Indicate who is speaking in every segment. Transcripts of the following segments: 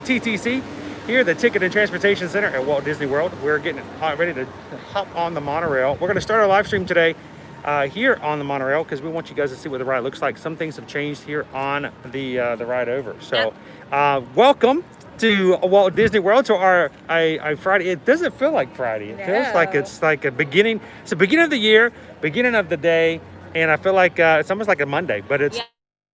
Speaker 1: TTC here at the Ticket and Transportation Center at Walt Disney World. We're getting ready to hop on the monorail. We're going to start our live stream today here on the monorail because we want you guys to see what the ride looks like. Some things have changed here on the ride over. So welcome to Walt Disney World, to our Friday. It doesn't feel like Friday. It feels like it's like a beginning. It's the beginning of the year, beginning of the day, and I feel like it's almost like a Monday, but it's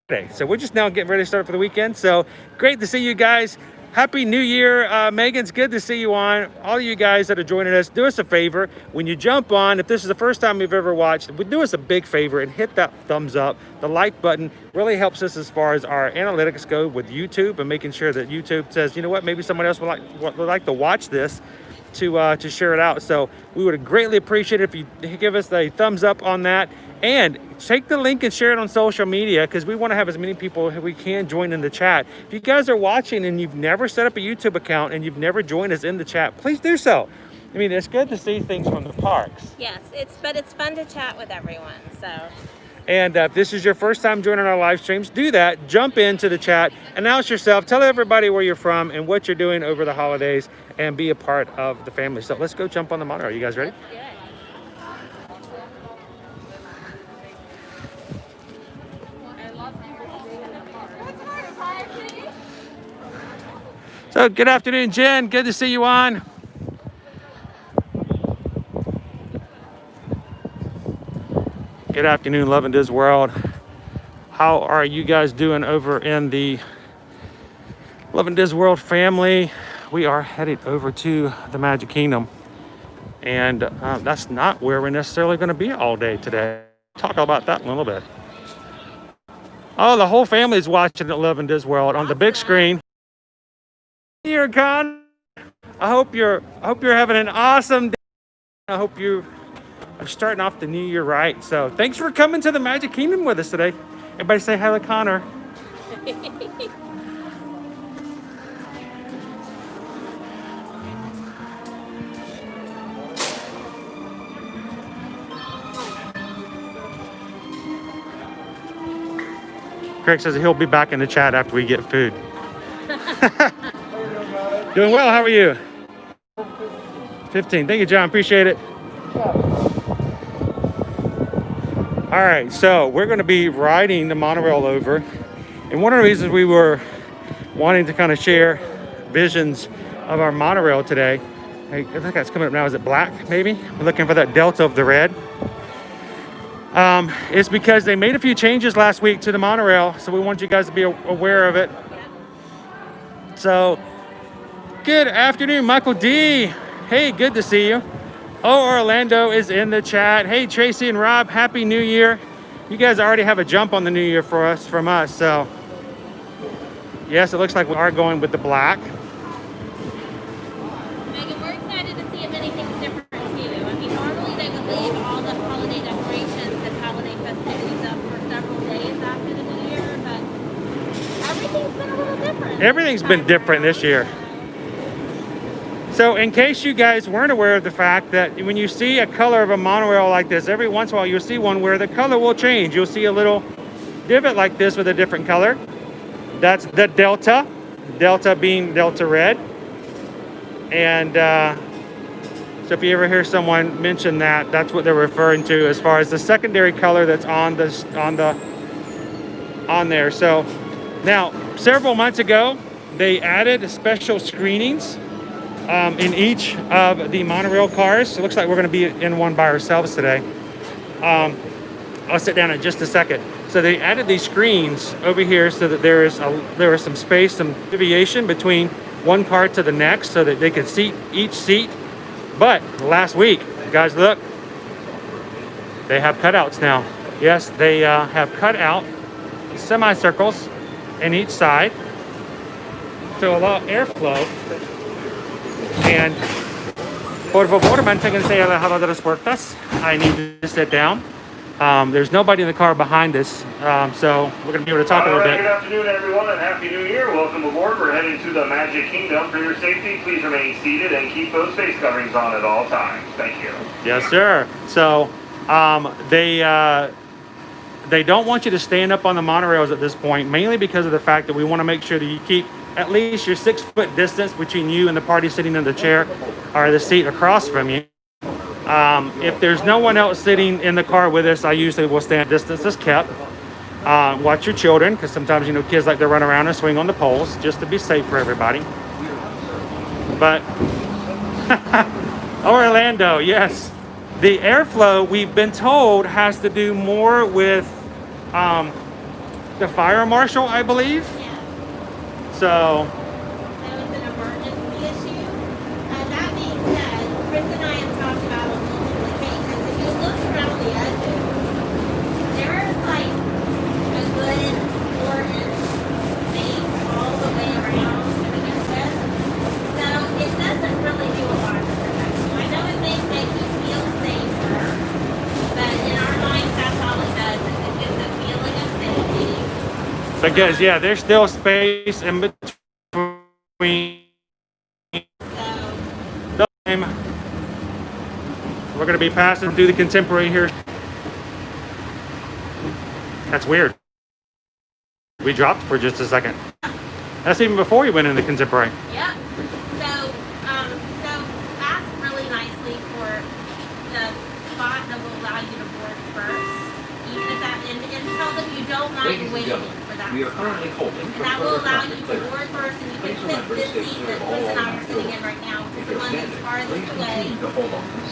Speaker 1: Friday. So we're just now getting ready to start for the weekend. So great to see you guys. Happy New Year. Megan's good to see you on. All of you guys that are joining us, do us a favor. When you jump on, if this is the first time you've ever watched, do us a big favor and hit that thumbs up. The like button really helps us as far as our analytics go with YouTube and making sure that YouTube says, you know what, maybe someone else would like to watch this, to share it out. So we would greatly appreciate it if you give us a thumbs up on that. And take the link and share it on social media because we want to have as many people as we can join in the chat. If you guys are watching and you've never set up a YouTube account and you've never joined us in the chat, please do so. I mean, it's good to see things from the parks.
Speaker 2: Yes, but it's fun to chat with everyone. So.
Speaker 1: And if this is your first time joining our live streams, do that. Jump into the chat, announce yourself, tell everybody where you're from and what you're doing over the holidays, and be a part of the family. So let's go jump on the monorail. You guys ready?
Speaker 2: Yeah.
Speaker 1: So good afternoon, Jen. Good to see you on. Good afternoon, Love and Disney World. How are you guys doing over in the Love and Disney World family? We are headed over to the Magic Kingdom, and that's not where we're necessarily going to be all day today. Talk about that in a little bit. Oh, the whole family is watching at Love and Disney World on the big screen. Here, Con. I hope you're having an awesome day. I hope you are starting off the new year right. So thanks for coming to the Magic Kingdom with us today. Everybody say hi to Connor. Craig says he'll be back in the chat after we get food. Doing well, how are you? 15. Thank you, John. Appreciate it. All right, so we're going to be riding the monorail over. And one of the reasons we were wanting to kind of share visions of our monorail today, I think that's coming up now. Is it black, maybe? We're looking for that delta of the red. It's because they made a few changes last week to the monorail, so we want you guys to be aware of it. So, good afternoon, Michael D. Hey, good to see you. Oh, Orlando is in the chat. Hey, Tracy and Rob, Happy New Year. You guys already have a jump on the new year from us. So, yes, it looks like we are going with the black.
Speaker 2: Megan, we're excited to see if anything's different too. I mean, normally they would leave all the holiday decorations and holiday festivities up for several days after the new year, but everything's been a little different.
Speaker 1: Everything's been different this year. So in case you guys weren't aware of the fact that when you see a color of a monorail like this, every once in a while you'll see one where the color will change. You'll see a little divot like this with a different color. That's the delta. Delta being Delta red. And so if you ever hear someone mention that, that's what they're referring to as far as the secondary color that's on there. So now, several months ago, they added special screenings in each of the monorail cars. It looks like we're going to be in one by ourselves today. I'll sit down in just a second. So they added these screens over here so that there is some space, some deviation between one car to the next, so that they could seat each seat. But last week, guys, look, they have cutouts now. Yes, they have cut out semicircles in each side to allow airflow. And por favor, manténganse alejados de las puertas. I need to sit down. There's nobody in the car behind us, so we're going to be able to talk a little bit.
Speaker 3: Good afternoon, everyone, and Happy New Year. Welcome aboard. We're heading to the Magic Kingdom. For your safety, please remain seated and keep those face coverings on at all times. Thank you.
Speaker 1: Yes, sir. So they don't want you to stand up on the monorails at this point, mainly because of the fact that we want to make sure that you keep at least your 6 foot distance between you and the party sitting in the chair or the seat across from you. If there's no one else sitting in the car with us, I usually will stand distance as kept. Watch your children, because sometimes, you know, kids like to run around and swing on the poles, just to be safe for everybody. But Orlando, yes. The airflow, we've been told, has to do more with the fire marshal, I believe. So
Speaker 2: That was an emergency issue. That being said, Chris and I have talked about on multiple occasions. If you look around the edges, there's like a good 4-inch space all the way around to begin with. So it doesn't really do a lot of protection. I know it may make you feel safer, but in our minds, that's all it does. Is it gives a feeling of safety.
Speaker 1: because yeah, there's still space in between.
Speaker 2: So
Speaker 1: We're going to be passing through the Contemporary here. That's weird. We dropped for just a second. That's even before you went in the Contemporary.
Speaker 2: yeah. So ask really nicely for the spot that will allow you to board first, even if that, and tell them you don't mind waiting for that
Speaker 4: We are
Speaker 2: spot.
Speaker 4: currently holding.
Speaker 2: And that will allow you to board first, and you can pick this seat that Chris and I are sitting in right now, which is the one that's farthest away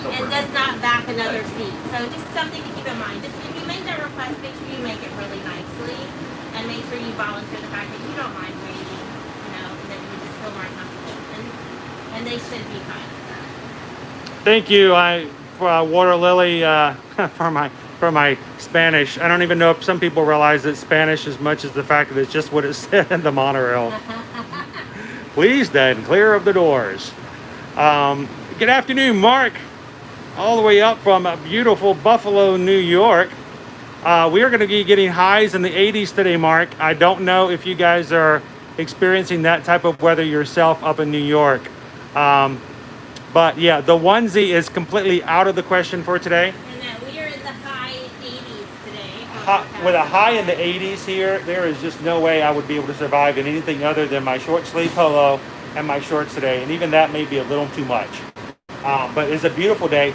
Speaker 2: and does not back another seat. So just something to keep in mind. Just if you make that request, make sure you make it really nicely, and make sure you volunteer the fact that you don't mind waiting, you know, that you just feel more comfortable, and they should be fine with that.
Speaker 1: Thank you, Water Lily, for my Spanish. I don't even know if some people realize that Spanish as much as the fact that it's just what it said in the monorail. Please then, clear of the doors. Good afternoon, Mark. All the way up from beautiful Buffalo, New York. We are going to be getting highs in the 80s today, Mark. I don't know if you guys are experiencing that type of weather yourself up in New York. But yeah, the onesie is completely out of the question for today.
Speaker 2: And that we are in the high 80s today.
Speaker 1: With a high in the 80s here, there is just no way I would be able to survive in anything other than my short sleeve polo and my shorts today. And even that may be a little too much. But it's a beautiful day.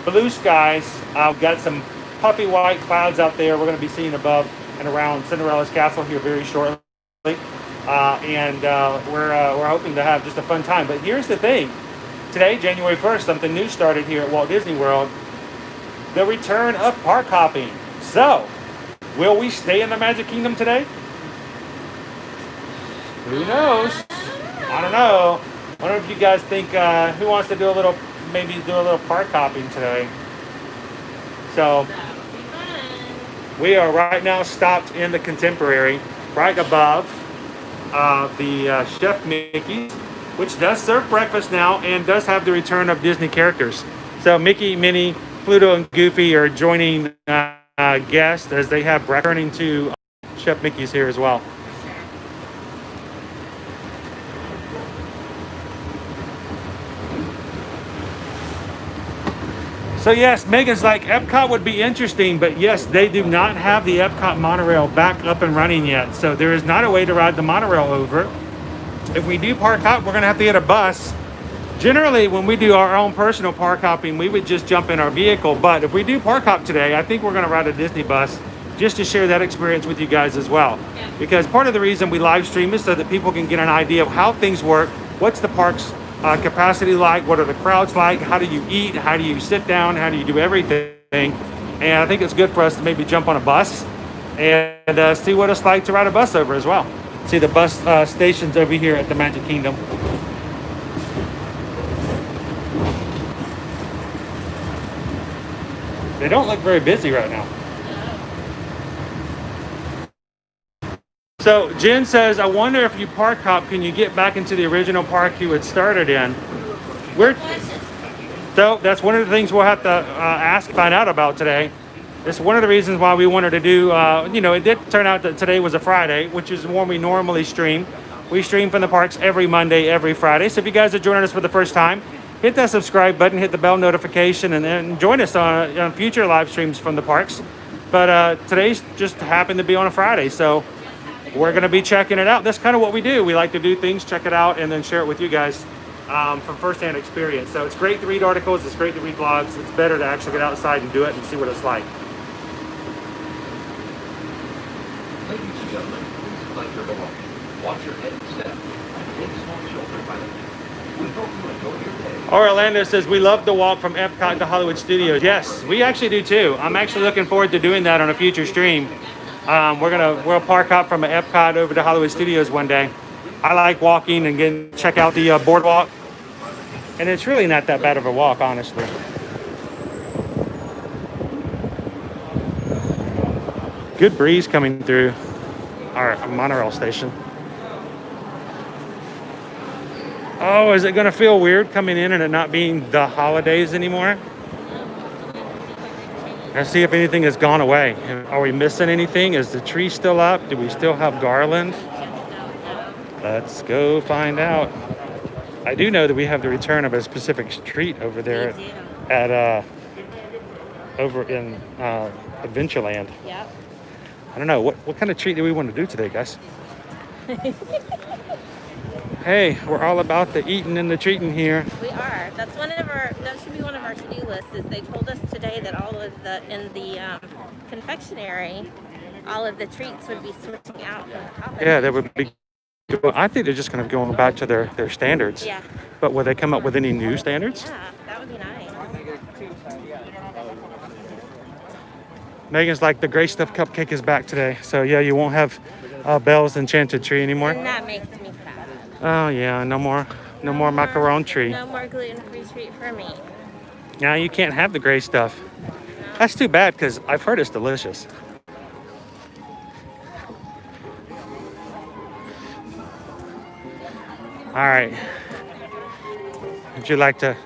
Speaker 1: Blue skies. I've got some puffy white clouds out there. We're going to be seeing above and around Cinderella's castle here very shortly. And we're hoping to have just a fun time. But here's the thing. Today, January 1st, something new started here at Walt Disney World. The return of park hopping. So, will we stay in the Magic Kingdom today? Who knows? I don't know. I wonder if you guys think, who wants to do maybe do a little park hopping today? So,
Speaker 2: That would be fun.
Speaker 1: we are right now stopped in the Contemporary, right above the Chef Mickey's, which does serve breakfast now and does have the return of Disney characters. So Mickey, Minnie, Pluto, and Goofy are joining guests as they have breakfast, returning to Chef Mickey's here as well. So yes, Megan's like, Epcot would be interesting, but yes, they do not have the Epcot monorail back up and running yet. So there is not a way to ride the monorail over. If we do park hop, we're gonna have to get a bus. Generally, when we do our own personal park hopping, we would just jump in our vehicle. But if we do park hop today, I think we're gonna ride a Disney bus just to share that experience with you guys as well.
Speaker 2: Yeah.
Speaker 1: Because part of the reason we live stream is so that people can get an idea of how things work, what's the park's capacity like, what are the crowds like, how do you eat, how do you sit down, how do you do everything. And I think it's good for us to maybe jump on a bus and see what it's like to ride a bus over as well. See the bus stations over here at the Magic Kingdom. They don't look very busy right now. So Jen says, I wonder if you park hop, can you get back into the original park you had started in? So that's one of the things we'll have to find out about today. It's one of the reasons why we wanted to do, it did turn out that today was a Friday, which is when we normally stream. We stream from the parks every Monday, every Friday. So if you guys are joining us for the first time, hit that subscribe button, hit the bell notification, and then join us on future live streams from the parks. But today's just happened to be on a Friday, so we're going to be checking it out. That's kind of what we do. We like to do things, check it out, and then share it with you guys from firsthand experience. So it's great to read articles. It's great to read blogs. It's better to actually get outside and do it and see what it's like.
Speaker 4: Ladies and gentlemen, please collect your belongings. Watch your head and step. And take small children by the hand. We hope you enjoy your day.
Speaker 1: Orlando says, we love the walk from Epcot to Hollywood Studios. Yes, we actually do too. I'm actually looking forward to doing that on a future stream. We'll park up from Epcot over to Hollywood Studios one day. I like walking and check out the boardwalk. And it's really not that bad of a walk, honestly. Good breeze coming through our monorail station. Oh, is it going to feel weird coming in and it not being the holidays anymore? Let's see if anything has gone away. Are we missing anything? Is the tree still up? Do we still have garland? Let's go find out. I do know that we have the return of a specific treat over there at over in Adventureland.
Speaker 2: Yep.
Speaker 1: I don't know what kind of treat do we want to do today, guys? Hey, we're all about the eating and the treating here.
Speaker 2: We are. That should be one of our to-do lists. Is they told us today that all of in the confectionery, all of the treats would be switching out.
Speaker 1: Yeah, they would be. I think they're just going to go back to their standards.
Speaker 2: Yeah.
Speaker 1: But will they come up with any new standards?
Speaker 2: Yeah, that would be nice.
Speaker 1: Megan's like, the gray stuff cupcake is back today. So yeah, you won't have Belle's Enchanted Tree anymore.
Speaker 2: And that makes me sad.
Speaker 1: Oh yeah, no more macaron tree.
Speaker 2: No more gluten-free treat for me.
Speaker 1: Now you can't have the gray stuff. That's too bad because I've heard it's delicious. All right. Would you like to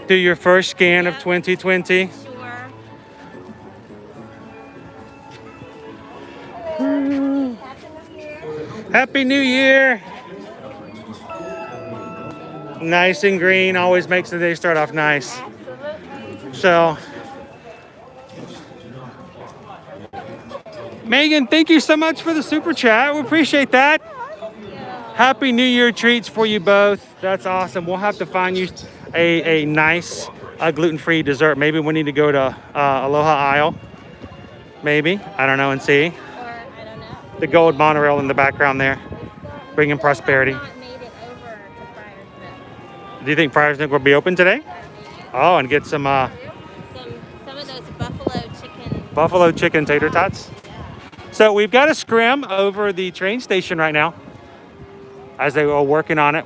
Speaker 1: do your first scan of 2020?
Speaker 2: Sure.
Speaker 1: Happy New Year! Nice and green always makes the day start off nice.
Speaker 2: Absolutely.
Speaker 1: So, Megan, thank you so much for the super chat. We appreciate that. Happy New Year treats for you both. That's awesome. We'll have to find you a nice gluten-free dessert. Maybe we need to go to Aloha Isle. Maybe. I don't know and see.
Speaker 2: Or, I don't know.
Speaker 1: The gold monorail in the background there, bringing prosperity.
Speaker 2: Not made it over to Friarsville.
Speaker 1: Do you think Friars Neck will be open today? Oh, and get some
Speaker 2: Some of those
Speaker 1: buffalo chicken tater tots.
Speaker 2: Yeah.
Speaker 1: So we've got a scrim over the train station right now. As they are working on it,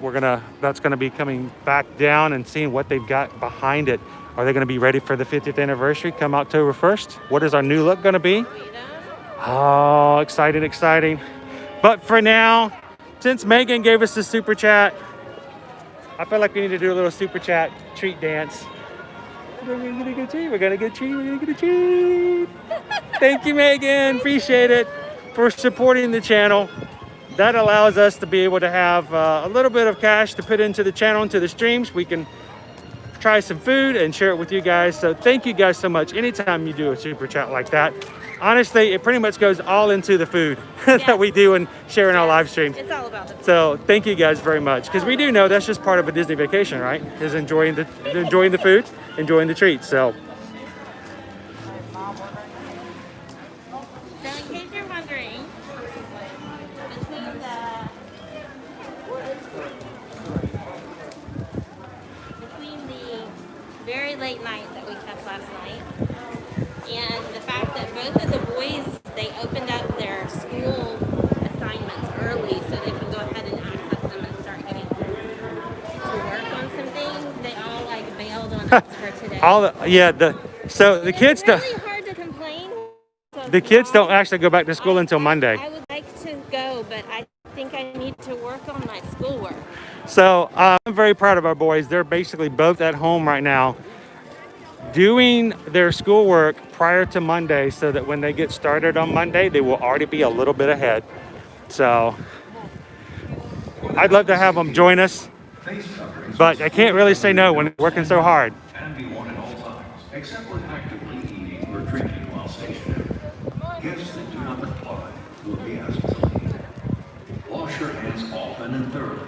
Speaker 1: that's gonna be coming back down and seeing what they've got behind it. Are they gonna be ready for the 50th anniversary come October 1st? What is our new look gonna be? Oh, exciting. But for now, since Megan gave us the super chat, I feel like we need to do a little super chat treat dance. We're gonna get a treat. Thank you, Megan. Appreciate it for supporting the channel. That allows us to be able to have a little bit of cash to put into the channel, into the streams. We can try some food and share it with you guys. So thank you guys so much. Anytime you do a super chat like that, honestly, it pretty much goes all into the food that we do and share in our live stream.
Speaker 2: It's all about the food.
Speaker 1: So thank you guys very much, because we do know that's just part of a Disney vacation, right? Is enjoying the food, enjoying the treats. So
Speaker 2: in case you're wondering, between the very late night that we kept last night and the fact that both of the boys, they opened up their school assignments early so they can go ahead and access them and start getting to work on some things, they all like bailed on us for today.
Speaker 1: The kids
Speaker 2: It's really hard to complain.
Speaker 1: the kids don't actually go back to school until Monday.
Speaker 2: I would like to go, but I think I need to work on my schoolwork.
Speaker 1: So I'm very proud of our boys. They're basically both at home right now doing their schoolwork prior to Monday, so that when they get started on Monday, they will already be a little bit ahead. So I'd love to have them join us, but I can't really say no when they're working so hard.
Speaker 4: And be worn at all times, except when actively eating or drinking while stationary. Gifts that do not comply will be asked to leave. your hands often and thoroughly.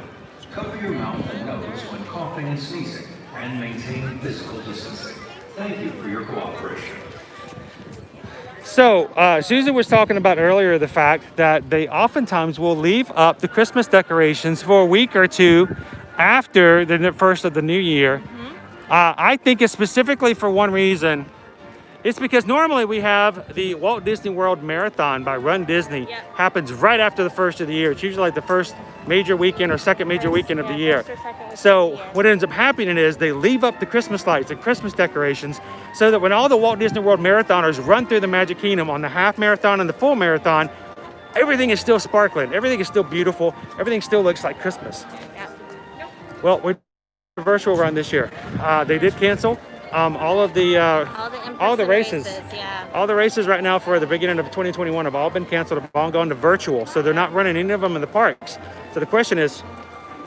Speaker 4: Cover your mouth and nose when coughing and sneezing, and maintain physical distancing. Thank you for your cooperation.
Speaker 1: So, Susan was talking about earlier the fact that they oftentimes will leave up the Christmas decorations for a week or two after the first of the new year. I think it's specifically for one reason. It's because normally we have the Walt Disney World Marathon by Run Disney happens right after the first of the year. It's usually like the first major weekend or second major weekend of the year. So what ends up happening is they leave up the Christmas lights and Christmas decorations so that when all the Walt Disney World marathoners run through the Magic Kingdom on the half marathon and the full marathon, everything is still sparkling. Everything is still beautiful. Everything still looks like Christmas. Well, we're a virtual run this year. They did cancel all the races. All the races right now for the beginning of 2021 have all been canceled, have all gone to virtual. So they're not running any of them in the parks. So the question is,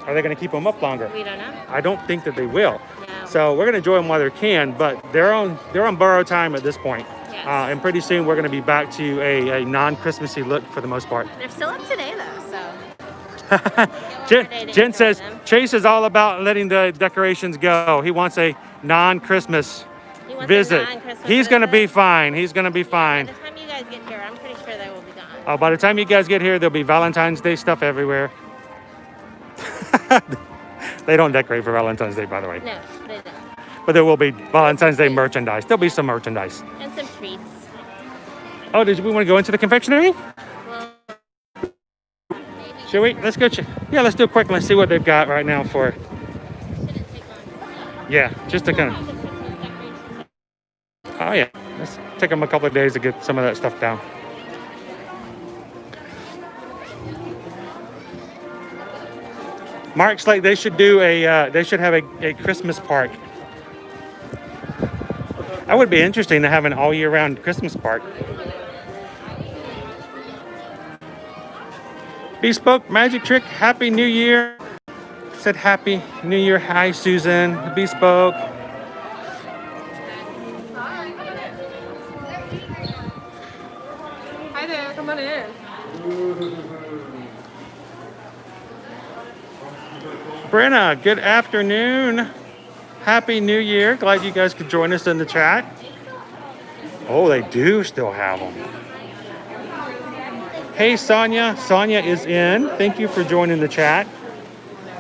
Speaker 1: are they going to keep them up longer?
Speaker 2: We don't know.
Speaker 1: I don't think that they will.
Speaker 2: No.
Speaker 1: So we're going to enjoy them while they can, but they're on borrowed time at this point.
Speaker 2: Yes.
Speaker 1: And pretty soon we're going to be back to a non-Christmassy look for the most part.
Speaker 2: They're still up today though, so.
Speaker 1: Jen says Chase is all about letting the decorations go. He wants a non-Christmas visit. He's going to be fine. He's going to be fine.
Speaker 2: By the time you guys get here, I'm pretty sure they will be gone.
Speaker 1: Oh, by the time you guys get here, there'll be Valentine's Day stuff everywhere. They don't decorate for Valentine's Day, by the way.
Speaker 2: No, they don't.
Speaker 1: But there will be Valentine's Day merchandise. There'll be some merchandise.
Speaker 2: And some treats.
Speaker 1: Oh, did we want to go into the confectionery?
Speaker 2: Well, maybe.
Speaker 1: Should we? Let's go. Yeah, let's do it quick. Let's see what they've got right now for.
Speaker 2: Shouldn't take long.
Speaker 1: Yeah, just to kind of. Oh yeah, let's take them a couple of days to get some of that stuff down. Mark's like they should do they should have a Christmas park. That would be interesting to have an all year round Christmas park. Bespoke Magic Trick, Happy New Year. Said Happy New Year. Hi, Susan. Bespoke.
Speaker 5: Hi there, come on in.
Speaker 1: Brenna, good afternoon. Happy New Year. Glad you guys could join us in the chat. Oh, they do still have them. Hey, Sonia. Sonia is in. Thank you for joining the chat.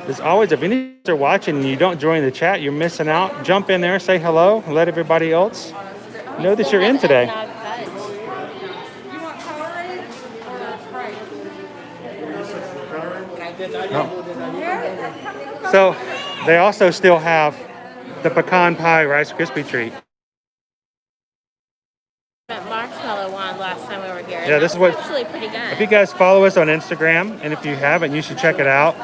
Speaker 1: As always, if any of you are watching and you don't join the chat, you're missing out. Jump in there, say hello, and let everybody else know that you're in today.
Speaker 5: You want Powerade or Sprite?
Speaker 1: Oh. So they also still have the pecan pie Rice Krispie treat.
Speaker 2: Marshmallow one last time we were here.
Speaker 1: Yeah, this is what.
Speaker 2: Actually pretty good.
Speaker 1: If you guys follow us on Instagram, and if you haven't, you should check it out.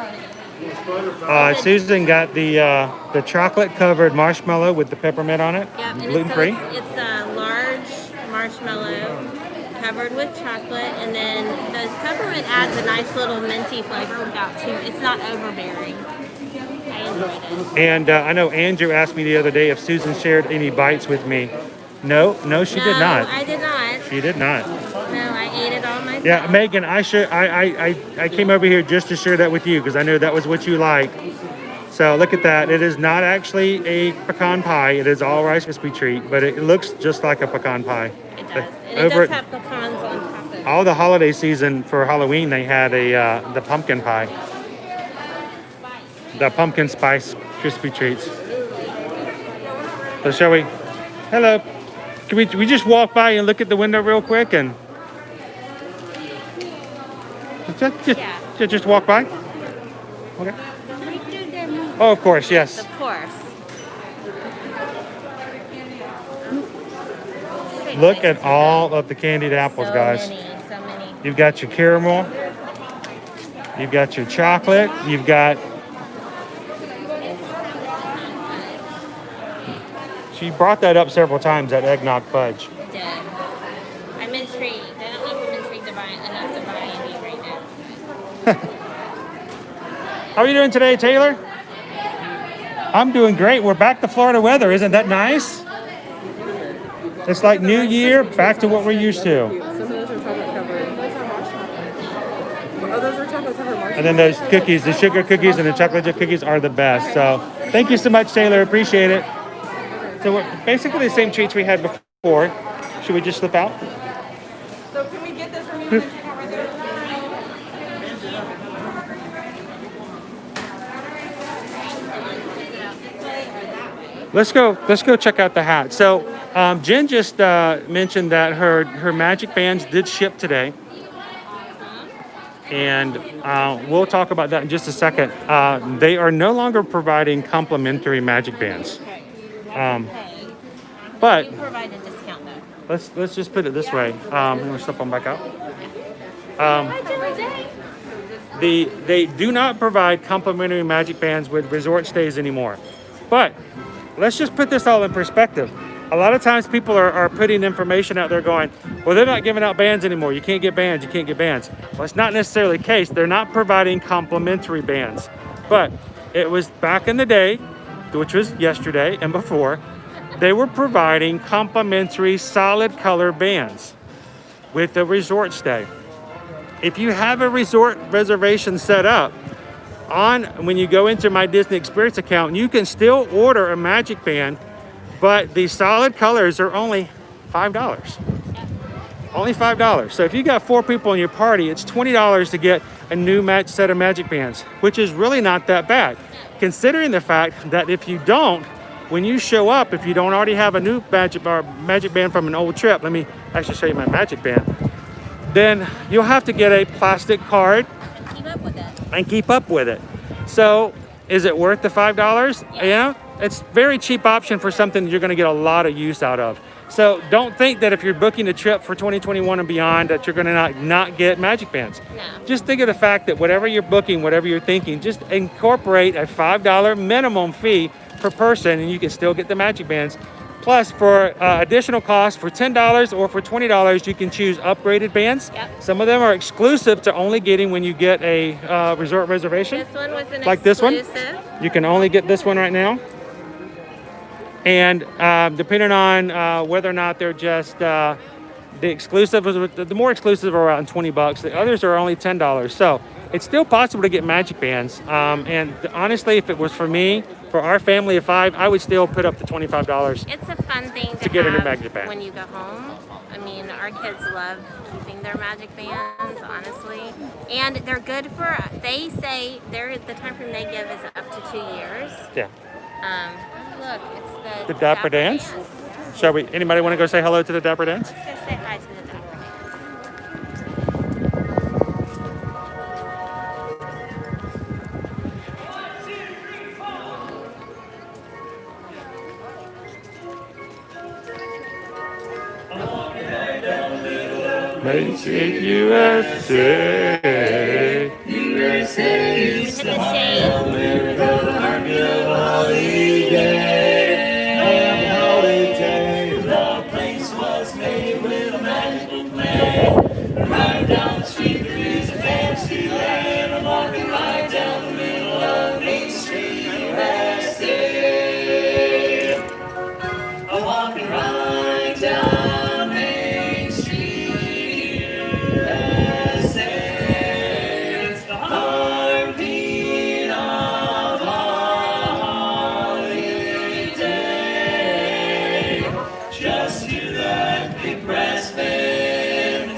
Speaker 1: Susan got the chocolate covered marshmallow with the peppermint on it,
Speaker 2: Yep, and
Speaker 1: gluten free.
Speaker 2: It's a large marshmallow covered with chocolate, and then the peppermint adds a nice little minty flavor without too. It's not overbearing. I enjoyed it.
Speaker 1: And I know Andrew asked me the other day if Susan shared any bites with me. No, she did not.
Speaker 2: I did not.
Speaker 1: She did not.
Speaker 2: No, I ate it all myself.
Speaker 1: Yeah, Megan, I came over here just to share that with you because I knew that was what you like. So look at that. It is not actually a pecan pie. It is all Rice Krispie treat, but it looks just like a pecan pie.
Speaker 2: It does. And it does have pecans on top of it.
Speaker 1: All the holiday season for Halloween, they had the pumpkin pie. The pumpkin spice Krispie treats. So shall we? Hello. Can we just walk by and look at the window real quick and just walk by? Okay. Oh, of course, yes.
Speaker 2: Of course.
Speaker 1: Look at all of the candied apples, guys.
Speaker 2: So many.
Speaker 1: You've got your caramel. You've got your chocolate. You've got. She brought that up several times, that eggnog fudge.
Speaker 2: I did. I'm intrigued. I don't know if I'm intrigued enough to buy any right now.
Speaker 1: How are you doing today, Taylor? I'm doing great. We're back to Florida weather. Isn't that nice? It's like New Year, back to what we're used to.
Speaker 5: Some of those are chocolate covered. Those are marshmallow. Oh, those are chocolate covered marshmallows.
Speaker 1: And then those cookies, the sugar cookies and the chocolate chip cookies are the best. So thank you so much, Taylor. Appreciate it. So we're basically the same treats we had before. Should we just slip out?
Speaker 5: So can we get this from you and check out right there?
Speaker 1: Let's go check out the hat. So Jen just mentioned that her magic bands did ship today. And we'll talk about that in just a second. They are no longer providing complimentary magic bands. But
Speaker 2: You provide a discount though.
Speaker 1: let's just put it this way. I'm gonna step on back out. They do not provide complimentary magic bands with resort stays anymore. But let's just put this all in perspective. A lot of times people are putting information out there going, well, they're not giving out bands anymore. You can't get bands. You can't get bands. Well, it's not necessarily the case. They're not providing complimentary bands. But it was back in the day, which was yesterday and before, they were providing complimentary solid color bands with a resort stay. If you have a resort reservation set up when you go into my Disney Experience account, you can still order a magic band, but the solid colors are only $5. Only $5. So if you got 4 people in your party, it's $20 to get a new set of magic bands, which is really not that bad, considering the fact that if you don't, when you show up, if you don't already have a new magic band from an old trip, let me actually show you my magic band, then you'll have to get a plastic card and keep up with it. So is it worth the $5? Yeah, it's a very cheap option for something that you're gonna get a lot of use out of. So don't think that if you're booking a trip for 2021 and beyond that you're gonna not get magic bands.
Speaker 2: No.
Speaker 1: Just think of the fact that whatever you're booking, whatever you're thinking, just incorporate a $5 minimum fee per person and you can still get the magic bands. Plus, for additional cost, for $10 or for $20, you can choose upgraded bands.
Speaker 2: Yep.
Speaker 1: Some of them are exclusive to only getting when you get a resort reservation.
Speaker 2: This one was an
Speaker 1: like this one.
Speaker 2: exclusive.
Speaker 1: You can only get this one right now. And depending on whether or not they're just the exclusive, the more exclusive are around $20. The others are only $10. So it's still possible to get magic bands. And honestly, if it was for me, for our family of 5, I would still put up the $25.
Speaker 2: It's a fun thing to
Speaker 1: get a new
Speaker 2: have
Speaker 1: magic band.
Speaker 2: when you go home. I mean, our kids love keeping their magic bands, honestly. And they're good for, they say the time frame they give is up to 2 years.
Speaker 1: Yeah.
Speaker 2: Look, it's
Speaker 1: The Dapper Dance. Shall we? Anybody want to go say hello to the Dapper Dance?
Speaker 2: Let's go say hi to the Dapper Dance.
Speaker 1: Main Street, USA.
Speaker 2: You hit the shade.
Speaker 6: The place was made with a magical plan. Right down the street there is a fantasy land. I'm walking right down the middle of Main Street, USA. I'm walking right down Main Street, USA. It's the heartbeat of holiday. Just hear that big brass band.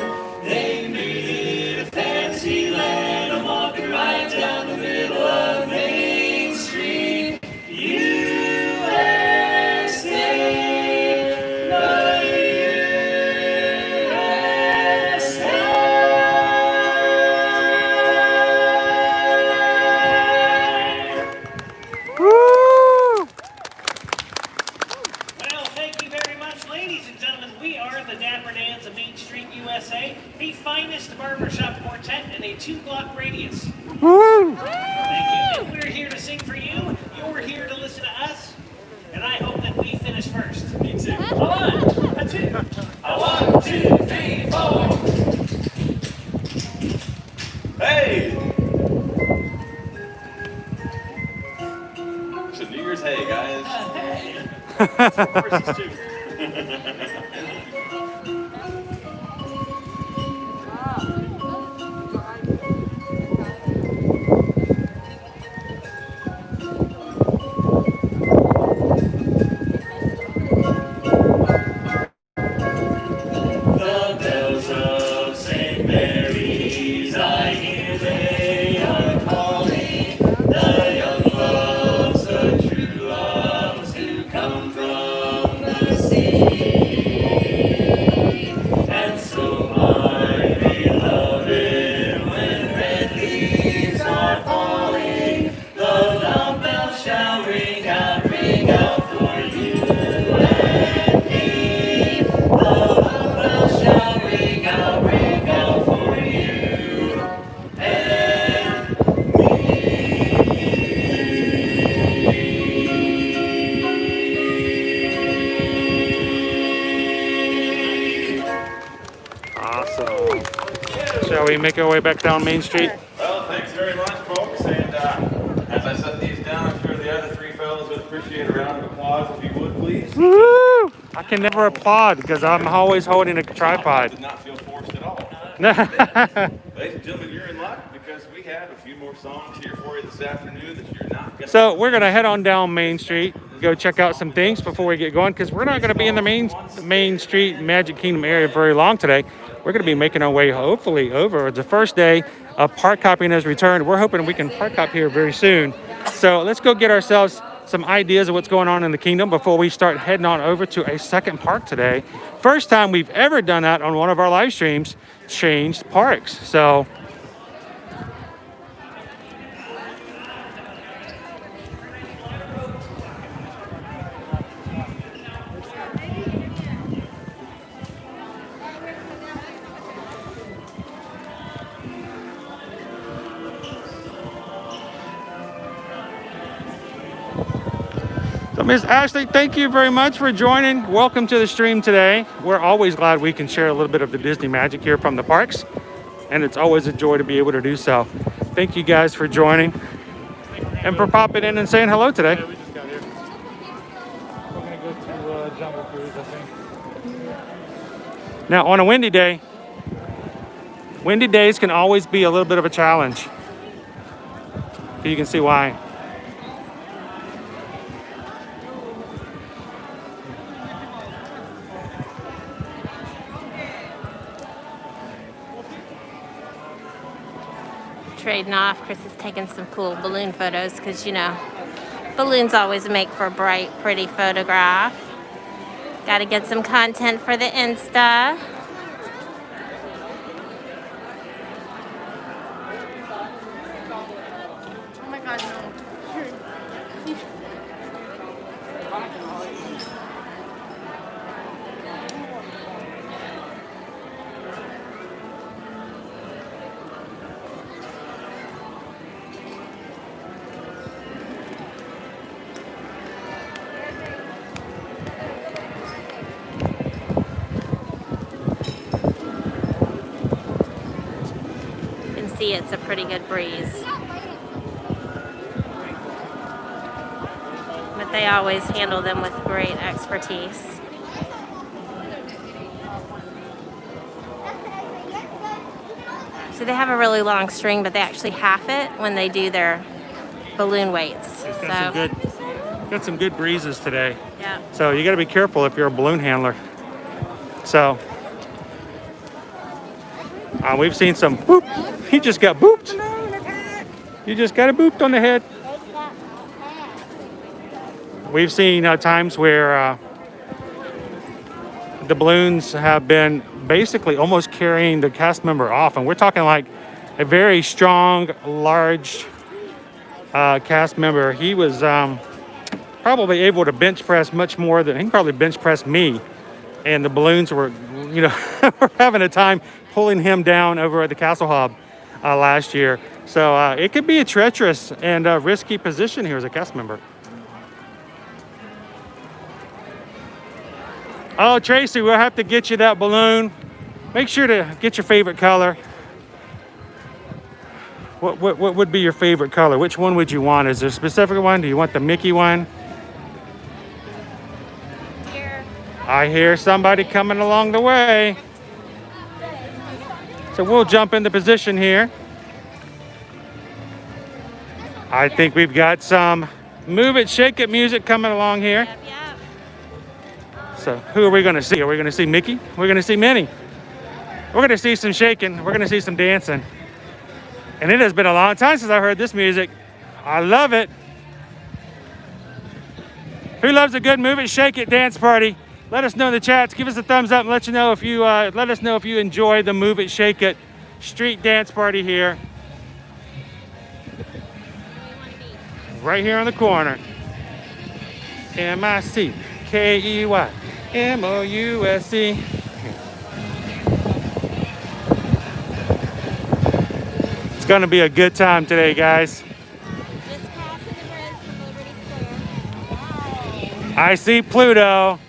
Speaker 6: They made it a fancy land. I'm walking right down the middle of Main Street, USA.
Speaker 1: Woo!
Speaker 7: Well, thank you very much, ladies and gentlemen. We are the Dapper Dans of Main Street, USA, the finest barbershop quartet in a 2-block radius.
Speaker 1: Woo!
Speaker 7: Thank you. And we're here to sing for you. You're here to listen to us. And I hope that we finish first. Me too. A 1, a 2, a 1, 2, 3, 4.
Speaker 6: Hey! It's a New Year's Hey, guys.
Speaker 7: Hey.
Speaker 6: Horses too.
Speaker 1: we make our way back down Main Street.
Speaker 8: Well, thanks very much, folks. And as I set these down, I'm sure the other three fellows would appreciate a round of applause if you would, please.
Speaker 1: Woo! I can never applaud because I'm always holding a tripod.
Speaker 8: Did not feel forced at all. Ladies and gentlemen, you're in luck because we have a few more songs here for you this afternoon that you're not going to...
Speaker 1: So we're going to head on down Main Street, go check out some things before we get going, because we're not going to be in the Main Street Magic Kingdom area very long today. We're going to be making our way, hopefully, over. It's the first day of park hopping has returned. We're hoping we can park hop here very soon. So let's go get ourselves some ideas of what's going on in the kingdom before we start heading on over to a second park today. First time we've ever done that on one of our live streams, changed parks. So Miss Ashley, thank you very much for joining. Welcome to the stream today. We're always glad we can share a little bit of the Disney magic here from the parks, and it's always a joy to be able to do so. Thank you guys for joining and for popping in and saying hello today.
Speaker 9: Yeah, we just got here. We're gonna go to Jungle Cruise, I think.
Speaker 1: Now, on a windy day, windy days can always be a little bit of a challenge. You can see why.
Speaker 2: Trading off. Chris is taking some cool balloon photos because, you know, balloons always make for a bright, pretty photograph. Got to get some content for the Insta.
Speaker 5: Oh my God, no.
Speaker 2: See, it's a pretty good breeze. But they always handle them with great expertise. So they have a really long string, but they actually half it when they do their balloon weights.
Speaker 1: It's got some good breezes today.
Speaker 2: Yeah.
Speaker 1: So you got to be careful if you're a balloon handler. So we've seen some boop. He just got booped. You just got a booped on the head. We've seen times where the balloons have been basically almost carrying the cast member off. And we're talking like a very strong, large cast member. He was probably able to bench press much more than, he can probably bench press me. And the balloons were, you know, were having a time pulling him down over at the Castle Hub last year. So it could be a treacherous and risky position here as a cast member. Oh, Tracy, we'll have to get you that balloon. Make sure to get your favorite color. What would be your favorite color? Which one would you want? Is there a specific one? Do you want the Mickey one?
Speaker 2: Here.
Speaker 1: I hear somebody coming along the way. So we'll jump into position here. I think we've got some move it, shake it music coming along here.
Speaker 2: Yep, yep.
Speaker 1: So who are we going to see? Are we going to see Mickey? We're going to see Minnie. We're going to see some shaking. We're going to see some dancing. And it has been a long time since I heard this music. I love it. Who loves a good move it, shake it dance party? Let us know in the chats. Give us a thumbs up and let us know if you enjoy the Move It, Shake It street dance party here. Right here on the corner. MICKEYMOUSC. It's going to be a good time today, guys.
Speaker 2: Just passing the bridge from Liberty Square.
Speaker 1: I see Pluto.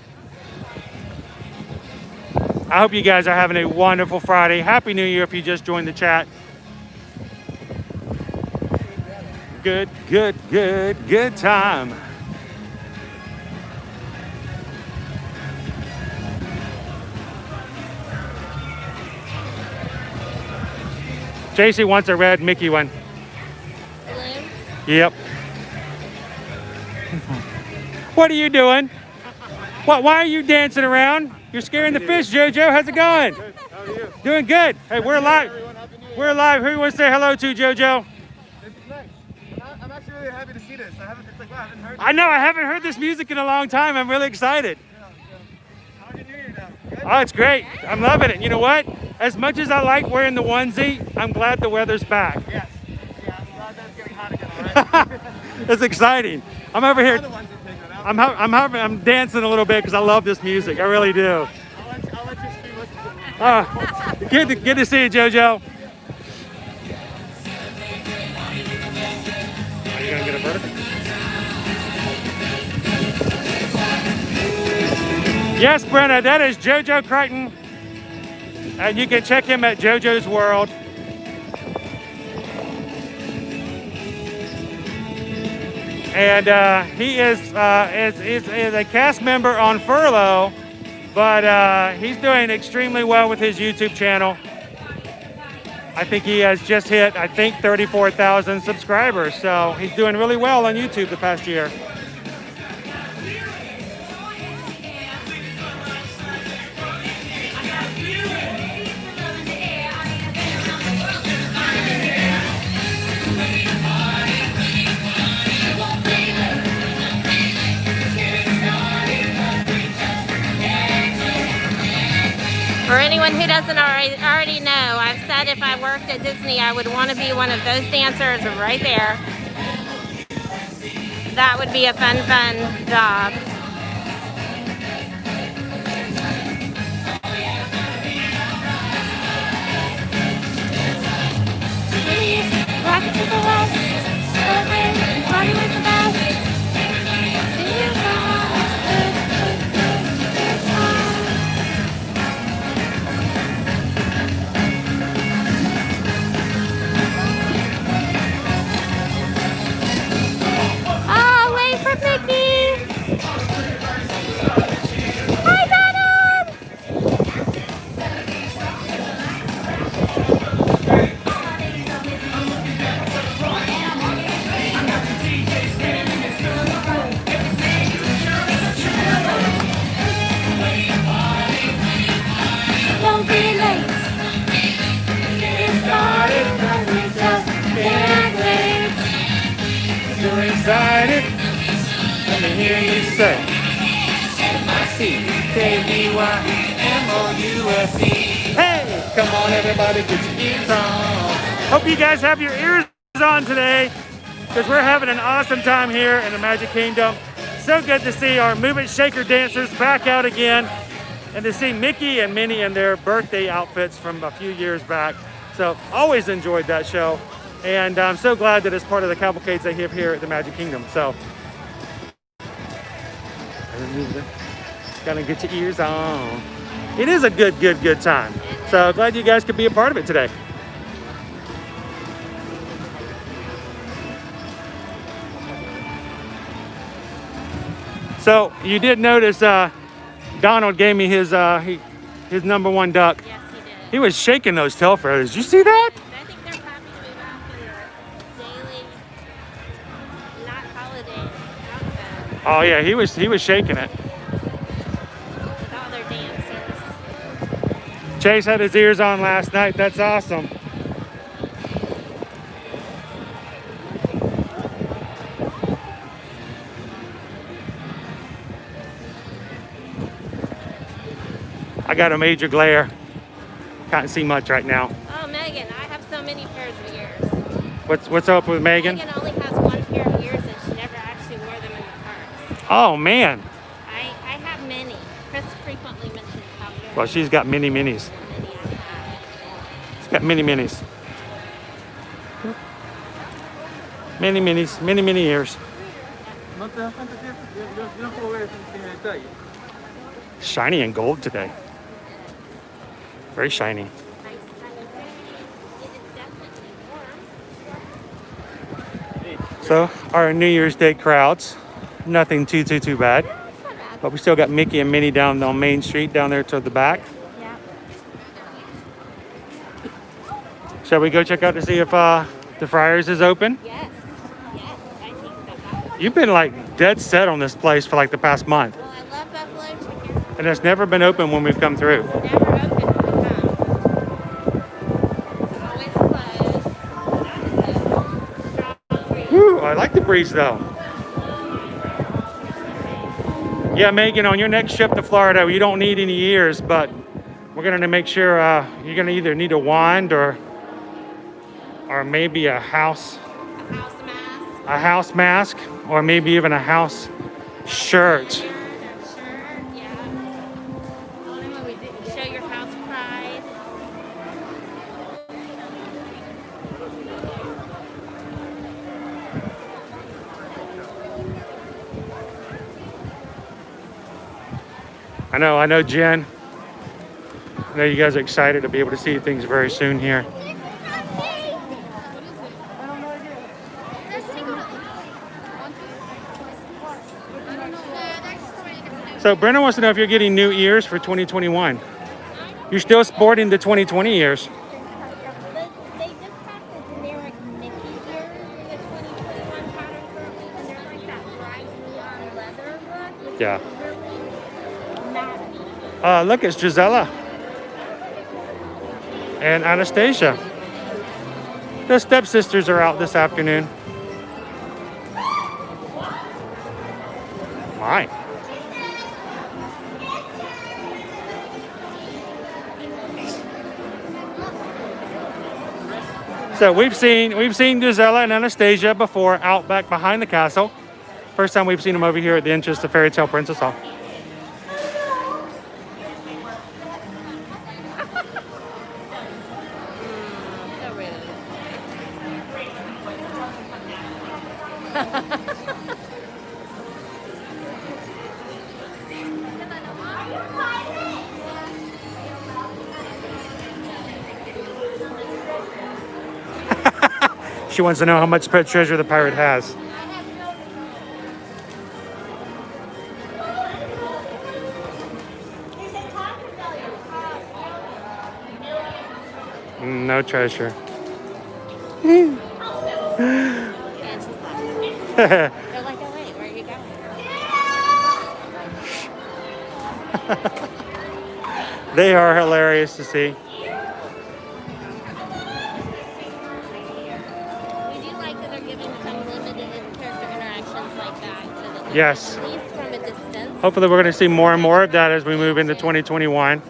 Speaker 1: I hope you guys are having a wonderful Friday. Happy New Year if you just joined the chat. Good time. JC wants a red Mickey one.
Speaker 2: Balloons?
Speaker 1: Yep. What are you doing? What? Why are you dancing around? You're scaring the fish, JoJo. How's it going?
Speaker 9: Good. How are you?
Speaker 1: Doing good. Hey, we're live.
Speaker 9: Everyone, Happy New Year.
Speaker 1: We're live. Who you want to say hello to, JoJo?
Speaker 9: This is nice. I'm actually really happy to see this. It's like, wow, I haven't heard
Speaker 1: I know. I haven't heard this music in a long time. I'm really excited.
Speaker 9: How's your New Year now? Good?
Speaker 1: Oh, it's great. I'm loving it. You know what? As much as I like wearing the onesie, I'm glad the weather's back.
Speaker 9: Yes. Yeah, I'm glad that it's getting hot again, all right?
Speaker 1: It's exciting. I'm over here.
Speaker 9: Other ones are taking it out.
Speaker 1: I'm dancing a little bit because I love this music. I really do.
Speaker 9: I'll let you stream listen to it.
Speaker 1: Good to see you, JoJo. Are you gonna get a vertical? Yes, Brenna, that is JoJo Crichton. And you can check him at JoJo's World. And he is a cast member on furlough, but he's doing extremely well with his YouTube channel. I think he has just hit, 34,000 subscribers. So he's doing really well on YouTube the past year.
Speaker 2: For anyone who doesn't already know, I've said if I worked at Disney, I would want to be one of those dancers right there. That would be a fun job. Rock to the west, party with the best. For Mickey! Hi, Donald! Don't be late. Get started, but we just can't wait.
Speaker 1: So excited. Let me hear you say M-I-C-K-E-Y-M-O-U-S-E. Hey, come on everybody, get your ears on. Hope you guys have your ears on today because we're having an awesome time here in the Magic Kingdom. So good to see our Move It Shaker dancers back out again and to see Mickey and Minnie in their birthday outfits from a few years back. So always enjoyed that show. And I'm so glad that it's part of the cavalcades they have here at the Magic Kingdom. So gotta get your ears on. It is a good time. So glad you guys could be a part of it today. So you did notice Donald gave me his number one duck.
Speaker 2: Yes, he did.
Speaker 1: He was shaking those tail feathers. Did you see that?
Speaker 2: I think they're happy to be back in their daily, not holiday outfit
Speaker 1: Oh yeah, he was shaking it.
Speaker 2: with all their dancers.
Speaker 1: Chase had his ears on last night. That's awesome. I got a major glare. Can't see much right now.
Speaker 2: Oh, Megan, I have so many pairs of ears.
Speaker 1: What's up with Megan?
Speaker 2: Megan only has one pair of ears and she never actually wore them in the parks.
Speaker 1: Oh man.
Speaker 2: I have many. Chris frequently mentions how good
Speaker 1: Well, she's got mini minis.
Speaker 2: many I have.
Speaker 1: She's got mini minis. Mini minis, mini ears.
Speaker 9: No te das cuenta que yo no puedo ver sin detalle.
Speaker 1: Shiny and gold today. Very shiny.
Speaker 2: Nice sunny day. It is definitely warm.
Speaker 1: So our New Year's Day crowds, nothing too bad.
Speaker 2: It's not bad.
Speaker 1: But we still got Mickey and Minnie down on Main Street down there to the back.
Speaker 2: Yeah.
Speaker 1: Shall we go check out to see if the Friars is open?
Speaker 2: Yes. Yes, I think so.
Speaker 1: You've been like dead set on this place for like the past month.
Speaker 2: Well, I love buffalo chicken.
Speaker 1: And it's never been open when we've come through.
Speaker 2: Never open when we come. It's always closed.
Speaker 1: Whew, I like the breeze though. Yeah, Megan, on your next trip to Florida, you don't need any ears, but we're gonna make sure you're gonna either need a wand or maybe a house mask, or maybe even a house shirt.
Speaker 2: Shirt, yeah. Only when we show your house pride.
Speaker 1: I know, Jen. I know you guys are excited to be able to see things very soon here. So Brenna wants to know if you're getting new ears for 2021. You're still sporting the 2020 ears.
Speaker 2: They just have the generic Mickey ears in the 2021 pattern currently, and they're like that bright neon leather look, which
Speaker 1: Yeah.
Speaker 2: is really matty.
Speaker 1: Look, it's Gisela and Anastasia. The stepsisters are out this afternoon. My. So we've seen Gisela and Anastasia before out back behind the castle. First time we've seen them over here at the entrance to Fairy Tale Princess Hall.
Speaker 2: So rude.
Speaker 1: She wants to know how much pet treasure the pirate has. No treasure.
Speaker 2: And she's like, they're like, oh wait, where are you going?
Speaker 1: They are hilarious to see.
Speaker 2: We do like that they're giving some limited character interactions like that, so that
Speaker 1: Yes.
Speaker 2: at least from a distance.
Speaker 1: Hopefully we're going to see more and more of that as we move into 2021.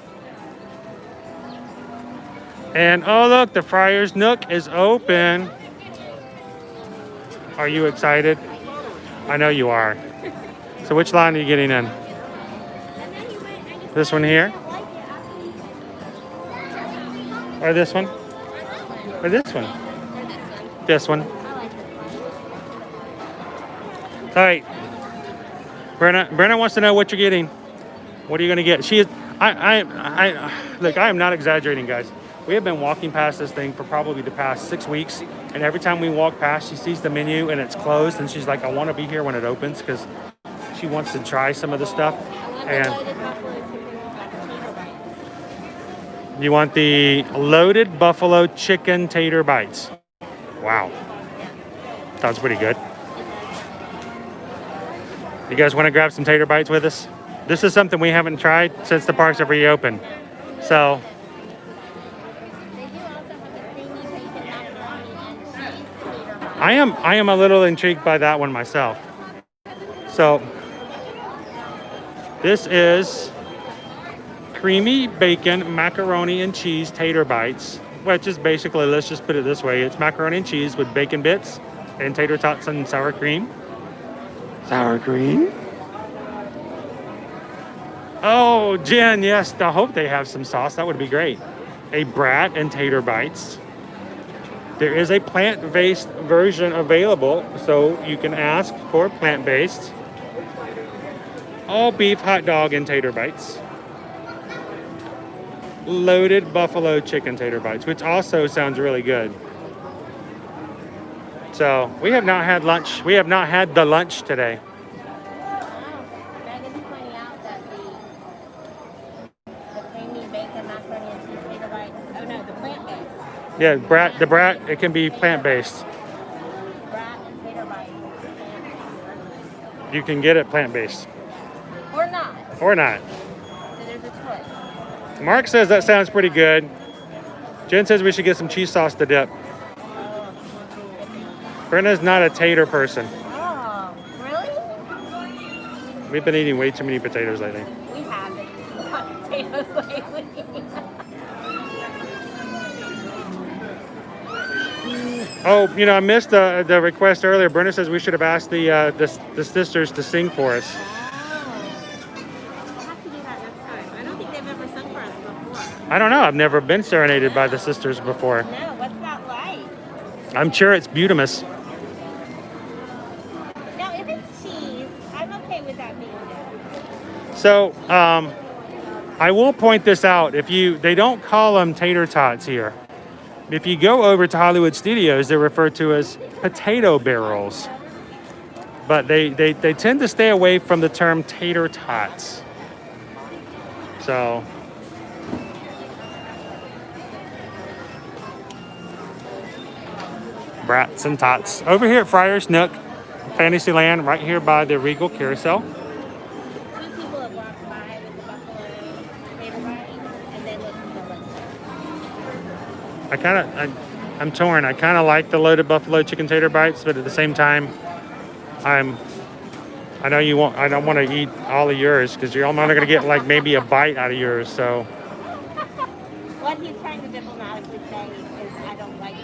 Speaker 1: And oh look, the Friars Nook is open. Are you excited? I know you are. So which line are you getting in? This one here? Or this one? Or this one? This one. All right. Brenna wants to know what you're getting. What are you going to get? She is. Look, I am not exaggerating, guys. We have been walking past this thing for probably the past 6 weeks, and every time we walk past, she sees the menu and it's closed, and she's like, "I want to be here when it opens," because she wants to try some of the stuff. And you want the loaded buffalo chicken tater bites. Wow, sounds pretty good. You guys want to grab some tater bites with us? This is something we haven't tried since the parks have reopened. So I am a little intrigued by that one myself. So this is creamy bacon macaroni and cheese tater bites, which is basically, let's just put it this way, it's macaroni and cheese with bacon bits and tater tots and sour cream. Sour cream? Oh, Jen, yes, I hope they have some sauce. That would be great. A brat and tater bites. There is a plant-based version available, so you can ask for plant-based. All beef hot dog and tater bites. loaded buffalo chicken tater bites, which also sounds really good. So we have not had lunch. We have not had the lunch today.
Speaker 2: Megan's pointing out that the creamy bacon macaroni and cheese tater bites. Oh no, the plant-based.
Speaker 1: Yeah, the brat, it can be plant-based.
Speaker 2: Brat and tater bites. Plant-based.
Speaker 1: You can get it plant-based.
Speaker 2: Or not.
Speaker 1: Or not.
Speaker 2: So there's a choice.
Speaker 1: Mark says that sounds pretty good. Jen says we should get some cheese sauce to dip. Brenna's not a tater person.
Speaker 2: Oh, really?
Speaker 1: We've been eating way too many potatoes lately.
Speaker 2: We haven't. Not potatoes lately.
Speaker 1: Oh, you know, I missed the request earlier. Brenna says we should have asked the sisters to sing for us.
Speaker 2: We'll have to do that next time. I don't think they've ever sung for us before.
Speaker 1: I don't know. I've never been serenaded by the sisters before.
Speaker 2: No, what's that like?
Speaker 1: I'm sure it's beautimous.
Speaker 2: Now, if it's cheese, I'm okay with that being good.
Speaker 1: So, I will point this out. They don't call them tater tots here. If you go over to Hollywood Studios, they're referred to as potato barrels. But they tend to stay away from the term tater tots. So, brats and tots. Over here at Friar's Nook, Fantasyland, right here by the Regal Carousel.
Speaker 2: Two people have walked by with the buffalo tater bites and then with the lunch.
Speaker 1: I'm torn. I kind of like the loaded buffalo chicken tater bites, but at the same time, I know you won't. I don't want to eat all of yours because you're only going to get like maybe a bite out of yours. So
Speaker 2: What he's trying to diplomatically say is I don't like the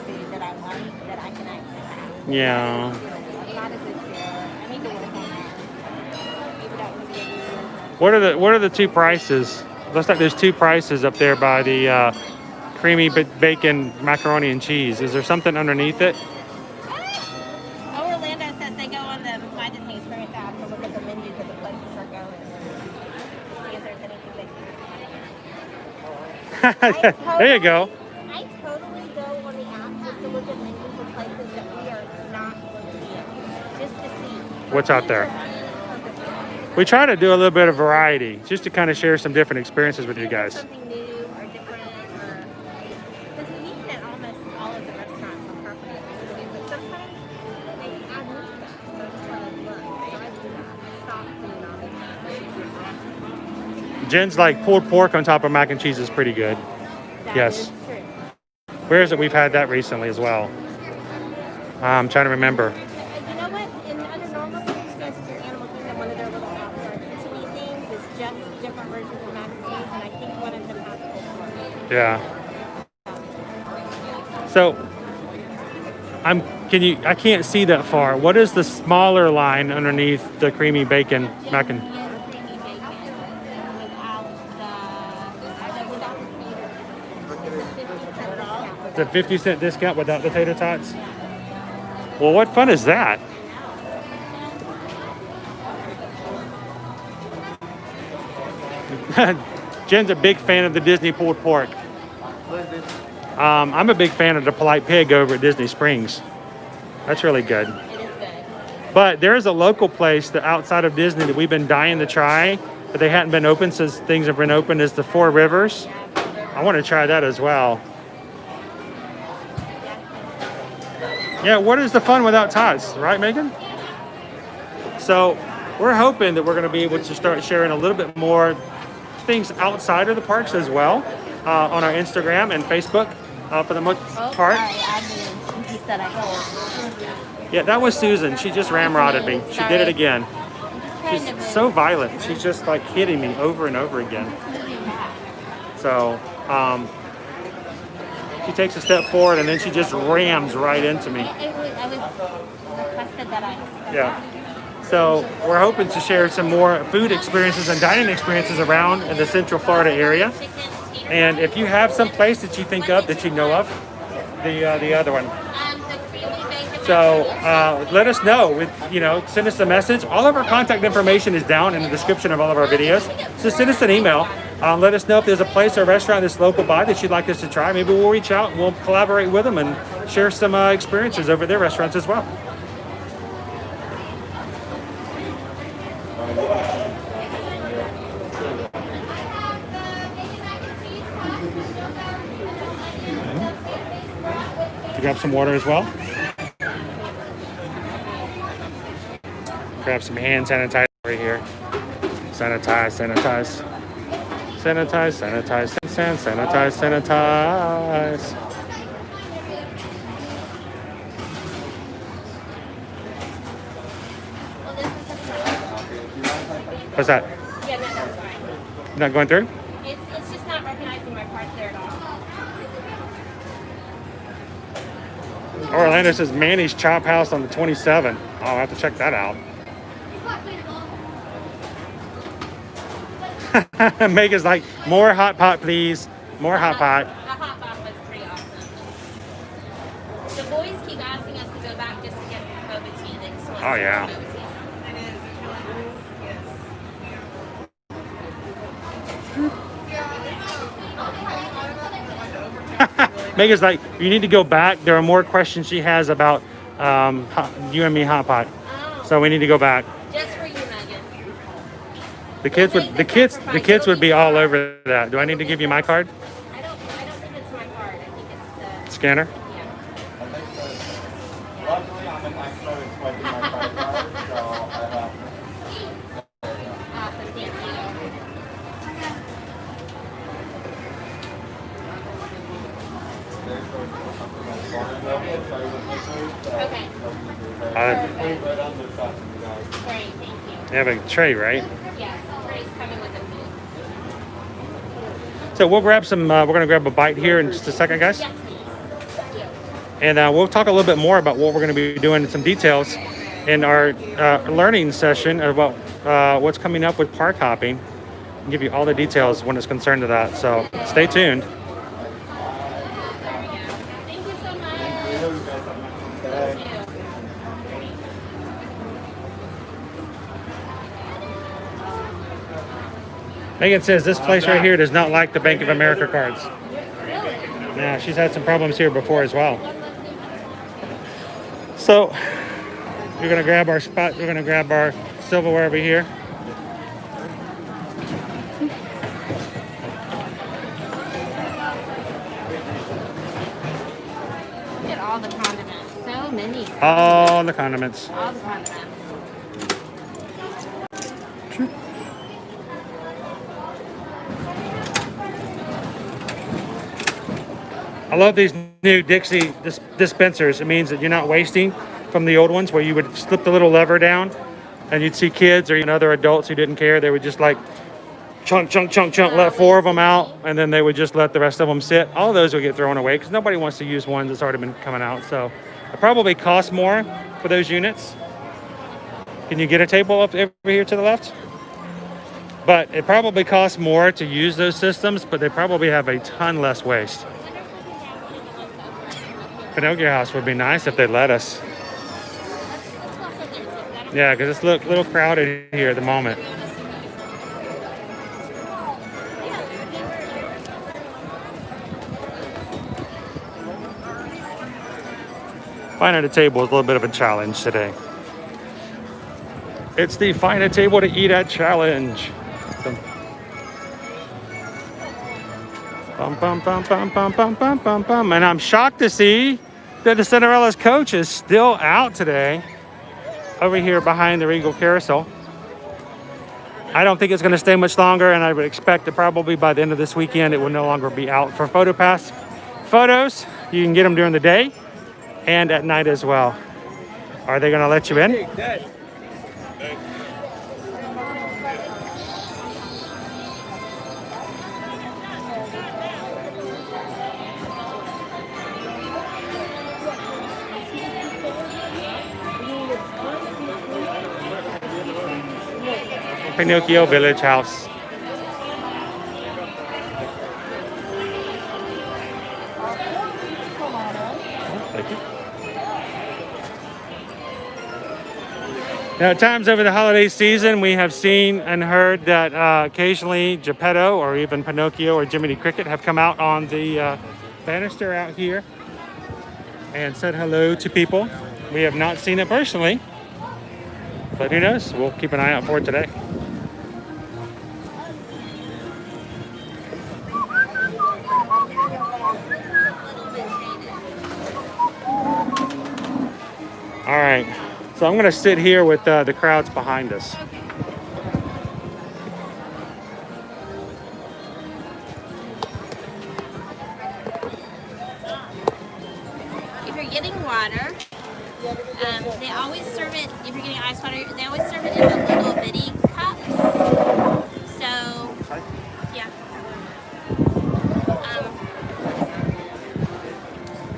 Speaker 2: food that I want that I can actually have.
Speaker 1: yeah.
Speaker 2: I'm not a good sharer. I need to work on that. Maybe that would be a good
Speaker 1: What are the two prices? Looks like there's two prices up there by the creamy bacon macaroni and cheese. Is there something underneath it?
Speaker 2: Oh, Orlando says they go on the My Disney Experience app to look at the menus of the places they're going. See if there's anything they can.
Speaker 1: There you go.
Speaker 2: I totally go on the app just to look at menus of places that we are not going to be in. Just to see
Speaker 1: What's out there. We try to do a little bit of variety, just to kind of share some different experiences with you guys.
Speaker 2: Something new or different, or because we've eaten at almost all of the restaurants on property, but sometimes they add new stuff, so I just want to look. So I do that. I stop putting on the
Speaker 1: Jen's like pulled pork on top of mac and cheese is pretty good. Yes.
Speaker 2: Is true.
Speaker 1: Where is it? We've had that recently as well. I'm trying to remember.
Speaker 2: You know what? Under normal circumstances in Animal Kingdom, one of their little outside kitchen things is just different versions of mac and cheese, and I think one of them has pulled pork.
Speaker 1: Yeah. So I can't see that far. What is the smaller line underneath the creamy bacon mac and
Speaker 2: Creamy bacon without the
Speaker 1: 50-cent discount without the tater tots? Well, what fun is that? Jen's a big fan of the Disney pulled pork. I'm a big fan of the Polite Pig over at Disney Springs. That's really good.
Speaker 2: It is good.
Speaker 1: But there is a local place that outside of Disney that we've been dying to try, but they hadn't been open since things have been open, is the Four Rivers. I want to try that as well. Yeah, what is the fun without tots, right, Megan? So we're hoping that we're going to be able to start sharing a little bit more things outside of the parks as well on our Instagram and Facebook for the most part.
Speaker 2: He said I can't.
Speaker 1: Yeah, that was Susan. She just ramrodded me. She did it again. She's so violent. She's just like hitting me over and over again. So she takes a step forward and then she just rams right into me.
Speaker 2: I was requested that I.
Speaker 1: Yeah. So we're hoping to share some more food experiences and dining experiences around in the Central Florida area. And if you have some place that you think of that you know of, the other one.
Speaker 2: The creamy bacon
Speaker 1: So let us know. Send us a message. All of our contact information is down in the description of all of our videos. So send us an email. Let us know if there's a place or restaurant that's local by that you'd like us to try. Maybe we'll reach out and we'll collaborate with them and share some experiences over their restaurants as well. Grab some water as well. Grab some hand sanitizer right here. Sanitize, sanitize. Sanitize, sanitize, sanitize, sanitize. What's that?
Speaker 2: Yeah, no, that's fine.
Speaker 1: Not going through?
Speaker 2: It's just not recognizing my parts there at all.
Speaker 1: Orlando says Manny's Chop House on the 27th. I'll have to check that out. Megan's like, more hot pot, please. More hot pot.
Speaker 2: The hot pot was pretty awesome. The boys keep asking us to go back just to get boba tea. They just want
Speaker 1: Oh, yeah.
Speaker 2: boba tea.
Speaker 1: Megan's like, you need to go back. There are more questions she has about you and me hot pot.
Speaker 2: Oh,
Speaker 1: So we need to go back.
Speaker 2: just for you, Megan.
Speaker 1: The kids would be all over that. Do I need to give you my card?
Speaker 2: I don't think it's my card. I think it's the
Speaker 1: Scanner?
Speaker 2: yeah.
Speaker 9: Luckily, I'm an expert in swiping my credit card, so I have.
Speaker 2: Awesome, thank you. Okay,
Speaker 9: Right on the top of you guys.
Speaker 2: great, thank you.
Speaker 1: You have a tray, right?
Speaker 2: Yes, Trey's coming with the food.
Speaker 1: So we'll grab some, we're going to grab a bite here in just a second, guys.
Speaker 2: Yes, please. Thank you.
Speaker 1: And we'll talk a little bit more about what we're going to be doing, some details in our learning session about what's coming up with park hopping. I'll give you all the details when it's concerned to that. So stay tuned.
Speaker 2: There we go. Thank you so much. Thank you.
Speaker 1: Megan says this place right here does not like the Bank of America cards.
Speaker 2: Really?
Speaker 1: Yeah, she's had some problems here before as well. So we're gonna grab our spot. We're gonna grab our silverware over here.
Speaker 2: Look at all the condiments. So many.
Speaker 1: All the condiments.
Speaker 2: All the condiments.
Speaker 1: I love these new Dixie dispensers. It means that you're not wasting from the old ones where you would slip the little lever down and you'd see kids or even other adults who didn't care. They would just like chunk, let 4 of them out, and then they would just let the rest of them sit. All of those would get thrown away because nobody wants to use ones that's already been coming out. So it probably costs more for those units. Can you get a table up over here to the left? But it probably costs more to use those systems, but they probably have a ton less waste. Pinocchio House would be nice if they let us. Yeah, because it's a little crowded here at the moment. Finding a table is a little bit of a challenge today. It's the find a table to eat at challenge. Bum, bum, bum, bum, bum, bum, bum, bum, bum. And I'm shocked to see that the Cinderella's coach is still out today over here behind the Regal Carousel. I don't think it's going to stay much longer, and I would expect that probably by the end of this weekend it will no longer be out for PhotoPass photos. You can get them during the day and at night as well. Are they going to let you in? Pinocchio Village House. Thank you. Now, at times over the holiday season, we have seen and heard that occasionally Geppetto or even Pinocchio or Jiminy Cricket have come out on the banister out here and said hello to people. We have not seen it personally, but who knows? We'll keep an eye out for it today. All right, so I'm gonna sit here with the crowds behind us.
Speaker 2: If you're getting water, they always serve it, if you're getting ice water, they always serve it in the little bitty cups. So, yeah.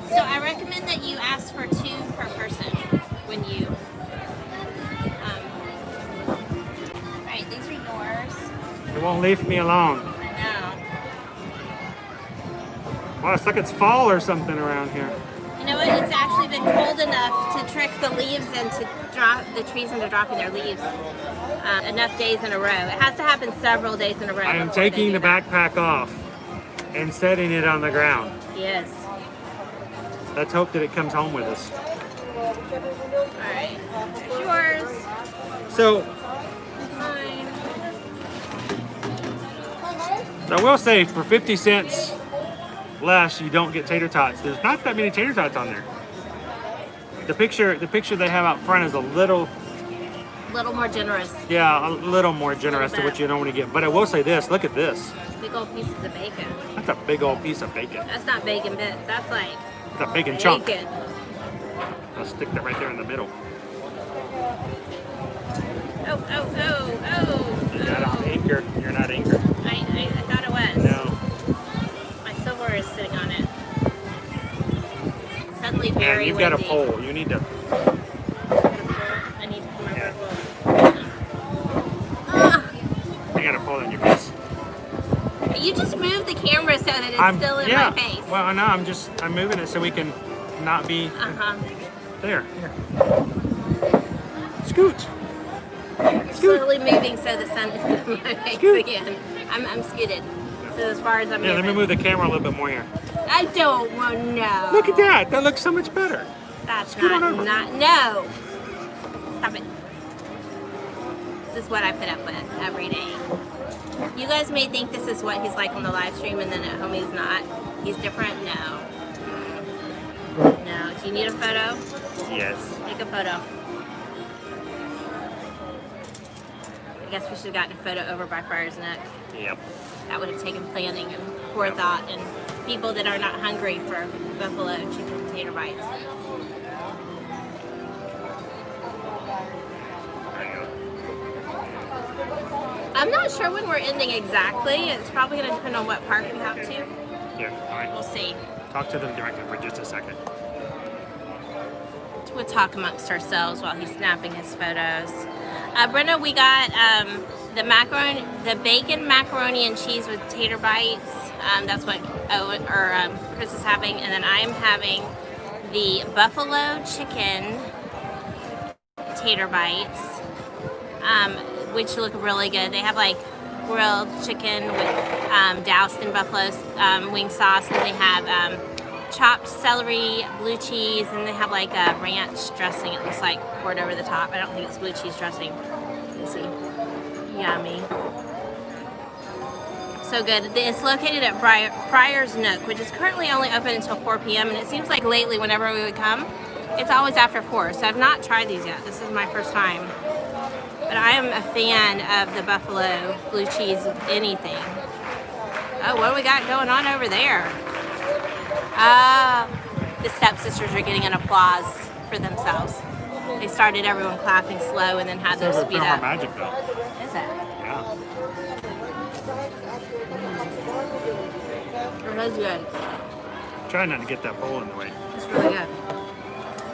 Speaker 2: So I recommend that you ask for 2 per person when you, right, these are yours.
Speaker 1: It won't leave me alone.
Speaker 2: I know.
Speaker 1: Well, it's like it's fall or something around here.
Speaker 2: You know what? It's actually been cold enough to trick the leaves into drop the trees into dropping their leaves enough days in a row. It has to happen several days in a row.
Speaker 1: I am
Speaker 2: before they
Speaker 1: taking
Speaker 2: do
Speaker 1: the
Speaker 2: that.
Speaker 1: backpack off and setting it on the ground.
Speaker 2: Yes.
Speaker 1: Let's hope that it comes home with us.
Speaker 2: All right. There's yours.
Speaker 1: So,
Speaker 2: Mine.
Speaker 1: I will say, for 50 cents less, you don't get tater tots. There's not that many tater tots on there. The picture they have out front is a little,
Speaker 2: Little more generous.
Speaker 1: yeah, a little more generous to
Speaker 2: bit.
Speaker 1: what you normally get. But I will say this, look at this.
Speaker 2: Big old pieces of bacon.
Speaker 1: That's a big old piece of bacon.
Speaker 2: That's not bacon bits. That's like
Speaker 1: It's a bacon chunk.
Speaker 2: bacon.
Speaker 1: I'll stick that right there in the middle.
Speaker 2: Oh, oh, oh, oh.
Speaker 1: You're not on anchor. You're not anchored.
Speaker 2: I thought it was.
Speaker 1: No.
Speaker 2: My silver is sitting on it. Suddenly
Speaker 1: And
Speaker 2: very
Speaker 1: you've got a
Speaker 2: windy.
Speaker 1: pole. You need to.
Speaker 2: I need to come over.
Speaker 1: Yeah.
Speaker 2: Ah,
Speaker 1: You got a pole in your face.
Speaker 2: you just moved the camera so that it's still in
Speaker 1: yeah.
Speaker 2: my face.
Speaker 1: Well, I know. I'm moving it so we can not be
Speaker 2: Uh-huh.
Speaker 1: there. Here. Scoot.
Speaker 2: Slowly moving so the sun is in my face
Speaker 1: Scoot.
Speaker 2: again. I'm scooted. So as far as I'm
Speaker 1: Yeah, let me
Speaker 2: moving.
Speaker 1: move the camera a little bit more here.
Speaker 2: I don't want to know.
Speaker 1: Look at that. That looks so much better.
Speaker 2: That's
Speaker 1: Scoot on over.
Speaker 2: not, no. Stop it. This is what I put up with every day. You guys may think this is what he's like on the live stream and then at home he's not. He's different? No. No. Do you need a photo?
Speaker 1: Yes.
Speaker 2: Take a photo. I guess we should have gotten a photo over by Friar's Neck.
Speaker 1: Yep.
Speaker 2: That would have taken planning and forethought and people that are not hungry for buffalo chicken tater bites. I'm not sure when we're ending exactly. It's probably going to depend on what park we have to.
Speaker 1: Here. All right.
Speaker 2: We'll see.
Speaker 1: Talk to them directly for just a second.
Speaker 2: We'll talk amongst ourselves while he's snapping his photos. Brenda, we got the bacon macaroni and cheese with tater bites. That's what Chris is having, and then I am having the buffalo chicken tater bites, which look really good. They have like grilled chicken with doused in buffalo wing sauce, and they have chopped celery, blue cheese, and they have like a ranch dressing. It looks like poured over the top. I don't think it's blue cheese dressing. Let's see. Yummy. So good. It's located at Friar's Nook, which is currently only open until 4 p.m. And it seems like lately, whenever we would come, it's always after 4. So I've not tried these yet. This is my first time. But I am a fan of the buffalo blue cheese anything. Oh, what do we got going on over there? The stepsisters are getting an applause for themselves. They started everyone clapping slow and then had them
Speaker 1: It's
Speaker 2: speed
Speaker 1: over
Speaker 2: up.
Speaker 1: Magic though.
Speaker 2: Is it?
Speaker 1: Yeah.
Speaker 2: It was good.
Speaker 1: Try not to get that pole in the way.
Speaker 2: It's really good.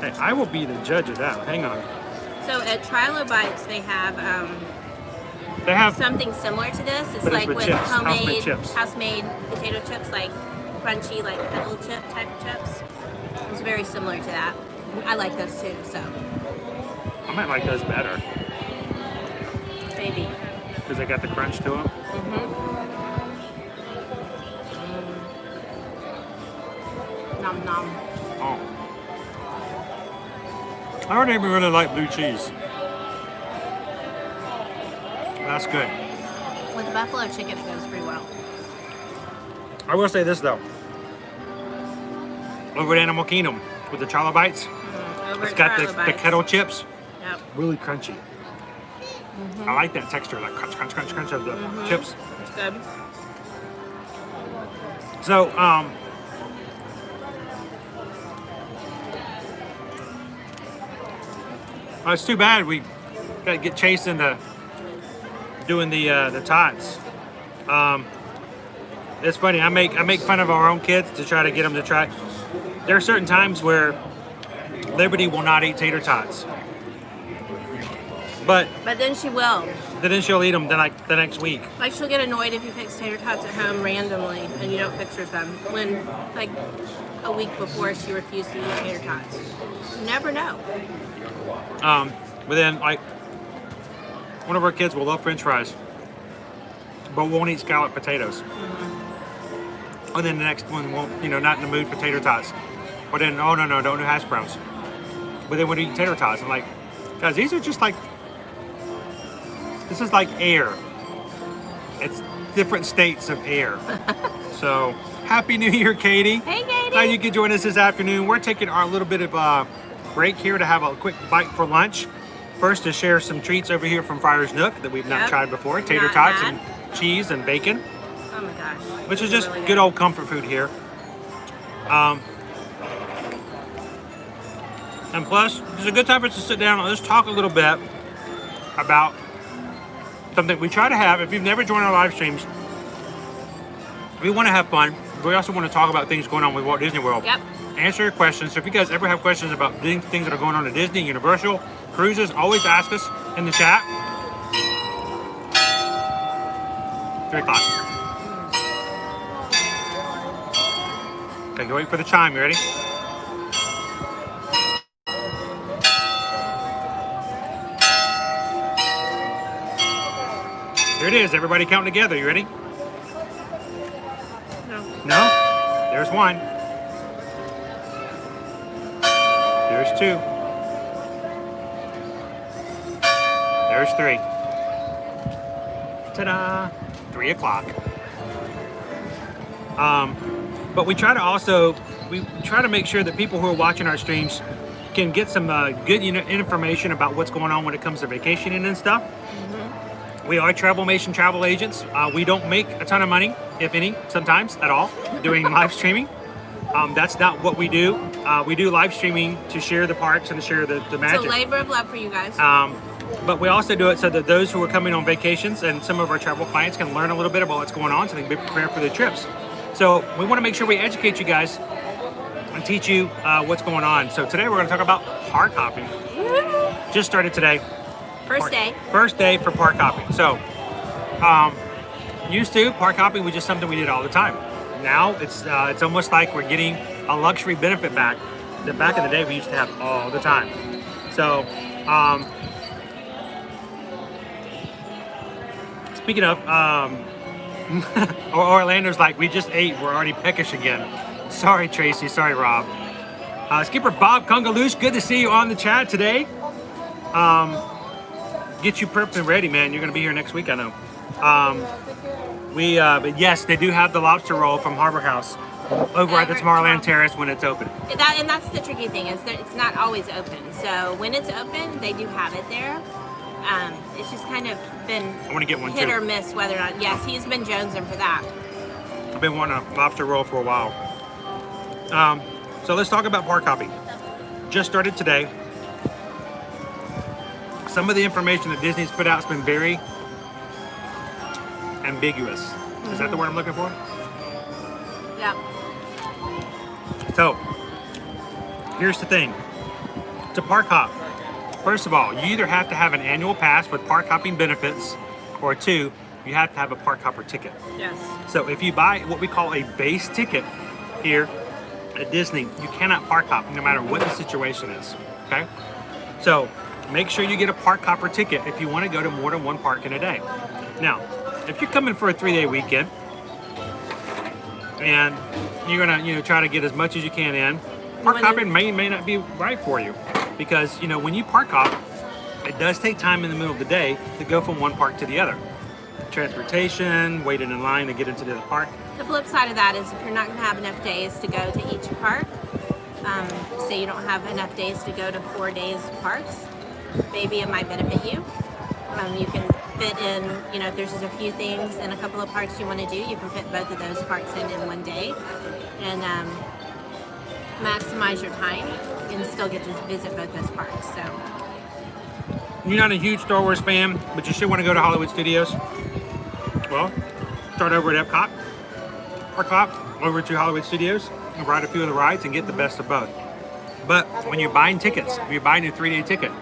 Speaker 1: Hey, I will be the judge of that. Hang on.
Speaker 2: So at Trilo Bites, they have
Speaker 1: They have
Speaker 2: something similar to this. It's
Speaker 1: But it's
Speaker 2: like
Speaker 1: with
Speaker 2: with
Speaker 1: chips,
Speaker 2: homemade,
Speaker 1: house-made chips.
Speaker 2: house-made potato chips, like crunchy, like kettle chip type of chips. It's very similar to that. I like those too. So
Speaker 1: I might like those better
Speaker 2: Maybe.
Speaker 1: because they got the crunch to them.
Speaker 2: Nom nom.
Speaker 1: Oh. I don't even really like blue cheese. That's good.
Speaker 2: With the buffalo chicken, it goes pretty well.
Speaker 1: I will say this though. Over at Animal Kingdom with the Charla Bites,
Speaker 2: Over
Speaker 1: it's
Speaker 2: at
Speaker 1: got the
Speaker 2: Charla Bites.
Speaker 1: kettle chips,
Speaker 2: Yep.
Speaker 1: really crunchy. I like that texture, like crunch, crunch, crunch, crunch of the chips.
Speaker 2: It's good.
Speaker 1: So, well, it's too bad we got to get chased into doing the tots. It's funny. I make fun of our own kids to try to get them to try. There are certain times where Liberty will not eat tater tots, but
Speaker 2: But then she will.
Speaker 1: then she'll eat them the next week.
Speaker 2: Like, she'll get annoyed if you fix tater tots at home randomly and you don't fix her them. When, like, a week before she refused to eat tater tots. You never know.
Speaker 1: But then, like, one of our kids will love French fries, but won't eat scalloped potatoes. And then the next one won't, not in the mood for tater tots. But then, oh no, don't do hash browns. But then would eat tater tots. I'm like, guys, these are just like, this is like air. It's different states of air. So, Happy New Year, Katie.
Speaker 2: Hey, Katie.
Speaker 1: Glad you could join us this afternoon. We're taking our little bit of break here to have a quick bite for lunch. First, to share some treats over here from Friar's Nook that we've not
Speaker 2: Yep.
Speaker 1: tried before. Tater
Speaker 2: Not
Speaker 1: tots
Speaker 2: bad.
Speaker 1: and cheese and bacon,
Speaker 2: Oh my gosh.
Speaker 1: which is
Speaker 2: Those are
Speaker 1: just
Speaker 2: really
Speaker 1: good old comfort food here. And plus, it's a good time for us to sit down and let's talk a little bit about something we try to have. If you've never joined our live streams, we want to have fun. We also want to talk about things going on with Walt Disney World.
Speaker 2: Yep.
Speaker 1: Answer your questions. So if you guys ever have questions about things that are going on at Disney, Universal, cruises, always ask us in the chat. 3 o'clock. Okay, wait for the chime. You ready? Here it is. Everybody counting together. You ready?
Speaker 2: No.
Speaker 1: No? There's one. There's 2. There's 3. Ta-da! 3 o'clock. But we try to make sure that people who are watching our streams can get some good information about what's going on when it comes to vacationing and stuff. We are Travelmation travel agents. We don't make a ton of money, if any, sometimes at all, doing live streaming. That's not what we do. We do live streaming to share the parks and to share the magic.
Speaker 2: It's a labor of love for you guys.
Speaker 1: But we also do it so that those who are coming on vacations and some of our travel clients can learn a little bit about what's going on so they can be prepared for their trips. So we want to make sure we educate you guys and teach you what's going on. So today we're going to talk about park hopping. Just started today.
Speaker 2: First day.
Speaker 1: First day for park hopping. So, used to park hopping was just something we did all the time. Now it's almost like we're getting a luxury benefit back that back in the day we used to have all the time. So, speaking of, Orlando's like, we just ate, we're already peckish again. Sorry, Tracy. Sorry, Rob. Skipper Bob Congaloosh, good to see you on the chat today. Get you prepped and ready, man. You're going to be here next week, I know. But yes, they do have the lobster roll from Harbor House over at the Tomorrowland Terrace when it's open.
Speaker 2: And that's the tricky thing, is that it's not always open. So when it's open, they do have it there. It's just kind of been
Speaker 1: I want to get one
Speaker 2: hit
Speaker 1: too.
Speaker 2: or miss whether or not. Yes, he's been jonesing for that.
Speaker 1: I've been wanting a lobster roll for a while. So let's talk about park hopping. Just started today. Some of the information that Disney's put out has been very ambiguous. Is that the word I'm looking for?
Speaker 2: Yeah.
Speaker 1: So, here's the thing. To park hop, first of all, you either have to have an annual pass with park hopping benefits, or 2, you have to have a park hopper ticket.
Speaker 2: Yes.
Speaker 1: So if you buy what we call a base ticket here at Disney, you cannot park hop no matter what the situation is, okay? So make sure you get a park hopper ticket if you want to go to more than one park in a day. Now, if you're coming for a 3-day weekend and you're gonna try to get as much as you can in, park hopping may not be right for you, because when you park hop, it does take time in the middle of the day to go from one park to the other. Transportation, waiting in line to get into the other park.
Speaker 2: The flip side of that is if you're not going to have enough days to go to each park, say you don't have enough days to go to 4 days parks, maybe it might benefit you. You can fit in, if there's just a few things and a couple of parks you want to do, you can fit both of those parks in one day and maximize your time and still get to visit both those parks. So.
Speaker 1: You're not a huge Star Wars fan, but you should want to go to Hollywood Studios. Well, start over at Epcot, park hop over to Hollywood Studios and ride a few of the rides and get the best of both. But when you're buying tickets, if you're buying a 3-day ticket,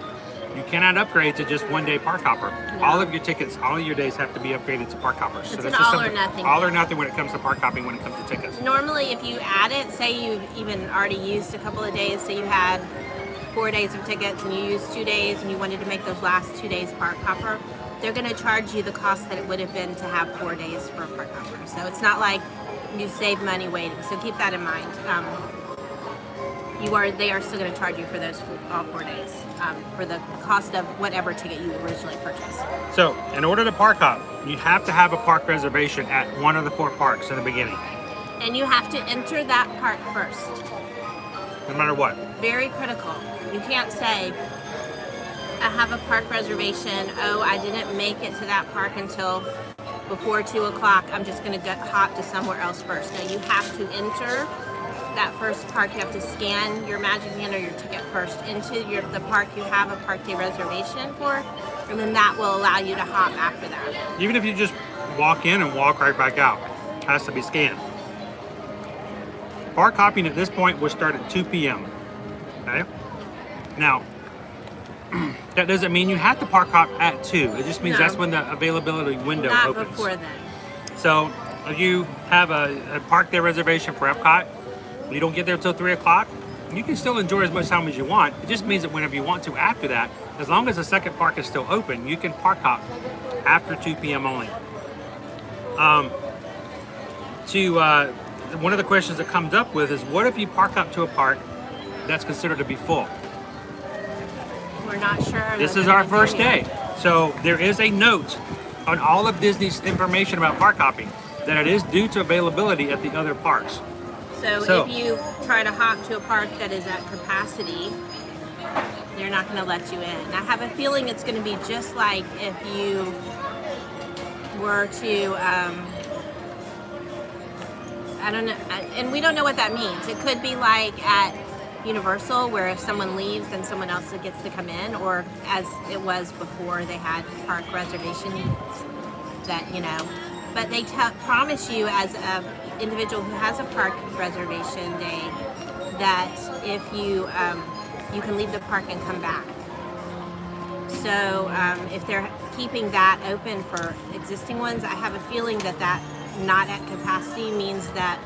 Speaker 1: you cannot upgrade to just 1-day park hopper.
Speaker 2: No.
Speaker 1: All of your tickets, all of your days have to be upgraded to park hoppers.
Speaker 2: It's
Speaker 1: that's
Speaker 2: an
Speaker 1: just
Speaker 2: all or
Speaker 1: something-
Speaker 2: nothing.
Speaker 1: All or nothing when it comes to park hopping, when it comes to tickets.
Speaker 2: Normally, if you add it, say you've even already used a couple of days, say you had 4 days of tickets and you used 2 days and you wanted to make those last 2 days park hopper, they're going to charge you the cost that it would have been to have 4 days for a park hopper. So it's not like you save money waiting. So keep that in mind. They are still going to charge you for those all 4 days for the cost of whatever ticket you originally purchased.
Speaker 1: So, in order to park hop, you have to have a park reservation at one of the 4 parks in the beginning,
Speaker 2: And you have to enter that park first.
Speaker 1: no matter what.
Speaker 2: Very critical. You can't say, I have a park reservation. Oh, I didn't make it to that park until before 2 o'clock. I'm just going to hop to somewhere else first. No, you have to enter that first park. You have to scan your Magic Band or your ticket first into the park you have a park day reservation for, and then that will allow you to hop after that.
Speaker 1: Even if you just walk in and walk right back out, it has to be scanned. Park hopping at this point will start at 2 p.m. Okay? Now, that doesn't mean you have to park hop at 2. It just means
Speaker 2: No.
Speaker 1: that's when the availability window
Speaker 2: Not
Speaker 1: opens.
Speaker 2: before then.
Speaker 1: So if you have a park day reservation for Epcot, you don't get there till 3 o'clock, you can still enjoy as much time as you want. It just means that whenever you want to after that, as long as the second park is still open, you can park hop after 2 p.m. only. One of the questions that comes up with is, what if you park hop to a park that's considered to be full?
Speaker 2: We're not sure.
Speaker 1: This
Speaker 2: They're
Speaker 1: is
Speaker 2: gonna
Speaker 1: our
Speaker 2: be
Speaker 1: first
Speaker 2: doing
Speaker 1: day.
Speaker 2: it.
Speaker 1: So there is a note on all of Disney's information about park hopping that it is due to availability at the other parks.
Speaker 2: So if you try to hop to a park that is at capacity, they're not going to let you in. I have a feeling it's going to be just like if you were to, I don't know, and we don't know what that means. It could be like at Universal, where if someone leaves, then someone else gets to come in, or as it was before, they had park reservations that, but they promise you as a individual who has a park reservation day that if you you can leave the park and come back. So if they're keeping that open for existing ones, I have a feeling that not at capacity means that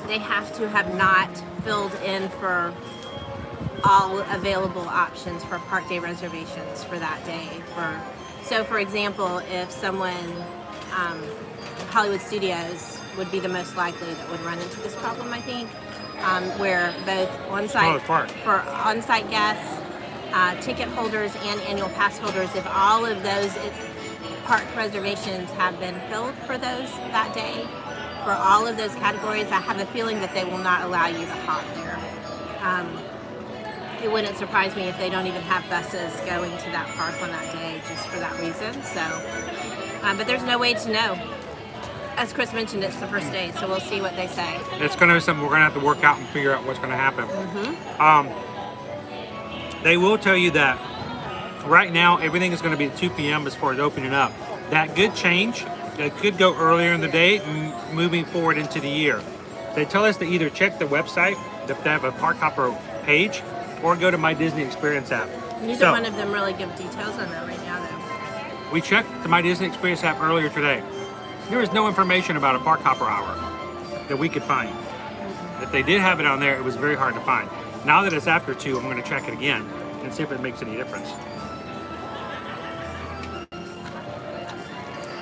Speaker 2: they have to have not filled in for all available options for park day reservations for that day. So for example, if someone Hollywood Studios would be the most likely that would run into this problem, I think, where both on-site for on-site guests, ticket holders, and annual pass holders, if all of those park reservations have been filled for that day, for all of those categories, I have a feeling that they will not allow you to hop there. It wouldn't surprise me if they don't even have buses going to that park on that day just for that reason. So, but there's no way to know. As Chris mentioned, it's the first day, so we'll see what they say.
Speaker 1: It's going to be something we're going to have to work out and figure out what's going to happen. They will tell you that right now everything is going to be at 2 p.m. as far as opening up. That could change. It could go earlier in the day, moving forward into the year. They tell us to either check the website, if they have a Park Hopper page, or go to My Disney Experience app.
Speaker 2: Neither one of them really give details on that right now, though.
Speaker 1: We checked the My Disney Experience app earlier today. There is no information about a Park Hopper hour that we could find. If they did have it on there, it was very hard to find. Now that it's after 2, I'm going to check it again. and see if it makes any difference.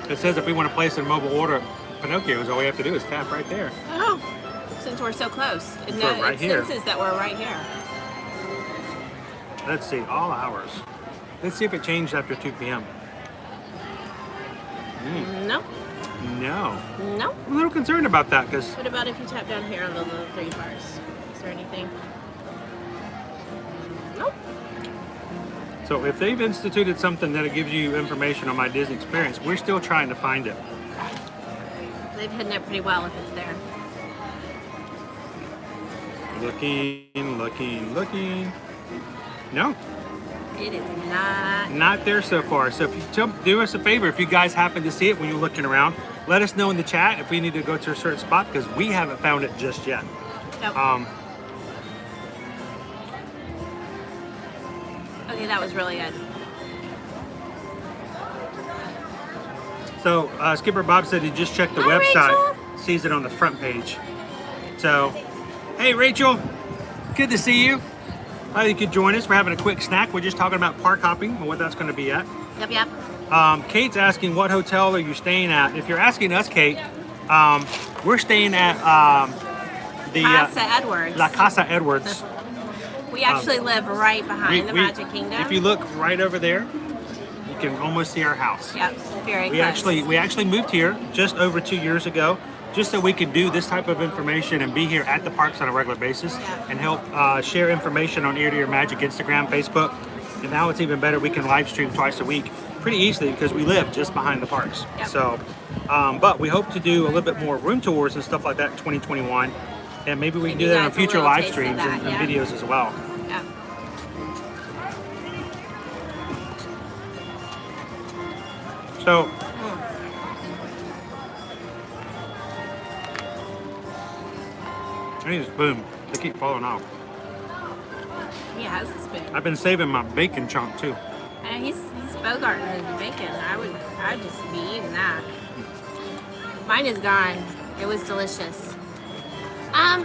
Speaker 1: It says if we want to place a mobile order, Pinocchio's, all we have to do is tap right there.
Speaker 2: Oh, since we're so close. It,
Speaker 1: We're right
Speaker 2: it
Speaker 1: here.
Speaker 2: senses that we're right here.
Speaker 1: Let's see, all hours. Let's see if it changed after 2 p.m.
Speaker 2: No,
Speaker 1: No.
Speaker 2: no.
Speaker 1: I'm a little concerned about that because
Speaker 2: What about if you tap down here on the little 3 bars? Is there anything? Nope.
Speaker 1: so if they've instituted something that gives you information on my Disney experience, we're still trying to find it.
Speaker 2: They've hidden it pretty well if it's there.
Speaker 1: Looking. No,
Speaker 2: It is not.
Speaker 1: not there so far. So if you do us a favor, if you guys happen to see it when you're looking around, let us know in the chat if we need to go to a certain spot because we haven't found it just yet.
Speaker 2: Nope. Okay, that was really good.
Speaker 1: So Skipper Bob said he just checked the
Speaker 2: Hi,
Speaker 1: website,
Speaker 2: Rachel.
Speaker 1: sees it on the front page. So, hey Rachel, good to see you. You could join us. We're having a quick snack. We're just talking about park hopping and what that's going to be at.
Speaker 2: Yep.
Speaker 1: Kate's asking, what hotel are you staying at? If you're asking us, Kate, we're staying at the
Speaker 2: Casa Edwards.
Speaker 1: La Casa Edwards.
Speaker 2: We actually live right behind the Magic Kingdom.
Speaker 1: If you look right over there, you can almost see our house.
Speaker 2: Yep, very
Speaker 1: We
Speaker 2: close.
Speaker 1: actually moved here just over 2 years ago, just so we could do this type of information and be here at the parks on a regular basis and help share information on Ear to Ear Magic, Instagram, Facebook. And now it's even better, we can live stream twice a week pretty easily because we live just behind the parks.
Speaker 2: Yep.
Speaker 1: So, but we hope to do a little bit more room tours and stuff like that in 2021. And maybe we can do
Speaker 2: Give
Speaker 1: that
Speaker 2: you
Speaker 1: on
Speaker 2: guys a
Speaker 1: future
Speaker 2: little
Speaker 1: live
Speaker 2: taste of
Speaker 1: streams
Speaker 2: that,
Speaker 1: and
Speaker 2: yeah.
Speaker 1: videos as well.
Speaker 2: Yeah.
Speaker 1: So, I need a spoon. They keep falling off.
Speaker 2: He has a spoon.
Speaker 1: I've been saving my bacon chunk too.
Speaker 2: He's bogarting the bacon. I'd just be eating that. Mine is gone. It was delicious.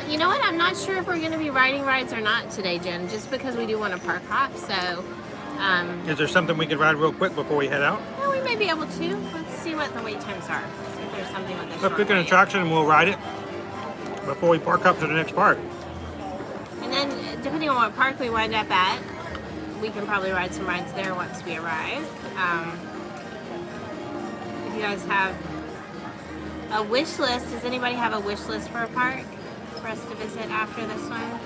Speaker 2: You know what? I'm not sure if we're going to be riding rides or not today, Jen, just because we do want to park hop. So,
Speaker 1: Is there something we could ride real quick before we head out?
Speaker 2: well, we may be able to. Let's see what the wait times are. See if there's something with the
Speaker 1: Let's
Speaker 2: short
Speaker 1: pick an
Speaker 2: wait.
Speaker 1: attraction and we'll ride it before we park up to the next park.
Speaker 2: And then, depending on what park we wind up at, we can probably ride some rides there once we arrive. If you guys have a wish list, does anybody have a wish list for a park for us to visit after this one?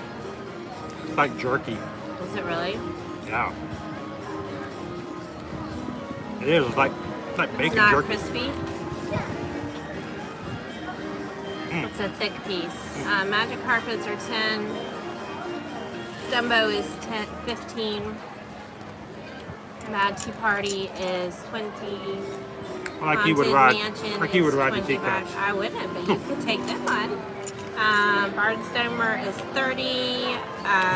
Speaker 1: It's like jerky.
Speaker 2: Is it really?
Speaker 1: Yeah. It is. It's like
Speaker 2: It's
Speaker 1: bacon
Speaker 2: not
Speaker 1: jerky.
Speaker 2: crispy. It's a thick piece. Magic carpets are 10. Dumbo is 15. Mad Tea Party is 20.
Speaker 1: Like you would
Speaker 2: Haunted
Speaker 1: ride.
Speaker 2: Mansion
Speaker 1: Like you would
Speaker 2: is
Speaker 1: ride the
Speaker 2: 25.
Speaker 1: teacups.
Speaker 2: I wouldn't, but you could take them on. Barnstormer is 30.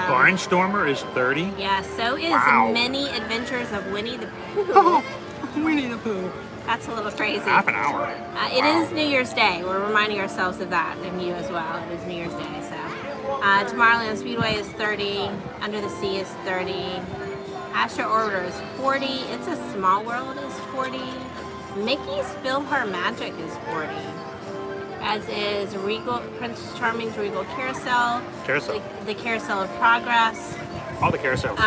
Speaker 1: Barnstormer is 30.
Speaker 2: Yeah, so is
Speaker 1: Wow.
Speaker 2: Many Adventures of Winnie the Pooh.
Speaker 1: Oh, Winnie the Pooh.
Speaker 2: That's a little crazy.
Speaker 1: Half an hour.
Speaker 2: It is New Year's Day. We're reminding ourselves of that, and you as well. It is New Year's Day, so. Tomorrowland Speedway is 30. Under the Sea is 30. Astro Orbiter is 40. It's a Small World is 40. Mickey's PhilharMagic is 40. As is Prince Charming's Regal Carousel.
Speaker 1: Carousel.
Speaker 2: The Carousel of Progress.
Speaker 1: All the carousels.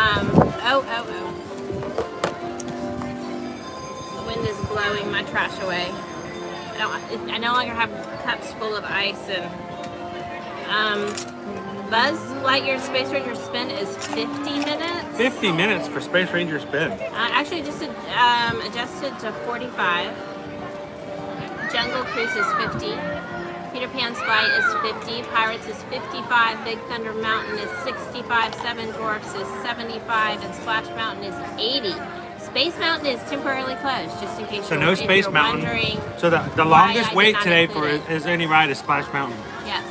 Speaker 2: The wind is blowing my trash away. I no longer have cups full of ice, and Buzz Lightyear Space Ranger Spin is 50 minutes.
Speaker 1: 50 minutes for Space Ranger Spin.
Speaker 2: Actually, just adjusted to 45. Jungle Cruise is 50. Peter Pan's Flight is 50. Pirates is 55. Big Thunder Mountain is 65. Seven Dwarfs is 75. And Splash Mountain is 80. Space Mountain is temporarily closed, just in case
Speaker 1: So no Space Mountain.
Speaker 2: Wondering.
Speaker 1: So the
Speaker 2: why I
Speaker 1: longest
Speaker 2: did
Speaker 1: wait
Speaker 2: not
Speaker 1: today for
Speaker 2: include it.
Speaker 1: is any ride is Splash Mountain.
Speaker 2: Yes.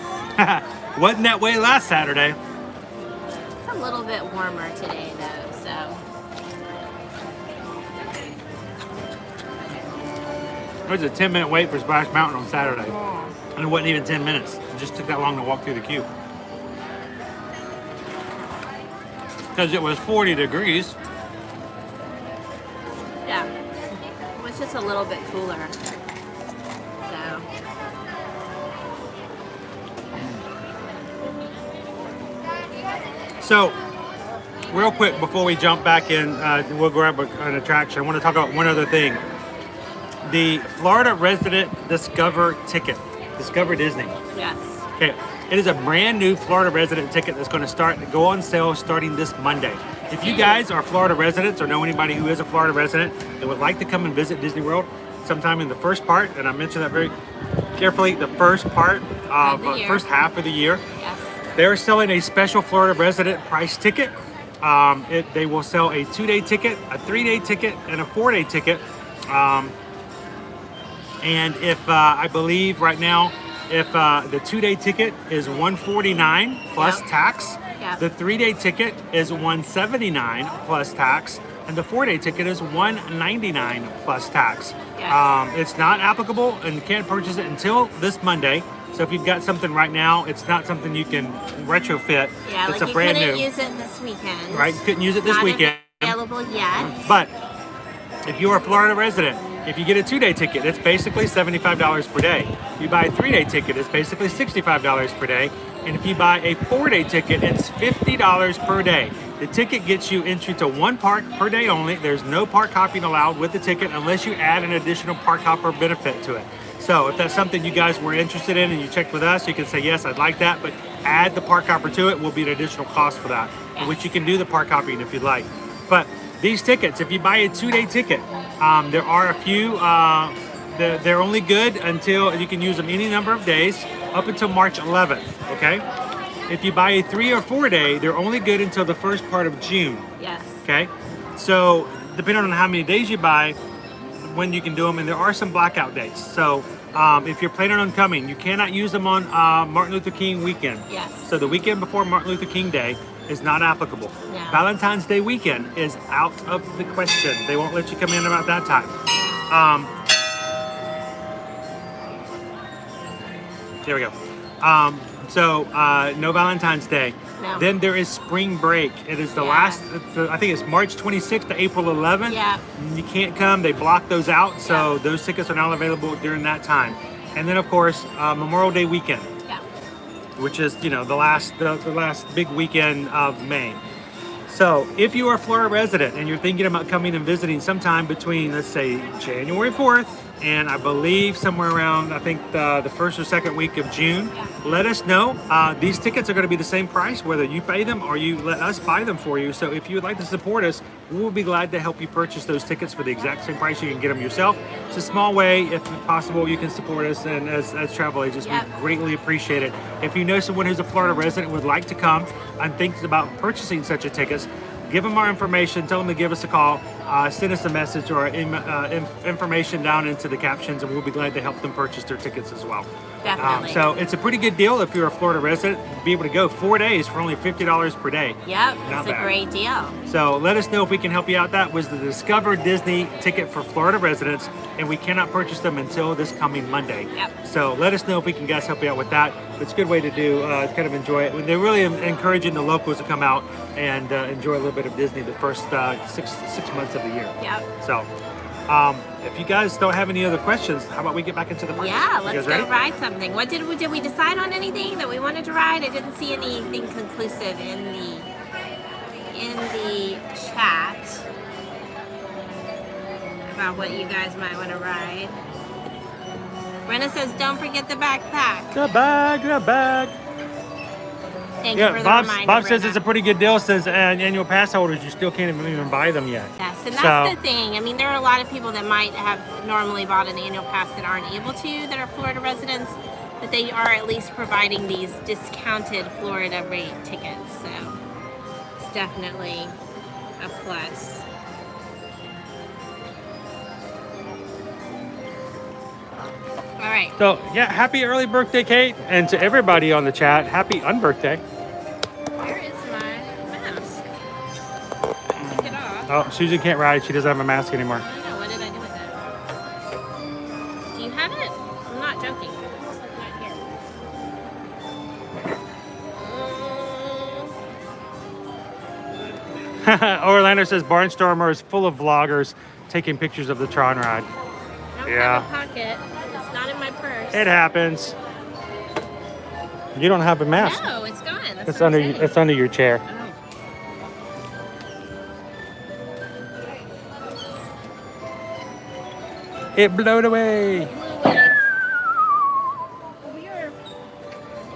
Speaker 1: Wasn't that way last Saturday?
Speaker 2: It's a little bit warmer today, though, so.
Speaker 1: It was a 10-minute wait for Splash Mountain on Saturday. And it wasn't even 10 minutes. It just took that long to walk through the queue. because it was 40 degrees.
Speaker 2: Yeah. It was just a little bit cooler. So.
Speaker 1: So, real quick before we jump back in, we'll grab an attraction. I want to talk about one other thing. The Florida Resident Discover ticket. Discover Disney.
Speaker 2: Yes.
Speaker 1: Okay. It is a brand new Florida resident ticket that's going to go on sale starting this Monday. If you guys are Florida residents or know anybody who is a Florida resident that would like to come and visit Disney World sometime in the first part, and I mentioned that very carefully, the first part of first half of the year,
Speaker 2: Yes.
Speaker 1: they're selling a special Florida resident price ticket. They will sell a 2-day ticket, a 3-day ticket, and a 4-day ticket. And if I believe right now, if the 2-day ticket is $149 plus
Speaker 2: Yep.
Speaker 1: tax,
Speaker 2: Yep.
Speaker 1: the 3-day ticket is $179 plus tax, and the 4-day ticket is $199 plus tax.
Speaker 2: Yes.
Speaker 1: It's not applicable, and you can't purchase it until this Monday. So if you've got something right now, it's not something you can retrofit.
Speaker 2: Yeah,
Speaker 1: It's
Speaker 2: like
Speaker 1: a
Speaker 2: you
Speaker 1: brand
Speaker 2: couldn't
Speaker 1: new.
Speaker 2: use it this weekend.
Speaker 1: Right, you couldn't use it
Speaker 2: It's
Speaker 1: this
Speaker 2: not
Speaker 1: weekend.
Speaker 2: available yet.
Speaker 1: But if you're a Florida resident, if you get a 2-day ticket, it's basically $75 per day. If you buy a 3-day ticket, it's basically $65 per day. And if you buy a 4-day ticket, it's $50 per day. The ticket gets you entry to one park per day only. There's no park hopping allowed with the ticket unless you add an additional park hopper benefit to it. So if that's something you guys were interested in and you checked with us, you can say, yes, I'd like that, but add the park hopper to it will be an additional cost for that, which you can do the park hopping if you'd like. But these tickets, if you buy a 2-day ticket, there are a few, they're only good until, you can use them any number of days up until March 11th, okay? If you buy a 3 or 4-day, they're only good until the first part of June,
Speaker 2: Yes.
Speaker 1: okay? So depending on how many days you buy, when you can do them, and there are some blackout dates. So if you're planning on coming, you cannot use them on Martin Luther King weekend.
Speaker 2: Yes.
Speaker 1: So the weekend before Martin Luther King Day is not applicable.
Speaker 2: No.
Speaker 1: Valentine's Day weekend is out of the question. They won't let you come in about that time. There we go. So no Valentine's Day.
Speaker 2: No.
Speaker 1: Then there is spring break. It is the
Speaker 2: Yeah.
Speaker 1: last, I think it's March 26th to April 11th.
Speaker 2: Yeah.
Speaker 1: You can't come. They block those out. So
Speaker 2: Yeah.
Speaker 1: those tickets are not available during that time. And then, of course, Memorial Day weekend,
Speaker 2: Yeah.
Speaker 1: which is, the last big weekend of May. So if you are a Florida resident and you're thinking about coming and visiting sometime between, let's say, January 4th and I believe somewhere around, I think the first or second week of June, let us know. These tickets are going to be the same price, whether you pay them or you let us buy them for you. So if you would like to support us, we'll be glad to help you purchase those tickets for the exact same price. You can get them yourself. It's a small way, if possible, you can support us. And as travel agents,
Speaker 2: Yep.
Speaker 1: we greatly appreciate it. If you know someone who's a Florida resident would like to come and thinks about purchasing such a ticket, give them our information, tell them to give us a call, send us a message or information down into the captions, and we'll be glad to help them purchase their tickets as well.
Speaker 2: Definitely.
Speaker 1: So it's a pretty good deal if you're a Florida resident, be able to go 4 days for only $50 per day.
Speaker 2: Yep.
Speaker 1: Not
Speaker 2: It's a
Speaker 1: bad.
Speaker 2: great deal.
Speaker 1: So let us know if we can help you out. That was the Discover Disney ticket for Florida residents, and we cannot purchase them until this coming Monday.
Speaker 2: Yep.
Speaker 1: So let us know if we can guys help you out with that. It's a good way to do, kind of enjoy it. They're really encouraging the locals to come out and enjoy a little bit of Disney the first six months of the year.
Speaker 2: Yep.
Speaker 1: So if you guys don't have any other questions, how about we get back into the parks?
Speaker 2: Yeah,
Speaker 1: You
Speaker 2: let's
Speaker 1: guys
Speaker 2: go
Speaker 1: ready?
Speaker 2: ride something. What did we decide on anything that we wanted to ride? I didn't see anything conclusive in the chat about what you guys might want to ride. Brenna says, "Don't forget the backpack."
Speaker 1: The bag.
Speaker 2: Thank you
Speaker 1: Yeah,
Speaker 2: for the
Speaker 1: Bob
Speaker 2: reminder.
Speaker 1: says
Speaker 2: Brenna.
Speaker 1: it's a pretty good deal. Says annual pass holders, you still can't even buy them yet.
Speaker 2: Yes, and
Speaker 1: So-
Speaker 2: that's the thing. I mean, there are a lot of people that might have normally bought an annual pass that aren't able to, that are Florida residents, but they are at least providing these discounted Florida rate tickets. So it's definitely a plus. All right.
Speaker 1: So yeah, happy early birthday, Kate, and to everybody on the chat, happy unbirthday.
Speaker 2: Where is my mask? I took it off.
Speaker 1: Oh, Susan can't ride. She doesn't have a mask anymore.
Speaker 2: I don't know. What did I do with it? Do you have it? I'm not joking. It's like not here.
Speaker 1: Orlando says Barnstormer is full of vloggers taking pictures of the Tron ride.
Speaker 2: I don't
Speaker 1: Yeah.
Speaker 2: have a pocket. It's not in my purse.
Speaker 1: It happens. You don't have a mask.
Speaker 2: No, it's gone. That's
Speaker 1: It's
Speaker 2: what I'm
Speaker 1: under
Speaker 2: saying.
Speaker 1: it's under your chair. It blowed away.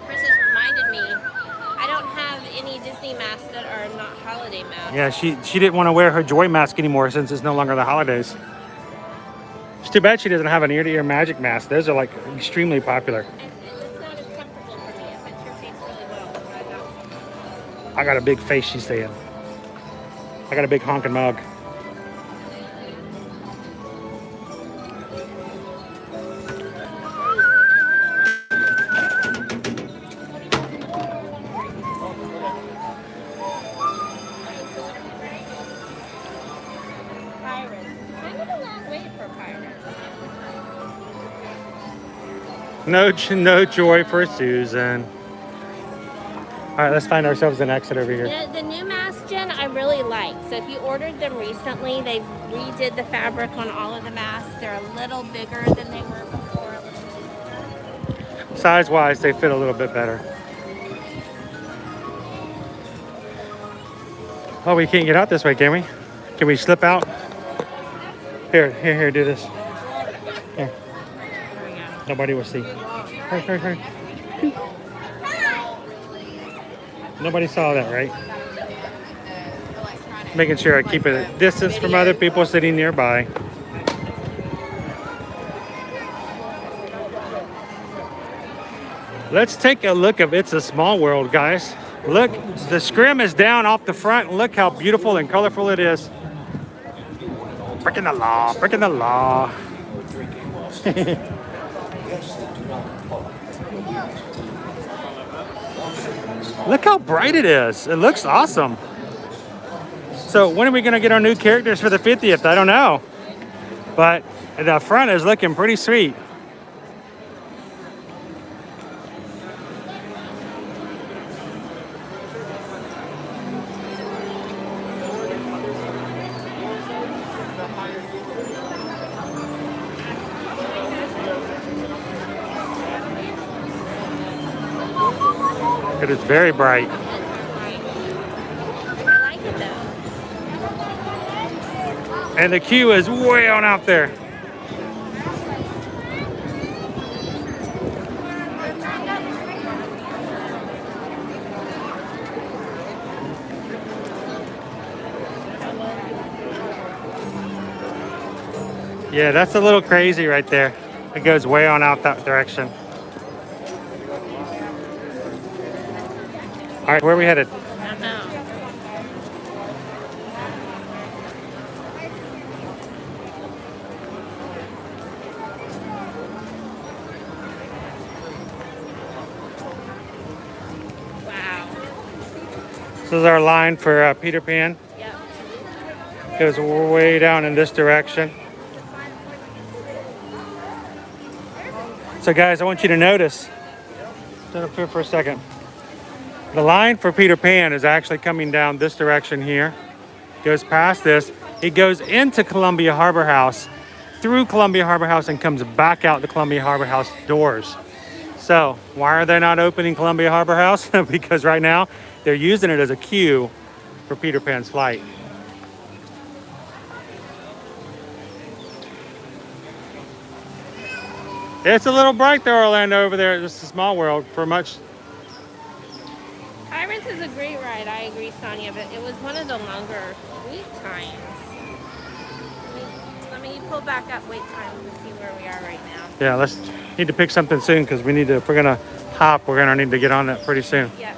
Speaker 2: Chris has reminded me, I don't have any Disney masks that are not holiday masks.
Speaker 1: Yeah, she didn't want to wear her Joy mask anymore since it's no longer the holidays. It's too bad she doesn't have an ear-to-ear magic mask. Those are like extremely popular.
Speaker 2: It's not as comfortable for me. It fits your face really well. But I got
Speaker 1: I got a big face, she's saying. I got a big honking mug.
Speaker 2: Pirates. Kind of a long wait for pirates.
Speaker 1: No joy for Susan. All right, let's find ourselves an exit over here.
Speaker 2: The new mask, Jen, I really like. So if you ordered them recently, they redid the fabric on all of the masks. They're a little bigger than they were before. A little bit looser.
Speaker 1: Size-wise, they fit a little bit better. Oh, we can't get out this way, can we? Can we slip out? Here, do this. Here. Nobody will see. Hurry. Nobody saw that, right? Making sure I keep it a distance from other people sitting nearby. Let's take a look of It's a Small World, guys. Look, the scrim is down off the front. Look how beautiful and colorful it is. Breaking the law, breaking the law. Look how bright it is. It looks awesome. So when are we gonna get our new characters for the 50th? I don't know. But the front is looking pretty sweet. It is very bright.
Speaker 2: I like it though.
Speaker 1: And the queue is way on out there. Yeah, that's a little crazy right there. It goes way on out that direction. All right, where are we headed?
Speaker 2: I don't know. Wow.
Speaker 1: This is our line for Peter Pan.
Speaker 2: Yep.
Speaker 1: Goes way down in this direction. So guys, I want you to notice, stand up here for a second. The line for Peter Pan is actually coming down this direction here. Goes past this. It goes into Columbia Harbor House, through Columbia Harbor House, and comes back out the Columbia Harbor House doors. So why are they not opening Columbia Harbor House? Because right now they're using it as a queue for Peter Pan's flight. It's a little bright there, Orlando, over there. It's a Small World for much.
Speaker 2: Pirates is a great ride. I agree, Sonia, but it was one of the longer wait times. Let me pull back up wait times and see where we are right now.
Speaker 1: Yeah, let's need to pick something soon because we need to. If we're gonna hop, we're gonna need to get on that pretty soon.
Speaker 2: Yeah.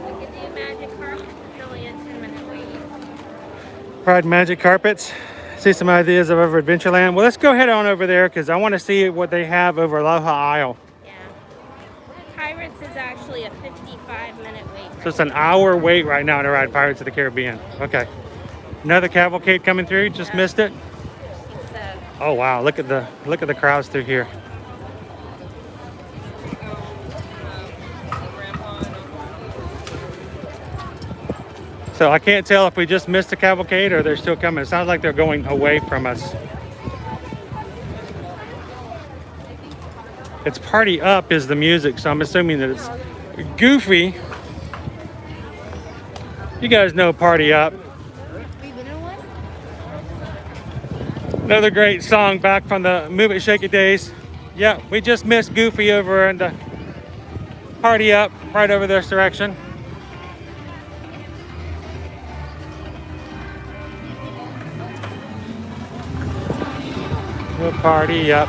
Speaker 2: We could do Magic Carpet. It's only a 10-minute wait.
Speaker 1: Pride Magic Carpets. See some ideas of over Adventureland. Well, let's go head on over there because I want to see what they have over Aloha Isle.
Speaker 2: Yeah. Pirates is actually a 55-minute wait.
Speaker 1: So it's an hour wait right now to ride Pirates of the Caribbean. Okay. Another cavalcade coming through. Just missed it.
Speaker 2: So,
Speaker 1: Oh wow! Look at the crowds through here. So I can't tell if we just missed the cavalcade or they're still coming. It sounds like they're going away from us. It's Party Up is the music, so I'm assuming that it's Goofy. You guys know Party Up. Another great song back from the Move It Shake It days. Yeah, we just missed Goofy over and Party Up right over this direction. We'll party up.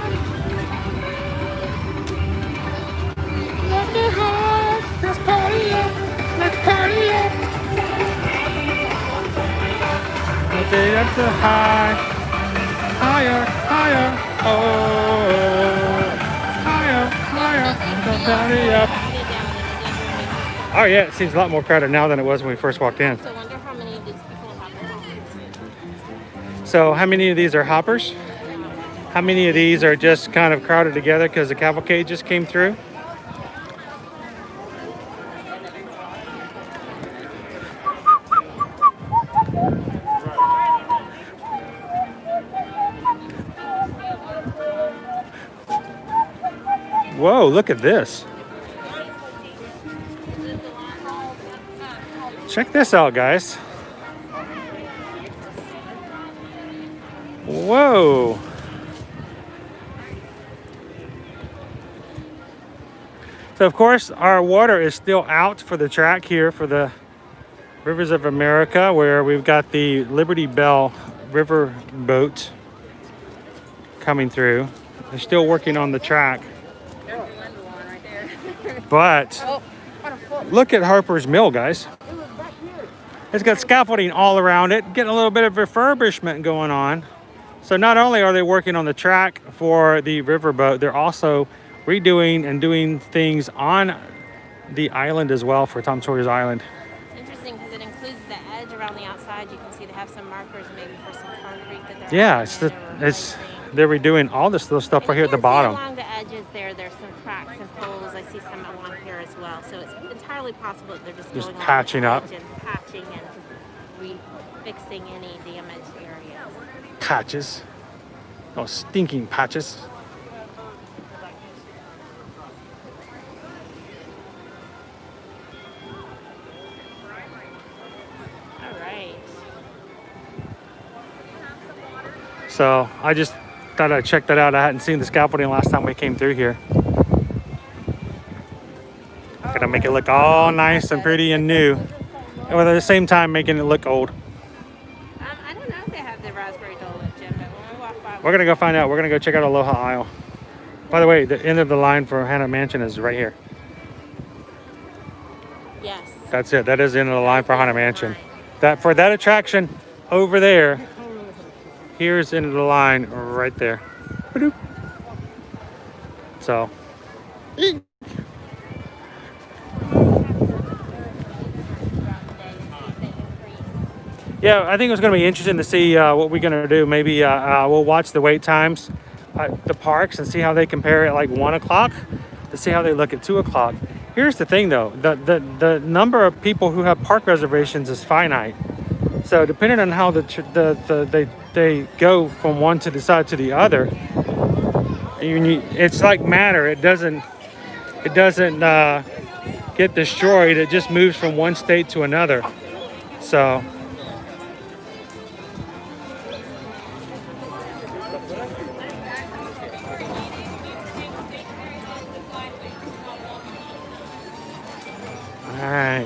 Speaker 1: Let's party up. Let's party up. Let's get up to high. Higher, higher. Oh, higher, higher. Let's party up. Oh yeah, it seems a lot more crowded now than it was when we first walked in.
Speaker 2: So I wonder how many of these people have hoppers.
Speaker 1: So how many of these are hoppers? How many of these are just kind of crowded together because the cavalcade just came through? Whoa, look at this. Check this out, guys. Whoa. So of course our water is still out for the track here for the Rivers of America, where we've got the Liberty Bell river boat coming through. They're still working on the track. But look at Harper's Mill, guys. It's got scaffolding all around it, getting a little bit of refurbishment going on. So not only are they working on the track for the riverboat, they're also redoing and doing things on the island as well for Tom Sawyer's Island.
Speaker 2: It's interesting because it includes the edge around the outside. You can see they have some markers maybe for some concrete that they're
Speaker 1: they're redoing all this little stuff right here at the bottom.
Speaker 2: Along the edges there's some cracks and holes. I see some along here as well. So it's entirely possible that they're just going along
Speaker 1: patching
Speaker 2: the
Speaker 1: up.
Speaker 2: edge and patching and fixing any damaged areas.
Speaker 1: Patches. Oh, stinking patches.
Speaker 2: All right.
Speaker 1: So I just thought I'd check that out. I hadn't seen the scaffolding last time we came through here. Gonna make it look all nice and pretty and new, and at the same time making it look old.
Speaker 2: I don't know if they have the raspberry Dole Whip, Jim, but when we walk by,
Speaker 1: We're gonna go find out. We're gonna go check out Aloha Isle. By the way, the end of the line for Hannah Mansion is right here.
Speaker 2: yes.
Speaker 1: That's it. That is the end of the line for Hannah Mansion. That for that attraction over there, here's the end of the line right there. Ba-doop. So. Yeah, I think it was going to be interesting to see what we're going to do. Maybe we'll watch the wait times at the parks and see how they compare at like 1 o'clock to see how they look at 2 o'clock. Here's the thing though, the number of people who have park reservations is finite. So depending on how they go from one to the side to the other, it's like matter. It doesn't get destroyed. It just moves from one state to another. So. All right,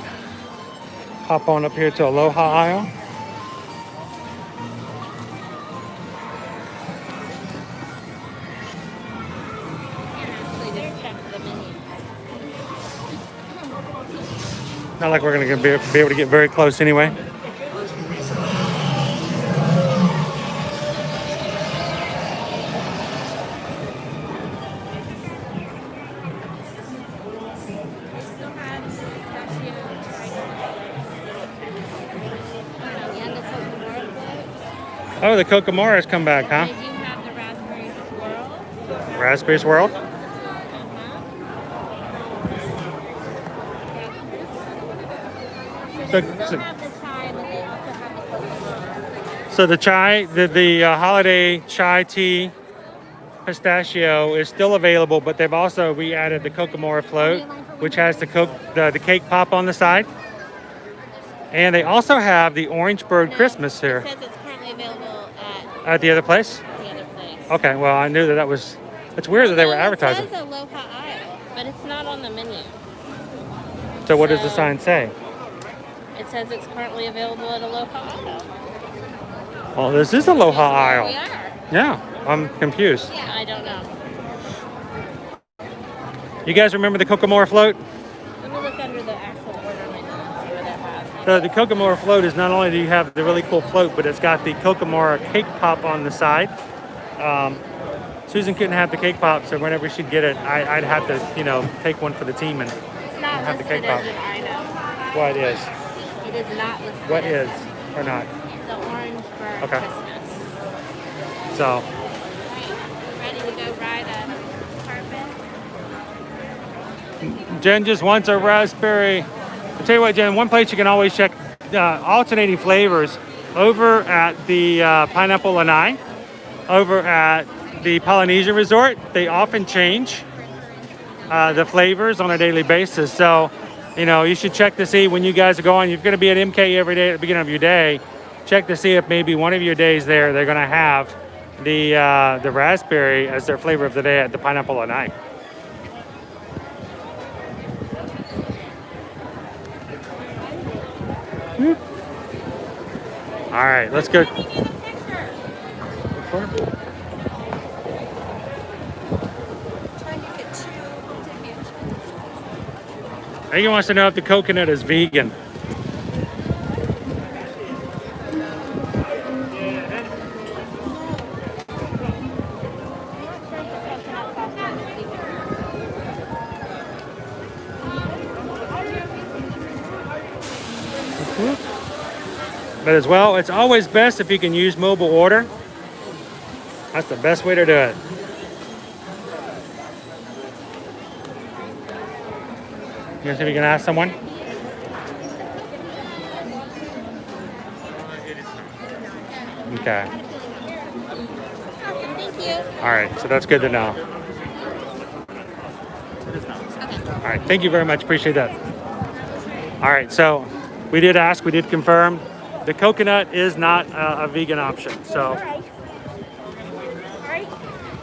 Speaker 1: hop on up here to Aloha Isle. Not like we're gonna be able to get very close anyway. Oh, the Kokomoras come back, huh?
Speaker 2: They do have the Raspberry Swirl.
Speaker 1: Raspberry Swirl?
Speaker 2: They still have the chai
Speaker 1: So the chai, the holiday chai tea pistachio is still available, but they've also re-added the Kokomora float, which has the cake pop on the side. And they also have the Orange Bird Christmas here.
Speaker 2: It says it's currently available
Speaker 1: At the other place?
Speaker 2: the other place.
Speaker 1: Okay, well, I knew that was... It's weird that they were advertising.
Speaker 2: It says Aloha Isle, but it's not on the menu.
Speaker 1: So what does the sign say?
Speaker 2: It says it's currently available at Aloha Isle.
Speaker 1: Well, this is Aloha
Speaker 2: We
Speaker 1: Isle.
Speaker 2: are.
Speaker 1: Yeah, I'm confused.
Speaker 2: Yeah, I don't know.
Speaker 1: You guys remember the Kokomora float?
Speaker 2: Let me look under the actual order menu and see what it has.
Speaker 1: So the Kokomora float is not only do you have the really cool float, but it's got the Kokomora cake pop on the side. Susan couldn't have the cake pop, so whenever she'd get it, I'd have to, you know, take one for the team and
Speaker 2: It's not
Speaker 1: have the
Speaker 2: listed
Speaker 1: cake pop.
Speaker 2: as an item.
Speaker 1: What is?
Speaker 2: It is not listed.
Speaker 1: What
Speaker 2: as
Speaker 1: is or not?
Speaker 2: the Orange Bird
Speaker 1: Okay.
Speaker 2: Christmas.
Speaker 1: So
Speaker 2: Ready to go ride a carpet?
Speaker 1: Jen just wants a raspberry. I'll tell you what, Jen, one place you can always check alternating flavors over at the Pineapple Lanai, over at the Polynesian Resort. They often change the flavors on a daily basis. So, you know, you should check to see when you guys are going. You're going to be at MK every day at the beginning of your day. Check to see if maybe one of your days there they're going to have the raspberry as their flavor of the day at the Pineapple Lanai. All right, let's go. He wants to know if the coconut is vegan. But as well, it's always best if you can use mobile order. That's the best way to do it. You guys see if you can ask someone? Okay.
Speaker 2: Thank you.
Speaker 1: All right, so that's good to know. All right, thank you very much. Appreciate that. All right, so we did ask, we did confirm. The coconut is not a vegan option, so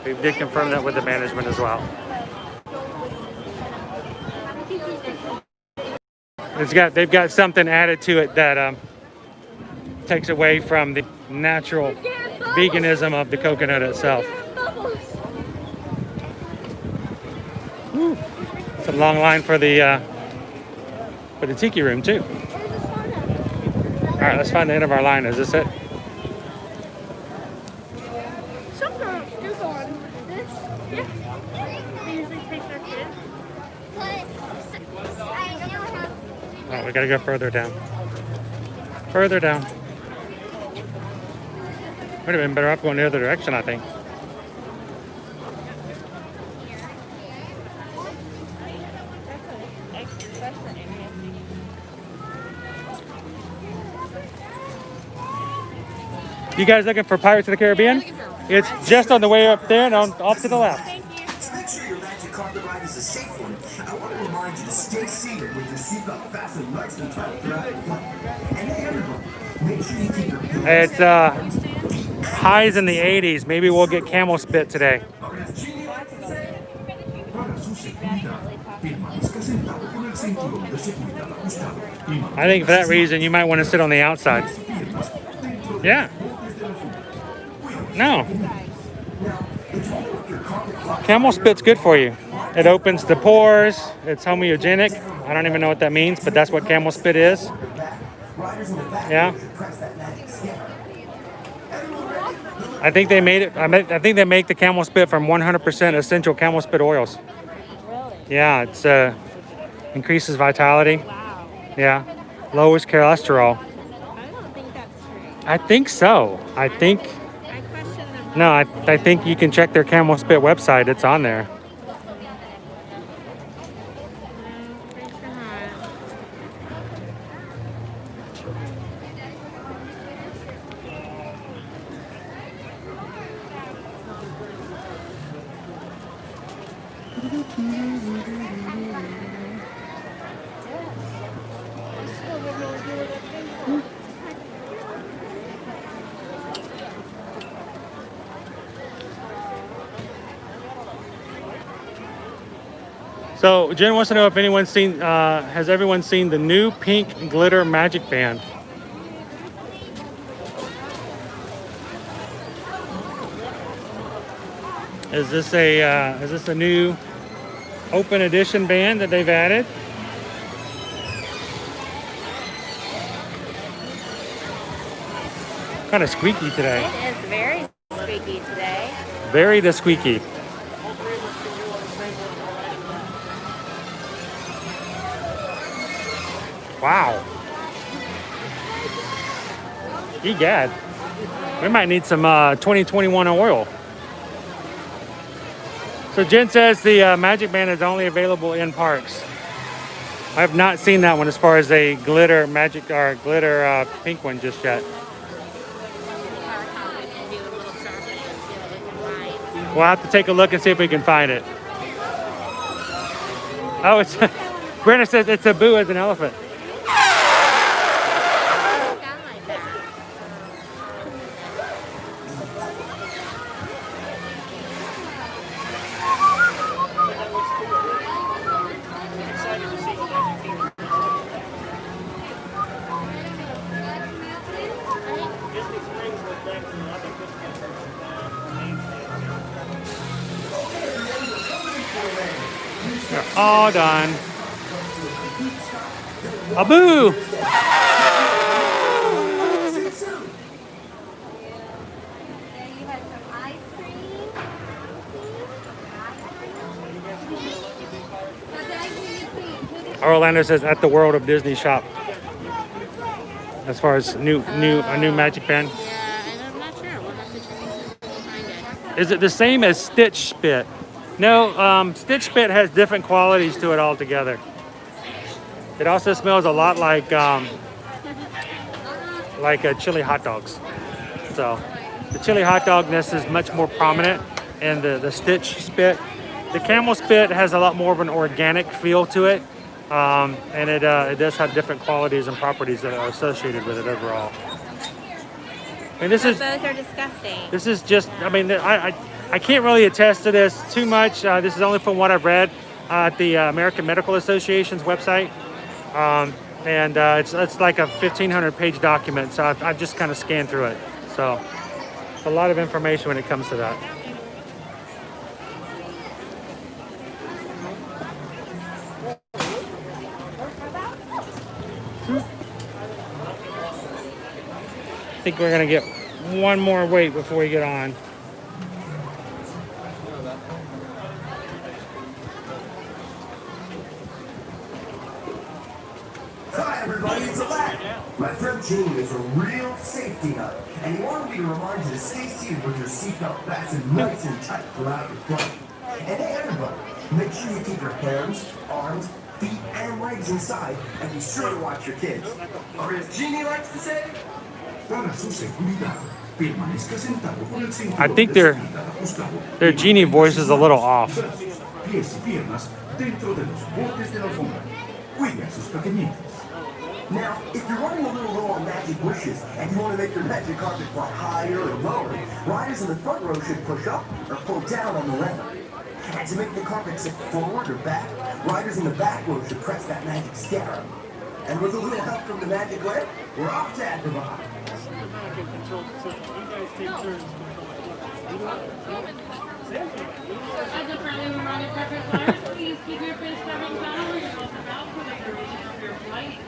Speaker 1: we did confirm that with the management as well. They've got something added to it that takes away from the natural veganism of the coconut itself. Woo. It's a long line for the tiki room too. All right, let's find the end of our line. Is this it?
Speaker 5: Some girls do go on this. Yeah. They usually take their kids.
Speaker 1: Oh, we gotta go further down. Further down. Would have been better off going the other direction, I think. You guys looking for Pirates of the Caribbean? It's just on the way up there and off to the left.
Speaker 10: To make sure your magic carpet ride is a safe one, I want to remind you to stay seated with your seatbelt fastened nice and tight throughout the flight. And hey, everyone, make sure you keep your pillows.
Speaker 1: It's highs in the 80s. Maybe we'll get camel spit today. I think for that reason, you might want to sit on the outside. Yeah. No. Camel spit's good for you. It opens the pores. It's homeogenic. I don't even know what that means, but that's what camel spit is. Yeah. I think they made it. I think they make the camel spit from 100% essential camel spit oils.
Speaker 2: Really?
Speaker 1: Yeah, it's increases vitality.
Speaker 2: Wow.
Speaker 1: Yeah, lowers cholesterol.
Speaker 2: I don't think that's true.
Speaker 1: I think so. I think.
Speaker 2: I question the
Speaker 1: No, I think you can check their camel spit website. It's on there. So Jen wants to know if anyone's seen, has everyone seen the new pink glitter magic band? Is this a new open edition band that they've added? Kind of squeaky today.
Speaker 2: It is very squeaky today.
Speaker 1: Very the squeaky. Wow. Egad. We might need some 2021 oil. So Jen says the Magic Band is only available in parks. I have not seen that one as far as a glitter magic or glitter pink one just yet. We'll have to take a look and see if we can find it. Oh, it's Brenda says it's a boo as an elephant. They're all done. A boo! Orlando says at the World of Disney shop. As far as a new Magic Band.
Speaker 2: Yeah, and I'm not sure. We'll have to check to find it.
Speaker 1: Is it the same as Stitch Spit? No, Stitch Spit has different qualities to it altogether. It also smells a lot like chili hot dogs. So the chili hot dogness is much more prominent in the Stitch Spit. The Camel Spit has a lot more of an organic feel to it. And it does have different qualities and properties that are associated with it overall. I mean,
Speaker 2: Both are disgusting.
Speaker 1: this is just, I mean, I can't really attest to this too much. This is only from what I've read at the American Medical Association's website. And it's like a 1,500 page document. So I've just kind of scanned through it. So it's a lot of information when it comes to that. I think we're gonna get one more wait before we get on.
Speaker 10: Hi everybody, it's Aladdin. My friend Gene is a real safety nut, and he wanted me to remind you to stay seated with your seatbelt fastened nice and tight throughout your flight. And hey everybody, make sure you keep your hands, arms, feet, and legs inside, and be sure to watch your kids. Or as Jeannie likes to say,
Speaker 11: Para su seguridad, permanezca sentado con el cinturón
Speaker 1: I think
Speaker 11: de
Speaker 1: their
Speaker 11: seguridad ajustado.
Speaker 1: their genie voice is a little off.
Speaker 11: Brazos, pies y piernas dentro de los bordes de la alfombra. Cuide a sus pequeñitos.
Speaker 10: now, if you're running a little low on magic wishes, and you want to make your magic carpet fly higher or lower, riders in the front row should push up or pull down on the lever. And to make the carpet sit forward or back, riders in the back row should press that magic scarab. And with a little help from the magic whip, we're off to Agrabah.
Speaker 12: As a friendly reminder, frequent flyers, please keep your face coverings on or your mouth about for the duration of your flight.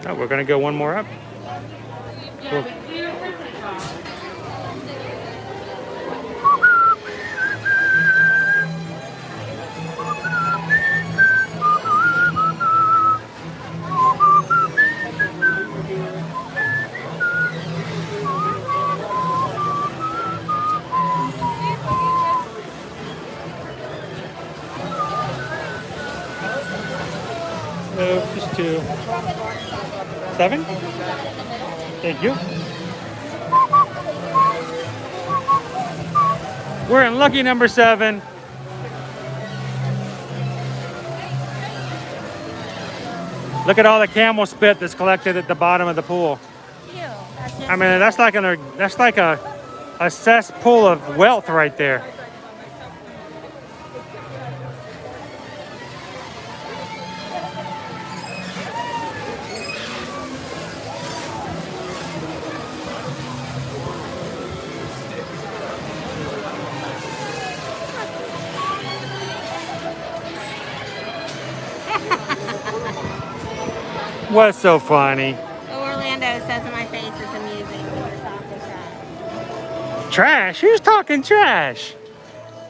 Speaker 1: Oh, we're gonna go one more up.
Speaker 12: Yeah, with clear for takeoff.
Speaker 1: No, just 2. 7? Thank you. We're in lucky number 7. Look at all the camel spit that's collected at the bottom of the pool.
Speaker 2: Ew, that's just
Speaker 1: I mean, that's like a cesspool of wealth right there. What's so funny?
Speaker 2: Orlando says in my face is amusing.
Speaker 1: Trash? Who's talking trash?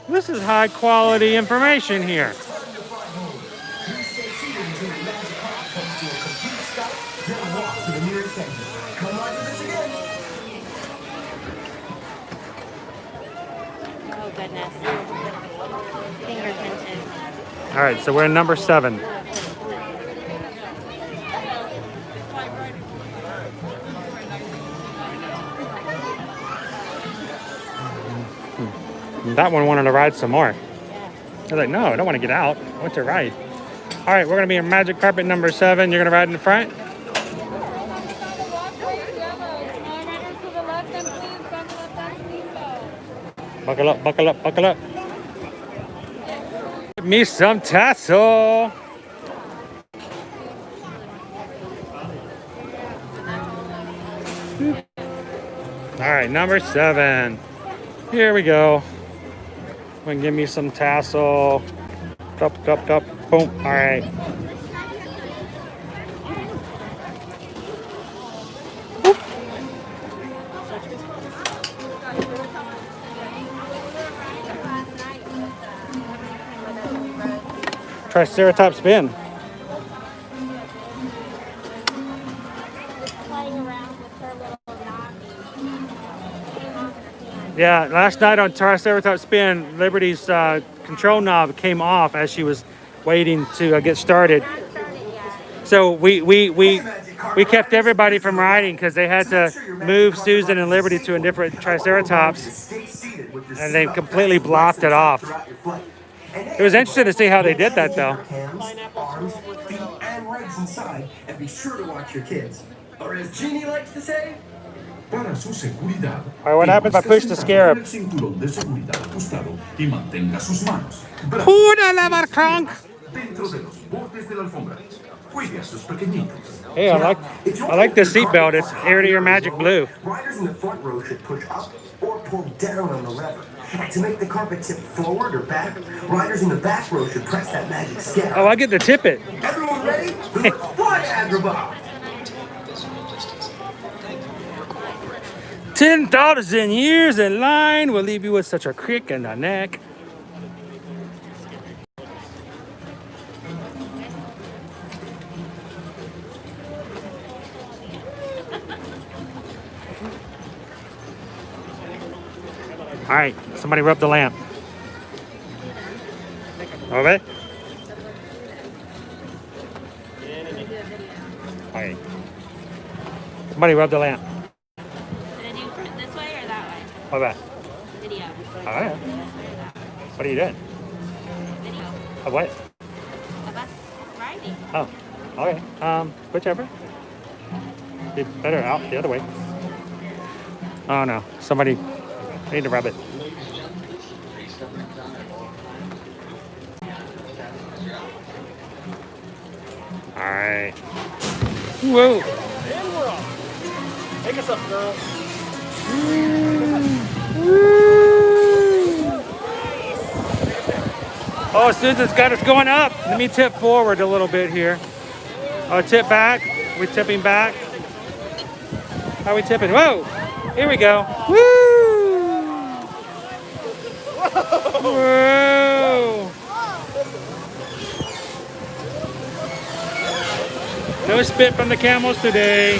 Speaker 1: This is high quality information here.
Speaker 10: Please stay seated until your magic carpet comes to a complete stop, then walk to the nearest exit. Come on to this again.
Speaker 2: Oh goodness. Finger pinches.
Speaker 1: All right, so we're in number 7. That one wanted to ride some more. I was like, no, I don't want to get out. I want to ride. All right, we're going to be in magic carpet number 7. You're going to ride in the front? Buckle up, buckle up, buckle up. Give me some tassel. All right, number 7. Here we go. And give me some tassel. Cup, cup, cup. Boom. All right. Boop. Triceratops spin. Yeah, last night on Triceratops Spin, Liberty's control knob came off as she was waiting to get started. So we kept everybody from riding because they had to move Susan and Liberty to a different Triceratops, and they completely blocked it off. It was interesting to see how they did that, though.
Speaker 10: Hands, arms, feet, and legs inside, and be sure to watch your kids. Or as Jeannie likes to say,
Speaker 11: Para su seguridad,
Speaker 1: All right, what happens if I push the scarab?
Speaker 11: el cinturón de seguridad ajustado y mantenga sus manos, brazos
Speaker 1: Pura la barcranc.
Speaker 11: dentro de los bordes de la alfombra. Cuide a sus pequeñitos.
Speaker 1: Hey, I like the seatbelt. It's Air to Your Magic Blue.
Speaker 10: riders in the front row should push up or pull down on the lever. And to make the carpet tip forward or back, riders in the back row should press that magic scale.
Speaker 1: Oh, I get to tip it.
Speaker 10: Everyone ready? Let's fly, Agrabah!
Speaker 1: 10,000 years in line will leave you with such a crick in the neck. All right, somebody rub the lamp. Okay. All right. Somebody rub the lamp.
Speaker 2: This way or that way?
Speaker 1: Okay.
Speaker 2: Video.
Speaker 1: All right. What are you doing?
Speaker 2: Video.
Speaker 1: Of what?
Speaker 2: Of us riding.
Speaker 1: Oh, okay. Whichever. Be better out the other way. Oh no, somebody need to rub it. All right. Whoa.
Speaker 9: And we're off. Take us up, girl.
Speaker 1: Oh, Susan's got us going up. Let me tip forward a little bit here. Oh, tip back. We're tipping back. How are we tipping? Whoa! Here we go. Woo! Whoa! No spit from the camels today.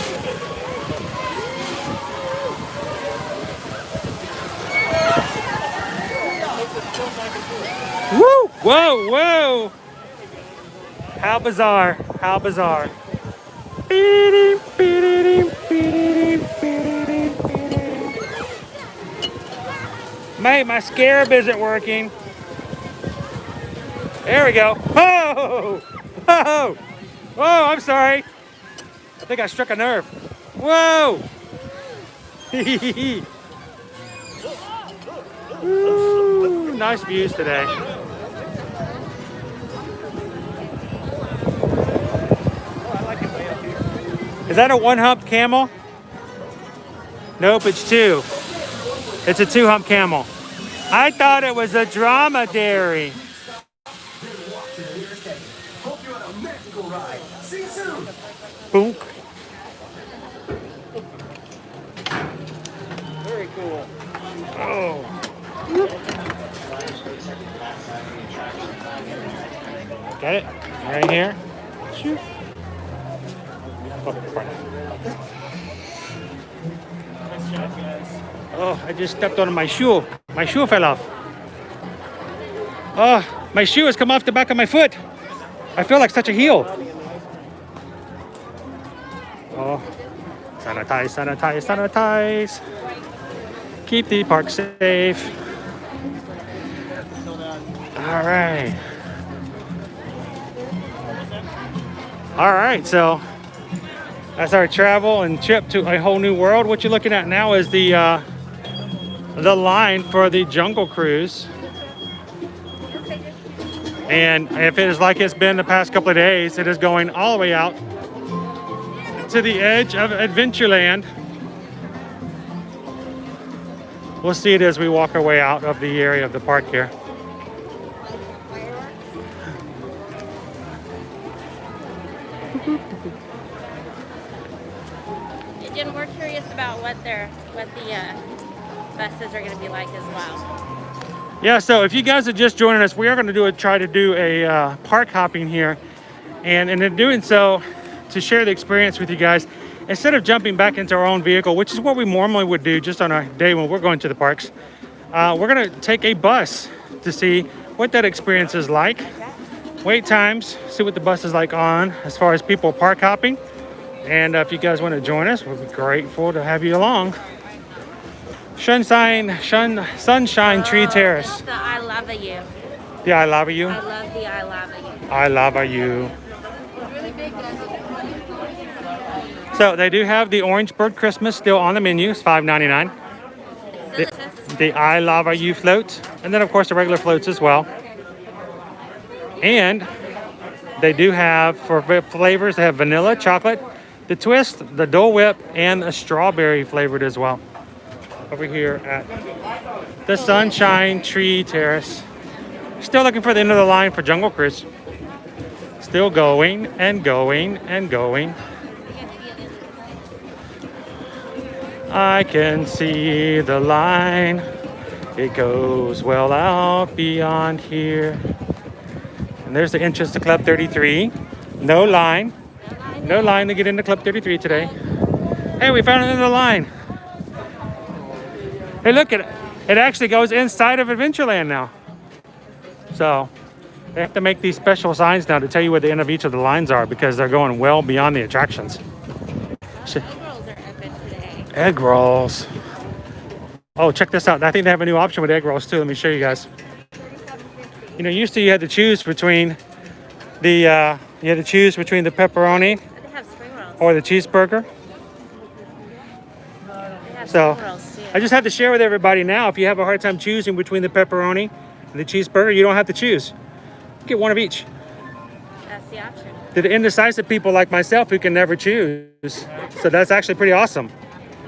Speaker 1: Woo! Whoa! Whoa! How bizarre! How bizarre! Mate, my scarab isn't working. There we go. Oh! Oh! Oh, I'm sorry. I think I struck a nerve. Whoa! Ooh, nice views today. Is that a one-hump camel? Nope, it's two. It's a two-hump camel. I thought it was a dromedary.
Speaker 10: Hope you're on a magical ride. See you soon.
Speaker 1: Boonk. Very cool. Oh. Got it? Right here. Shoot. Oh, I just stepped on my shoe. My shoe fell off. Oh, my shoe has come off the back of my foot. I feel like such a heel. Oh, sanitize, sanitize, sanitize. Keep the park safe. All right. All right, so that's our travel and trip to a whole new world. What you're looking at now is the line for the Jungle Cruise. And if it is like it's been the past couple of days, it is going all the way out to the edge of Adventureland. We'll see it as we walk our way out of the area of the park here.
Speaker 2: And we're curious about what the buses are going to be like as well.
Speaker 1: Yeah, so if you guys are just joining us, we are going to try to do a park hopping here, and in doing so, to share the experience with you guys, instead of jumping back into our own vehicle, which is what we normally would do just on a day when we're going to the parks, we're going to take a bus to see what that experience is like, wait times, see what the bus is like on as far as people park hopping. And if you guys want to join us, we'll be grateful to have you along. Sunshine Tree Terrace.
Speaker 2: The I love you.
Speaker 1: The I love you.
Speaker 2: I love the I love you.
Speaker 1: I love you. So they do have the Orange Bird Christmas still on the menu. It's $5.99. The I love you float, and then of course the regular floats as well. And they do have for flavors. They have vanilla, chocolate, the twist, the Dole Whip, and a strawberry flavored as well. Over here at the Sunshine Tree Terrace. Still looking for the end of the line for Jungle Cruise. Still going and going and going. I can see the line. It goes well out beyond here. And there's the entrance to Club 33. No line. No line to get into Club 33 today. Hey, we found another line. Hey, look at it. It actually goes inside of Adventureland now. So they have to make these special signs now to tell you where the end of each of the lines are because they're going well beyond the attractions.
Speaker 2: Egg rolls are open today.
Speaker 1: Egg rolls. Oh, check this out. I think they have a new option with egg rolls too. Let me show you guys. You know, used to you had to choose between the pepperoni
Speaker 2: They have spring rolls.
Speaker 1: or the cheeseburger.
Speaker 2: They have
Speaker 1: So
Speaker 2: spring rolls too.
Speaker 1: I just have to share with everybody now, if you have a hard time choosing between the pepperoni and the cheeseburger, you don't have to choose. Get one of each.
Speaker 2: That's the option.
Speaker 1: To the indecisive people like myself who can never choose. So that's actually pretty awesome.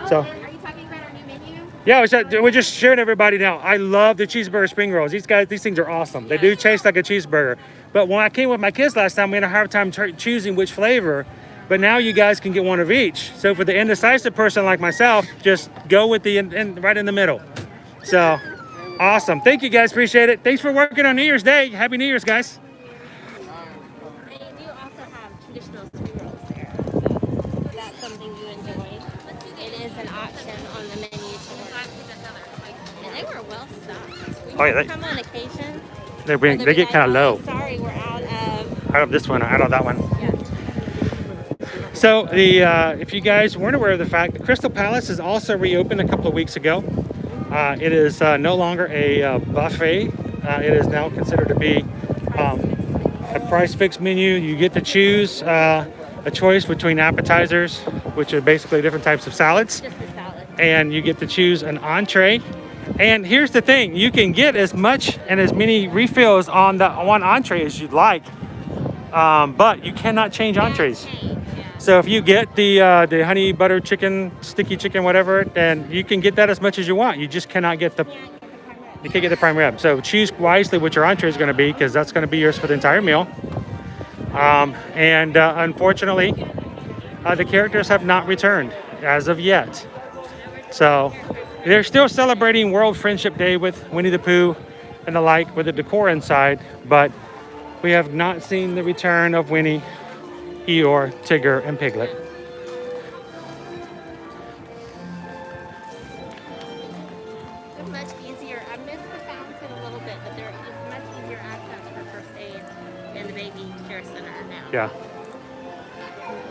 Speaker 1: So
Speaker 2: Are you talking about our new menu?
Speaker 1: yeah, we're just sharing everybody now. I love the cheeseburger spring rolls. These things are awesome. They do taste like a cheeseburger. But when I came with my kids last time, we had a hard time choosing which flavor. But now you guys can get one of each. So for the indecisive person like myself, just go with the right in the middle. So awesome. Thank you guys. Appreciate it. Thanks for working on New Year's Day. Happy New Year's, guys.
Speaker 2: And you do also have traditional spring rolls there. That's something you enjoy. It is an option on the menu today. And they were well stocked.
Speaker 1: Oh, yeah,
Speaker 2: Come on occasion.
Speaker 1: They get kind of low.
Speaker 2: Sorry, we're out of.
Speaker 1: Out of this one, out of that one.
Speaker 2: Yeah.
Speaker 1: So if you guys weren't aware of the fact, the Crystal Palace is also reopened a couple of weeks ago. It is no longer a buffet. It is now considered to be a a price fixed menu. You get to choose a choice between appetizers, which are basically different types of salads,
Speaker 2: Just a salad.
Speaker 1: and you get to choose an entree. And here's the thing, you can get as much and as many refills on the one entree as you'd like, but you cannot change entrees. So if you get the honey butter chicken, sticky chicken, whatever, then you can get that as much as you want. You just cannot get the you can't get the prime rib. So choose wisely what your entree is going to be, because that's going to be yours for the entire meal. Unfortunately, the characters have not returned as of yet. So they're still celebrating World Friendship Day with Winnie the Pooh and the like with the decor inside, but we have not seen the return of Winnie, Eeyore, Tigger, and Piglet.
Speaker 2: They're much easier. I miss the fountain a little bit, but they're it's much easier access for first aid than the baby care center are now.
Speaker 1: Yeah.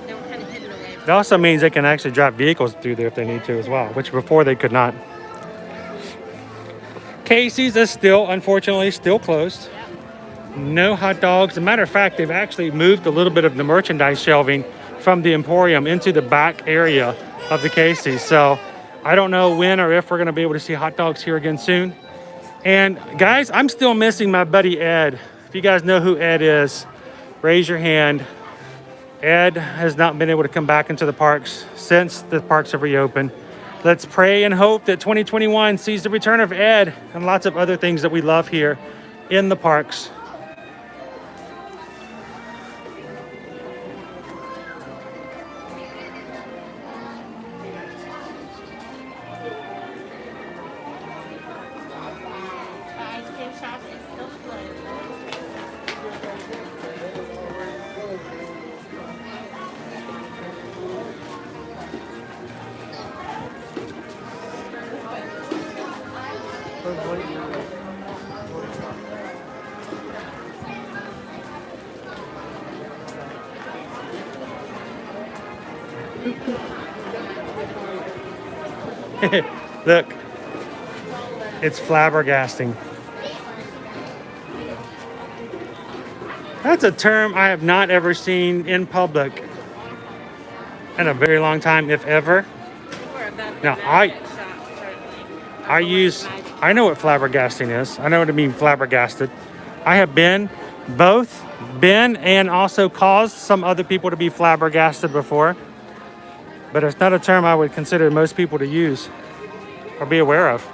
Speaker 2: They were kind of hidden away.
Speaker 1: It also means they can actually drive vehicles through there if they need to as well, which before they could not. Casey's is still, unfortunately, still closed. No hot dogs. As a matter of fact, they've actually moved a little bit of the merchandise shelving from the Emporium into the back area of the Casey's. So I don't know when or if we're going to be able to see hot dogs here again soon. And guys, I'm still missing my buddy Ed. If you guys know who Ed is, raise your hand. Ed has not been able to come back into the parks since the parks have reopened. Let's pray and hope that 2021 sees the return of Ed and lots of other things that we love here in the parks.
Speaker 2: The ice cream shop is still closed.
Speaker 1: Look, it's flabbergasting. That's a term I have not ever seen in public in a very long time, if ever.
Speaker 2: We're above the
Speaker 1: Now,
Speaker 2: magic shop currently.
Speaker 1: I know what flabbergasting is. I know what it means, flabbergasted. I have been and also caused some other people to be flabbergasted before. But it's not a term I would consider most people to use or be aware of.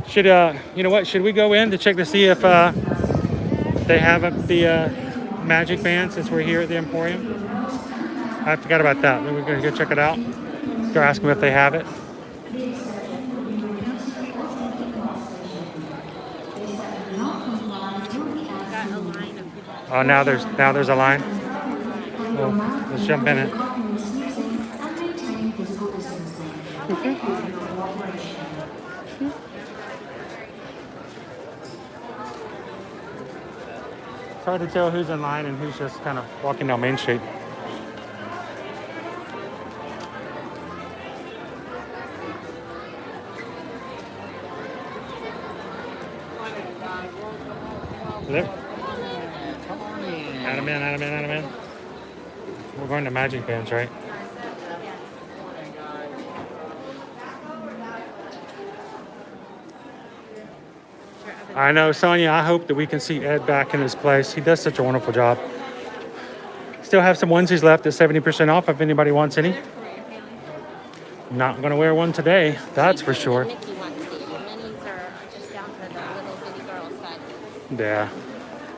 Speaker 1: Should you know what? Should we go in to check to see if they have the magic band since we're here at the Emporium? I forgot about that. We're gonna go check it out. Go ask them if they have it. Oh, now there's a line. Well, let's jump in it. It's hard to tell who's in line and who's just kind of walking down Main Street. There. Add him in. We're going to Magic Bands, right? I know, Sonia, I hope that we can see Ed back in his place. He does such a wonderful job. Still have some onesies left at 70% off if anybody wants any. Not going to wear one today, that's for sure.
Speaker 2: Mickey ones, the minis are just down to the little bitty girl size.
Speaker 1: Yeah.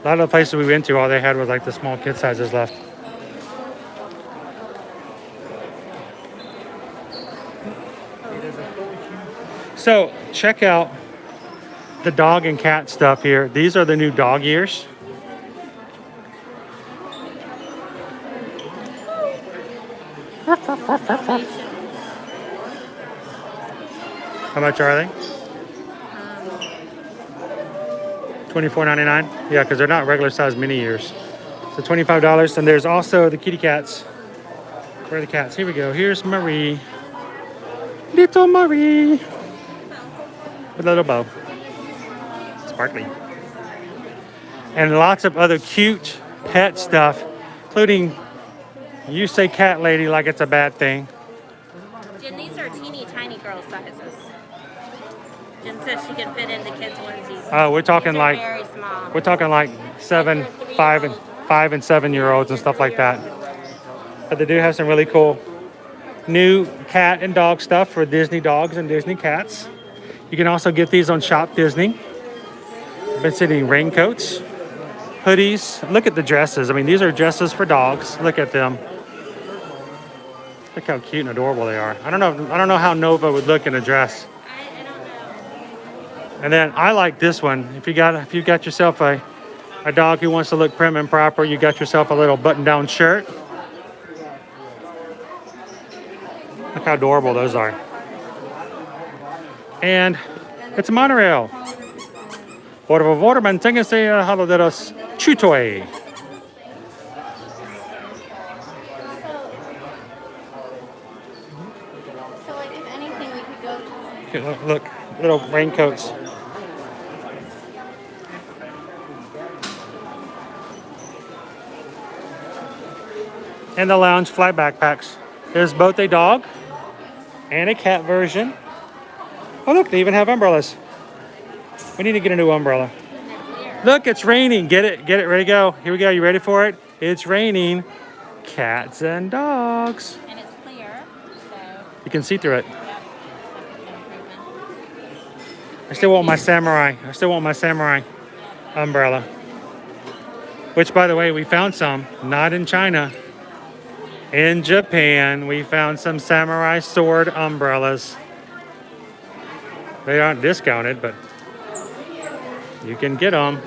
Speaker 1: A lot of the places we went to, all they had was like the small kid sizes left. So check out the dog and cat stuff here. These are the new dog ears. How much are they? $24.99. Yeah, because they're not regular size mini ears. So $25. And there's also the kitty cats. Where are the cats? Here we go. Here's Marie. Little Marie. With a little bow. Sparkly. And lots of other cute pet stuff, including, you say cat lady like it's a bad thing.
Speaker 2: Jen, these are teeny tiny girl sizes. Jen says she can fit into kids' onesies.
Speaker 1: Oh, we're talking
Speaker 2: These are
Speaker 1: like
Speaker 2: very small.
Speaker 1: we're talking like 7, 5, and 7-year-olds and stuff like that. But they do have some really cool new cat and dog stuff for Disney dogs and Disney cats. You can also get these on Shop Disney. I've been seeing raincoats, hoodies. Look at the dresses. I mean, these are dresses for dogs. Look at them. Look how cute and adorable they are. I don't know how Nova would look in a dress.
Speaker 2: I don't know.
Speaker 1: And then I like this one. If you got yourself a dog who wants to look prim and proper, you got yourself a little button-down shirt. Look how adorable those are. And it's a monorail. Por favor, manténganse alejados chutoy.
Speaker 2: So, like, if anything, we could go to...
Speaker 1: Look, little raincoats. And the lounge fly backpacks. There's both a dog and a cat version. Oh look, they even have umbrellas. We need to get a new umbrella. Look, it's raining. Get it, ready to go. Here we go, you ready for it? It's raining. Cats and dogs.
Speaker 2: And it's clear, so...
Speaker 1: You can see through it.
Speaker 2: Yeah.
Speaker 1: I still want my samurai. Umbrella. Which, by the way, we found some. Not in China. In Japan, we found some samurai sword umbrellas. They aren't discounted, but you can get them.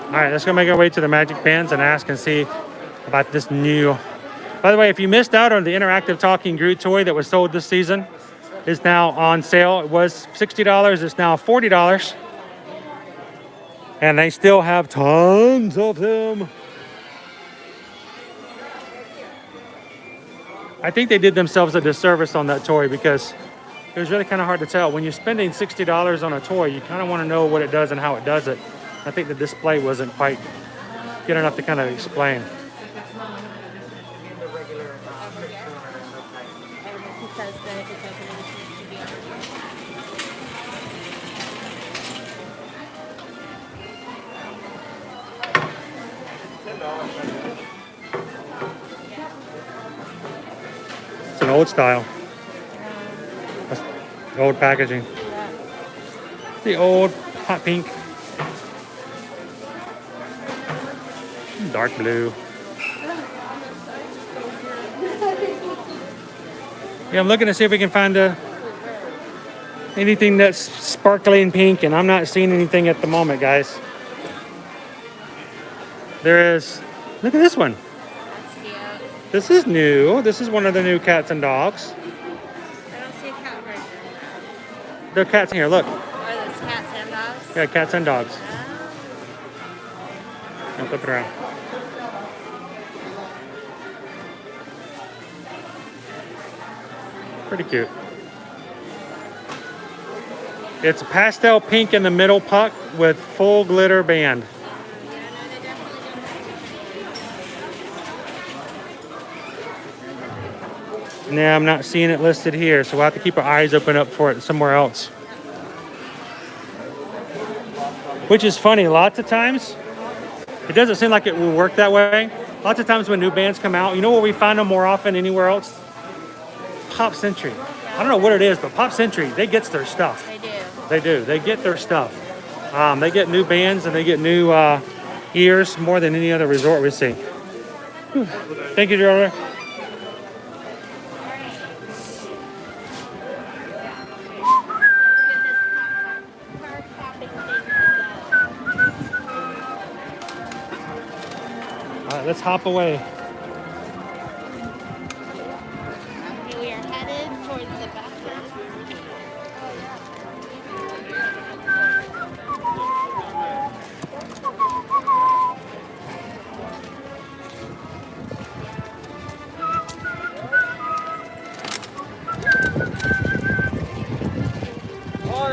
Speaker 1: All right, let's go make our way to the Magic Bands and ask and see about this new. By the way, if you missed out on the interactive talking Groot toy that was sold this season, it's now on sale. It was $60, it's now $40. And they still have tons of them. I think they did themselves a disservice on that toy because it was really kind of hard to tell. When you're spending $60 on a toy, you kind of want to know what it does and how it does it. I think the display wasn't quite good enough to kind of explain. It's an old style. That's the old packaging. The old hot pink. Dark blue. Yeah, I'm looking to see if we can find anything that's sparkly and pink, and I'm not seeing anything at the moment, guys. There is. Look at this one.
Speaker 2: That's cute.
Speaker 1: This is new. This is one of the new cats and dogs.
Speaker 2: I don't see a cat version.
Speaker 1: There are cats in here. Look.
Speaker 2: Are those cats and dogs?
Speaker 1: Yeah, cats and dogs.
Speaker 2: Oh.
Speaker 1: I'll flip it around. Pretty cute. It's pastel pink in the middle puck with full glitter band. Nah, I'm not seeing it listed here, so we'll have to keep our eyes open up for it somewhere else. Which is funny, lots of times, it doesn't seem like it will work that way. Lots of times when new bands come out, you know where we find them more often anywhere else? Pop Century. I don't know what it is, but Pop Century, they get their stuff.
Speaker 2: They do.
Speaker 1: They do. They get their stuff. They get new bands and they get new ears more than any other resort we see. Whew. Thank you, Jordan. All right, let's hop away.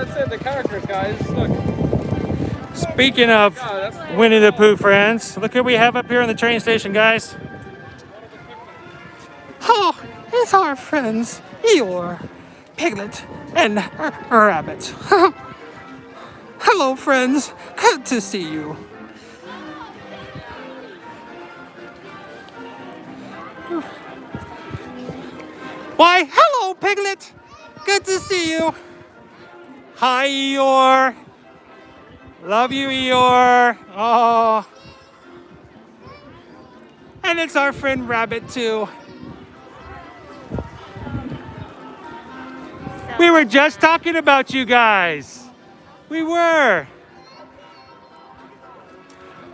Speaker 9: that's it. The characters, guys. Look.
Speaker 1: Speaking of Winnie the Pooh friends, look who we have up here in the train station, guys. Oh, it's our friends, Eeyore, Piglet, and Rabbit. Hello, friends. Good to see you. Why, hello, Piglet. Good to see you. Hi, Eeyore. Love you, Eeyore. Oh. And it's our friend Rabbit, too. We were just talking about you guys. We were.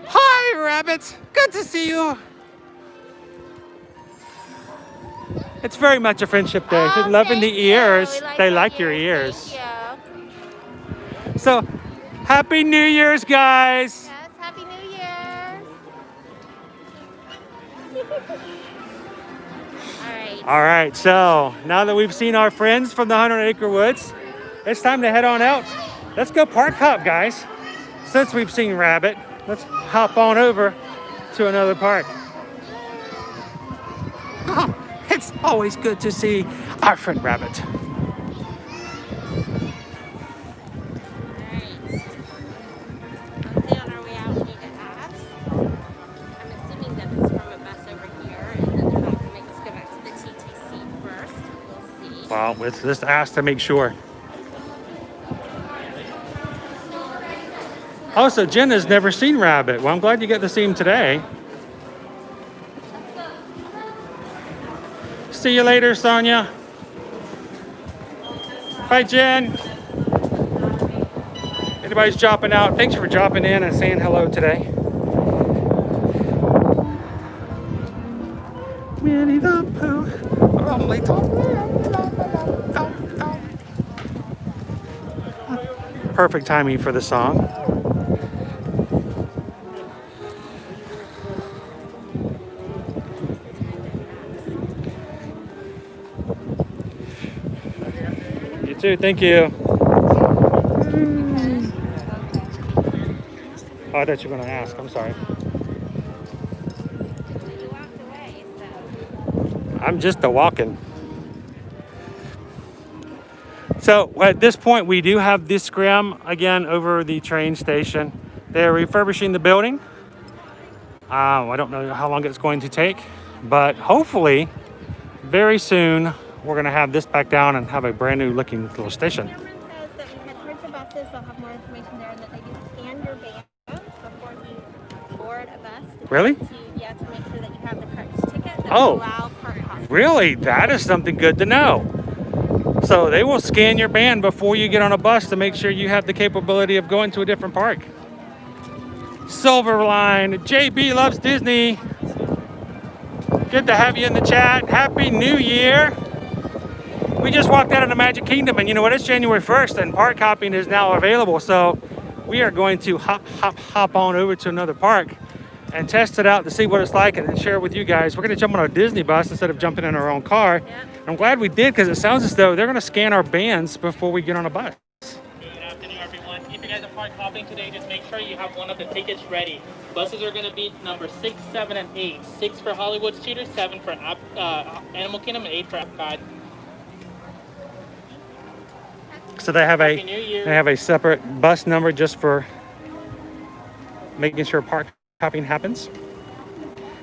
Speaker 1: Hi, Rabbit. Good to see you. It's very much a friendship day.
Speaker 2: Oh,
Speaker 1: Loving the
Speaker 2: thank you.
Speaker 1: ears.
Speaker 2: We like
Speaker 1: They
Speaker 2: the
Speaker 1: like your
Speaker 2: ears.
Speaker 1: ears.
Speaker 2: Thank you.
Speaker 1: So, Happy New Year's, guys.
Speaker 2: Yes, Happy New Year. All right.
Speaker 1: All right, so now that we've seen our friends from the 100 Acre Woods, it's time to head on out. Let's go park hop, guys. Since we've seen Rabbit, let's hop on over to another park. Oh, it's always good to see our friend Rabbit.
Speaker 2: Let's see on our way out, we need to ask. I'm assuming that it's from a bus over here, and then they're not going to make us go back to the TTC first. We'll see.
Speaker 1: Well, let's just ask to make sure. Also, Jen has never seen Rabbit. Well, I'm glad you get to see him today. See you later, Sonia. Bye, Jen. Anybody's dropping out, thanks for dropping in and saying hello today. Winnie the Pooh, only perfect timing for the song. You too, thank you. Oh, I thought you were going to ask. I'm sorry.
Speaker 2: You walked away, so.
Speaker 1: I'm just a walking. So at this point, we do have this scrim again over the train station. They're refurbishing the building. I don't know how long it's going to take, but hopefully very soon we're going to have this back down and have a brand new looking little station.
Speaker 2: Cameron says that we had heard of buses, they'll have more information there, and that they do scan your band before you board a bus.
Speaker 1: Really?
Speaker 2: To make sure that you have the correct ticket that
Speaker 1: Oh.
Speaker 2: will allow park hopping.
Speaker 1: Really? That is something good to know. So they will scan your band before you get on a bus to make sure you have the capability of going to a different park. Silverline, JB loves Disney. Good to have you in the chat. Happy New Year. We just walked out of the Magic Kingdom, and you know what? It's January 1st, and park hopping is now available. So we are going to hop on over to another park and test it out to see what it's like and then share it with you guys. We're going to jump on a Disney bus instead of jumping in our own car.
Speaker 2: Yep.
Speaker 1: I'm glad we did because it sounds as though they're going to scan our bands before we get on a bus.
Speaker 13: Good afternoon, everyone. If you guys are park hopping today, just make sure you have one of the tickets ready. Buses are going to be number 6, 7, and 8. 6 for Hollywood Studios, 7 for Animal Kingdom, and 8 for Epcot.
Speaker 1: So they have
Speaker 13: Happy New Year.
Speaker 1: a separate bus number just for making sure park hopping happens.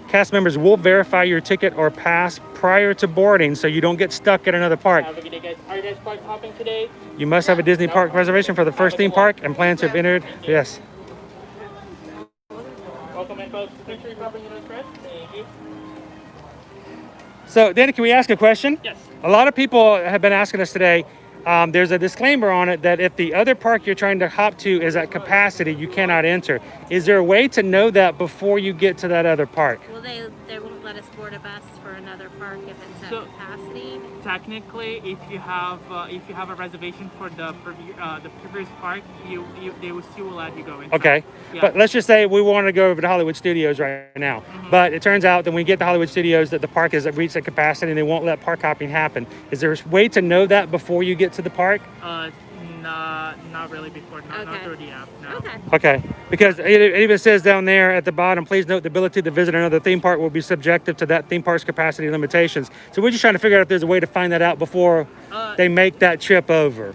Speaker 1: Cast members will verify your ticket or pass prior to boarding so you don't get stuck at another park.
Speaker 13: Have a good day, guys. Are you guys park hopping today?
Speaker 1: You must have a Disney park reservation for the first theme park and plan to have entered. Yes.
Speaker 13: Welcome in, folks. Make sure you're covering your nose, Fred. Thank you.
Speaker 1: So, Danny, can we ask a question?
Speaker 13: Yes.
Speaker 1: A lot of people have been asking us today. There's a disclaimer on it that if the other park you're trying to hop to is at capacity, you cannot enter. Is there a way to know that before you get to that other park?
Speaker 2: Well, they won't let us board a bus for another park if it's at
Speaker 13: So-
Speaker 2: capacity.
Speaker 13: Technically, if you have a reservation for the previous park, they will still let you go inside.
Speaker 1: Okay.
Speaker 13: Yeah.
Speaker 1: But let's just say we want to go over to Hollywood Studios right now. But it turns out that when we get to Hollywood Studios that the park has reached a capacity and they won't let park hopping happen. Is there a way to know that before you get to the park?
Speaker 13: Not really before, not
Speaker 2: Okay.
Speaker 13: through the app, no.
Speaker 2: Okay.
Speaker 1: Okay, because it even says down there at the bottom, please note the ability to visit another theme park will be subjective to that theme park's capacity limitations. So we're just trying to figure out if there's a way to find that out before they make that trip over.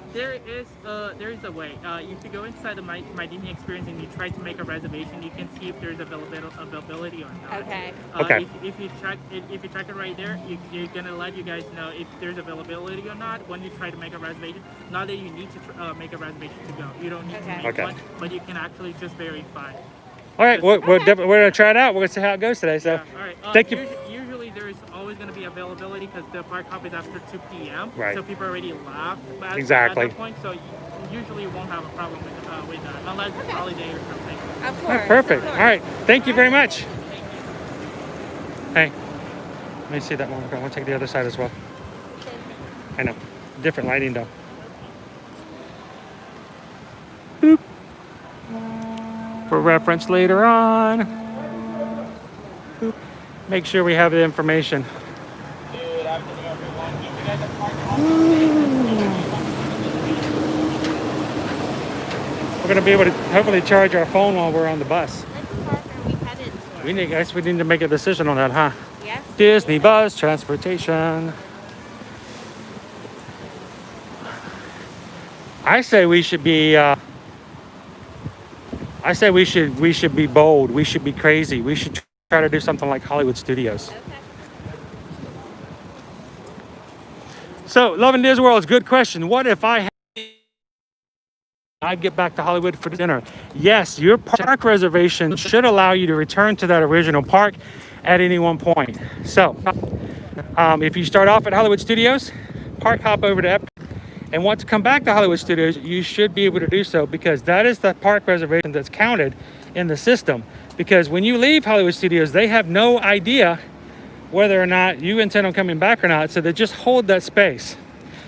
Speaker 13: There is a way. If you go inside the My Disney experience and you try to make a reservation, you can see if there's availability or not.
Speaker 2: Okay.
Speaker 1: Okay.
Speaker 13: If you check it right there, you're gonna let you guys know if there's availability or not when you try to make a reservation. Not that you need to make a reservation to go. You don't need to make
Speaker 1: Okay.
Speaker 13: one, but you can actually just verify.
Speaker 1: All right, we're gonna try it out. We're gonna see how it goes today. So,
Speaker 13: Yeah, all right.
Speaker 1: thank you.
Speaker 13: Usually there is always going to be availability because the park hop is after 2 p.m.
Speaker 1: Right.
Speaker 13: So people already left
Speaker 1: Exactly.
Speaker 13: at that point. So you usually won't have a problem with that unless it's holiday or something.
Speaker 2: Of
Speaker 1: All
Speaker 2: course.
Speaker 1: right, perfect.
Speaker 2: of
Speaker 1: All
Speaker 2: course.
Speaker 1: right, thank you very much. Hey, let me see that one. I want to take the other side as well. I know, different lighting though. Boop. For reference later on. Boop. Make sure we have the information.
Speaker 13: Good afternoon, everyone. If you guys are
Speaker 1: We're gonna be able to hopefully charge our phone while we're on the bus.
Speaker 2: Which park are we headed to?
Speaker 1: I guess we need to make a decision on that, huh?
Speaker 2: Yes.
Speaker 1: Disney bus transportation. I say we should be. I say we should be bold. We should be crazy. We should try to do something like Hollywood Studios.
Speaker 2: Okay.
Speaker 1: So, Love and Disney World is a good question. What if I'd get back to Hollywood for dinner? Yes, your park reservation should allow you to return to that original park at any one point. So, if you start off at Hollywood Studios, park hop over to Epcot, and want to come back to Hollywood Studios, you should be able to do so because that is the park reservation that's counted in the system. Because when you leave Hollywood Studios, they have no idea whether or not you intend on coming back or not, so they just hold that space.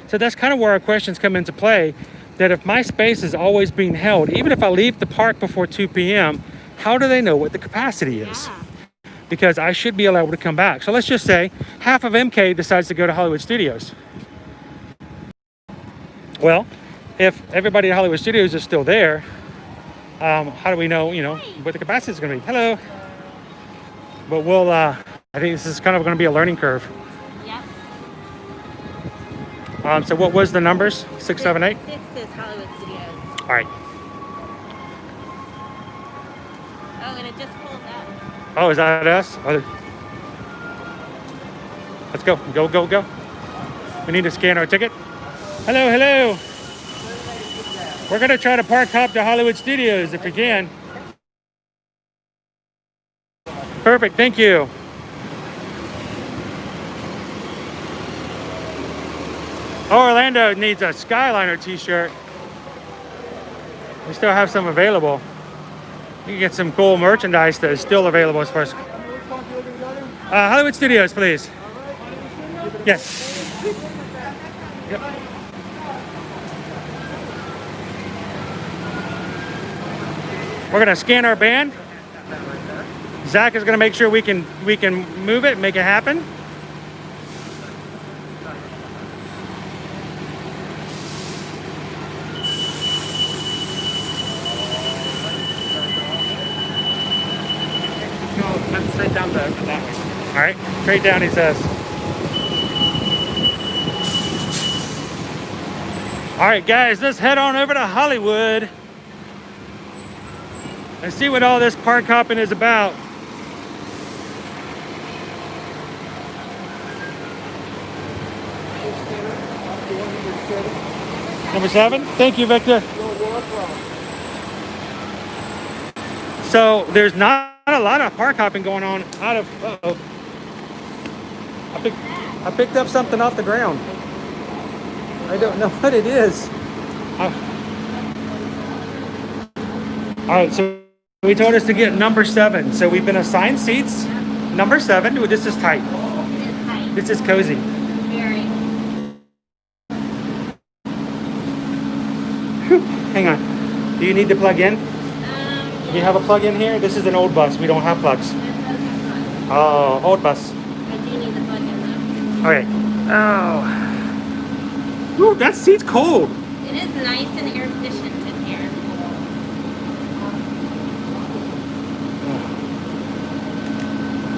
Speaker 1: So that's kind of where our questions come into play, that if my space is always being held, even if I leave the park before 2 p.m., how do they know what the capacity is?
Speaker 2: Yeah.
Speaker 1: Because I should be allowed to come back. So let's just say half of MK decides to go to Hollywood Studios. Well, if everybody at Hollywood Studios is still there, how do we know, what the capacity is going to be? Hello. But we'll, I think this is kind of going to be a learning curve.
Speaker 2: Yes.
Speaker 1: So what was the numbers? 6, 7, 8?
Speaker 2: 6 is Hollywood Studios.
Speaker 1: All right.
Speaker 2: Oh, and it just pulled up.
Speaker 1: Oh, is that us? Let's go. Go, go, go. We need to scan our ticket. Hello, hello. We're going to try to park hop to Hollywood Studios if we can. Perfect, thank you. Orlando needs a Skyliner t-shirt. We still have some available. You can get some cool merchandise that is still available as far as... Hollywood Studios, please. Yes. Yep. We're gonna scan our band. Zach is gonna make sure we can move it, make it happen.
Speaker 9: Let's straight down that way.
Speaker 1: All right, straight down, he says. All right, guys, let's head on over to Hollywood and see what all this park hopping is about. Number 7. Thank you, Victor. So there's not a lot of park hopping going on out of... Uh-oh. I picked up something off the ground. I don't know what it is. All right, so we told us to get number 7. So we've been assigned seats. Number 7. Ooh, this is tight. This is cozy.
Speaker 2: Very.
Speaker 1: Whew. Hang on. Do you need to plug in? Do you have a plug in here? This is an old bus. We don't have plugs. Oh, old bus.
Speaker 2: I do need the plug in though.
Speaker 1: Okay. Oh. Ooh, that seat's cold.
Speaker 2: It It is nice and air conditioned in here.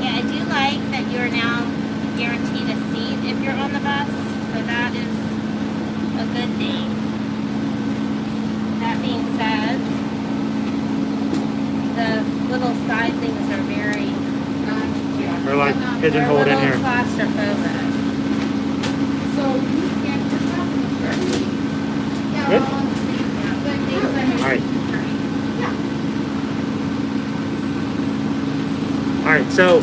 Speaker 2: Yeah, I do like that you're now guaranteed a seat if you're on the bus, so that is a good thing. That being said, the little side things are very
Speaker 1: We're like pigeonholed in here.
Speaker 2: claustrophobic.
Speaker 1: Good? Alright. Alright, so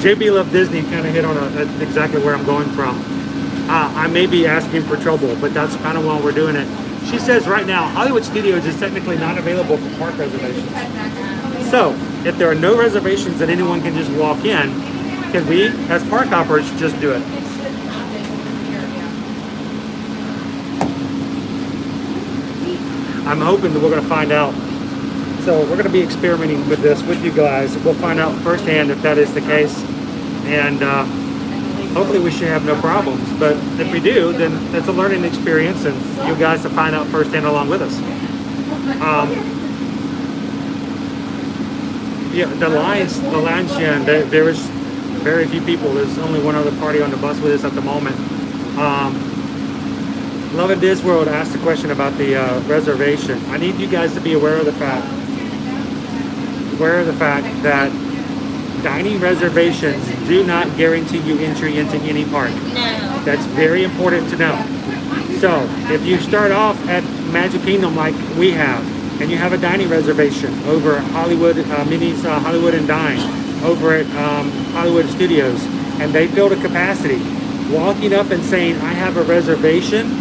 Speaker 1: JB Love Disney kind of hit on exactly where I'm going from. I may be asking for trouble, but that's kind of why we're doing it. She says right now, Hollywood Studios is technically not available for park reservations. So, if there are no reservations and anyone can just walk in, can we, as park hoppers, just do it? I'm hoping that we're going to find out. So we're going to be experimenting with this with you guys. We'll find out firsthand if that is the case. And hopefully we should have no problems. But if we do, then it's a learning experience and you guys to find out firsthand along with us. Yeah, the lines, Jen, there is very few people. There's only one other party on the bus with us at the moment. Love at Disney World asked a question about the reservation. I need you guys to be aware of the fact that dining reservations do not guarantee you entry into any park.
Speaker 2: No.
Speaker 1: That's very important to know. So if you start off at Magic Kingdom like we have, and you have a dining reservation over at Hollywood Minis, Hollywood and Dine, over at Hollywood Studios, and they fill the capacity, walking up and saying, I have a reservation,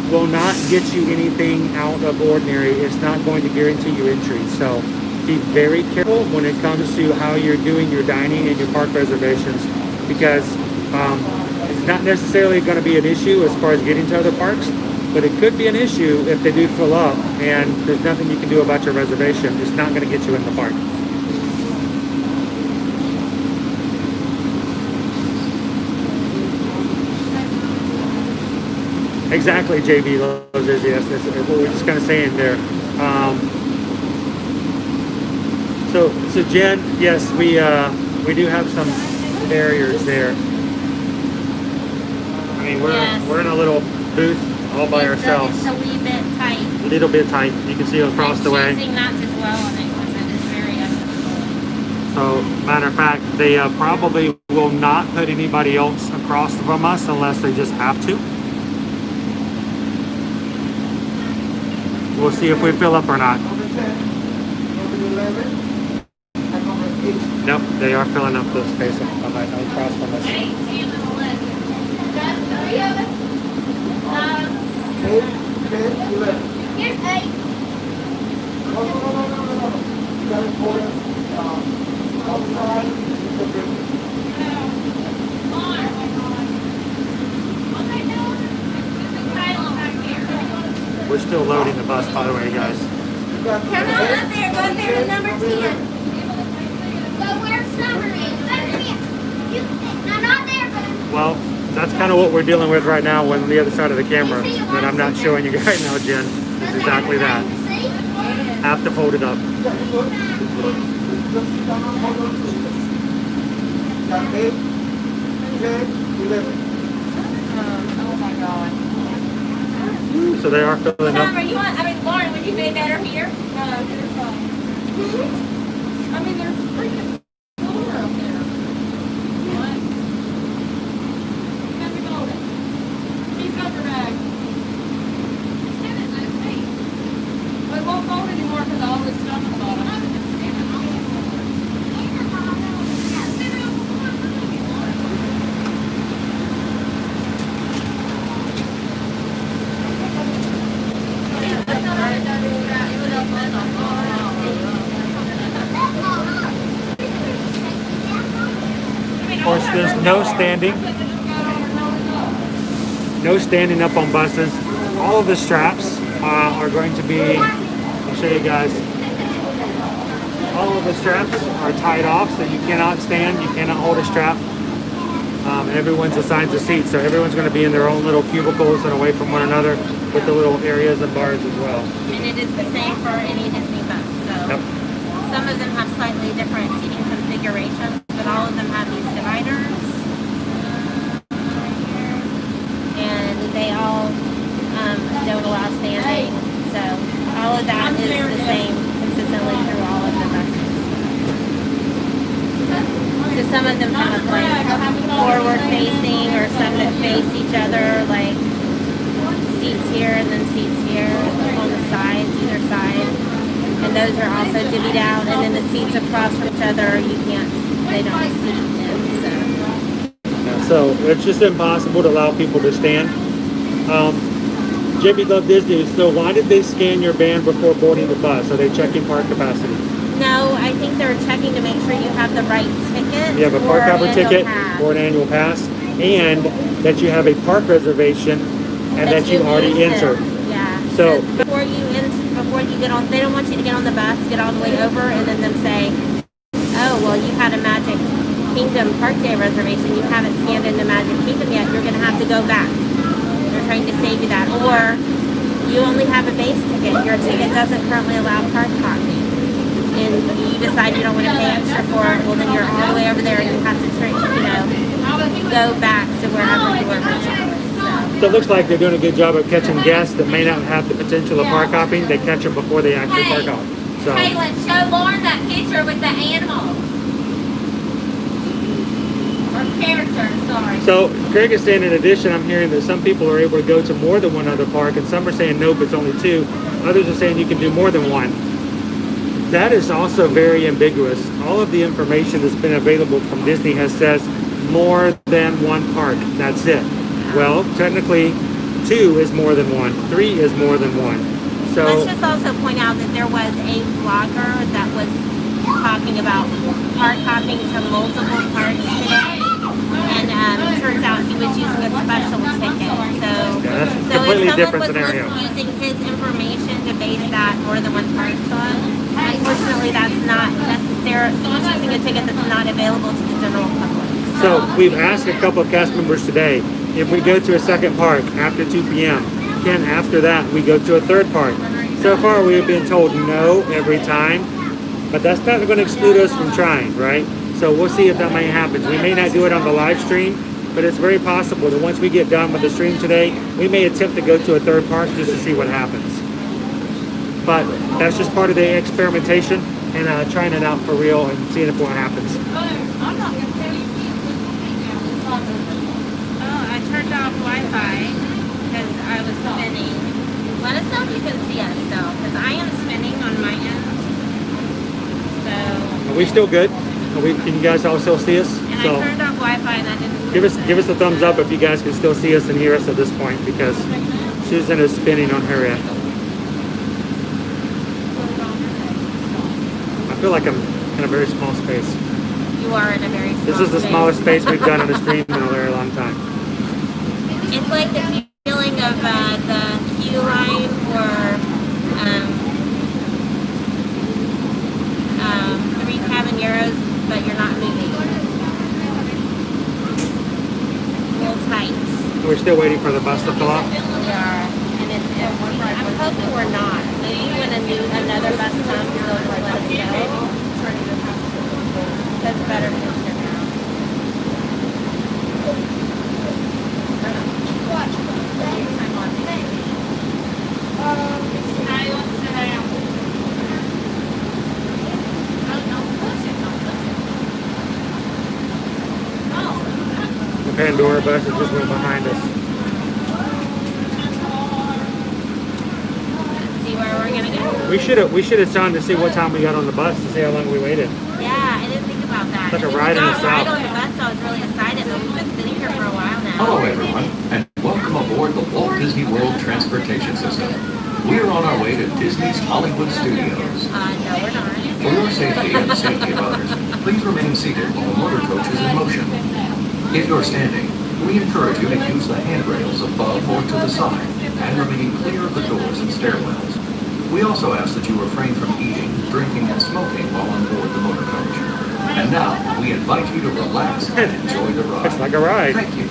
Speaker 1: will not get you anything out of ordinary. It's not going to guarantee you entry. So be very careful when it comes to how you're doing your dining and your park reservations, because it's not necessarily going to be an issue as far as getting to other parks, but it could be an issue if they do fill up and there's nothing you can do about your reservation. It's not going to get you in the park. Exactly, JB. Yes, that's what we're just kind of saying there. So Jen, yes, we do have some barriers there. I mean, we're in a little booth all by ourselves.
Speaker 2: It's a wee bit tight.
Speaker 1: A little bit tight. You can see across the way.
Speaker 2: I'm choosing not to dwell on it because it is very uncomfortable.
Speaker 1: So, matter of fact, they probably will not put anybody else across from us unless they just have to. We'll see if we fill up or not. Nope, they are filling up the space across from us.
Speaker 2: Just 3 of us. Here's 8.
Speaker 1: We're still loading the bus, by the way, guys.
Speaker 2: Come on up there. Go up there to number 10. Go where summer is. No, not there, but...
Speaker 1: Well, that's kind of what we're dealing with right now on the other side of the camera that I'm not showing you right now, Jen. It's exactly that. Have to fold it up.
Speaker 2: Oh my God.
Speaker 1: So they are filling up.
Speaker 2: Lauren, would you be better here? No, you're fine. I mean, there's a freaking floor up there. What? Have you got it? Please got your bag. Send it, let's see. Well, it won't fold anymore because all this stuff is on it.
Speaker 1: Of course, there's no standing up on buses. All of the straps are going to be, I'll show you guys. All of the straps are tied off, so you cannot stand, you cannot hold a strap. everyone's assigned a seat. So everyone's going to be in their own little cubicles and away from one another with the little areas and bars as well.
Speaker 2: And it is the same for any Disney bus. So
Speaker 1: Yep.
Speaker 2: some of them have slightly different seating configurations, but all of them have these dividers. And they all don't allow standing. So all of that is the same consistently through all of the buses. So some of them have like forward facing or some that face each other, like seats here and then seats here on the sides, either side. And those are also divvied out. And then the seats across from each other, they don't seat in.
Speaker 1: So it's just impossible to allow people to stand. JB Love Disney, so why did they scan your band before boarding the bus? Are they checking park capacity?
Speaker 2: No, I think they're checking to make sure you have the right ticket.
Speaker 1: You have a park hopper ticket
Speaker 2: pass.
Speaker 1: or an annual pass, and that you have a park reservation and that you already entered.
Speaker 2: Yeah.
Speaker 1: So
Speaker 2: before you get on, they don't want you to get on the bus, get all the way over, and then them say, "Oh, well, you had a Magic Kingdom Park Day reservation. You haven't scanned into Magic Kingdom yet. You're going to have to go back." They're trying to save you that. Or you only have a base ticket. Your ticket doesn't currently allow park hopping, and you decide you don't want to pay extra for it. Well, then you're all the way over there, and you have to go back to wherever you were originally.
Speaker 1: So it looks like they're doing a good job of catching guests that may not have the potential of park hopping. They catch them before they actually park hop. So.
Speaker 2: Hey, let's show Lauren that picture with the animals. Or characters, sorry.
Speaker 1: So Craig is saying, in addition, I'm hearing that some people are able to go to more than one other park, and some are saying nope, it's only two. Others are saying you can do more than one. That is also very ambiguous. All of the information that's been available from Disney has says more than one park. That's it. Well, technically, 2 is more than 1. 3 is more than 1. So
Speaker 2: let's just also point out that there was a blogger that was talking about park hopping to multiple parks today, and it turns out he was using a special ticket.
Speaker 1: that's
Speaker 2: So
Speaker 1: completely
Speaker 2: if
Speaker 1: different
Speaker 2: someone was
Speaker 1: scenario.
Speaker 2: using his information to base that more than one parks on, unfortunately, that's not necessary. He's using a ticket that's not available to the general public.
Speaker 1: So we've asked a couple of cast members today, if we go to a second park after 2 p.m., can after that we go to a third park? So far we've been told no every time, but that's not going to exclude us from trying, right? So we'll see if that may happen. We may not do it on the live stream, but it's very possible that once we get done with the stream today, we may attempt to go to a third park just to see what happens. But that's just part of the experimentation and trying it out for real and seeing if what happens.
Speaker 2: I turned off Wi-Fi because I was spinning. Let us know if you can see us though, because I am spinning on my end. So.
Speaker 1: Are we still good? Can you guys all still see us?
Speaker 2: And I turned off Wi-Fi and that didn't.
Speaker 1: Give us a thumbs up if you guys can still see us and hear us at this point, because Susan is spinning on her end. I feel like I'm in a very small space.
Speaker 2: You are in a very small
Speaker 1: This is the smallest space we've done on a stream in a very long time.
Speaker 2: It's like the feeling of the queue line for 3 caballeros, but you're not moving. A little tight.
Speaker 1: We're still waiting for the bus to fill up.
Speaker 2: We are, and it's empty. I'm hoping we're not. Maybe when another bus comes, they'll just let us know. That's better picture now.
Speaker 1: The Pandora bus just went behind us.
Speaker 2: Let's see where we're gonna go.
Speaker 1: We should have time to see what time we got on the bus to see how long we waited.
Speaker 2: Yeah, I didn't think about that.
Speaker 1: Like a
Speaker 2: And
Speaker 1: ride
Speaker 2: we
Speaker 1: in
Speaker 2: got
Speaker 1: itself.
Speaker 2: right on the bus, so I was really excited, but we've been sitting here for a while now.
Speaker 4: Hello, everyone, and welcome aboard the Walt Disney World Transportation System. We're on our way to Disney's Hollywood Studios.
Speaker 2: No, we're not.
Speaker 4: For your safety and the safety of others, please remain seated while the motor coach is in motion. If you're standing, we encourage you to use the handrails above or to the side and remain clear of the doors and stairwells. We also ask that you refrain from eating, drinking, and smoking while on board the motor coach. And now, we invite you to relax and enjoy the ride.
Speaker 1: It's like a ride.
Speaker 4: Thank you.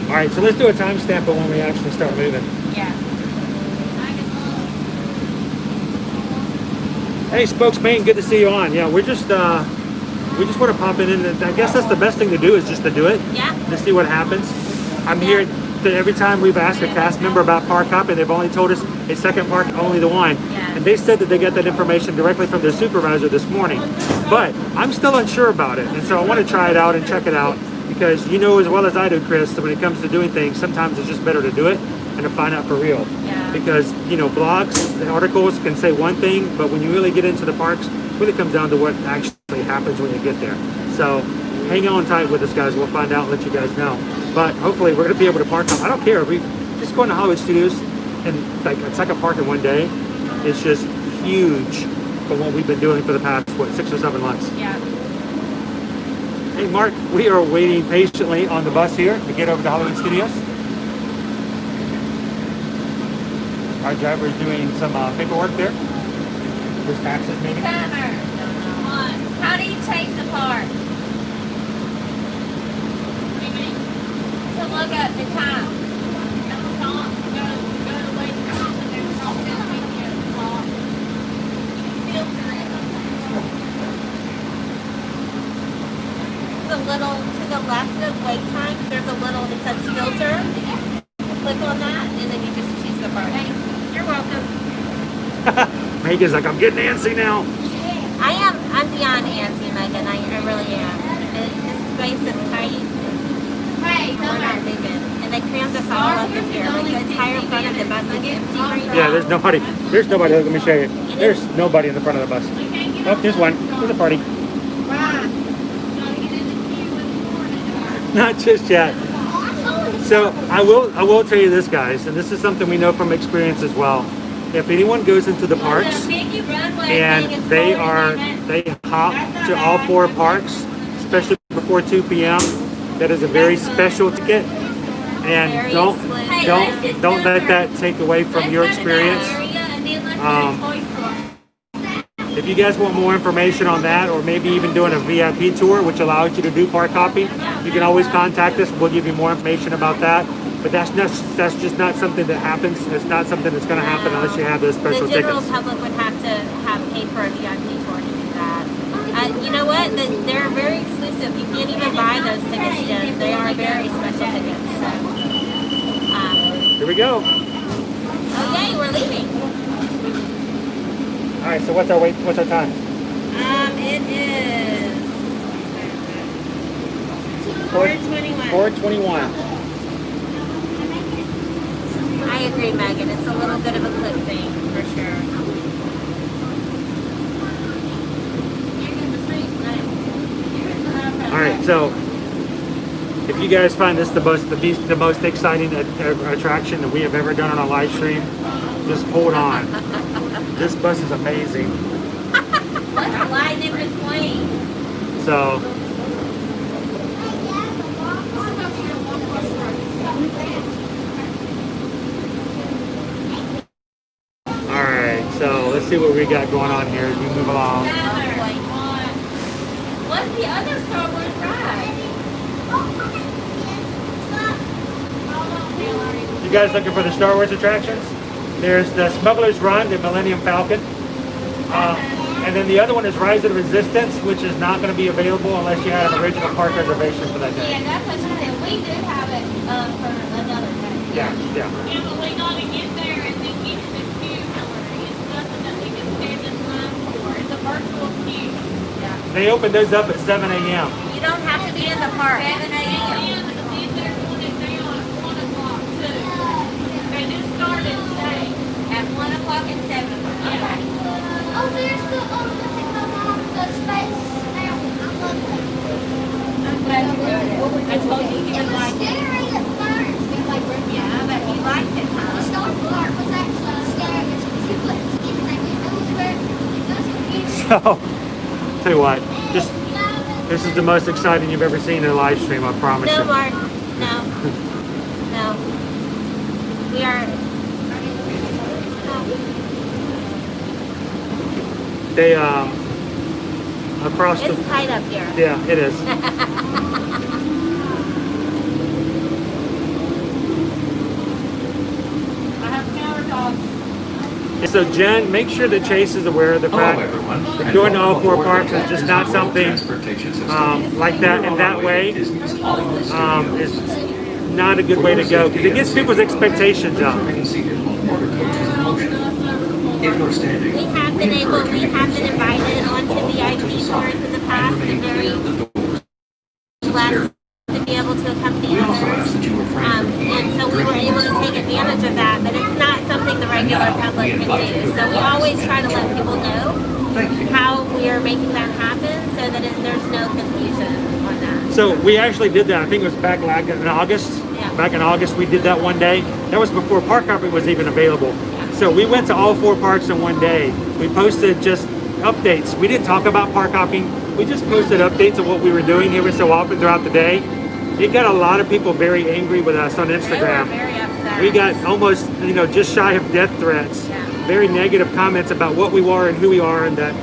Speaker 1: All right, so let's do a timestamp of when we actually start moving.
Speaker 2: Yeah.
Speaker 1: Hey, spokesman, good to see you on. Yeah, we just want to pop in, and I guess that's the best thing to do is just to do it.
Speaker 2: Yeah.
Speaker 1: To see what happens. I'm here every time we've asked a cast member about park hopping, they've only told us a second park, only the one.
Speaker 2: Yeah.
Speaker 1: And they said that they got that information directly from their supervisor this morning. But I'm still unsure about it, and so I want to try it out and check it out because you know as well as I do, Chris, that when it comes to doing things, sometimes it's just better to do it and to find out for real.
Speaker 2: Yeah.
Speaker 1: Because, you know, blogs and articles can say one thing, but when you really get into the parks, it really comes down to what actually happens when you get there. So hang on tight with us, guys. We'll find out and let you guys know. But hopefully we're going to be able to park up. I don't care. We just go into Hollywood Studios and like it's like a park in one day. It's just huge from what we've been doing for the past, 6 or 7 months.
Speaker 2: Yeah.
Speaker 1: Hey, Mark, we are waiting patiently on the bus here to get over to Hollywood Studios. Our driver is doing some paperwork there. His taxes, maybe.
Speaker 2: Summer, how do you take the park? To look up the time. The little to the left of wait times, there's a little, it says filter. Click on that, and then you just choose the park. Hey, you're welcome.
Speaker 1: Megan's like, I'm getting antsy now.
Speaker 2: I'm beyond antsy, Megan. I really am. This space is tight. Hey, we're not moving. And they crammed us all up in here. Like the entire front of the bus is empty right now.
Speaker 1: Yeah, there's nobody. There's nobody. Let me show you. There's nobody in the front of the bus. Oh, there's one. There's a party. Not just yet. So I will tell you this, guys, and this is something we know from experience as well. If anyone goes into the parks and they hop to all 4 parks, especially before 2 p.m., that is a very special ticket, and don't let that take away from your experience. If you guys want more information on that, or maybe even doing a VIP tour, which allows you to do park hopping, you can always contact us. We'll give you more information about that. But that's just not something that happens. It's not something that's going to happen unless you have those special tickets.
Speaker 2: The general public would have to pay for a VIP tour to do that. You know what? They're very exclusive. You can't even buy those tickets yet. They are very special tickets. So,
Speaker 1: here we go.
Speaker 2: Oh yay, we're leaving.
Speaker 1: All right. So what's our time?
Speaker 2: It is
Speaker 1: 4:21. 4:21.
Speaker 2: I agree, Megan. It's a little bit of a clip thing, for sure.
Speaker 1: All right, so if you guys find this the most exciting attraction that we have ever done on a live stream, just hold on. This bus is amazing.
Speaker 2: What's lying in between?
Speaker 1: So. So let's see what we got going on here as we move along.
Speaker 2: What's the other Star Wars ride?
Speaker 1: You guys looking for the Star Wars attractions? There's the Smuggler's Run, the Millennium Falcon. And then the other one is Rise of the Resistance, which is not going to be available unless you had an original park reservation for that day.
Speaker 2: Yeah, that's what she said. We do have it for another day.
Speaker 1: Yeah.
Speaker 12: Yeah, but we gotta get there and then get in the queue. It's nothing that we can stand in line for. It's a virtual queue.
Speaker 2: Yeah.
Speaker 1: They open those up at 7 a.m.
Speaker 2: You don't have to be in the park. 7 a.m.
Speaker 12: And then they're going it down at 1 o'clock too. They do start at 7.
Speaker 2: At 1 o'clock and 7 o'clock. Okay.
Speaker 5: Oh, there's the space now.
Speaker 2: I told you you would like it.
Speaker 5: Scary at first.
Speaker 2: Yeah, but you liked it, huh?
Speaker 5: The Star Wars was actually scary. It was very
Speaker 1: So, tell you what, this is the most exciting you've ever seen in a live stream, I promise you.
Speaker 2: No, Mark. No. No. We are...
Speaker 1: They across
Speaker 2: It's
Speaker 1: the.
Speaker 2: tight up here.
Speaker 1: Yeah, it is.
Speaker 12: I have counter dogs.
Speaker 1: So Jen, make sure that Chase is aware of the
Speaker 4: Hello,
Speaker 1: fact
Speaker 4: everyone.
Speaker 1: that going to all
Speaker 4: welcome
Speaker 1: four
Speaker 4: aboard
Speaker 1: parks
Speaker 4: the
Speaker 1: is just
Speaker 4: Disney
Speaker 1: not
Speaker 4: World
Speaker 1: something
Speaker 4: Transportation System.
Speaker 1: like that in that way.
Speaker 4: Disney's Hollywood
Speaker 1: Is
Speaker 4: Studios.
Speaker 1: not a good way to go because it gets people's expectations up.
Speaker 4: Remain seated while water coaches in motion. If you're standing,
Speaker 2: We have been invited onto VIP tours in the past and very blessed to be able to accompany
Speaker 4: We also
Speaker 2: others.
Speaker 4: ask that you refrain from
Speaker 2: And
Speaker 4: eating,
Speaker 2: so we were
Speaker 4: drinking,
Speaker 2: able to take advantage of that, but it's not something the regular public can do. So we always try to let people know
Speaker 4: Thank you.
Speaker 2: how we are making that happen so that there's no confusion on that.
Speaker 1: So we actually did that. I think it was back like in August.
Speaker 2: Yeah.
Speaker 1: Back in August, we did that one day. That was before park hopping was even available. So we went to all four parks in one day. We posted just updates. We didn't talk about park hopping. We just posted updates of what we were doing every so often throughout the day. It got a lot of people very angry with us on
Speaker 2: They were
Speaker 1: Instagram.
Speaker 2: very upset.
Speaker 1: We got almost, just shy of death threats.
Speaker 2: Yeah.
Speaker 1: Very negative comments about what we are and who we are, and that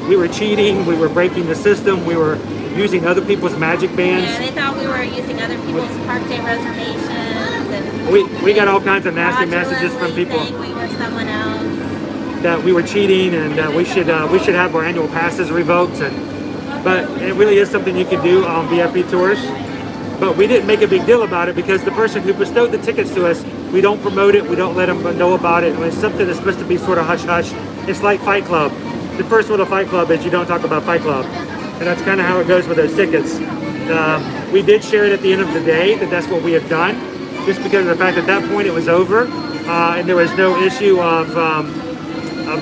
Speaker 1: we were cheating, we were breaking the system, we were using other people's magic bands.
Speaker 2: Yeah, they thought we were using other people's park day reservations, and
Speaker 1: We got all kinds of nasty messages from
Speaker 2: fraudulently
Speaker 1: people
Speaker 2: saying we were someone else.
Speaker 1: that we were cheating and that we should have our annual passes revoked. But it really is something you can do on VIP tours. But we didn't make a big deal about it because the person who bestowed the tickets to us, we don't promote it, we don't let them know about it. It's something that's supposed to be sort of hush-hush. It's like Fight Club. The first rule of Fight Club is you don't talk about Fight Club. And that's kind of how it goes with those tickets. We did share it at the end of the day that that's what we have done, just because of the fact that that point it was over, and there was no issue of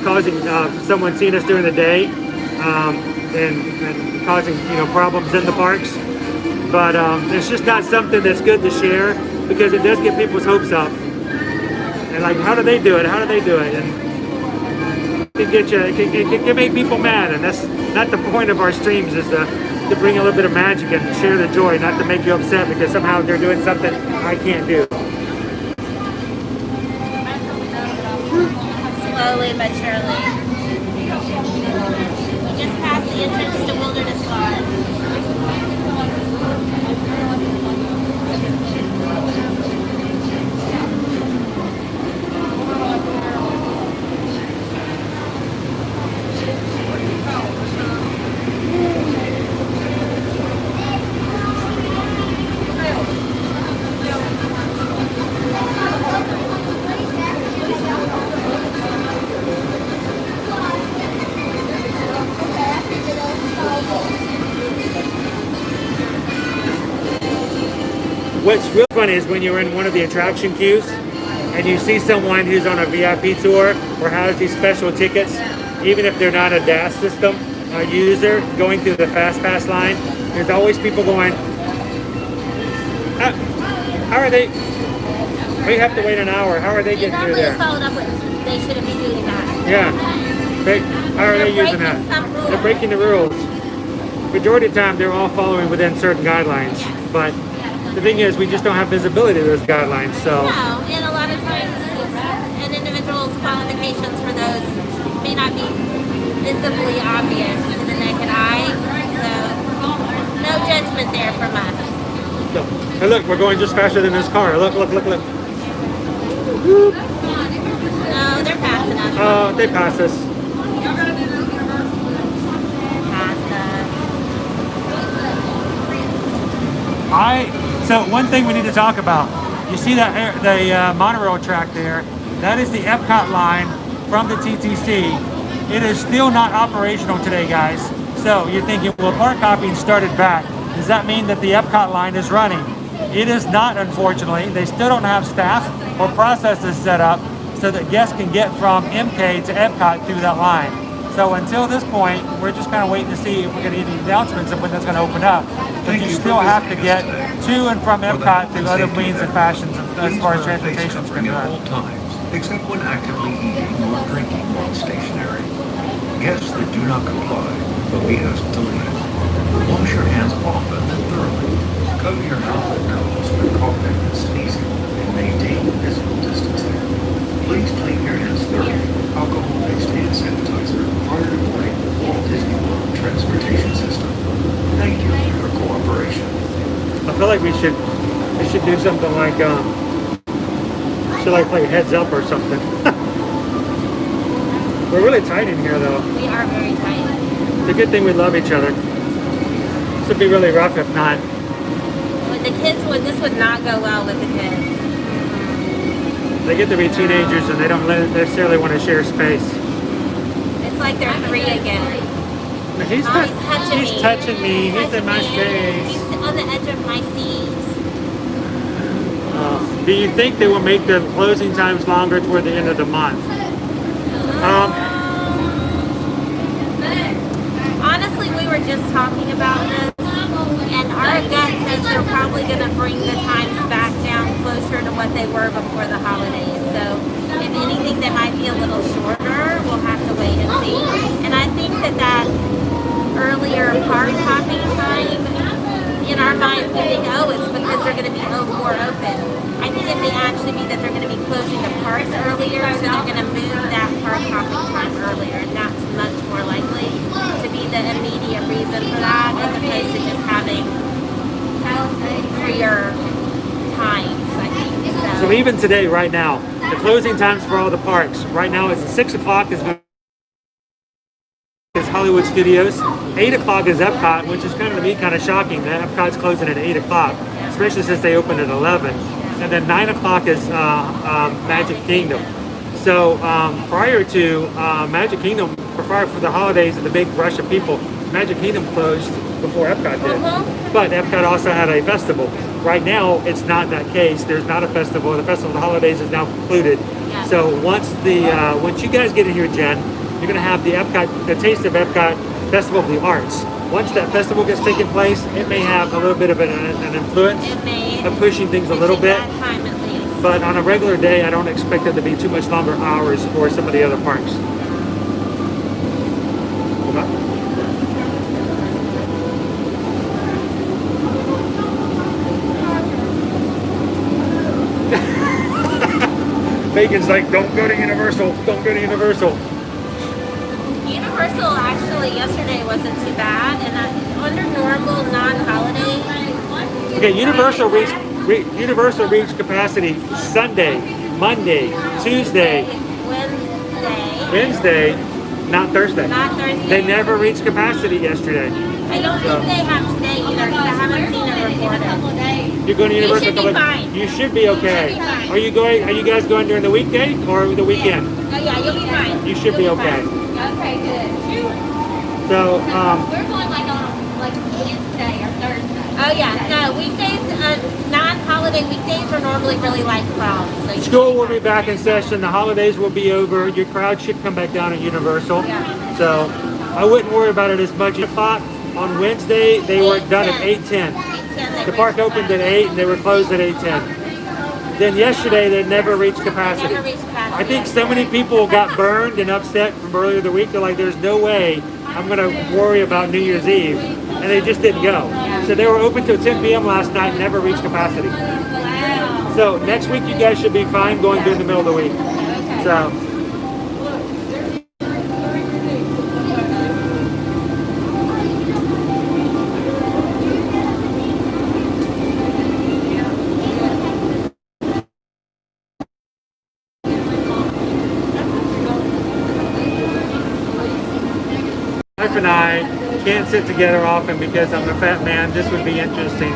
Speaker 1: causing someone seeing us during the day and causing problems in the parks. But it's just not something that's good to share because it does get people's hopes up. And like, how do they do it? How do they do it? And it can get you. It can make people mad, and that's not the point of our streams. Is to bring a little bit of magic and share the joy, not to make you upset because somehow they're doing something I can't do.
Speaker 2: Slowly but surely. We just passed the entrance to Wilderness Lodge.
Speaker 1: What's real funny is when you're in one of the attraction queues and you see someone who's on a VIP tour or has these special tickets, even if they're not a DAS system user going through the Fast Pass line, there's always people going, how are they? We have to wait an hour. How are they getting through there?
Speaker 2: Followed up with, they shouldn't be doing that.
Speaker 1: Yeah. How are they using that? They're breaking the rules. Majority of the time, they're all following within certain guidelines. But the thing is, we just don't have visibility to those guidelines. So.
Speaker 2: No, and a lot of times an individual's qualifications for those may not be visibly obvious to the naked eye. So no judgment there from us.
Speaker 1: No. Hey, look, we're going just faster than this car. Look.
Speaker 2: No, they're passing us.
Speaker 1: Oh, they passed us. So one thing we need to talk about. You see that the monorail track there? That is the Epcot line from the TTC. It is still not operational today, guys. So you're thinking, well, park hopping started back. Does that mean that the Epcot line is running? It is not, unfortunately. They still don't have staff or processes set up so that guests can get from MK to Epcot through that line. So until this point, we're just kind of waiting to see if we're going to get any announcements of when that's going to open up. But you still have to get to and from Epcot through other means and fashions as far as transportation is concerned.
Speaker 4: At all times, except when actively eating or drinking while stationary. Guests that do not comply will be asked to leave. Wash your hands often and thoroughly. Cover your mouth and nose with coughing and sneezing, and maintain physical distancing. Please clean your hands thoroughly with alcohol-based hand sanitizer prior to boarding the Walt Disney World Transportation
Speaker 1: we should do something like should I play heads up or something? We're really tight in here though.
Speaker 2: We are very tight.
Speaker 1: It's a good thing we love each other. This would be really rough if not.
Speaker 2: With the kids, this would not go well with the kids.
Speaker 1: They get to be teenagers and they don't necessarily want to share space.
Speaker 2: It's like they're 3 again.
Speaker 1: He's touching me. He's in my space.
Speaker 2: He's on the edge of my seat.
Speaker 1: Do you think they will make the closing times longer toward the end of the month?
Speaker 2: Honestly, we were just talking about this, and our gut says they're probably going to bring the times back down closer to what they were before the holidays. So, if anything, they might be a little shorter. We'll have to wait and see. And I think that earlier park hopping time, in our minds, we think, oh, it's because they're going to be more open. I think it may actually be that they're going to be closing the parks earlier, so they're going to move that park hopping time earlier, and that's much more likely to be the immediate reason for that, as opposed to just having freer times, I think.
Speaker 1: So even today, right now, the closing times for all the parks, right now it's 6 o'clock is Hollywood Studios, 8 o'clock is Epcot, which is kind of, to me, kind of shocking that Epcot's closing at 8 o'clock, especially since they opened at 11. And then 9 o'clock is Magic Kingdom. So prior to Magic Kingdom, prior for the holidays and the big rush of people, Magic Kingdom closed before Epcot did. But Epcot also had a festival. Right now, it's not that case. There's not a festival. The Festival of the Holidays is now concluded. Yeah. So once you guys get in here, Jen, you're going to have the Taste of Epcot Festival of the Arts. Once that festival gets taken place, it may have a little bit of an influence of pushing things a little bit.
Speaker 2: Time at least.
Speaker 1: But on a regular day, I don't expect it to be too much longer hours for some of the other parks. Hold on. Megan's like, don't go to Universal, don't go to Universal.
Speaker 2: Universal actually yesterday wasn't too bad, and under normal non-holiday.
Speaker 1: Okay, Universal reached capacity Sunday, Monday, Tuesday, Wednesday, not Thursday. They never reached capacity yesterday.
Speaker 2: I don't think they have today either, because I haven't seen it reported.
Speaker 1: You're going to Universal?
Speaker 2: You should be fine.
Speaker 1: You should be okay. Are you guys going during the weekday or the weekend?
Speaker 2: Oh yeah, you'll be fine.
Speaker 1: You should be okay.
Speaker 2: Okay, good.
Speaker 1: So,
Speaker 12: we're going like on Wednesday or Thursday.
Speaker 2: Oh yeah, no, weekdays, non-holiday weekdays are normally really light crowds. So
Speaker 1: school will be back in session. The holidays will be over. Your crowd should come back down at Universal. Yeah. So, I wouldn't worry about it as much. On Wednesday, they were done at 8:10. The park opened at 8 and they were closed at 8:10. Then yesterday, they never reached capacity. I think so many people got burned and upset from earlier the week. They're like, there's no way I'm going to worry about New Year's Eve. And they just didn't go. So they were open till 10 p.m. last night and never reached capacity. So next week, you guys should be fine going during the middle of the week. So. And I can't sit together often because I'm a fat man. This would be interesting.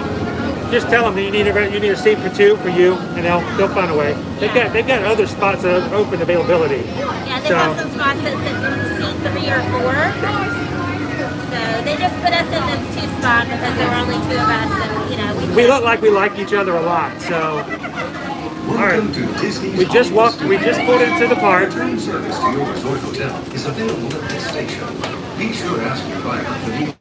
Speaker 1: Just tell them that you need a seat for 2 for you, and they'll find a way. They've got other spots that have open availability.
Speaker 2: Yeah, they have some spots that seat 3 or 4. So they just put us in this 2 spot because there were only 2 of us, and we look like we like each other a lot. So. All right, we just pulled into the park.
Speaker 4: Return service to your resort hotel is available at this station. Be sure to ask your driver for the.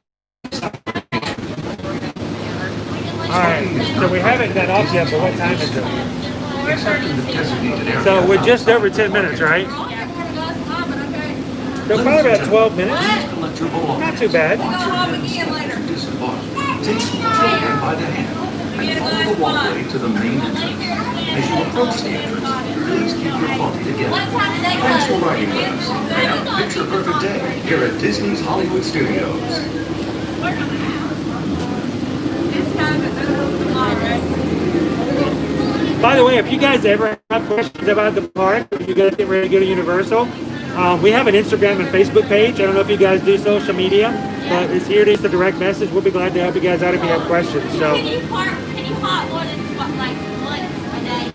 Speaker 1: All right, so we haven't got off yet, but what time is it?
Speaker 4: Except in the designated area.
Speaker 1: So we're just over 10 minutes, right? So probably about 12 minutes. Not too bad.
Speaker 4: Disembark. Take each children by the hand and follow the walkway to the main entrance. As you approach the entrance, please keep your phone together. Thanks for riding with us, and have a picture-perfect day here at Disney's Hollywood Studios.
Speaker 1: by the way, if you guys ever have questions about the park, or you guys get ready to go to Universal, we have an Instagram and Facebook page. I don't know if you guys do social media, but it's here. It is the direct message. We'll be glad to help you guys out if you have questions. So.
Speaker 2: Can you hop more than like once a day?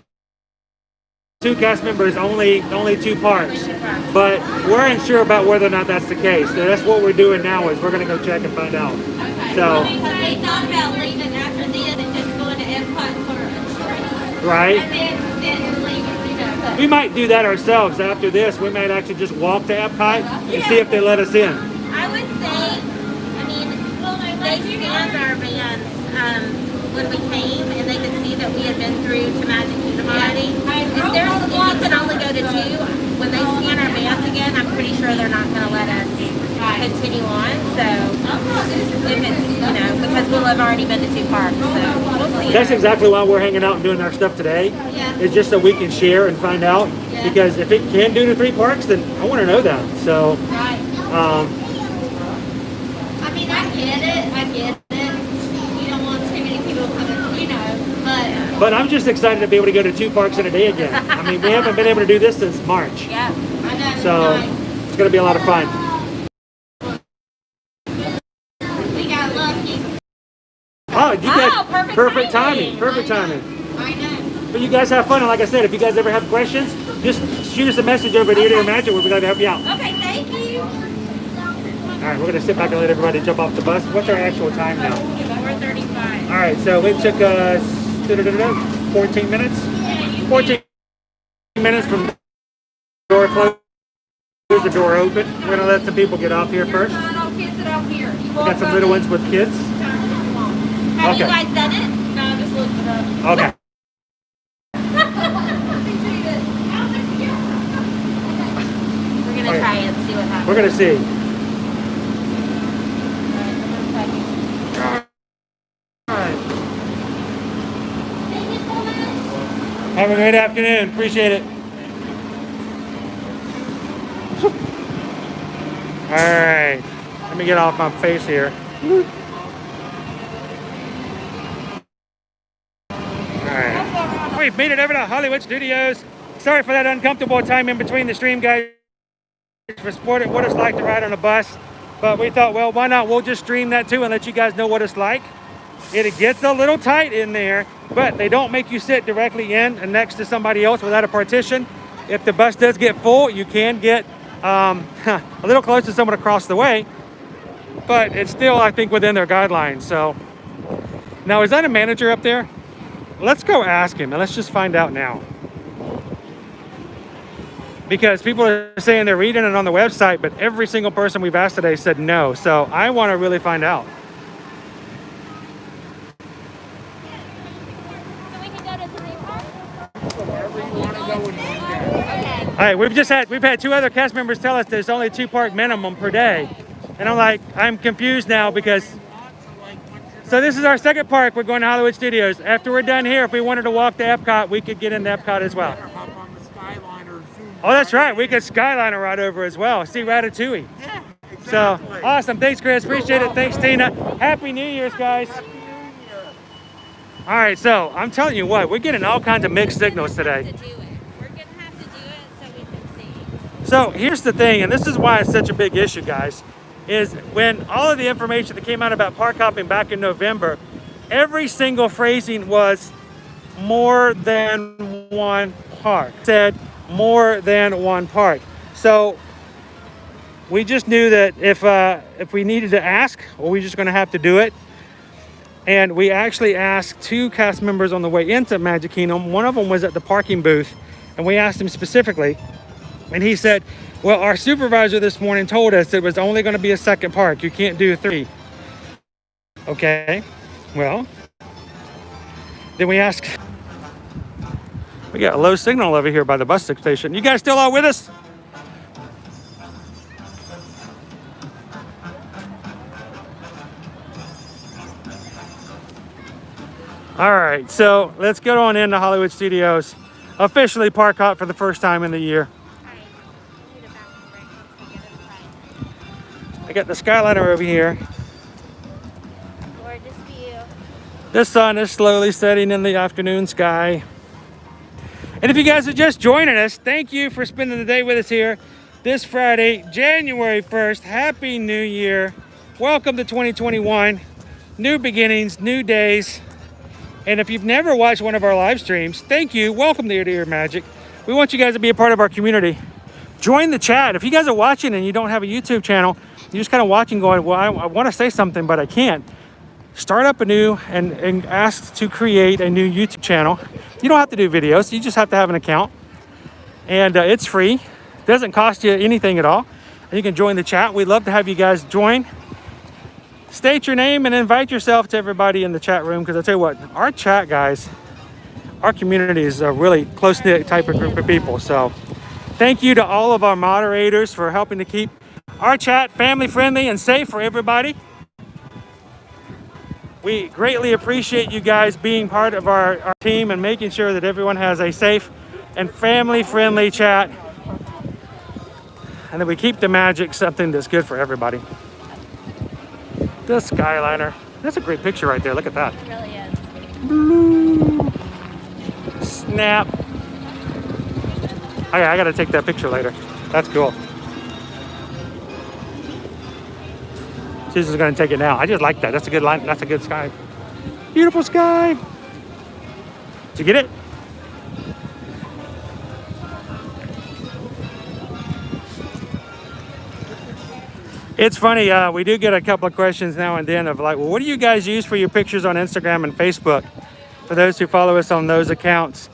Speaker 1: 2 cast members, only 2 parks, but we're unsure about whether or not that's the case. So that's what we're doing now is we're going to go check and find out.
Speaker 2: Okay.
Speaker 1: So,
Speaker 2: They thought about leaving after this and just going to Epcot for a trip.
Speaker 1: right?
Speaker 2: And then leaving, you know.
Speaker 1: We might do that ourselves after this. We might actually just walk to Epcot and see if they let us in.
Speaker 2: I would say, I mean, they scanned our vans when we came, and they could see that we had been through to Magic Kingdom already. If you can only go to 2, when they scan our vans again, I'm pretty sure they're not going to let us continue on. So, if it's, you know, because we'll have already been to 2 parks, so we'll see.
Speaker 1: That's exactly why we're hanging out and doing our stuff today.
Speaker 2: Yeah.
Speaker 1: It's just so we can share and find out.
Speaker 2: Yeah.
Speaker 1: Because if it can do to 3 parks, then I want to know that. So,
Speaker 2: Right. I mean, I get it. You don't want too many people coming, you know,
Speaker 1: but I'm just excited to be able to go to 2 parks in a day again. I mean, we haven't been able to do this since March.
Speaker 2: yeah, I know.
Speaker 1: So, it's going to be a lot of fun.
Speaker 2: We got lucky.
Speaker 1: Oh, you guys,
Speaker 2: perfect
Speaker 1: timing.
Speaker 2: timing.
Speaker 1: Perfect timing.
Speaker 2: I know.
Speaker 1: But you guys have fun, and like I said, if you guys ever have questions, just shoot us a message over at Ear to Magic. We'll be glad to help you out.
Speaker 2: Okay, thank you.
Speaker 1: All right, we're going to sit back and let everybody jump off the bus. What's our actual time now?
Speaker 2: 4:35.
Speaker 1: All right, so it took us 14 minutes. 14 minutes from the door closed to the door open. We're going to let some people get off here first. We got some little ones with kids.
Speaker 2: Have you guys done it? No, I just looked it up.
Speaker 1: Okay.
Speaker 2: We're going to try it and see what happens.
Speaker 1: We're going to see. Have a great afternoon. Appreciate it. All right. Let me get off my face here. All right. We've made it over to Hollywood Studios. Sorry for that uncomfortable time in between the stream, guys. For supporting what it's like to ride on a bus. But we thought, well, why not? We'll just stream that too and let you guys know what it's like. It gets a little tight in there, but they don't make you sit directly in and next to somebody else without a partition. If the bus does get full, you can get a little close to someone across the way, but it's still, I think, within their guidelines. So now, is that a manager up there? Let's go ask him and let's just find out now. Because people are saying they're reading it on the website, but every single person we've asked today said no. So I want to really find out. All right, we've had 2 other cast members tell us there's only 2 park minimum per day. And I'm like, I'm confused now because, so this is our second park. We're going to Hollywood Studios. After we're done here, if we wanted to walk to Epcot, we could get into Epcot as well. Oh, that's right. We could Skyliner right over as well. See Ratatouille.
Speaker 9: Yeah, exactly.
Speaker 1: So, awesome. Thanks, Chris. Appreciate it. Thanks, Tina. Happy New Year's, guys. All right, so I'm telling you what, we're getting all kinds of mixed signals today. So here's the thing, and this is why it's such a big issue, guys, is when all of the information that came out about park hopping back in November, every single phrasing was more than one park. It said more than one park. So we just knew that if we needed to ask, well, we're just going to have to do it. And we actually asked 2 cast members on the way into Magic Kingdom. One of them was at the parking booth, and we asked him specifically. And he said, well, our supervisor this morning told us it was only going to be a second park. You can't do 3. Okay, well, then we asked, we got a low signal over here by the bus station. You guys still all with us? All right, so let's get on into Hollywood Studios. Officially park hop for the first time in the year. I got the Skyliner over here.
Speaker 2: Gorgeous view.
Speaker 1: The sun is slowly setting in the afternoon sky. And if you guys are just joining us, thank you for spending the day with us here this Friday, January 1st. Happy New Year. Welcome to 2021. New beginnings, new days. And if you've never watched one of our live streams, thank you. Welcome to Ear to Ear Magic. We want you guys to be a part of our community. Join the chat. If you guys are watching and you don't have a YouTube channel, you're just kind of watching going, well, I want to say something, but I can't. Start up a new and ask to create a new YouTube channel. You don't have to do videos. You just have to have an account. And it's free. Doesn't cost you anything at all. And you can join the chat. We'd love to have you guys join. State your name and invite yourself to everybody in the chat room. Because I tell you what, our chat guys, our community is a really close-knit type of group of people. So thank you to all of our moderators for helping to keep our chat family-friendly and safe for everybody. We greatly appreciate you guys being part of our team and making sure that everyone has a safe and family-friendly chat. And that we keep the magic something that's good for everybody. The Skyliner. That's a great picture right there. Look at that.
Speaker 2: It really is.
Speaker 1: Blue. Snap. Okay, I gotta take that picture later. That's cool. Susan's gonna take it now. I just like that. That's a good line. That's a good sky. Beautiful sky. Did you get it? It's funny, we do get a couple of questions now and then of like, well, what do you guys use for your pictures on Instagram and Facebook? For those who follow us on those accounts.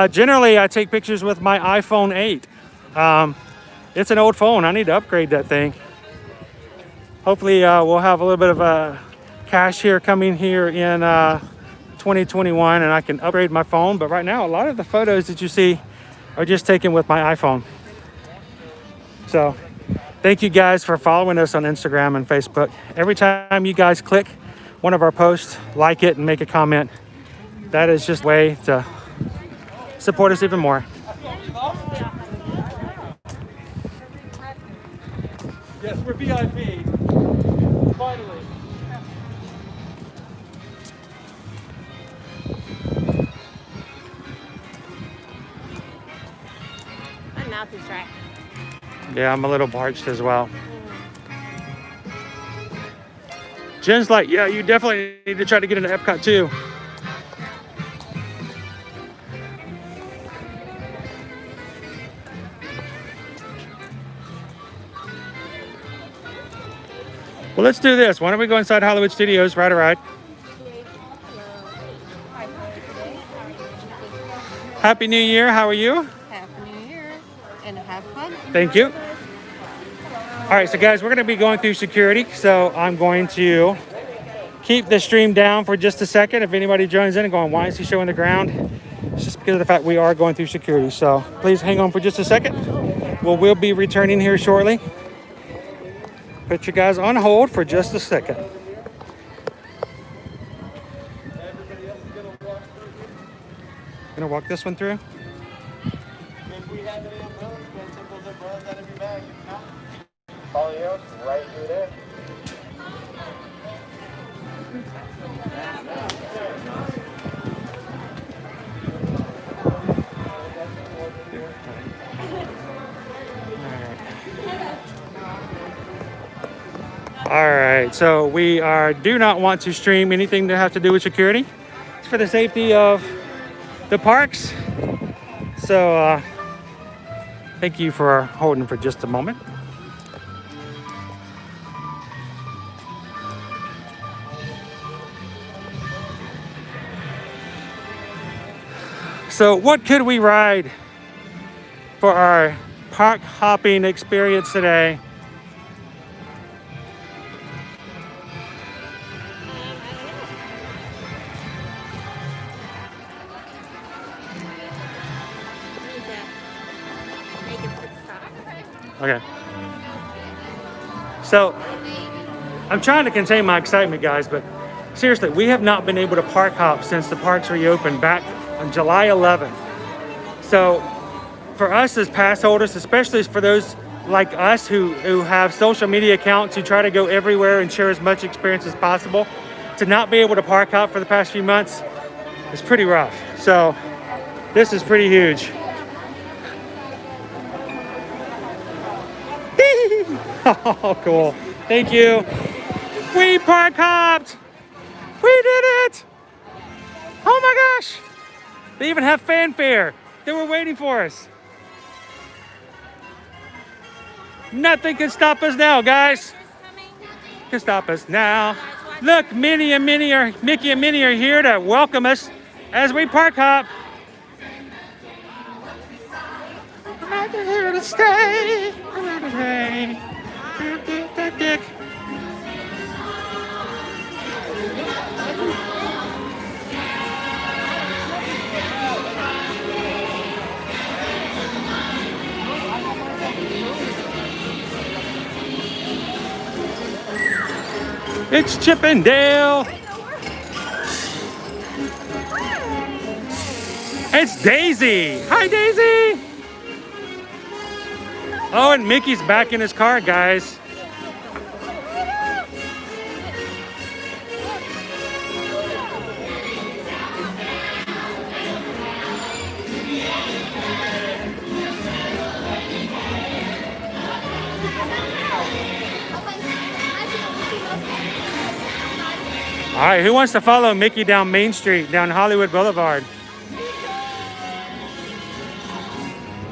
Speaker 1: Generally, I take pictures with my iPhone 8. It's an old phone. I need to upgrade that thing. Hopefully, we'll have a little bit of cash here coming here in 2021 and I can upgrade my phone. But right now, a lot of the photos that you see are just taken with my iPhone. So thank you guys for following us on Instagram and Facebook. Every time you guys click one of our posts, like it and make a comment, that is just a way to support us even more.
Speaker 9: Yes, we're VIP. Finally.
Speaker 2: My mouth is dry.
Speaker 1: Yeah, I'm a little parched as well. Jen's like, yeah, you definitely need to try to get into Epcot too. Well, let's do this. Why don't we go inside Hollywood Studios, ride a ride. Happy New Year. How are you?
Speaker 5: Happy New Year and have fun.
Speaker 1: Thank you. All right, so guys, we're going to be going through security. So I'm going to keep the stream down for just a second. If anybody joins in and going, why is he showing the ground? It's just because of the fact we are going through security. So please hang on for just a second. We'll be returning here shortly. Put you guys on hold for just a second. Gonna walk this one through.
Speaker 9: If we have any of those, you can take those umbrellas out of your bag. If not, all else right through there.
Speaker 1: All right, so we do not want to stream anything that have to do with security. It's for the safety of the parks. So thank you for holding for just a moment. So what could we ride for our park hopping experience today? Okay. So I'm trying to contain my excitement, guys, but seriously, we have not been able to park hop since the parks reopened back on July 11th. So for us as pass holders, especially for those like us who have social media accounts who try to go everywhere and share as much experience as possible, to not be able to park hop for the past few months is pretty rough. So This is pretty huge. Oh, cool. Thank you. We park hopped. We did it. Oh my gosh. They even have fanfare. They were waiting for us. Nothing can stop us now, guys. Can stop us now. Look, Mickey and Minnie are here to welcome us as we park hop. I'm here to stay. I'm here to stay. Dick. It's Chip and Dale. It's Daisy. Hi, Daisy. Oh, and Mickey's back in his car, guys. All right, who wants to follow Mickey down Main Street, down Hollywood Boulevard?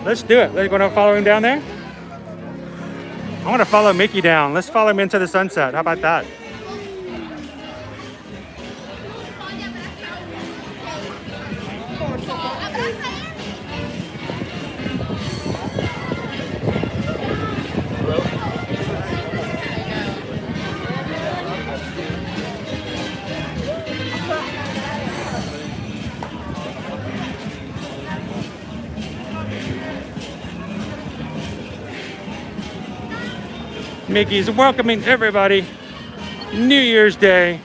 Speaker 1: Let's do it. Let's go to follow him down there. I want to follow Mickey down. Let's follow him into the sunset. How about that? Mickey's welcoming everybody. New Year's Day.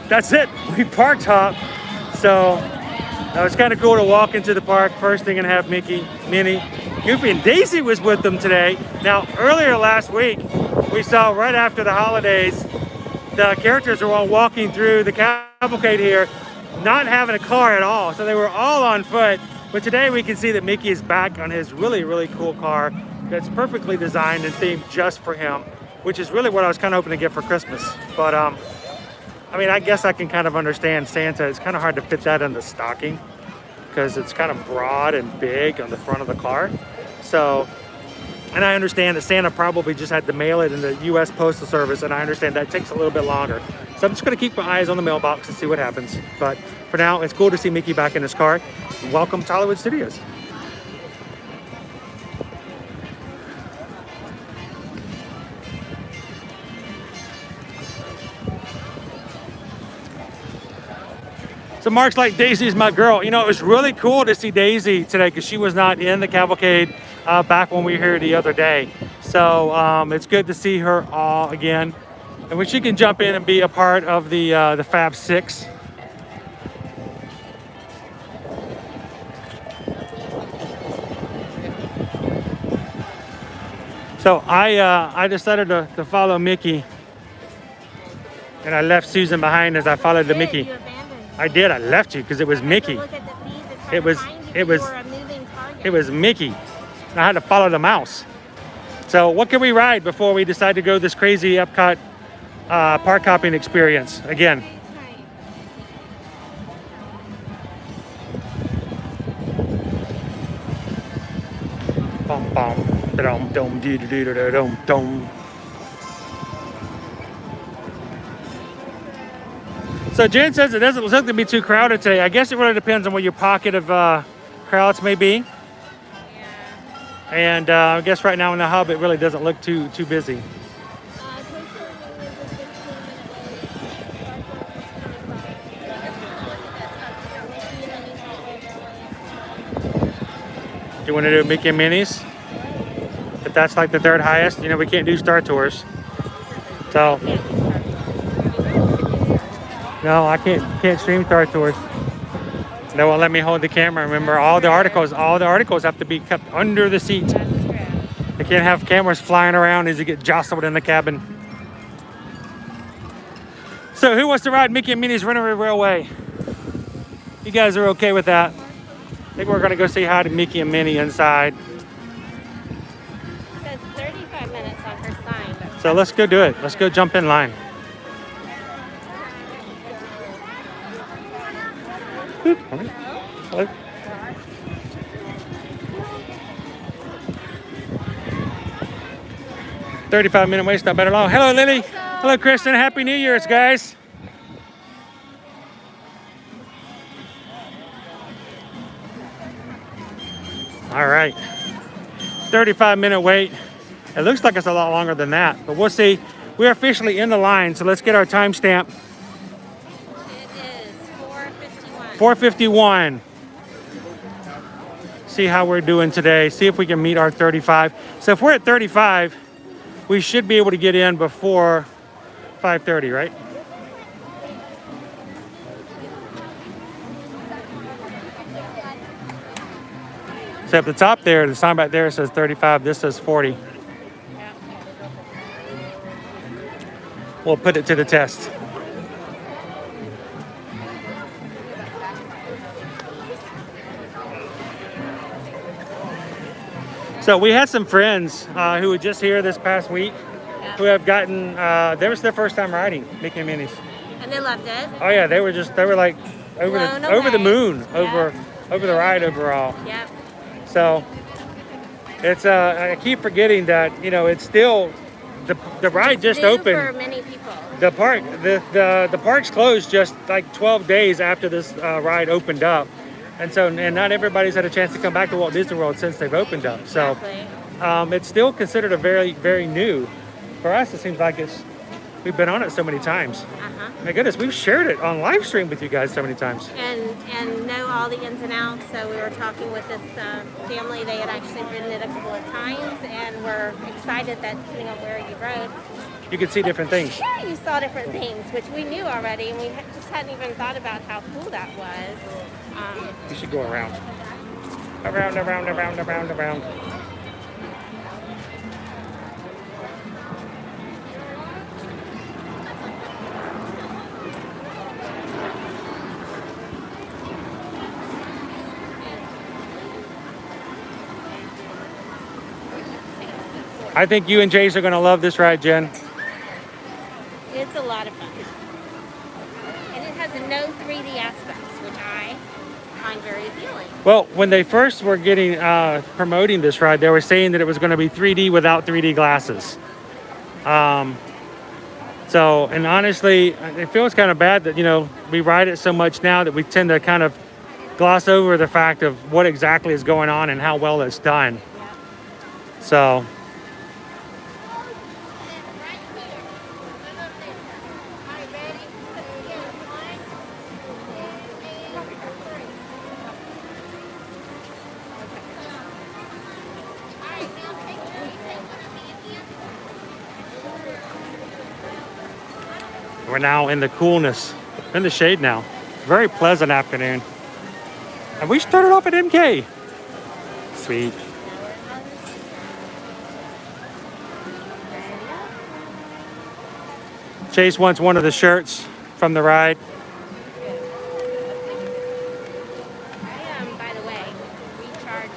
Speaker 1: That's it. We parked hop. So it was kind of cool to walk into the park first thing and have Mickey, Minnie, Goofy, and Daisy was with them today. Now, earlier last week, we saw right after the holidays, the characters were all walking through the cavalcade here, not having a car at all. So they were all on foot. But today we can see that Mickey is back on his really, really cool car that's perfectly designed and themed just for him, which is really what I was kind of hoping to get for Christmas. But I mean, I guess I can kind of understand Santa. It's kind of hard to fit that in the stocking because it's kind of broad and big on the front of the car. So, and I understand that Santa probably just had to mail it in the U.S. Postal Service, and I understand that takes a little bit longer. So I'm just going to keep my eyes on the mailbox and see what happens. But for now, it's cool to see Mickey back in his car. Welcome to Hollywood Studios. So Mark's like, Daisy's my girl. You know, it was really cool to see Daisy today because she was not in the cavalcade back when we were here the other day. So it's good to see her all again. And when she can jump in and be a part of the Fab Six. So I decided to follow Mickey. And I left Susan behind as I followed the Mickey. I did. I left you because it was Mickey. It was Mickey. And I had to follow the mouse. So what can we ride before we decide to go this crazy Epcot park hopping experience again? Bum bum dum dum dee dee dee dum dum. So Jen says it doesn't look to be too crowded today. I guess it really depends on what your pocket of crowds may be. And I guess right now in the hub, it really doesn't look too busy. Do you want to do Mickey and Minnie's? If that's like the third highest, you know, we can't do Star Tours. So. No, I can't stream Star Tours. They won't let me hold the camera. Remember, all the articles have to be kept under the seat. They can't have cameras flying around as you get jostled in the cabin. So who wants to ride Mickey and Minnie's Runaway Railway? You guys are okay with that? I think we're gonna go say hi to Mickey and Minnie inside.
Speaker 2: It says 35 minutes on her sign.
Speaker 1: So let's go do it. Let's go jump in line. 35-minute wait, not bad at all. Hello, Lily. Hello, Kristen. Happy New Year's, guys. All right. 35-minute wait. It looks like it's a lot longer than that, but we'll see. We're officially in the line, so let's get our timestamp. 4:51. See how we're doing today. See if we can meet our 35. So if we're at 35, we should be able to get in before 5:30, right? So at the top there, the sign back there says 35. This says 40. We'll put it to the test. So we had some friends who were just here this past week who have gotten, that was their first time riding Mickey and Minnie's.
Speaker 2: And they loved it.
Speaker 1: Oh yeah, they were like over the moon, over the ride overall.
Speaker 2: Yep.
Speaker 1: So it's, I keep forgetting that, you know, it's still, the ride just opened.
Speaker 2: For many people.
Speaker 1: The park's closed just like 12 days after this ride opened up. And so, and not everybody's had a chance to come back to Walt Disney World since they've opened up. So, it's still considered a very, very new. For us, it seems like we've been on it so many times. My goodness, we've shared it on Livestream with you guys so many times.
Speaker 2: And know all the ins and outs. So we were talking with this family. They had actually ridden it a couple of times, and we're excited that depending on where you rode,
Speaker 1: you could see different things.
Speaker 2: Sure, you saw different things, which we knew already, and we just hadn't even thought about how cool that was.
Speaker 1: You should go around. Around. I think you and Jace are going to love this ride, Jen.
Speaker 2: It's a lot of fun. And it has no 3D aspects, which I find very appealing.
Speaker 1: Well, when they first were getting promoting this ride, they were saying that it was going to be 3D without 3D glasses. So, and honestly, it feels kind of bad that, you know, we ride it so much now that we tend to kind of gloss over the fact of what exactly is going on and how well it's done. So, we're now in the coolness, in the shade now. Very pleasant afternoon. And we started off at MK. Sweet. Chase wants one of the shirts from the ride.
Speaker 2: By the way, recharged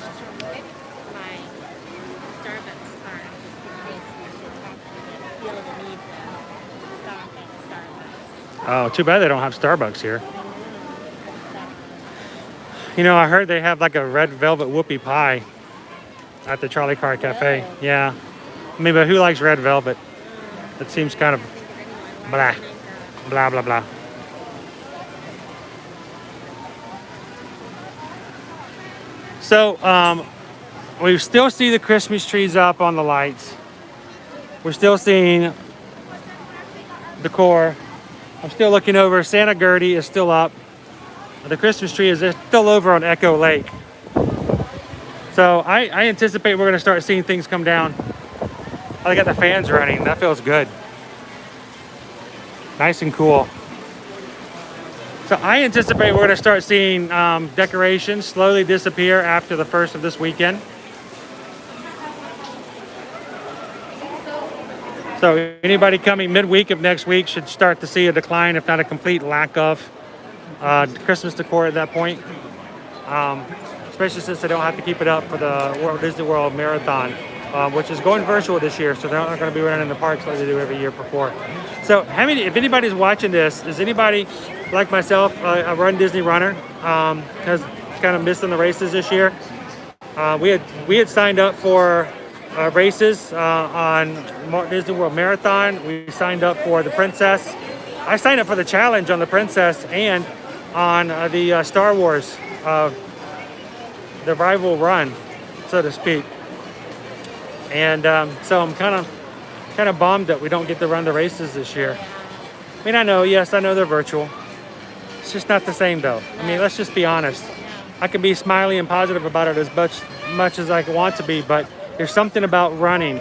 Speaker 2: my Starbucks card just in case we should feel the need to stop at Starbucks.
Speaker 1: Oh, too bad they don't have Starbucks here. You know, I heard they have like a red velvet whoopie pie at the Charlie Car Cafe. Yeah. I mean, but who likes red velvet? It seems kind of blah, blah, blah, blah. So, we still see the Christmas trees up on the lights. We're still seeing decor. I'm still looking over. Santa Gertie is still up. The Christmas tree is still over on Echo Lake. So I anticipate we're going to start seeing things come down. I got the fans running. That feels good. Nice and cool. So I anticipate we're going to start seeing decorations slowly disappear after the first of this weekend. So anybody coming midweek of next week should start to see a decline, if not a complete lack of Christmas decor at that point. Especially since they don't have to keep it up for the Walt Disney World Marathon, which is going virtual this year, so they're not going to be running in the parks like they do every year before. So if anybody's watching this, is anybody like myself, a Run Disney runner, has kind of missed on the races this year? We had signed up for races on Walt Disney World Marathon. We signed up for the Princess. I signed up for the challenge on the Princess and on the Star Wars, the rival run, so to speak. And so I'm kind of bummed that we don't get to run the races this year. I mean, I know they're virtual. It's just not the same though. I mean, let's just be honest. I can be smiley and positive about it as much as I want to be, but there's something about running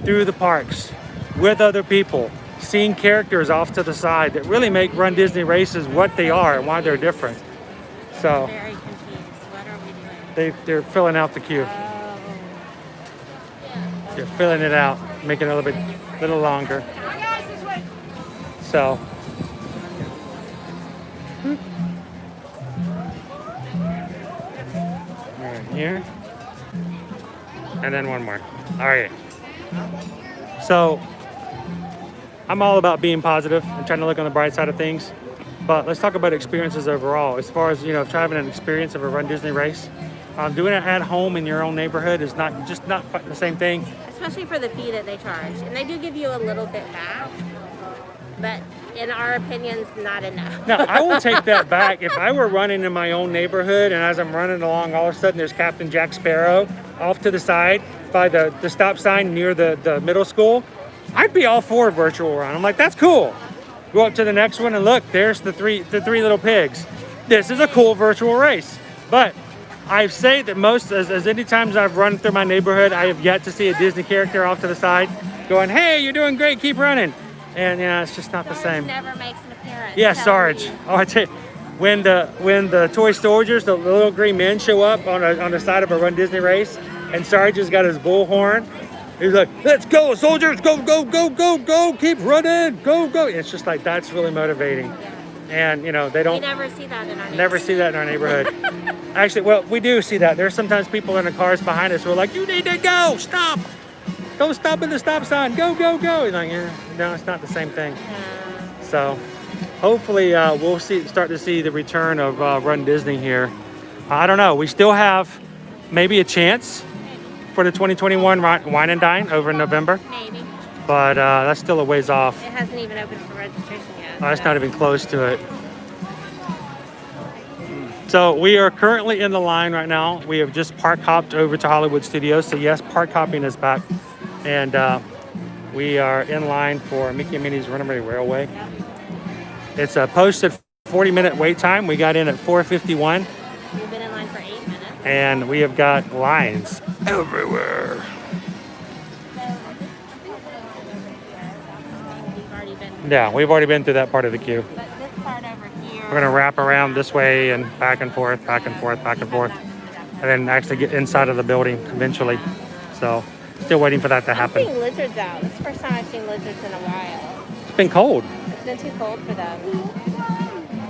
Speaker 1: through the parks with other people, seeing characters off to the side that really make Run Disney races what they are and why they're different. So
Speaker 2: Very confused. What are we doing?
Speaker 1: they're filling out the queue. They're filling it out, making it a little longer. So right here, and then one more. All right. So I'm all about being positive and trying to look on the bright side of things. But let's talk about experiences overall. As far as, having an experience of a Run Disney race, doing it at home in your own neighborhood is not quite the same thing.
Speaker 2: Especially for the fee that they charge. And they do give you a little bit back, but in our opinions, not enough.
Speaker 1: Now, I will take that back. If I were running in my own neighborhood and as I'm running along, all of a sudden there's Captain Jack Sparrow off to the side by the stop sign near the middle school, I'd be all for a virtual run. I'm like, that's cool. Go up to the next one and look, there's the three little pigs. This is a cool virtual race. But I say that as many times I've run through my neighborhood, I have yet to see a Disney character off to the side going, hey, you're doing great, keep running. And it's just not the same.
Speaker 2: Never makes an appearance.
Speaker 1: Yeah, Sarge. Oh, I tell you, when the toy soldiers, the little green men show up on the side of a Run Disney race, and Sarge has got his bullhorn, he's like, let's go, soldiers, go, go, go, go, go, keep running, go, go. It's just like, that's really motivating. And, they don't...
Speaker 2: We never see that in our neighborhood.
Speaker 1: Never see that in our neighborhood. Actually, well, we do see that. There's sometimes people in the cars behind us who are like, you need to go, stop. Don't stop at the stop sign, go, go, go. And like, no, it's not the same thing. So, hopefully, we'll start to see the return of Run Disney here. I don't know. We still have maybe a chance for the 2021 Wine and Dine over in November.
Speaker 2: Maybe.
Speaker 1: but that's still a ways off.
Speaker 2: It hasn't even opened for registration yet.
Speaker 1: Oh, that's not even close to it. So we are currently in the line right now. We have just park hopped over to Hollywood Studios. So yes, park hopping is back. And we are in line for Mickey and Minnie's Runaway Railway. It's a posted 40-minute wait time. We got in at 4:51.
Speaker 2: We've been in line for 8 minutes.
Speaker 1: And we have got lines everywhere. Yeah, we've already been through that part of the queue.
Speaker 2: But this part over here.
Speaker 1: We're gonna wrap around this way and back and forth, back and forth, back and forth, and then actually get inside of the building eventually. So, still waiting for that to
Speaker 2: I'm
Speaker 1: happen.
Speaker 2: seeing lizards out. This is the first time I've seen lizards in a while.
Speaker 1: It's been cold.
Speaker 2: It's been too cold for them.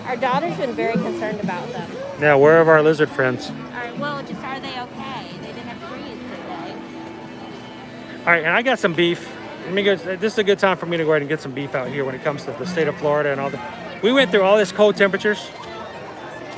Speaker 2: Our daughter's been very concerned about them.
Speaker 1: Yeah, where are our lizard friends?
Speaker 2: Well, just are they okay? They didn't have freeze, did they?
Speaker 1: All right, and I got some beef. Let me go. This is a good time for me to go ahead and get some beef out here when it comes to the state of Florida and all the. We went through all this cold temperatures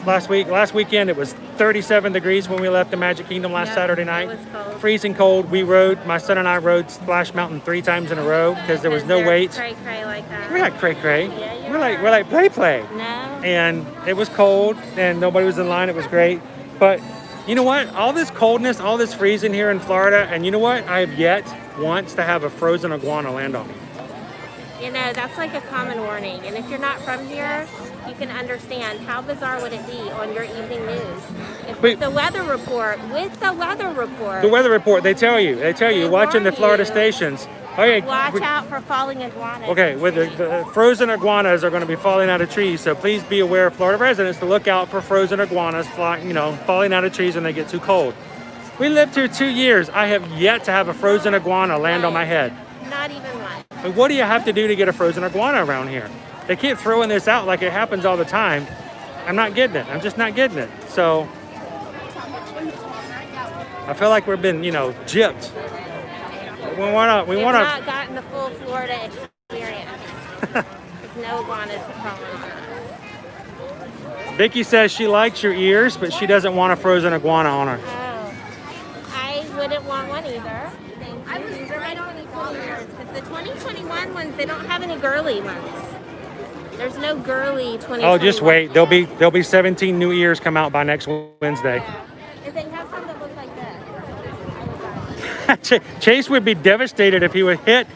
Speaker 1: last week. Last weekend it was 37 degrees when we left the Magic Kingdom last Saturday night.
Speaker 2: It was cold.
Speaker 1: Freezing cold. We rode. My son and I rode Splash Mountain 3 times in a row because there was no wait.
Speaker 2: Cray cray like that.
Speaker 1: We're not cray cray.
Speaker 2: Yeah,
Speaker 1: we're like play.
Speaker 2: No.
Speaker 1: And it was cold and nobody was in line. It was great. But you know what? All this coldness, all this freezing here in Florida, and you know what? I have yet once to have a frozen iguana land on me.
Speaker 2: You know, that's like a common warning. And if you're not from here, you can understand how bizarre would it be on your evening news. If with the weather report,
Speaker 1: The weather report, they tell you, watching the Florida stations. Oh yeah,
Speaker 2: watch out for falling iguanas.
Speaker 1: Okay, with the frozen iguanas are going to be falling out of trees, so please be aware, Florida residents, to look out for frozen iguanas falling out of trees when they get too cold. We lived here 2 years. I have yet to have a frozen iguana land on my head.
Speaker 2: Not even one.
Speaker 1: But what do you have to do to get a frozen iguana around here? They keep throwing this out like it happens all the time. I'm not getting it. I'm just not getting it. So I feel like we've been, gypped. We want to.
Speaker 2: We've not gotten the full Florida experience. There's no iguanas crawling on us.
Speaker 1: Vicky says she likes your ears, but she doesn't want a frozen iguana on her.
Speaker 2: Oh, I wouldn't want one either. I was right on the ears because the 2021 ones, they don't have any girly ones. There's no girly 2021.
Speaker 1: Oh, just wait. There'll be 17 new ears come out by next Wednesday.
Speaker 2: If they have some that look like this.
Speaker 1: Chase would be devastated if he was hit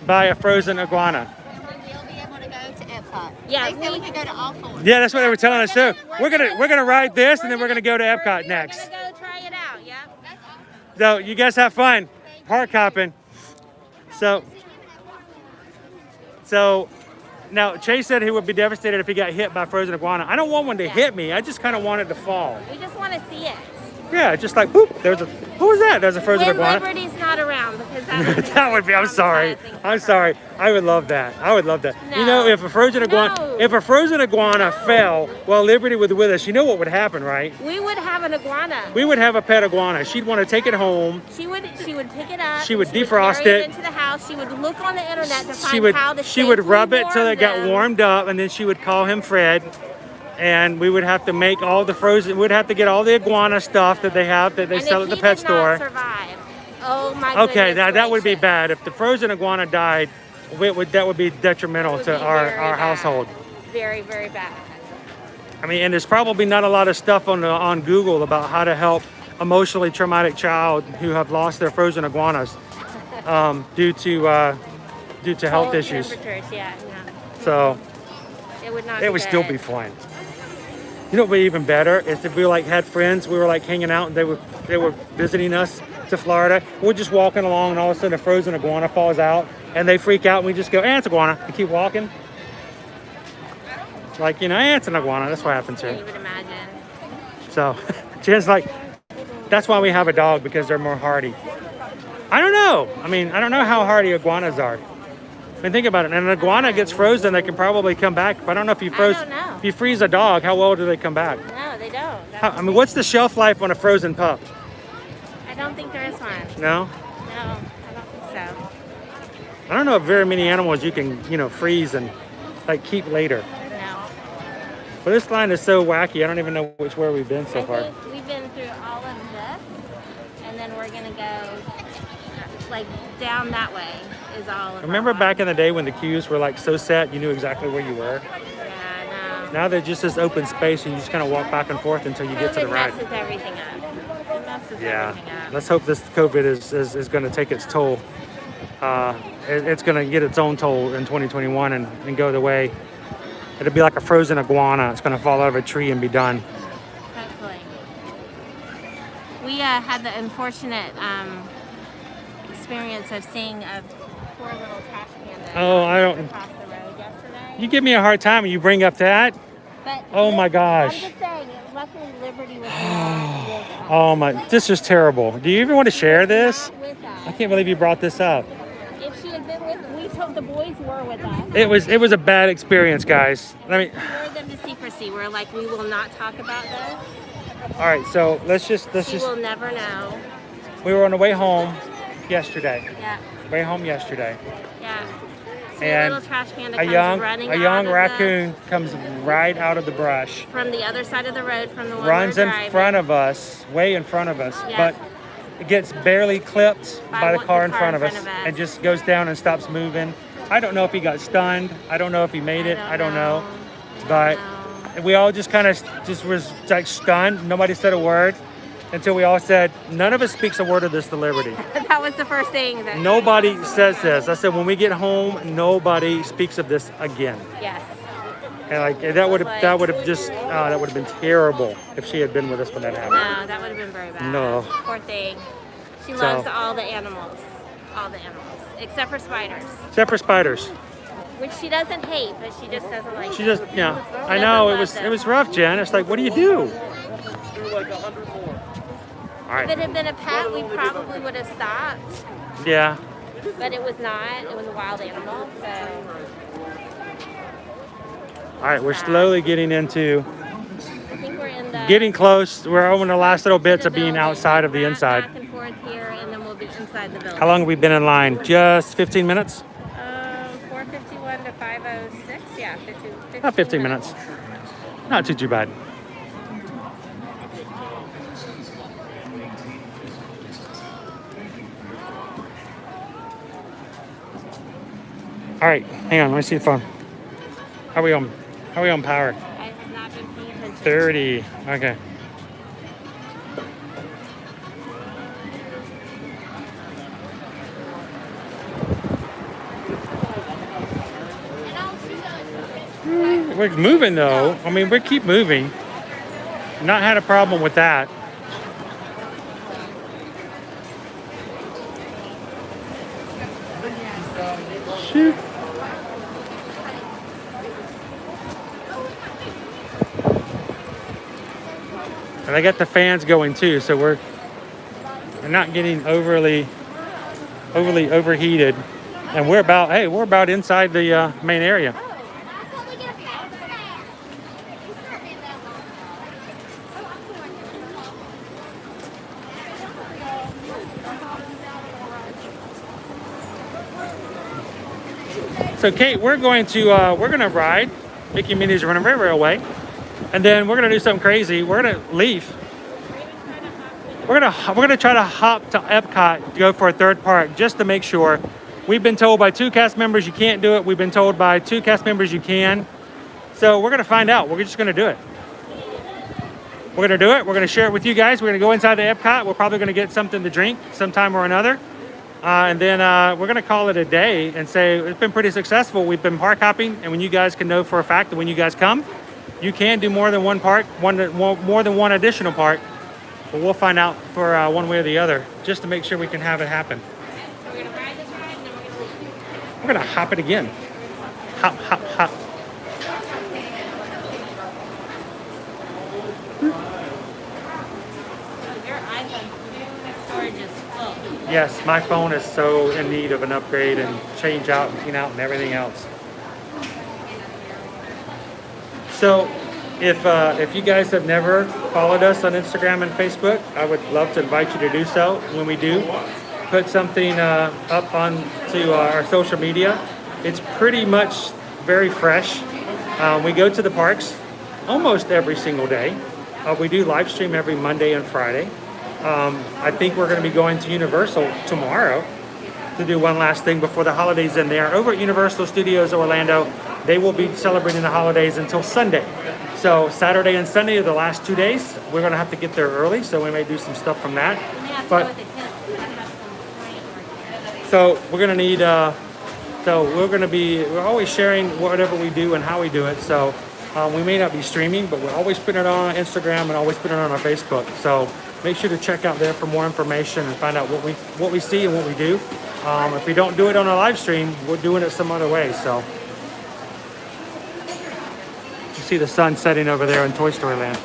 Speaker 1: by a frozen iguana.
Speaker 12: We'll be able to go to Epcot.
Speaker 2: Yeah,
Speaker 12: they said we could go to all 4.
Speaker 1: Yeah, that's what they were telling us too. We're gonna ride this, and then we're gonna go to Epcot next.
Speaker 2: We're gonna go try it out. Yeah.
Speaker 12: That's awesome.
Speaker 1: So you guys have fun park hopping. So now Chase said he would be devastated if he got hit by a frozen iguana. I don't want one to hit me. I just kind of want it to fall.
Speaker 2: We just want to see it.
Speaker 1: Yeah, just like boop. Who was that? There's a frozen
Speaker 2: when
Speaker 1: iguana.
Speaker 2: Liberty's not around, because that would be
Speaker 1: That would be. I'm sorry. I would love that.
Speaker 2: No.
Speaker 1: If a frozen iguana fell while Liberty was with us, you know what would happen, right?
Speaker 2: We would have an iguana.
Speaker 1: We would have a pet iguana. She'd want to take it home.
Speaker 2: She would pick it up.
Speaker 1: She would defrost
Speaker 2: carry
Speaker 1: it
Speaker 2: into the house. She would look on the internet to find how to
Speaker 1: She would rub it till it got
Speaker 2: warm them.
Speaker 1: warmed up, and then she would call him Fred. And we would have to make all the frozen. We'd have to get all the iguana stuff that they have that they sell at the pet store.
Speaker 2: Survive. Oh my goodness.
Speaker 1: Okay, that would be bad. If the frozen iguana died, that would be detrimental to our household.
Speaker 2: Very, very bad.
Speaker 1: I mean, and there's probably not a lot of stuff on Google about how to help emotionally traumatic child who have lost their frozen iguanas due to health issues.
Speaker 2: Temperatures, yeah.
Speaker 1: So
Speaker 2: it would not.
Speaker 1: It would still be fun. You know what would be even better is if we had friends, we were hanging out, and they were visiting us to Florida. We're just walking along, and all of a sudden a frozen iguana falls out, and they freak out, and we just go, it's iguana, and keep walking. It's an iguana. That's what happens here.
Speaker 2: You would imagine.
Speaker 1: So, Jen's like, that's why we have a dog, because they're more hardy. I don't know. I don't know how hardy iguanas are. Think about it. And an iguana gets frozen, they can probably come back. But I don't know if you if you freeze a dog, how well do they come back?
Speaker 2: No, they don't.
Speaker 1: What's the shelf life on a frozen pup?
Speaker 2: I don't think there is one.
Speaker 1: No?
Speaker 2: No, I don't think so.
Speaker 1: I don't know if very many animals you can, freeze and keep later.
Speaker 2: No.
Speaker 1: But this line is so wacky. I don't even know which way we've been so far.
Speaker 2: I think we've been through all of this, and then we're gonna go like down that way is all of
Speaker 1: Remember
Speaker 2: our
Speaker 1: back in the day when the queues were like so set, you knew exactly where you were?
Speaker 2: Yeah,
Speaker 1: Now they're just this open space and you just kind of walk back and forth until you
Speaker 2: no.
Speaker 1: get to the
Speaker 2: COVID
Speaker 1: ride.
Speaker 2: messes everything up. It messes
Speaker 1: Yeah,
Speaker 2: everything up.
Speaker 1: let's hope this COVID is going to take its toll. It's going to get its own toll in 2021 and go the way. It'll be like a frozen iguana. It's going to fall out of a tree and be done.
Speaker 2: Hopefully. We had the unfortunate experience of seeing a poor little trash panda
Speaker 1: Oh, I don't.
Speaker 2: across the road yesterday.
Speaker 1: You give me a hard time when you bring up that.
Speaker 2: But
Speaker 1: Oh my gosh.
Speaker 2: I'm just saying, luckily Liberty was not with us.
Speaker 1: Oh my, this is terrible. Do you even want to share this?
Speaker 2: Not with us.
Speaker 1: I can't believe you brought this up.
Speaker 2: If she had been with, we told the boys were with us.
Speaker 1: It was a bad experience, guys. Let me.
Speaker 2: Swore them to secrecy. We're like, we will not talk about this.
Speaker 1: All right, so let's just
Speaker 2: She will never know.
Speaker 1: We were on the way home yesterday.
Speaker 2: Yeah,
Speaker 1: Way home yesterday.
Speaker 2: yeah. See
Speaker 1: And
Speaker 2: a little trash panda
Speaker 1: A
Speaker 2: comes
Speaker 1: young
Speaker 2: running
Speaker 1: young
Speaker 2: out of
Speaker 1: raccoon comes right out of the brush,
Speaker 2: from the other side of the road from the one
Speaker 1: runs
Speaker 2: we're
Speaker 1: in
Speaker 2: driving.
Speaker 1: front of us, way in front of us,
Speaker 2: Yes.
Speaker 1: but it gets barely clipped by the
Speaker 2: the
Speaker 1: car in front of us and just goes down and stops moving. I don't know if he got stunned. I don't know if he made it. I don't know. But we all just kind of just was like stunned. Nobody said a word until we all said, none of us speaks a word of this to Liberty.
Speaker 2: That was the first thing that.
Speaker 1: Nobody says this. I said, when we get home, nobody speaks of this again.
Speaker 2: Yes.
Speaker 1: And like that would have been terrible if she had been with us when that happened.
Speaker 2: No, that would have been very bad.
Speaker 1: No.
Speaker 2: Poor thing. She
Speaker 1: So-
Speaker 2: loves all the animals. All the animals. Except for spiders.
Speaker 1: Except for spiders.
Speaker 2: Which she doesn't hate, but she just doesn't like.
Speaker 1: She just, yeah. I know it was rough, Jen. It's like, what do you do?
Speaker 9: Do like 100 more.
Speaker 1: All
Speaker 2: If it
Speaker 1: right.
Speaker 2: had been a pet, we probably would have stopped.
Speaker 1: Yeah.
Speaker 2: But it was not. It was a wild animal, so.
Speaker 1: All right. We're slowly getting into
Speaker 2: I think we're in the.
Speaker 1: getting close. We're over the last little bits of being
Speaker 2: building.
Speaker 1: outside of the
Speaker 2: Back
Speaker 1: inside.
Speaker 2: and forth here, and then we'll be inside the building.
Speaker 1: How long have we been in line? Just 15 minutes?
Speaker 2: 4:51 to 5:06. Yeah, 15
Speaker 1: About 15 minutes. Not too bad. All right, hang on. Let me see the phone. How are we on? How are we on power?
Speaker 2: I have not been paying attention.
Speaker 1: 30. Okay. We're moving though. I mean, we keep moving. Not had a problem with that. Shoot. And I got the fans going too, so we're not getting overly overheated. And we're about inside the main area. So Kate, we're gonna ride Mickey and Minnie's Runaway Railway, and then we're gonna do something crazy. We're gonna leave. We're gonna try to hop to Epcot to go for a third park just to make sure. We've been told by 2 cast members you can't do it. We've been told by 2 cast members you can. So we're gonna find out. We're just gonna do it. We're gonna do it. We're gonna share it with you guys. We're gonna go inside the Epcot. We're probably gonna get something to drink sometime or another. And then we're going to call it a day and say it's been pretty successful. We've been park hopping, and when you guys can know for a fact that when you guys come, you can do more than one park, more than one additional park. But we'll find out for one way or the other, just to make sure we can have it happen.
Speaker 2: So we're gonna ride this ride, and then we're gonna leave.
Speaker 1: We're going to hop it again. Hop, hop, hop.
Speaker 2: Your iPhone storage is full.
Speaker 1: Yes, my phone is so in need of an upgrade and change out and clean out and everything else. So if you guys have never followed us on Instagram and Facebook, I would love to invite you to do so. When we do put something up onto our social media, it's pretty much very fresh. We go to the parks almost every single day. We do live stream every Monday and Friday. I think we're going to be going to Universal tomorrow. to do one last thing before the holidays in there. Over at Universal Studios Orlando, they will be celebrating the holidays until Sunday. So Saturday and Sunday are the last 2 days. We're gonna have to get there early, so we may do some stuff from that. But so we're gonna need. We're always sharing whatever we do and how we do it. So we may not be streaming, but we're always putting it on Instagram and always putting it on our Facebook. So make sure to check out there for more information and find out what we see and what we do. If we don't do it on a live stream, we're doing it some other way. So you see the sun setting over there in Toy Story Land.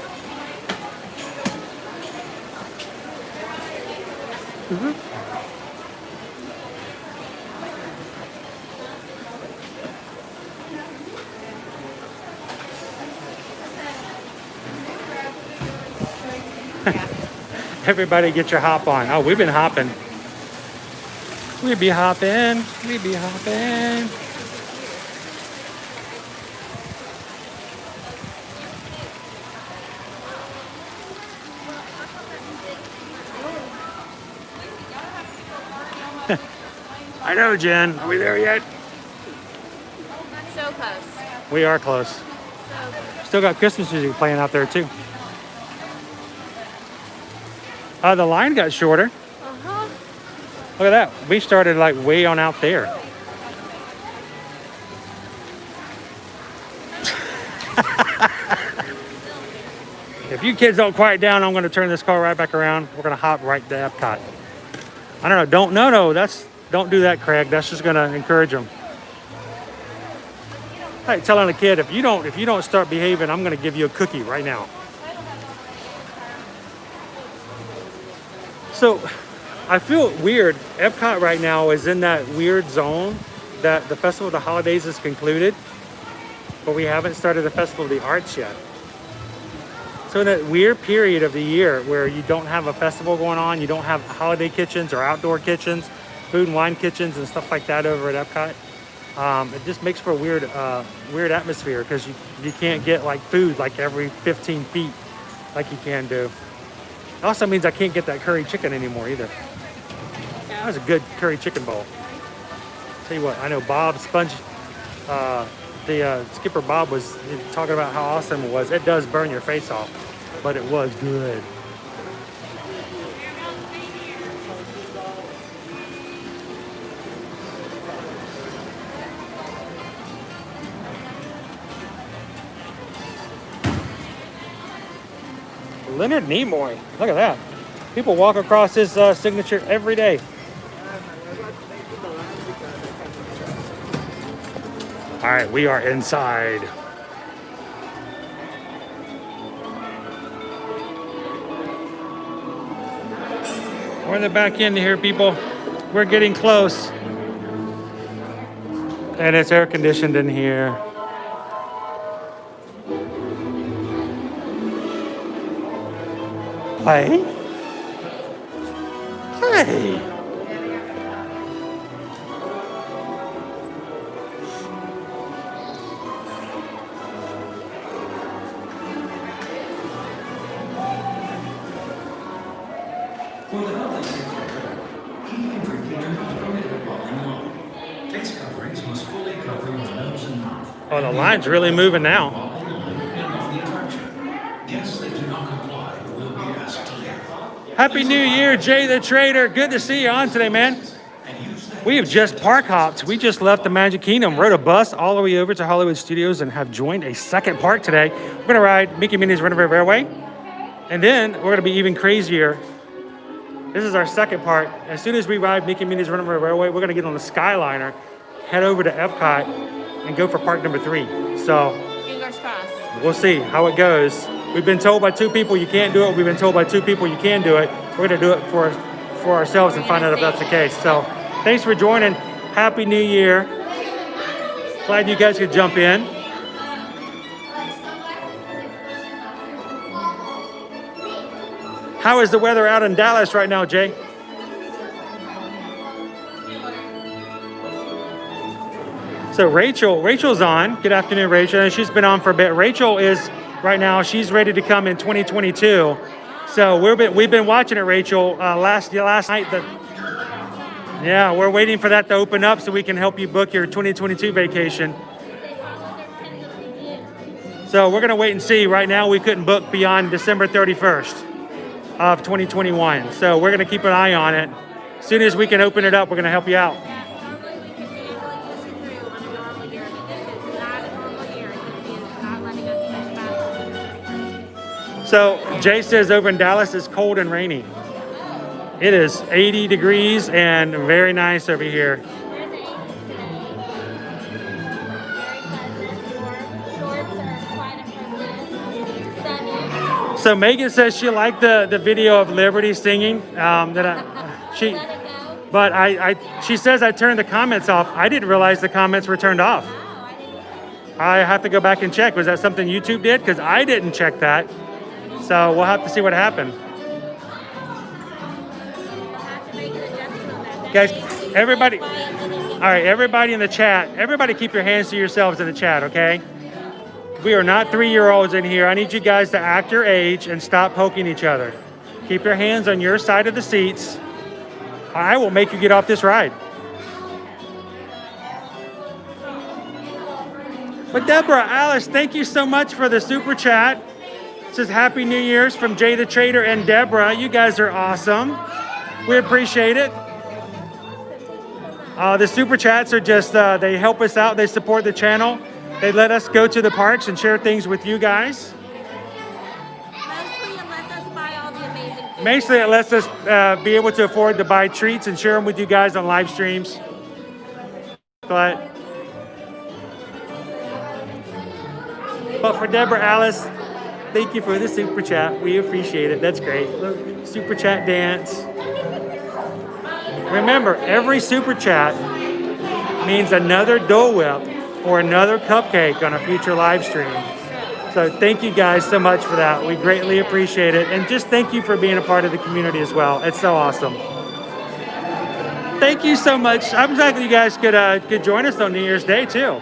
Speaker 1: Everybody get your hop on. Oh, we've been hopping. We be hopping. We be hopping. I know, Jen. Are we there yet?
Speaker 2: So close.
Speaker 1: We are close. Still got Christmas music playing out there too. The line got shorter.
Speaker 2: Uh-huh.
Speaker 1: Look at that. We started like way on out there. If you kids don't quiet down, I'm going to turn this car right back around. We're going to hop right to Epcot. I don't know. Don't do that, Craig. That's just going to encourage them. Hey, telling a kid, if you don't start behaving, I'm going to give you a cookie right now. So I feel weird. Epcot right now is in that weird zone that the Festival of the Holidays is concluded, but we haven't started the Festival of the Arts yet. So in that weird period of the year where you don't have a festival going on, you don't have holiday kitchens or outdoor kitchens, food and wine kitchens and stuff like that over at Epcot, it just makes for a weird atmosphere because you can't get like food like every 15 feet like you can do. It also means I can't get that curry chicken anymore either. That was a good curry chicken bowl. Tell you what, I know Bob Sponge, Skipper Bob was talking about how awesome it was. It does burn your face off, but it was good. Leonard Nimoy, look at that. People walk across his signature every day. All right, we are inside. We're in the back end here, people. We're getting close. And it's air conditioned in here. Hey. Hey.
Speaker 4: For the health and safety of everyone, eating and drinking are not permitted while in the line. Face coverings must fully cover your nose and mouth.
Speaker 1: Oh, the line's really moving now.
Speaker 4: While in the line and off the attraction. Guests that do not comply will be asked to leave.
Speaker 1: Happy New Year, Jay the Trader. Good to see you on today, man. We have just park hopped. We just left the Magic Kingdom, rode a bus all the way over to Hollywood Studios and have joined a second park today. We're gonna ride Mickey Minnie's Runaway Railway. And then we're gonna be even crazier. This is our second park. As soon as we ride Mickey Minnie's Runaway Railway, we're gonna get on the Skyliner, head over to Epcot, and go for park number 3. So
Speaker 2: Fingers crossed.
Speaker 1: we'll see how it goes. We've been told by 2 people you can't do it. We've been told by 2 people you can do it. We're gonna do it for ourselves and find out if that's the case. So thanks for joining. Happy New Year. Glad you guys could jump in. How is the weather out in Dallas right now, Jay? So Rachel's on. Good afternoon, Rachel. And she's been on for a bit. Rachel is right now. She's ready to come in 2022. So we've been watching it, Rachel. Last night Yeah, we're waiting for that to open up so we can help you book your 2022 vacation. So we're gonna wait and see. Right now we couldn't book beyond December 31st of 2021. So we're gonna keep an eye on it. As soon as we can open it up, we're gonna help you out.
Speaker 2: Normally we could handle it pushing through on a normal year, but this is not a normal year. This is not letting us push back on the 31st.
Speaker 1: So Jay says over in Dallas it's cold and rainy. It is 80 degrees and very nice over here.
Speaker 2: There's 80 today. Very pleasant, warm. Shorts are quite impressive. Sunny.
Speaker 1: So Megan says she liked the video of Liberty singing. She says I turned the comments off. I didn't realize the comments were turned off.
Speaker 2: Oh, I didn't.
Speaker 1: I have to go back and check. Was that something YouTube did? Because I didn't check that. So we'll have to see what happened. Guys, everybody, all right, everybody in the chat, everybody keep your hands to yourselves in the chat, okay? We are not 3-year-olds in here. I need you guys to act your age and stop poking each other. Keep your hands on your side of the seats. I will make you get off this ride. But Deborah, Alice, thank you so much for the super chat. It says Happy New Year's from Jay the Trader and Deborah. You guys are awesome. We appreciate it. The super chats are just, they help us out. They support the channel. They let us go to the parks and share things with you guys.
Speaker 2: Mostly it lets us buy all the amazing food.
Speaker 1: Mostly it lets us be able to afford to buy treats and share them with you guys on live streams. But for Deborah, Alice, thank you for the super chat. We appreciate it. That's great. Look, super chat dance. Remember, every super chat means another Dole Whip or another cupcake on a future live stream. So thank you guys so much for that. We greatly appreciate it. And just thank you for being a part of the community as well. It's so awesome. Thank you so much. I'm glad that you guys could join us on New Year's Day too.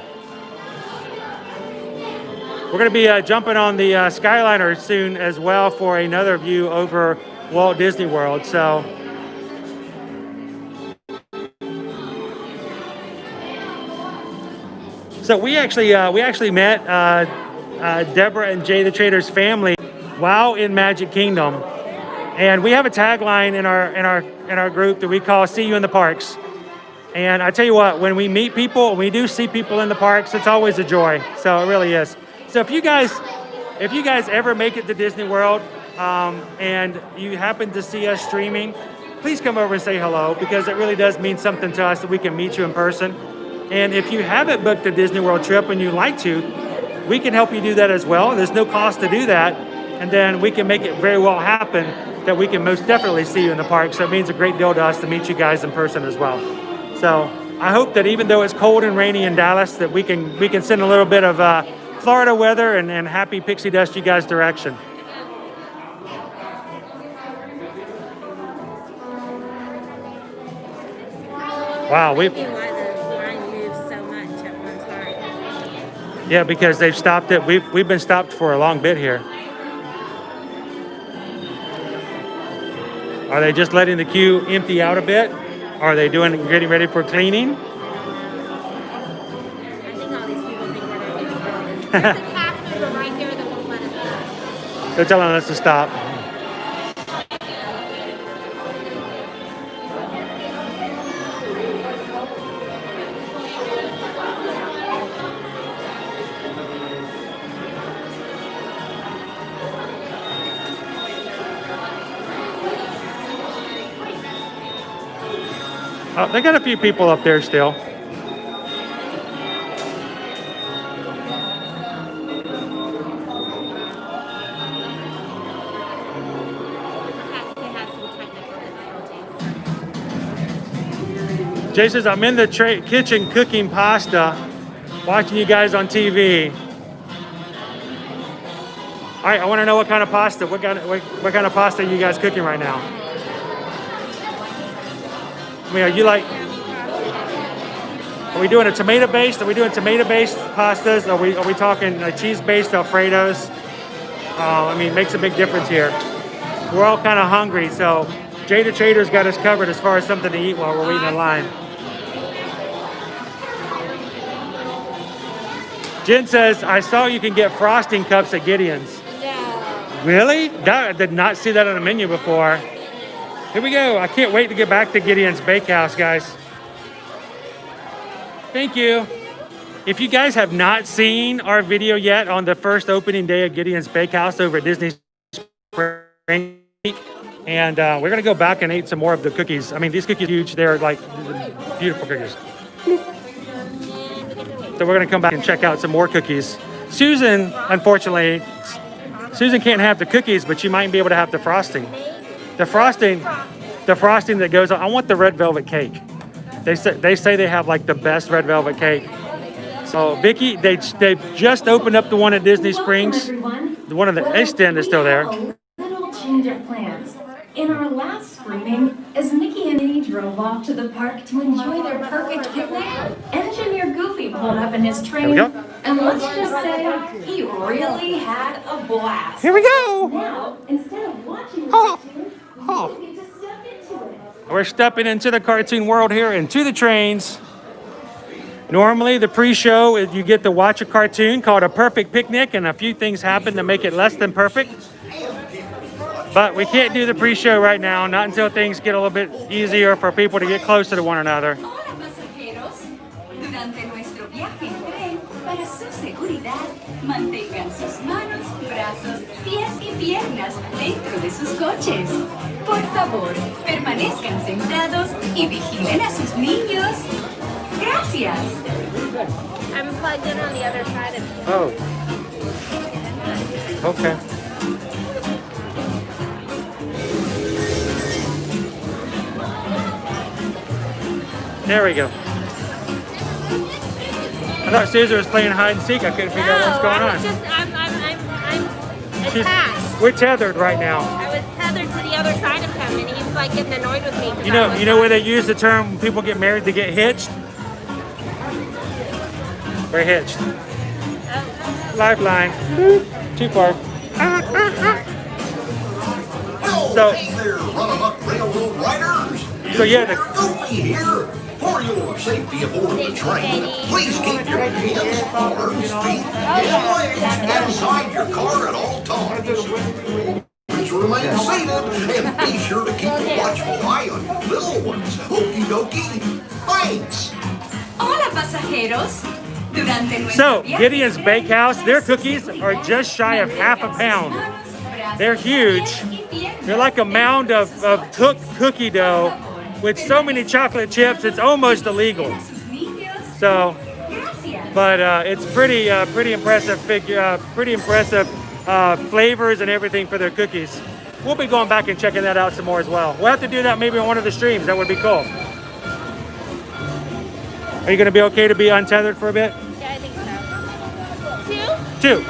Speaker 1: We're going to be jumping on the Skyliner soon as well for another view over Walt Disney World. So we actually met Deborah and Jay the Trader's family while in Magic Kingdom, and we have a tagline in our group that we call "See You in the Parks." And I tell you what, when we meet people, when we do see people in the parks, it's always a joy. So it really is. So if you guys ever make it to Disney World and you happen to see us streaming, please come over and say hello, because it really does mean something to us that we can meet you in person. And if you haven't booked a Disney World trip and you'd like to, we can help you do that as well. There's no cost to do that. And then we can make it very well happen that we can most definitely see you in the park. So it means a great deal to us to meet you guys in person as well. So I hope that even though it's cold and rainy in Dallas, that we can send a little bit of Florida weather and happy pixie dust you guys' direction. Wow, yeah, because they've stopped it. We've been stopped for a long bit here. Are they just letting the queue empty out a bit? Are they getting ready for cleaning?
Speaker 2: I think all these people think we're going to do. There's a cast member right there that won't let us go.
Speaker 1: They're telling us to stop. Oh, they got a few people up there still. Jay says, I'm in the kitchen cooking pasta, watching you guys on TV. All right, I want to know what kind of pasta. What kind of pasta are you guys cooking right now? I mean, are we doing a tomato-based? Are we doing tomato-based pastas? Are we talking cheese-based Alfredos? I mean, it makes a big difference here. We're all kind of hungry, so Jada Trader's got us covered as far as something to eat while we're waiting in line. Jen says, I saw you can get frosting cups at Gideon's.
Speaker 2: No.
Speaker 1: Really? I did not see that on the menu before. Here we go. I can't wait to get back to Gideon's Bakehouse, guys. Thank you. If you guys have not seen our video yet on the first opening day of Gideon's Bakehouse over at Disney Spring, and we're gonna go back and eat some more of the cookies. I mean, these cookies are huge. They're like beautiful cookies. So we're gonna come back and check out some more cookies. Susan, unfortunately, Susan can't have the cookies, but she might be able to have the frosting. The frosting that goes on. I want the red velvet cake. They say they have like the best red velvet cake. So Vicky, they've just opened up the one at Disney Springs. The one of the East End is still there.
Speaker 14: Little change of plans. In our last screening, as Mickey and Minnie drove off to the park to enjoy their perfect picnic, Engineer Goofy pulled up in his train, and let's just say he really had a blast.
Speaker 1: Here we go.
Speaker 14: Now, instead of watching the cartoon, we get to step into it.
Speaker 1: We're stepping into the cartoon world here, into the trains. Normally, the pre-show is you get to watch a cartoon called A Perfect Picnic, and a few things happen to make it less than perfect. But we can't do the pre-show right now, not until things get a little bit easier for people to get closer to one another.
Speaker 15: Hola pasajeros, durante nuestro viaje en tren, para su seguridad, mantengan sus manos, brazos, pies y piernas dentro de sus coches. Por favor, permanezcan sentados y vigilen a sus niños. Gracias.
Speaker 2: I'm plugged in on the other side of it.
Speaker 1: Oh. Okay. There we go. I thought Susan was playing hide and seek. I couldn't figure out what's going on.
Speaker 2: I'm attached.
Speaker 1: We're tethered right now.
Speaker 2: I was tethered to the other side of him, and he was like getting annoyed with me.
Speaker 1: You know where they use the term when people get married to get hitched? We're hitched.
Speaker 2: Oh.
Speaker 1: Lifeline. Too far. So,
Speaker 16: hey there, run-amok railroad riders.
Speaker 1: So yeah,
Speaker 16: Goofy here. For your safety aboard the train, please keep your hands, arms, feet, and legs inside your car at all times. Please remain seated and be sure to keep a watchful eye on your little ones. Okie dokie. Thanks.
Speaker 15: Hola pasajeros.
Speaker 1: So, Gideon's Bakehouse, their cookies are just shy of half a pound. They're huge. They're like a mound of cooked cookie dough with so many chocolate chips, it's almost illegal. So, but it's pretty impressive flavors and everything for their cookies. We'll be going back and checking that out some more as well. We'll have to do that maybe on one of the streams. That would be cool. Are you going to be okay to be untethered for a bit?
Speaker 2: Yeah, I think so.
Speaker 1: Two.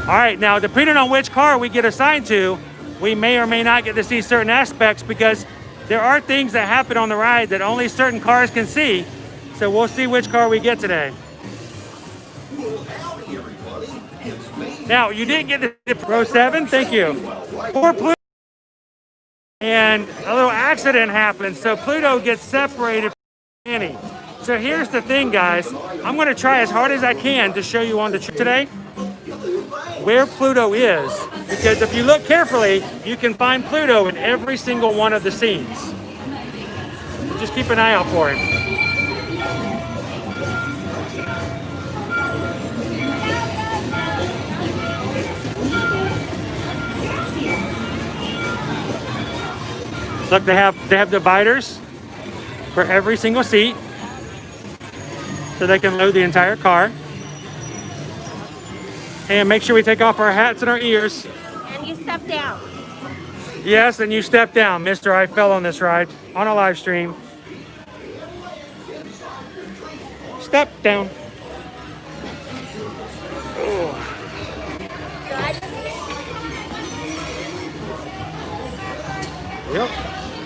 Speaker 1: All right, now depending on which car we get assigned to, we may or may not get to see certain aspects because there are things that happen on the ride that only certain cars can see. So we'll see which car we get today.
Speaker 16: Well, howdy, everybody. It's me.
Speaker 1: Now, you didn't get the row 7, thank you. Poor Pluto. And a little accident happened, so Pluto gets separated from Annie. So here's the thing, guys. I'm gonna try as hard as I can to show you on the trip today where Pluto is, because if you look carefully, you can find Pluto in every single one of the scenes. Just keep an eye out for him. Look, they have dividers for every single seat, so they can load the entire car. And make sure we take off our hats and our ears.
Speaker 2: And you step down.
Speaker 1: Yes, and you step down, mister. I fell on this ride on a live stream. Step down. Oh.
Speaker 2: So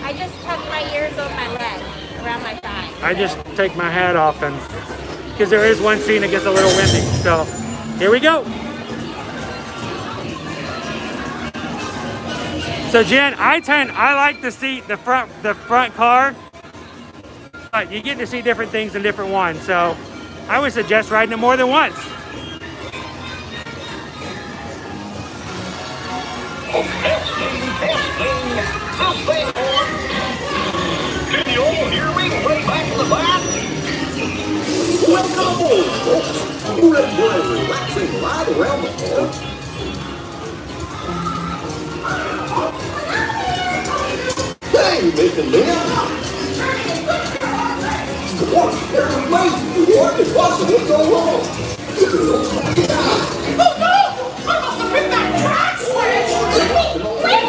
Speaker 2: I just tuck my ears over my leg, around my thigh.
Speaker 1: I just take my hat off, and because there is one scene that gets a little windy. So here we go. So Jen, I like the seat, the front car, but you get to see different things in different ones. So I would suggest riding it more than once.
Speaker 16: Can you all hear me way back in the back? Welcome aboard, folks. You ready for a relaxing ride around the park? Hey, Mick and Lynn. What? There's amazing. What could possibly go wrong? Oh no! I must have hit that track switch! Wait!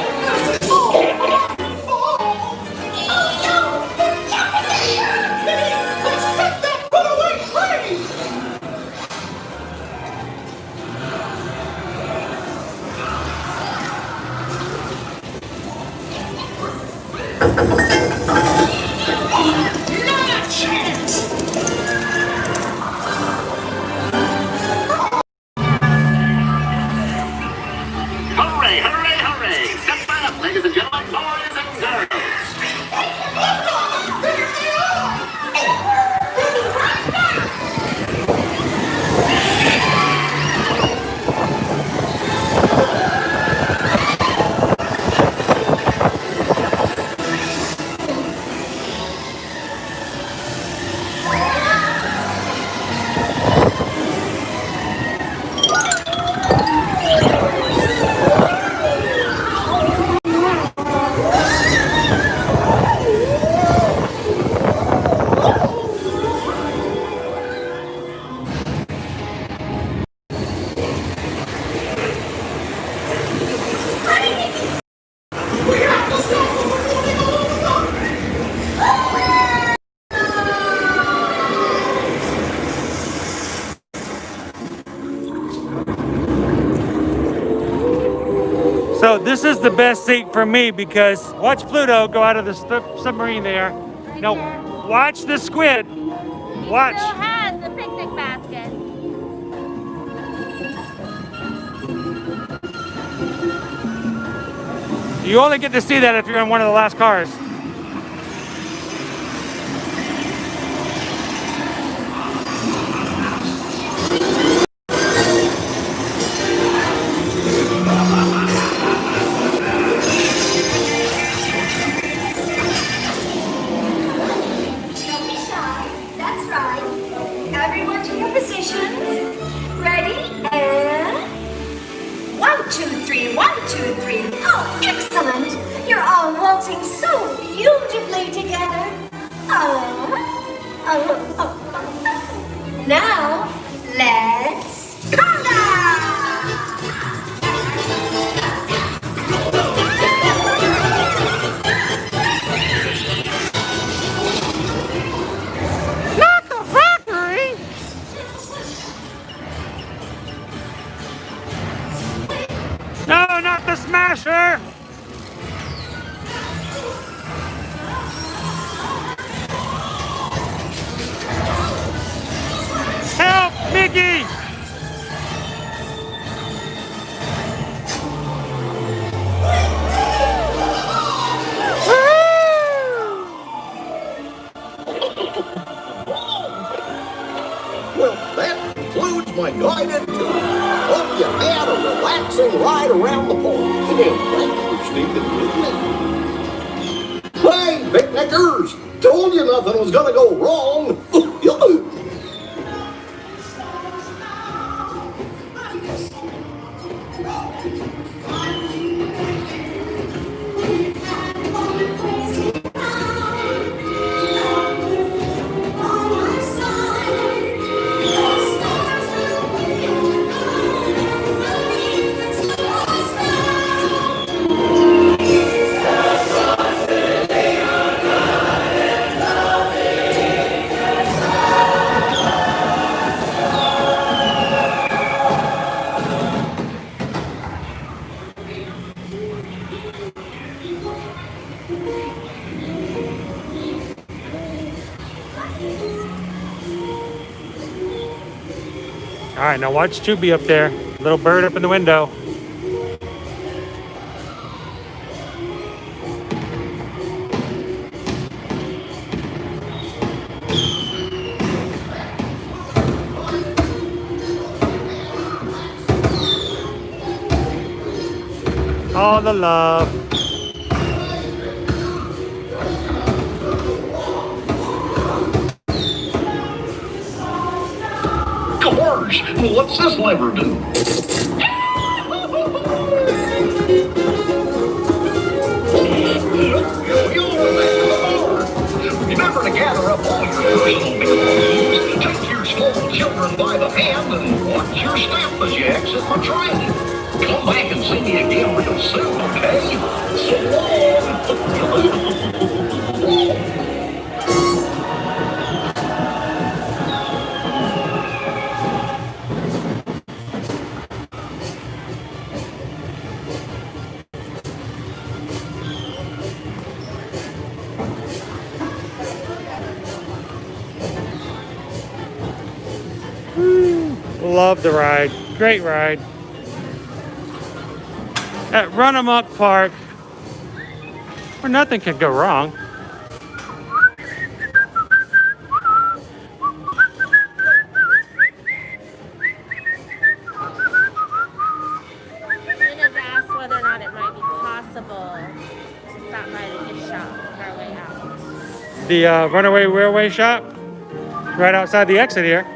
Speaker 16: Hooray, hooray, hooray! Step right up, ladies and gentlemen, boys and girls!
Speaker 1: So this is the best seat for me because watch Pluto go out of the submarine there. Now watch the squid. Watch.
Speaker 2: He still has the picnic basket.
Speaker 1: You only get to see that if you're in one of the last cars.
Speaker 15: Don't be shy. That's right. Everyone to your positions. Ready? And 1, 2, 3, 1, 2, 3. Oh, excellent. You're all waltzing so beautifully together. Now, let's conga!
Speaker 1: Not the factory! No, not the smasher! Help, Mickey!
Speaker 16: Well, that concludes my guided tour. Hope you had a relaxing ride around the park. And thanks for sticking with me. Hey, picnickers! Told you nothing was gonna go wrong.
Speaker 1: All right, now watch Chubby up there. Little bird up in the window. all the love.
Speaker 16: Gosh, what's this lever do? Remember to gather up all your personal belongings, take your small children by the hand, and watch your step as you exit my train. Come back and see me again real soon, okay? So long!
Speaker 1: Love the ride. Great ride. At Run Amok Park, where nothing can go wrong.
Speaker 2: Nina's asked whether or not it might be possible to stop by the gift shop on our way out.
Speaker 1: The Runaway Railway shop, right outside the exit here.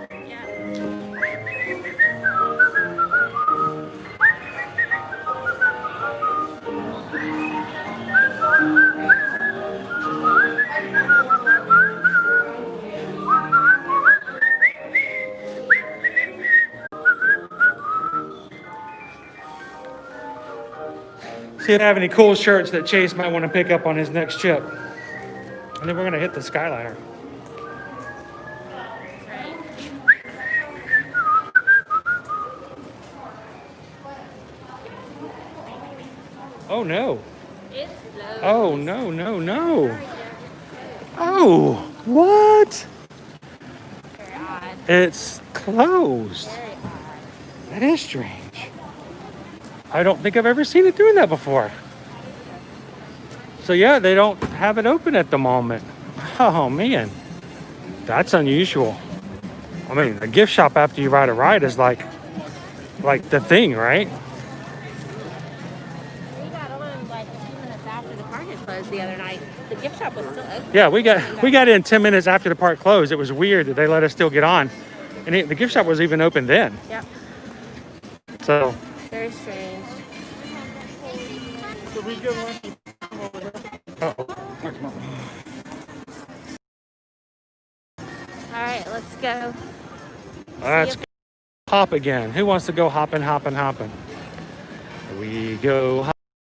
Speaker 1: See if I have any cool shirts that Chase might want to pick up on his next trip. And then we're going to hit the Skyliner. Oh no.
Speaker 2: It's closed.
Speaker 1: Oh no, no, no. Oh, what?
Speaker 2: Very odd.
Speaker 1: It's closed.
Speaker 2: Very odd.
Speaker 1: That is strange. I don't think I've ever seen it doing that before. So yeah, they don't have it open at the moment. Oh man, that's unusual. I mean, a gift shop after you ride a ride is like the thing, right?
Speaker 2: We got on like a few minutes after the park had closed the other night. The gift shop was still open.
Speaker 1: Yeah, we got in 10 minutes after the park closed. It was weird that they let us still get on, and the gift shop was even open then.
Speaker 2: Yep.
Speaker 1: So.
Speaker 2: Very strange.
Speaker 11: So we go on.
Speaker 2: All right, let's go.
Speaker 1: Let's hop again. Who wants to go hopping, hopping, hopping? We go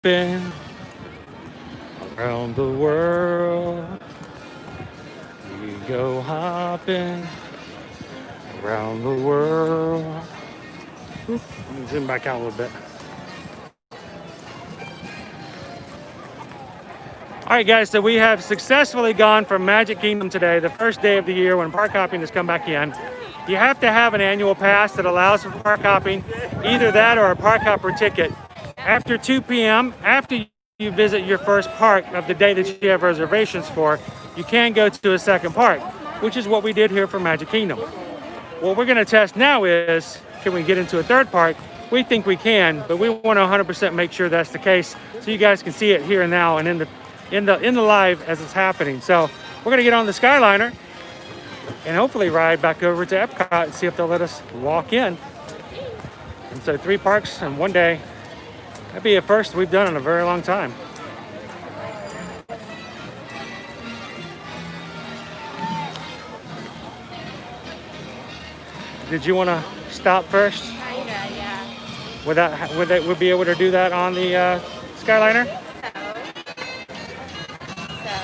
Speaker 1: hopping around the world. We go hopping around the world. Let me zoom back out a little bit. All right, guys, so we have successfully gone from Magic Kingdom today, the first day of the year when park hopping has come back in. You have to have an annual pass that allows for park hopping, either that or a park hopper ticket. After 2 p.m., after you visit your first park of the day that you have reservations for, you can go to a second park, which is what we did here for Magic Kingdom. What we're going to test now is, can we get into a third park? We think we can, but we want to 100% make sure that's the case so you guys can see it here and now and in the live as it's happening. So we're gonna get on the Skyliner and hopefully ride back over to Epcot and see if they'll let us walk in. And so 3 parks in one day. That'd be a first we've done in a very long time. Did you want to stop first?
Speaker 2: Kinda, yeah.
Speaker 1: Would be able to do that on the Skyliner?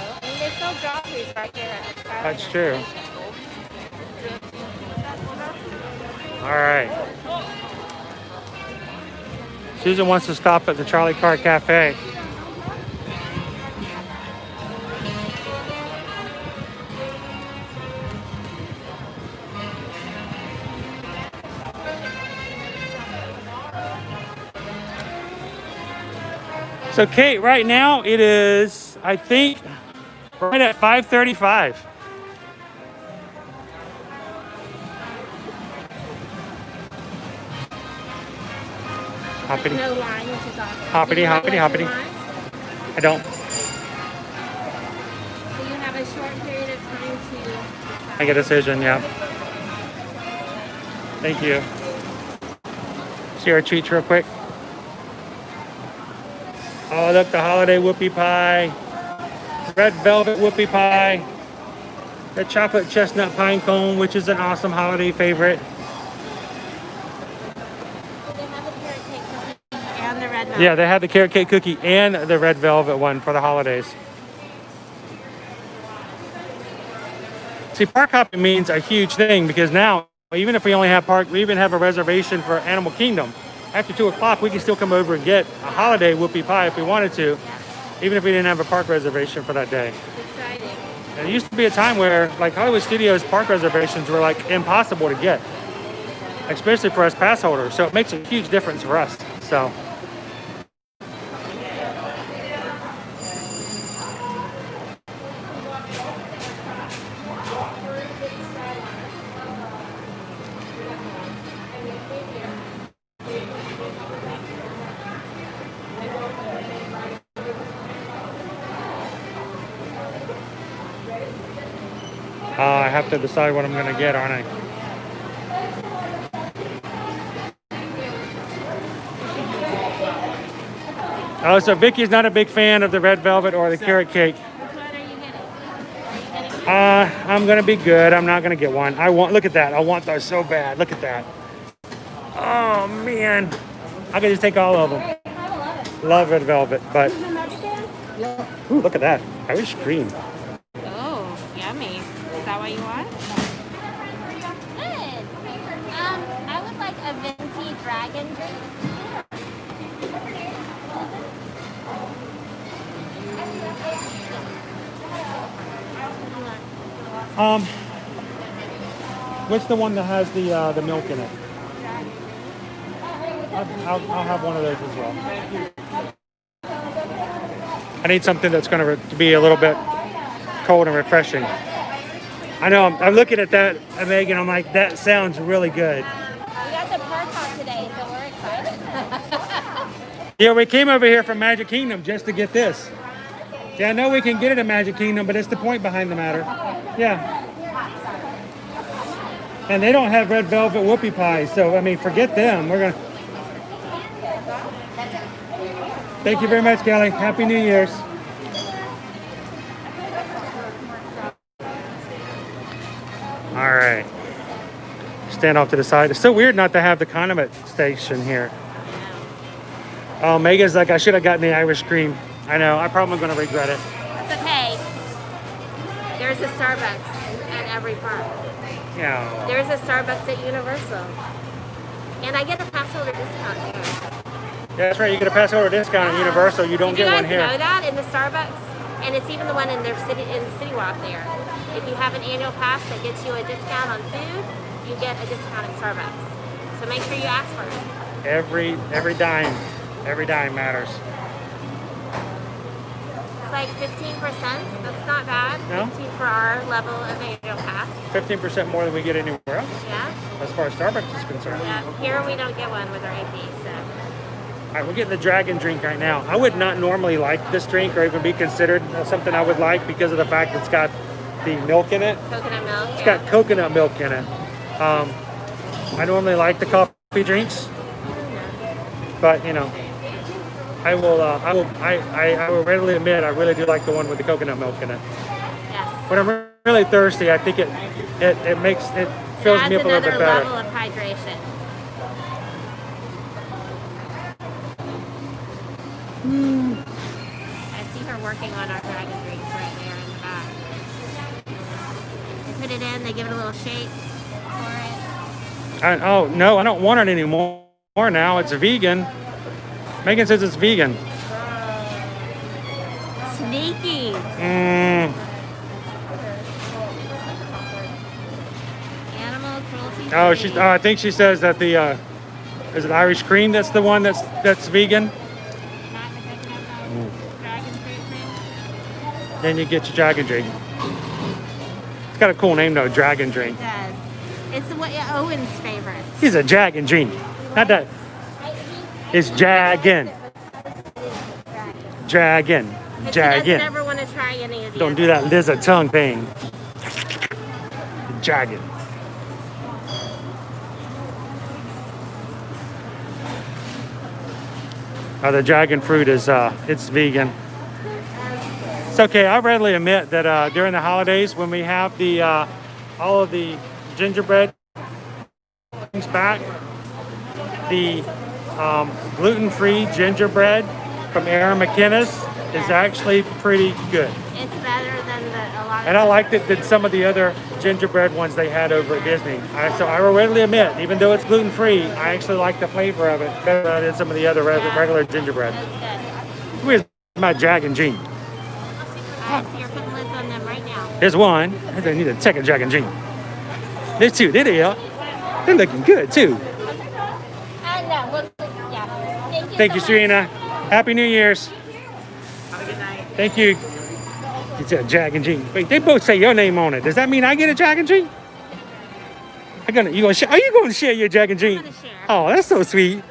Speaker 2: I mean, they sell drawbridges right here at Skyliner.
Speaker 1: That's true. All right. Susan wants to stop at the Charlie Car Cafe. So Kate, right now it is, I think, right at 5:35. Hoppity.
Speaker 2: No line, which is awesome.
Speaker 1: Hoppity,
Speaker 2: Do you
Speaker 1: hoppity,
Speaker 2: like
Speaker 1: hoppity.
Speaker 2: line?
Speaker 1: I don't.
Speaker 2: So you have a short period of time to
Speaker 1: Make a decision, yeah. Thank you. See our treats real quick. Oh, look, the holiday whoopie pie. Red velvet whoopie pie. The chocolate chestnut pine cone, which is an awesome holiday favorite.
Speaker 2: and the red velvet.
Speaker 1: Yeah, they have the carrot cake cookie and the red velvet one for the holidays. See, park hopping means a huge thing because now, even if we only have we even have a reservation for Animal Kingdom. After 2 o'clock, we can still come over and get a holiday whoopie pie if we wanted to, even if we didn't have a park reservation for that day.
Speaker 2: Exciting.
Speaker 1: And it used to be a time where, like, Hollywood Studios park reservations were like impossible to get, especially for us pass holders. So it makes a huge difference for us. So. I have to decide what I'm going to get, aren't I? Oh, so Vicky's not a big fan of the red velvet or the carrot cake. I'm going to be good. I'm not going to get one. Look at that. I want those so bad. Look at that. Oh, man. I could just take all of them. Love red velvet, but ooh, look at that. Irish cream.
Speaker 2: Oh, yummy. Is that what you want? Good. I would like a venti dragon drink.
Speaker 1: What's the one that has the milk in it? I'll have one of those as well. I need something that's going to be a little bit cold and refreshing. I know, I'm looking at that, Megan, I'm like, that sounds really good.
Speaker 2: We got the park hop today, so we're excited.
Speaker 1: Yeah, we came over here from Magic Kingdom just to get this. Yeah, I know we can get it at Magic Kingdom, but it's the point behind the matter. Yeah. And they don't have red velvet whoopie pies, so, I mean, forget them. We're going to... Thank you very much, Kelly. Happy New Year's. All right. Stand off to the side. It's so weird not to have the condiment station here. Oh, Megan's like, I should have gotten the Irish cream. I know. I'm probably going to regret it.
Speaker 2: It's okay. There's a Starbucks at every park.
Speaker 1: Yeah.
Speaker 2: There's a Starbucks at Universal. And I get a pass holder discount here.
Speaker 1: Yeah, that's right. You get a pass holder discount at Universal. You don't get one here.
Speaker 2: Did you guys know that in the Starbucks? And it's even the one in their city, in the City Walk there. If you have an annual pass that gets you a discount on food, you get a discount at Starbucks. So make sure you ask for it.
Speaker 1: Every dime matters.
Speaker 2: It's like 15%. That's not bad.
Speaker 1: No?
Speaker 2: 15 for our level of annual pass.
Speaker 1: 15% more than we get anywhere else.
Speaker 2: Yeah.
Speaker 1: As far as Starbucks is concerned.
Speaker 2: Yeah. Here we don't get one with our AP. So.
Speaker 1: All right, we're getting the dragon drink right now. I would not normally like this drink or even be considered something I would like because of the fact it's got the milk in it.
Speaker 2: Coconut milk.
Speaker 1: It's got coconut milk in it. I normally like the coffee drinks, but you know, I will readily admit I really do like the one with the coconut milk in it.
Speaker 2: Yes.
Speaker 1: When I'm really thirsty, I think it fills me up a little bit better.
Speaker 2: Adds another level of hydration. I see her working on our dragon drinks right there in the back. They put it in, they give it a little shake for it.
Speaker 1: Oh, no, I don't want it anymore now. It's vegan. Megan says it's vegan.
Speaker 2: Sneaky. Animal cruelty.
Speaker 1: Oh, I think she says that the is it Irish cream that's the one that's vegan? Then you get your dragon drink. It's got a cool name though, dragon drink.
Speaker 2: It does. It's what Owen's favorite.
Speaker 1: He's a dragon drink. Not that.
Speaker 2: I
Speaker 1: It's dragon. Dragon.
Speaker 2: She
Speaker 1: Dragon.
Speaker 2: doesn't ever want to try any of these.
Speaker 1: Don't do that lizard tongue thing. Dragon. The dragon fruit is it's vegan. It's okay. I readily admit that during the holidays when we have the all of the gingerbread things back, the gluten-free gingerbread from Aaron McKinnis is actually pretty good.
Speaker 2: It's better than a lot of.
Speaker 1: And I liked it than some of the other gingerbread ones they had over at Disney. So I will readily admit, even though it's gluten-free, I actually like the flavor of it better than some of the other regular gingerbread. Where's my dragon gene?
Speaker 2: Alright, so you're putting lids on them right now.
Speaker 1: There's one. I think I need a second dragon gene. There's two. There they are. They're looking good too.
Speaker 2: And yeah.
Speaker 1: Thank you,
Speaker 2: so
Speaker 1: Serena. Happy New Year's. Thank you. It's a dragon gene. Wait, they both say your name on it. Does that mean I get a dragon gene? Are you going to share your dragon gene? Oh, that's so sweet.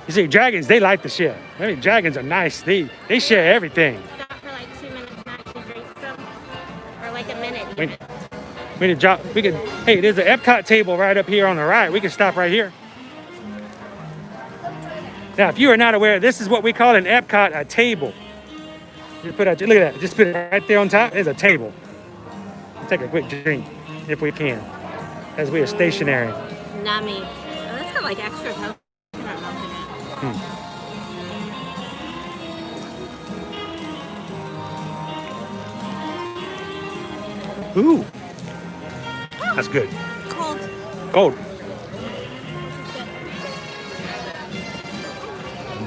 Speaker 1: You see, dragons, they like to share. I mean, dragons are nice. They share everything.
Speaker 2: Stop for like 2 minutes and actually drink some. Or like a minute.
Speaker 1: Hey, there's an Epcot table right up here on the right. We can stop right here. Now, if you are not aware, this is what we call in Epcot a table. You put out, look at that. Just put it right there on top. There's a table. Take a quick drink if we can, as we are stationary.
Speaker 2: Nummy. Oh, that's got like extra coconut milk in it.
Speaker 1: Ooh, that's good.
Speaker 2: Cold.
Speaker 1: Cold.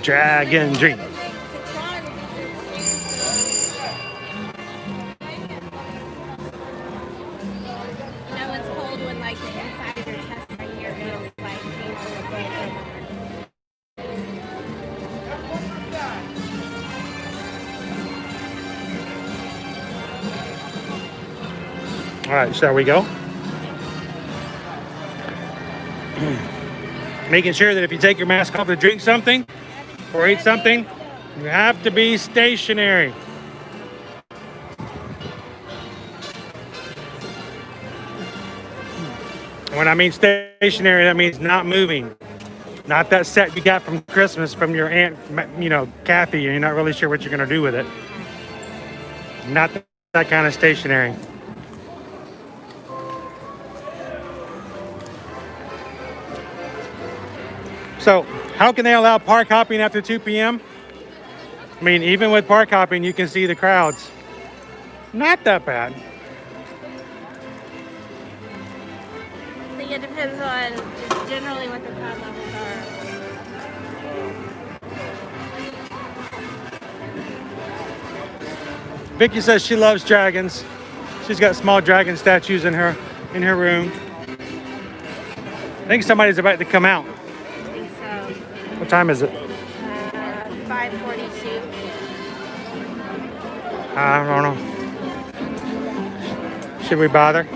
Speaker 1: Dragon drink. All right, shall we go? Making sure that if you take your mask off to drink something or eat something, you have to be stationary. When I mean stationary, that means not moving. Not that set you got from Christmas from your aunt, Kathy, and you're not really sure what you're going to do with it. Not that kind of stationary. So, how can they allow park hopping after 2 p.m.? I mean, even with park hopping, you can see the crowds. Not that bad.
Speaker 2: I think it depends on just generally what the crowd levels are.
Speaker 1: Vicky says she loves dragons. She's got small dragon statues in her room. I think somebody's about to come out.
Speaker 2: I think so.
Speaker 1: What time is it?
Speaker 2: 5:42.
Speaker 1: I don't know. Should we bother?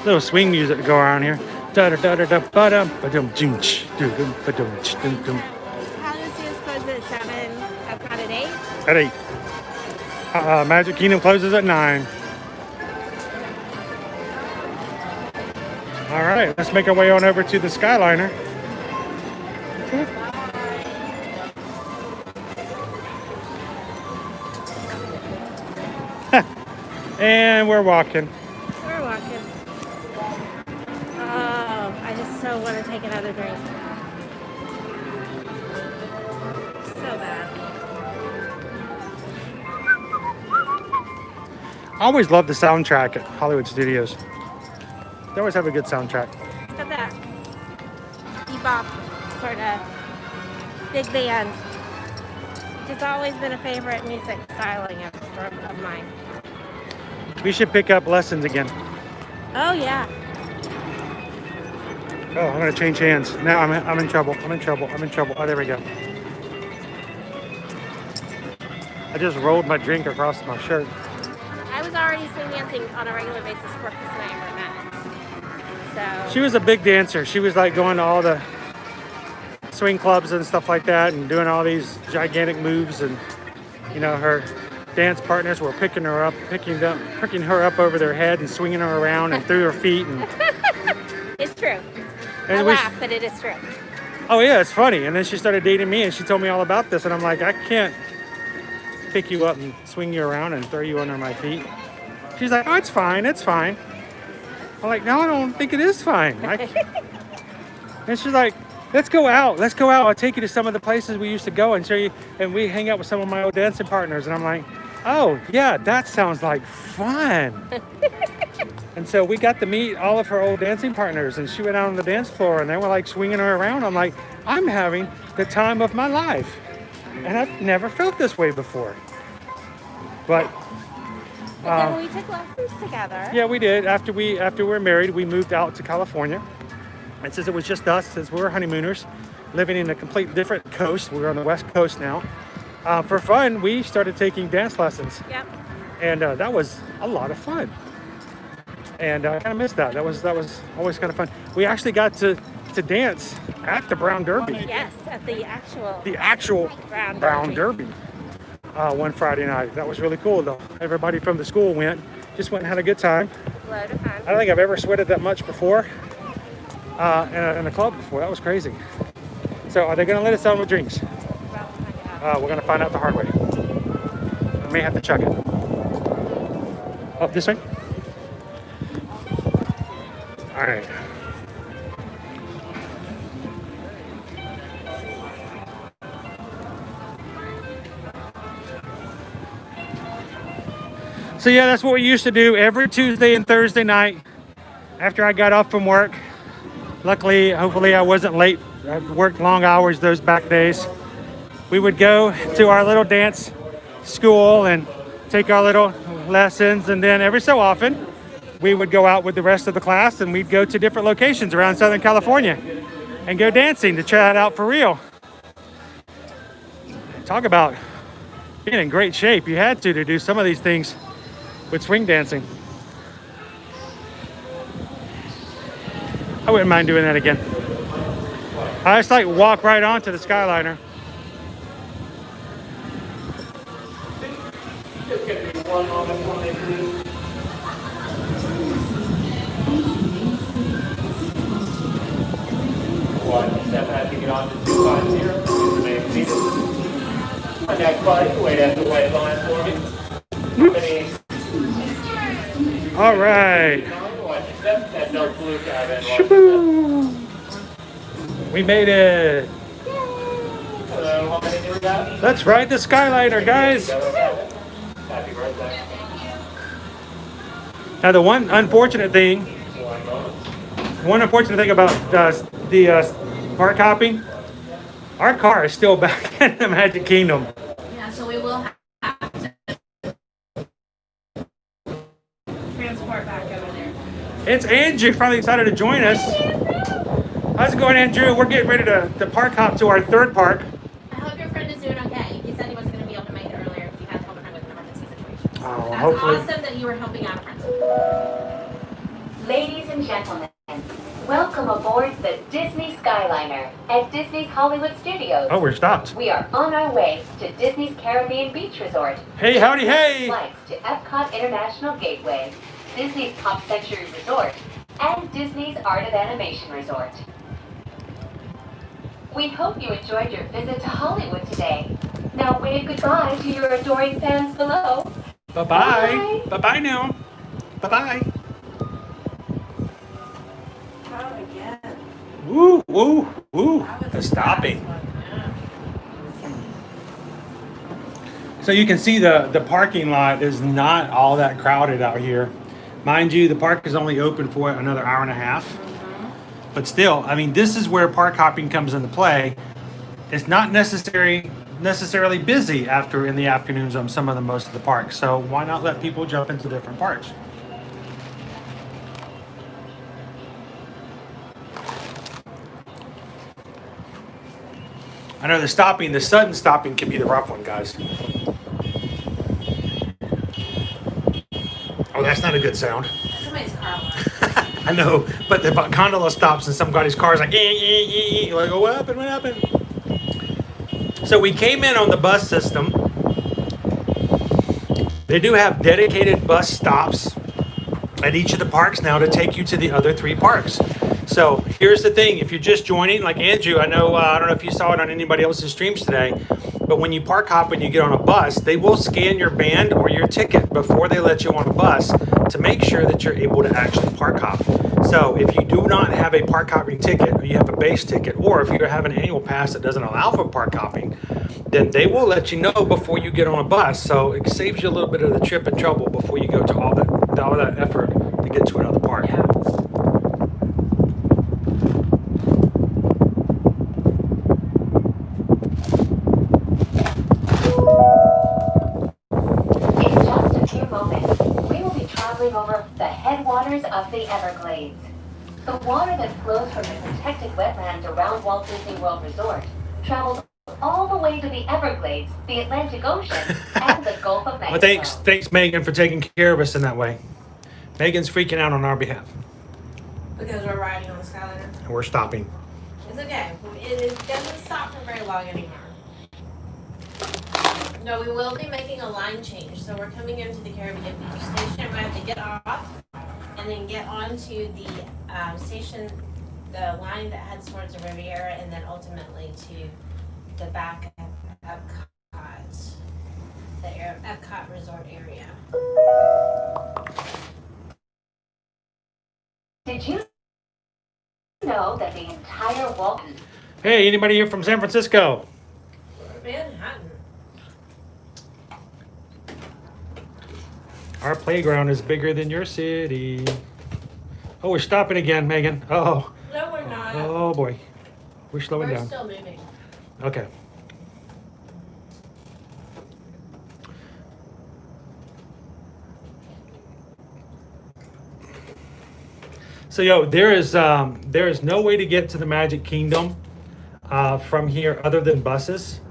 Speaker 1: Little swing music to go around here.
Speaker 2: How does yours close at 7? Epcot at 8?
Speaker 1: At 8. Magic Kingdom closes at 9. All right, let's make our way on over to the Skyliner. And we're walking.
Speaker 2: We're walking. Oh, I just so want to take another drink. So bad.
Speaker 1: I always love the soundtrack at Hollywood Studios. They always have a good soundtrack.
Speaker 2: Look at that. Bebop sort of big band. It's always been a favorite music styling of mine.
Speaker 1: We should pick up lessons again.
Speaker 2: Oh yeah.
Speaker 1: Oh, I'm gonna change hands. Now I'm in trouble. I'm in trouble. Oh, there we go. I just rolled my drink across my shirt.
Speaker 2: I was already swing dancing on a regular basis before Chris and I ever met. So
Speaker 1: She was a big dancer. She was like going to all the swing clubs and stuff like that and doing all these gigantic moves, and you know, her dance partners were picking her up over their head and swinging her around and through her feet. And
Speaker 2: it's true.
Speaker 1: And
Speaker 2: I
Speaker 1: we-
Speaker 2: laugh, but it is true.
Speaker 1: oh yeah, it's funny. And then she started dating me and she told me all about this, and I'm like, I can't pick you up and swing you around and throw you under my feet. She's like, oh, it's fine, it's fine. I'm like, no, I don't think it is fine. And she's like, let's go out. I'll take you to some of the places we used to go and show you. And we hang out with some of my old dancing partners. And I'm like, oh, yeah, that sounds like fun. And so we got to meet all of her old dancing partners. And she went out on the dance floor and they were like swinging her around. I'm like, I'm having the time of my life. And I've never felt this way before. But
Speaker 2: Then we took lessons together.
Speaker 1: yeah, we did. After we were married, we moved out to California. And since it was just us, since we were honeymooners, living in a complete different coast, we're on the West Coast now. For fun, we started taking dance lessons.
Speaker 2: Yep.
Speaker 1: And that was a lot of fun. And I kind of missed that. That was always kind of fun. We actually got to dance at the Brown Derby.
Speaker 2: Yes, at the actual
Speaker 1: Brown Derby. One Friday night. That was really cool though. Everybody from the school went and had a good time.
Speaker 2: Load of fun.
Speaker 1: I don't think I've ever sweated that much before in a club before. That was crazy. So are they going to let us down with drinks? We're going to find out the hard way. I may have to chug it. Oh, this way? All right. So yeah, that's what we used to do every Tuesday and Thursday night after I got off from work. Luckily, hopefully I wasn't late. I worked long hours those back days. We would go to our little dance school and take our little lessons, and then every so often we would go out with the rest of the class and we'd go to different locations around Southern California and go dancing to try it out for real. Talk about being in great shape. You had to do some of these things with swing dancing. I wouldn't mind doing that again. I just like walk right onto the Skyliner.
Speaker 9: Just give me one moment for me, please. One step ahead to get on to 250. Please remain seated. My next buddy, wait at the white line for me. Company.
Speaker 1: All right.
Speaker 9: That dark blue cabin.
Speaker 1: We made it.
Speaker 9: Hello, how many do we got?
Speaker 1: Let's ride the Skyliner, guys.
Speaker 9: Happy birthday.
Speaker 1: Now the one unfortunate thing about the park hopping, our car is still back in the Magic Kingdom.
Speaker 2: Yeah, so we will have to transport back over there.
Speaker 1: It's Andrew finally decided to join us. How's it going, Andrew? We're getting ready to park hop to our third park.
Speaker 2: I hope your friend is doing okay. He said he wasn't going to be able to make it earlier because he had to help a friend with an emergency situation.
Speaker 1: Oh,
Speaker 2: That's
Speaker 1: hopefully.
Speaker 2: awesome that you were helping out a friend.
Speaker 14: Ladies and gentlemen, welcome aboard the Disney Skyliner at Disney's Hollywood Studios.
Speaker 1: Oh, we're stopped.
Speaker 14: We are on our way to Disney's Caribbean Beach Resort.
Speaker 1: Hey, howdy, hey!
Speaker 14: Flights to Epcot International Gateway, Disney's Pop Century Resort, and Disney's Art of Animation Resort. We hope you enjoyed your visit to Hollywood today. Now wave goodbye to your adoring fans below.
Speaker 1: Bye-bye. Bye-bye now. Bye-bye. Woo, woo, woo. The stopping. So you can see the parking lot is not all that crowded out here. Mind you, the park is only open for another hour and a half. But still, I mean, this is where park hopping comes into play. It's not necessarily busy in the afternoons on most of the parks. So why not let people jump into different parks? I know the sudden stopping can be the rough one, guys. Oh, that's not a good sound.
Speaker 2: Somebody's car alarm.
Speaker 1: I know, but the gondola stops and somebody's car is like, like, oh, what happened? What happened? So we came in on the bus system. They do have dedicated bus stops at each of the parks now to take you to the other 3 parks. So here's the thing: if you're just joining, like Andrew, I know I don't know if you saw it on anybody else's streams today, but when you park hop and you get on a bus, they will scan your band or your ticket before they let you on a bus to make sure that you're able to actually park hop. So if you do not have a park hopping ticket, or you have a base ticket, or if you have an annual pass that doesn't allow for park hopping, then they will let you know before you get on a bus. So it saves you a little bit of the trip and trouble before you go to all that effort to get to another park.
Speaker 14: Over the headwaters of the Everglades. The water that flows from the protected wetlands around Walt Disney World Resort travels all the way to the Everglades, the Atlantic Ocean, and the Gulf of Mexico.
Speaker 1: Well, thanks, Megan, for taking care of us in that way. Megan's freaking out on our behalf.
Speaker 2: Because we're riding on the Skyliner.
Speaker 1: And we're stopping.
Speaker 2: It's okay. It doesn't stop for very long anymore. No, we will be making a line change. So we're coming into the Caribbean Beach station. We have to get off and then get onto the station, the line that heads towards the Riviera, and then ultimately to the back of Epcot, the Epcot Resort area.
Speaker 14: Did you know that the entire Walt...
Speaker 1: Hey, anybody here from San Francisco?
Speaker 2: Manhattan.
Speaker 1: Our playground is bigger than your city. Oh, we're stopping again, Megan. Oh.
Speaker 2: No, we're not.
Speaker 1: Oh boy. We're slowing down.
Speaker 2: We're still moving.
Speaker 1: Okay. So there is no way to get to the Magic Kingdom from here other than buses.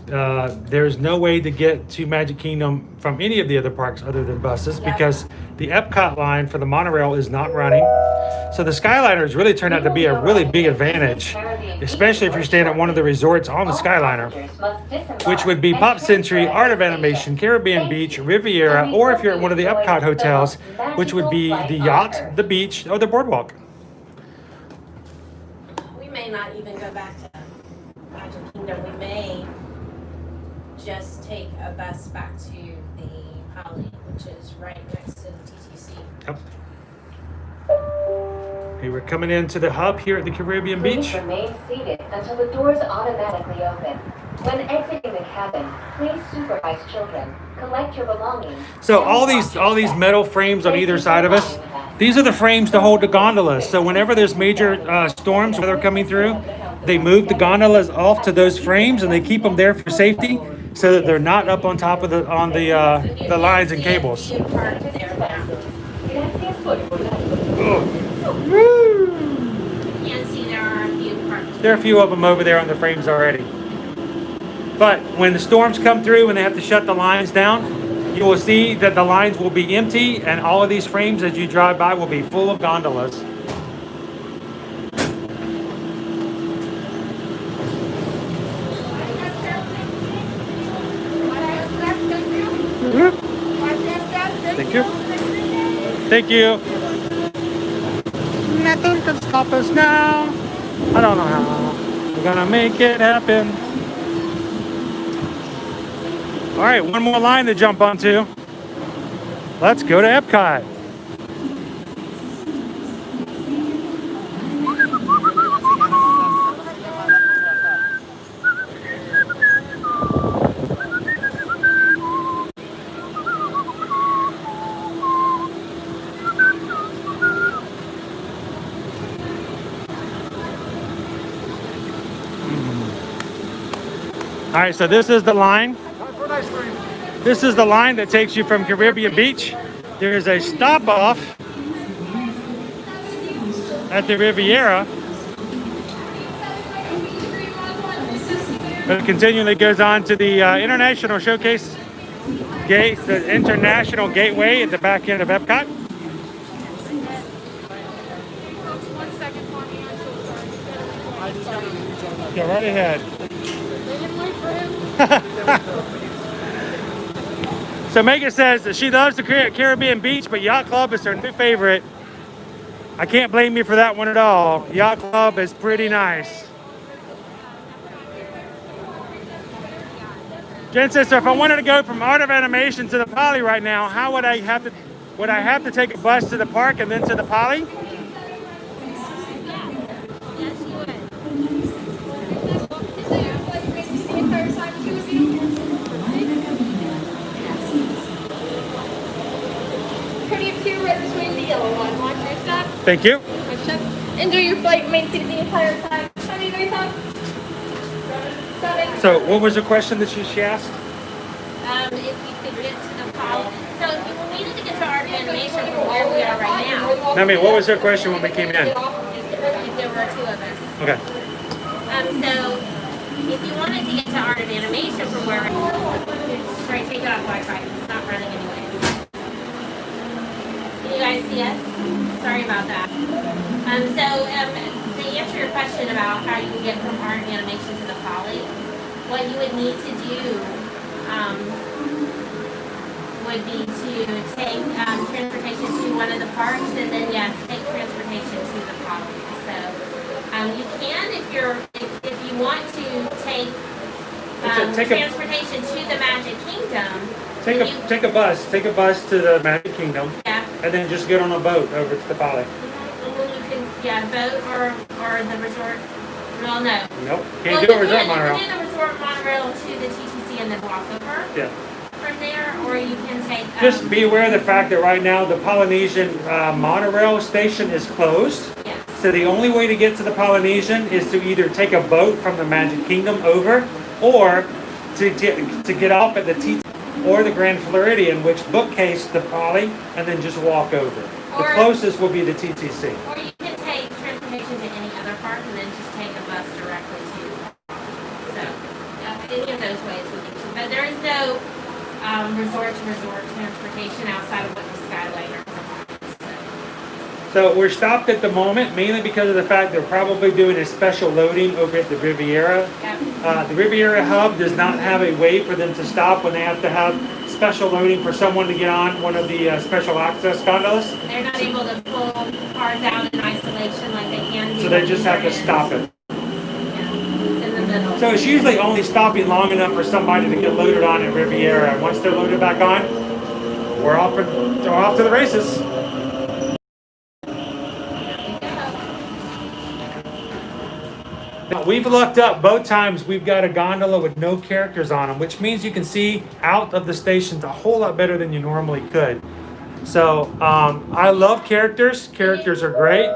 Speaker 1: There's no way to get to Magic Kingdom from any of the other parks other than buses because the Epcot line for the monorail is not running. So the Skyliner has really turned out to be a really big advantage, especially if you're staying at one of the resorts on the Skyliner, which would be Pop Century, Art of Animation, Caribbean Beach, Riviera, or if you're at one of the Epcot hotels, which would be the yacht, the beach, or the boardwalk.
Speaker 2: We may not even go back to Magic Kingdom. We may just take a bus back to the Poly, which is right next to the TTC.
Speaker 1: Yep. Hey, we're coming into the hub here at the Caribbean Beach.
Speaker 14: Please remain seated until the doors automatically open. When exiting the cabin, please supervise children. Collect your belongings.
Speaker 1: So all these metal frames on either side of us, these are the frames to hold the gondolas. So whenever there's major storms, weather coming through, they move the gondolas off to those frames and they keep them there for safety, so that they're not up on top of the lines and cables. There are a few of them over there on the frames already. But when the storms come through and they have to shut the lines down, you will see that the lines will be empty and all of these frames as you drive by will be full of gondolas. Thank you. Thank you. Nothing can stop us now. I don't know how. We're gonna make it happen. All right, one more line to jump onto. Let's go to Epcot. All right, so this is the line. This is the line that takes you from Caribbean Beach. There is a stop off at the Riviera. It continually goes on to the International Showcase Gate, the International Gateway at the back end of Epcot. Go right ahead. So Megan says that she loves the Caribbean beach, but Yacht Club is her new favorite. I can't blame you for that one at all. Yacht Club is pretty nice. Jen says, so if I wanted to go from Art of Animation to the Poly right now, how would I have to? Would I have to take a bus to the park and then to the Poly? Thank you.
Speaker 5: Enjoy your flight. Remain seated the entire time.
Speaker 1: So, what was the question that she asked?
Speaker 2: If we could get to the Poly. So if we needed to get to Art of Animation from where we are right now.
Speaker 1: I mean, what was her question when we came in?
Speaker 2: If there were two of us.
Speaker 1: Okay.
Speaker 2: So if you wanted to get to Art of Animation from where right, take it off Wi-Fi. It's not running anyway. Can you guys see us? Sorry about that. To answer your question about how you can get from Art of Animation to the Poly, what you would need to do would be to take transportation to one of the parks, and then yes, take transportation to the Poly. So you can if you want to take transportation to the Magic Kingdom.
Speaker 1: Take a bus to the Magic Kingdom.
Speaker 2: Yeah.
Speaker 1: And then just get on a boat over to the Poly.
Speaker 2: Boat or the resort. Well, no.
Speaker 1: Nope. Can't do a resort monorail.
Speaker 2: You can do the resort monorail to the TTC and then walk over.
Speaker 1: Yeah.
Speaker 2: From there, or you can take.
Speaker 1: Just be aware of the fact that right now the Polynesian monorail station is closed.
Speaker 2: Yes.
Speaker 1: So the only way to get to the Polynesian is to either take a boat from the Magic Kingdom over, or to get off at the TTC or the Grand Floridian, which bookcase the Poly, and then just walk over. The closest will be the TTC.
Speaker 2: Or you can take transportation to any other park and then just take a bus directly to the park. So, any of those ways would get you. But there is no resort-to-resort transportation outside of what the Skyliner provides.
Speaker 1: So we're stopped at the moment, mainly because of the fact they're probably doing a special loading over at the Riviera. The Riviera Hub does not have a way for them to stop when they have to have special loading for someone to get on one of the special access gondolas.
Speaker 2: They're not able to pull cars out in isolation like they can do.
Speaker 1: So they just have to stop it.
Speaker 2: Yeah, it's in the middle.
Speaker 1: So it's usually only stopping long enough for somebody to get loaded on at Riviera. And once they're loaded back on, we're off to the races. Now, we've looked up both times. We've got a gondola with no characters on them, which means you can see out of the stations a whole lot better than you normally could. So I love characters. Characters are great.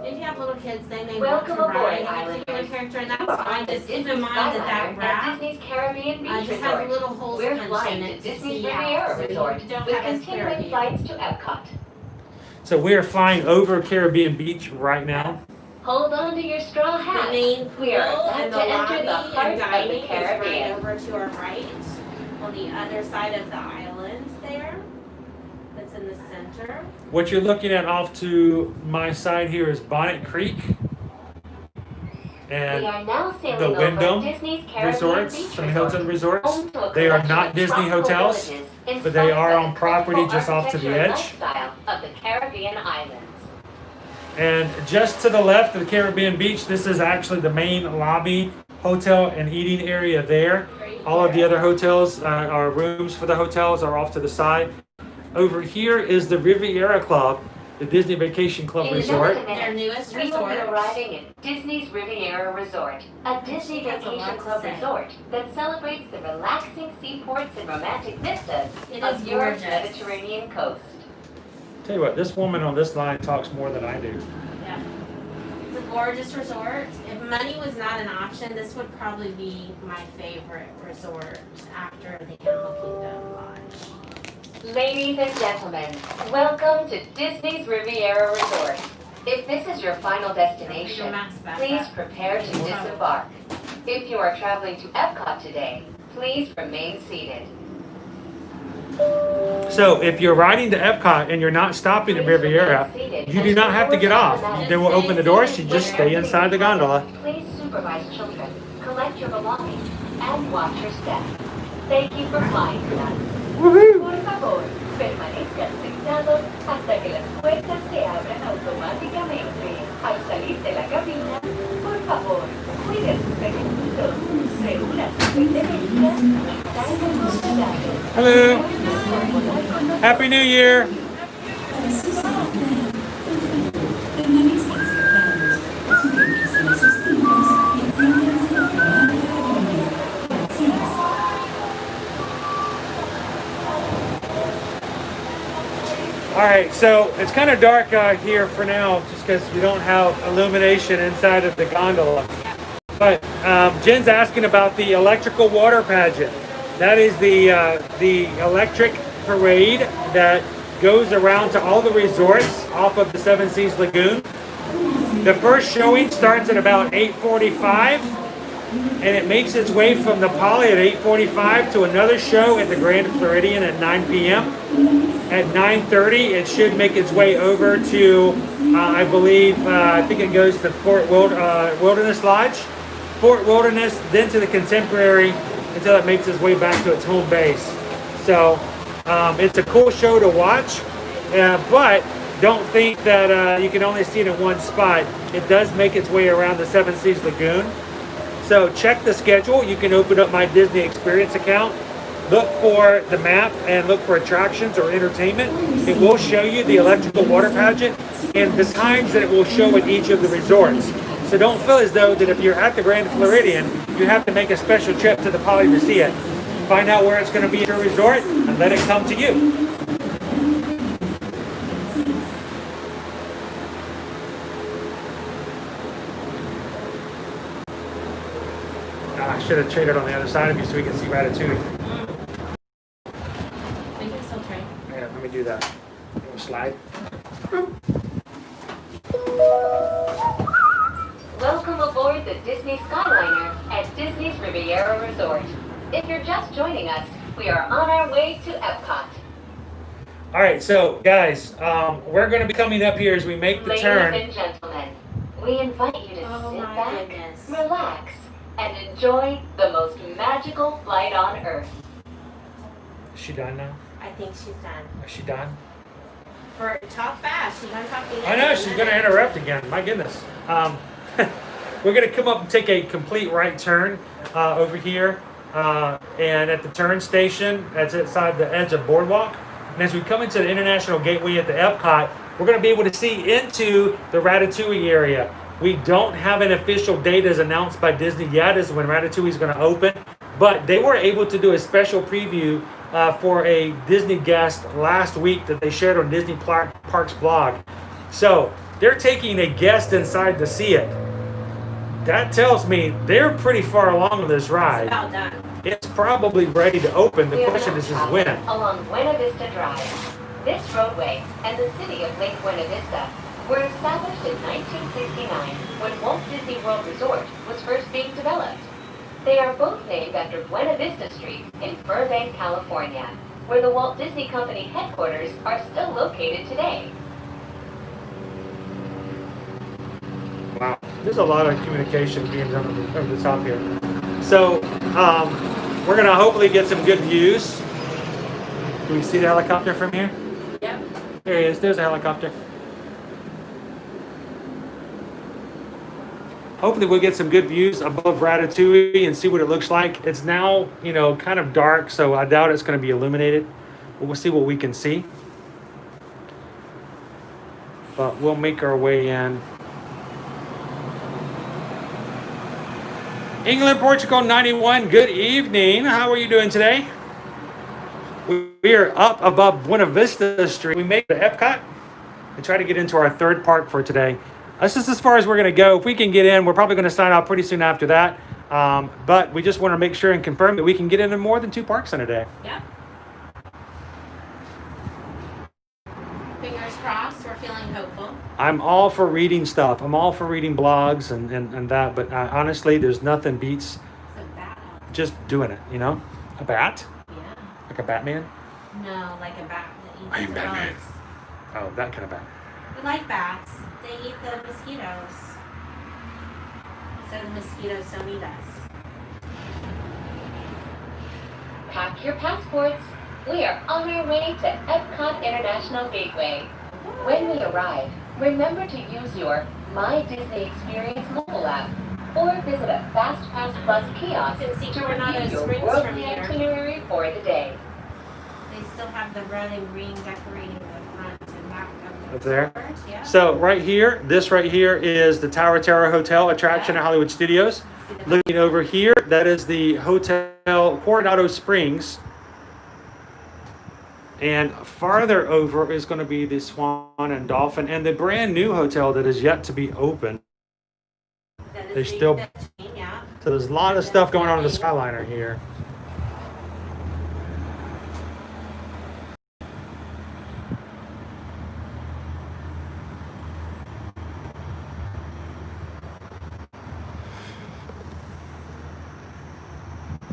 Speaker 2: If you have little kids, they may want to ride a particular character, and that's fine. Just keep in mind that wrap
Speaker 15: Disney's Caribbean Beach
Speaker 2: just has little holes
Speaker 15: We're
Speaker 2: punched
Speaker 15: flying
Speaker 2: in
Speaker 15: to
Speaker 2: it to
Speaker 15: Disney's
Speaker 2: see
Speaker 15: Riviera
Speaker 2: out, so
Speaker 15: Resort
Speaker 2: you don't
Speaker 15: with
Speaker 2: have a clear
Speaker 15: continuing
Speaker 2: view.
Speaker 15: flights to Epcot.
Speaker 1: So we are flying over Caribbean Beach right now.
Speaker 15: Hold on to your straw
Speaker 2: The
Speaker 15: hats.
Speaker 2: main
Speaker 15: We are
Speaker 2: pool
Speaker 15: about
Speaker 2: and
Speaker 15: to
Speaker 2: the
Speaker 15: enter
Speaker 2: lobby
Speaker 15: the heart
Speaker 2: and
Speaker 15: of the
Speaker 2: dining is right
Speaker 15: Caribbean.
Speaker 2: over to our right, on the other side of the island there. That's in the center.
Speaker 1: What you're looking at off to my side here is Bonnet Creek and
Speaker 15: We are now sailing
Speaker 1: the
Speaker 15: over
Speaker 1: Wyndham
Speaker 15: Disney's Caribbean
Speaker 1: resorts
Speaker 15: Beach
Speaker 1: and Hilton resorts.
Speaker 15: Home to a
Speaker 1: They are
Speaker 15: collection
Speaker 1: not
Speaker 15: of
Speaker 1: Disney
Speaker 15: tropical
Speaker 1: hotels,
Speaker 15: villages
Speaker 1: but they are
Speaker 15: inspired
Speaker 1: on
Speaker 15: by
Speaker 1: property
Speaker 15: colorful
Speaker 1: just off to the
Speaker 15: architecture and
Speaker 1: edge.
Speaker 15: lifestyle of the Caribbean islands.
Speaker 1: And just to the left of the Caribbean Beach, this is actually the main lobby, hotel, and eating area there. All of the other hotels, our rooms for the hotels are off to the side. Over here is the Riviera Club, the Disney Vacation Club
Speaker 15: In
Speaker 1: Resort.
Speaker 15: just a minute,
Speaker 2: Their newest
Speaker 15: we will be
Speaker 2: resort.
Speaker 15: arriving at Disney's Riviera Resort, a Disney
Speaker 2: That's a lot
Speaker 15: Vacation
Speaker 2: to
Speaker 15: Club
Speaker 2: say.
Speaker 15: resort that celebrates the relaxing seaports and romantic vistas
Speaker 2: It
Speaker 15: of
Speaker 2: is
Speaker 15: Europe's
Speaker 2: gorgeous.
Speaker 15: Mediterranean coast.
Speaker 1: Tell you what, this woman on this line talks more than I do.
Speaker 2: Yeah. It's a gorgeous resort. If money was not an option, this would probably be my favorite resort after the Animal Kingdom Lodge.
Speaker 15: Ladies and gentlemen, welcome to Disney's Riviera Resort. If this is your final destination, please prepare to disembark. If you are traveling to Epcot today, please remain seated.
Speaker 1: So if you're riding to Epcot and you're not stopping at Riviera, you do not have to get off. They will open the doors, you just stay inside the gondola.
Speaker 15: Please supervise children. your belongings and watch your step. Thank you for flying with us. Por favor, permanezcan sentados hasta que las puertas se abran automáticamente. Al salir de la cabina, por favor, cuide sus pequeñitos, reúna sus pertenencias y salgan con cuidado.
Speaker 1: Hello. Happy New Year. All right, so it's kind of dark here for now just because we don't have illumination inside of the gondola. But Jen's asking about the electrical water pageant. That is the electric parade that goes around to all the resorts off of the Seven Seas Lagoon. The first showing starts at about 8:45, and it makes its way from the Poly at 8:45 to another show at the Grand Floridian at 9 p.m. At 9:30, it should make its way over to, I believe, I think it goes to Wilderness Lodge, Fort Wilderness, then to the Contemporary until it makes its way back to its home base. So it's a cool show to watch, but don't think that you can only see it in one spot. It does make its way around the Seven Seas Lagoon. So check the schedule. You can open up my Disney Experience account. Look for the map and look for attractions or entertainment. It will show you the electrical water pageant and the times that it will show at each of the resorts. So don't feel as though that if you're at the Grand Floridian, you have to make a special trip to the Poly to see it. Find out where it's going to be at your resort and let it come to you. I should have traded on the other side of you so we can see Ratatouille. Yeah, let me do that. You want to slide?
Speaker 15: Welcome aboard the Disney Skyliner at Disney's Riviera Resort. If you're just joining us, we are on our way to Epcot.
Speaker 1: All right, so guys, we're going to be coming up here as we make the turn.
Speaker 15: Ladies and gentlemen, we invite you to sit back, relax, and enjoy the most magical flight on Earth.
Speaker 1: Is she done now?
Speaker 2: I think she's done.
Speaker 1: Is she done?
Speaker 2: For talk fast. She's gonna talk.
Speaker 1: I know, she's going to interrupt again. My goodness. We're going to come up and take a complete right turn over here. And at the turn station, that's inside the edge of Boardwalk. And as we come into the International Gateway at the Epcot, we're going to be able to see into the Ratatouille area. We don't have an official date as announced by Disney yet as when Ratatouille is going to open. But they were able to do a special preview for a Disney guest last week that they shared on Disney Parks blog. So they're taking a guest inside to see it. That tells me they're pretty far along with this ride.
Speaker 2: It's about done.
Speaker 1: It's probably ready to open. The question is when.
Speaker 15: Along Buena Vista Drive. This roadway and the city of Lake Buena Vista were established in 1969 when Walt Disney World Resort was first being developed. They are both named after Buena Vista Street in Burbank, California, where the Walt Disney Company headquarters are still located today.
Speaker 1: Wow, there's a lot of communication being done over the top here. So we're gonna hopefully get some good views. Can we see the helicopter from here?
Speaker 2: Yep.
Speaker 1: There he is, there's a helicopter. Hopefully we'll get some good views above Ratatouille and see what it looks like. It's now, kind of dark, so I doubt it's gonna be illuminated. But we'll see what we can see. But we'll make our way in. England, Portugal, 91. Good evening. How are you doing today? We are up above Buena Vista Street. We made the Epcot and try to get into our third park for today. That's just as far as we're going to go. If we can get in, we're probably going to sign out pretty soon after that. But we just want to make sure and confirm that we can get into more than 2 parks in a day.
Speaker 2: Yep. Fingers crossed. We're feeling hopeful.
Speaker 1: I'm all for reading stuff. I'm all for reading blogs and that. But honestly, there's nothing beats just doing it, A bat?
Speaker 2: Yeah.
Speaker 1: Like a Batman?
Speaker 2: No, like a bat that eats
Speaker 1: I am
Speaker 2: the
Speaker 1: Batman.
Speaker 2: bugs.
Speaker 1: Oh, that kind of bat.
Speaker 2: We like bats. They eat the mosquitoes. So the mosquitoes don't eat us.
Speaker 14: Pack your passports. We are on our way to Epcot International Gateway. When we arrive, remember to use your My Disney Experience mobile app or visit a FastPass Plus kiosk
Speaker 2: You can see
Speaker 14: to
Speaker 2: Coronado
Speaker 14: review your
Speaker 2: Springs
Speaker 14: world
Speaker 2: from here.
Speaker 14: itinerary for the day.
Speaker 2: They still have the red and green decorating the front and back of the
Speaker 1: Up there.
Speaker 2: doors, yeah.
Speaker 1: So right here, this right here is the Tower Terror Hotel attraction at Hollywood Studios. Looking over here, that is the Hotel Coronado Springs. And farther over is going to be the Swan and Dolphin and the brand new hotel that is yet to be open.
Speaker 2: That is
Speaker 1: There's
Speaker 2: the
Speaker 1: still,
Speaker 2: Dutchine, yeah.
Speaker 1: so there's a lot of stuff going on in the Skyliner here.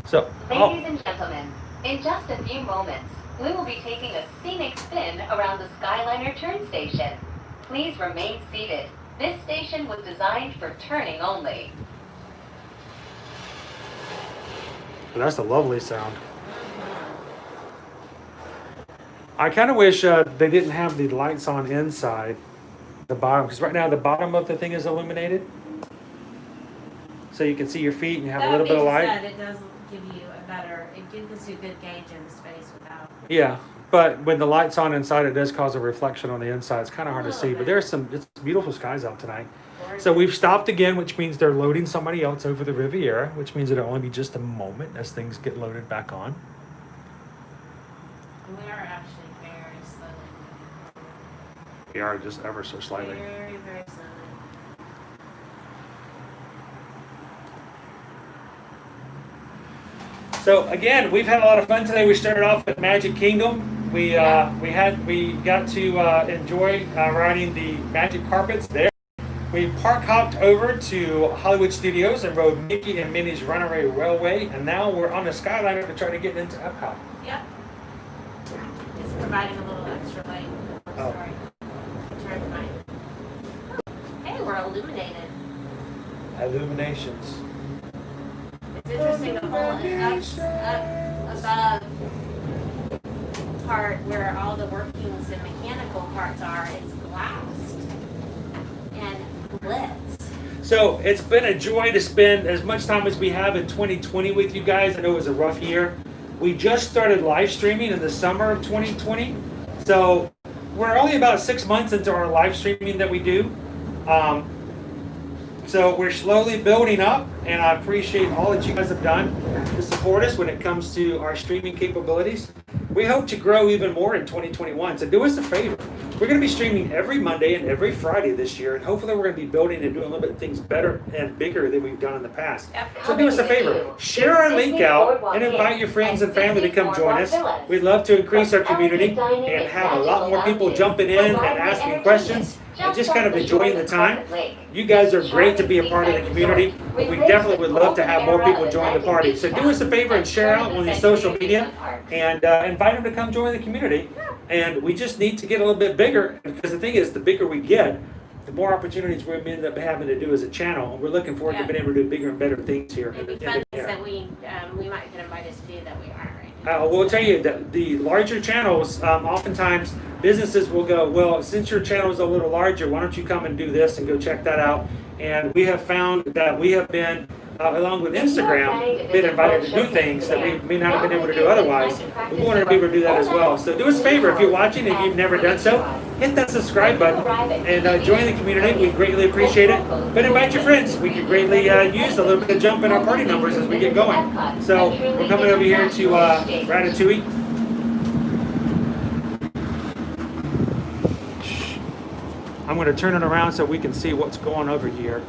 Speaker 1: So,
Speaker 14: Ladies and gentlemen, in just a few moments, we will be taking a scenic spin around the Skyliner turn station. Please remain seated. This station was designed for turning only.
Speaker 1: that's a lovely sound. I kind of wish they didn't have the lights on inside the bottom, because right now the bottom of the thing is illuminated. So you can see your feet and you have a little bit of light.
Speaker 2: That being said, it does give you a better, it gives you a good gauge in the space without.
Speaker 1: Yeah, but when the light's on inside, it does cause a reflection on the inside. It's kind of hard to see, but there's it's beautiful skies out tonight. So we've stopped again, which means they're loading somebody else over the Riviera, which means it'll only be just a moment as things get loaded back on.
Speaker 2: We are actually very slowly.
Speaker 1: We are just ever so slightly.
Speaker 2: Very, very slowly.
Speaker 1: So again, we've had a lot of fun today. We started off at Magic Kingdom. We got to enjoy riding the magic carpets there. We park hopped over to Hollywood Studios and rode Mickey and Minnie's Runaway Railway, and now we're on the Skyliner to try to get into Epcot.
Speaker 2: Yep. It's providing a little extra light.
Speaker 1: Oh.
Speaker 2: Sorry. Turn mine. Hey, we're illuminated.
Speaker 1: Illuminations.
Speaker 2: It's interesting, the whole up above part where all the workings and mechanical parts are is glassed and lit.
Speaker 1: So it's been a joy to spend as much time as we have in 2020 with you guys. I know it was a rough year. We just started live streaming in the summer of 2020. So we're only about 6 months into our live streaming that we do. So we're slowly building up, and I appreciate all that you guys have done to support us when it comes to our streaming capabilities. We hope to grow even more in 2021, so do us a favor. We're going to be streaming every Monday and every Friday this year, and hopefully we're going to be building and doing a little bit of things better and bigger than we've done in the past. So do us a favor, share our link out and invite your friends and family to come join us. We'd love to increase our community and have a lot more people jumping in and asking questions and just kind of enjoying the time. You guys are great to be a part of the community. We definitely would love to have more people join the party. So do us a favor and share out on your social media and invite them to come join the community. And we just need to get a little bit bigger, because the thing is, the bigger we get, the more opportunities we end up having to do as a channel. And we're looking forward to being able to do bigger and better things here.
Speaker 2: Maybe fun things that we might get invited to do that we aren't right now.
Speaker 1: We'll tell you that the larger channels, oftentimes businesses will go, well, since your channel is a little larger, why don't you come and do this and go check that out? And we have found that we have been, along with Instagram, been invited to do things that we may not have been able to do otherwise. We wanted to be able to do that as well. So do us a favor, if you're watching and you've never done so, hit that subscribe button and join the community. We greatly appreciate it. But invite your friends. We could greatly use a little bit of jump in our party numbers as we get going. So we're coming over here to Ratatouille. I'm going to turn it around so we can see what's going over here.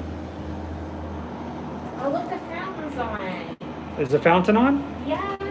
Speaker 2: Oh, look, the fountain's on.
Speaker 1: Is the fountain on?
Speaker 2: Yes.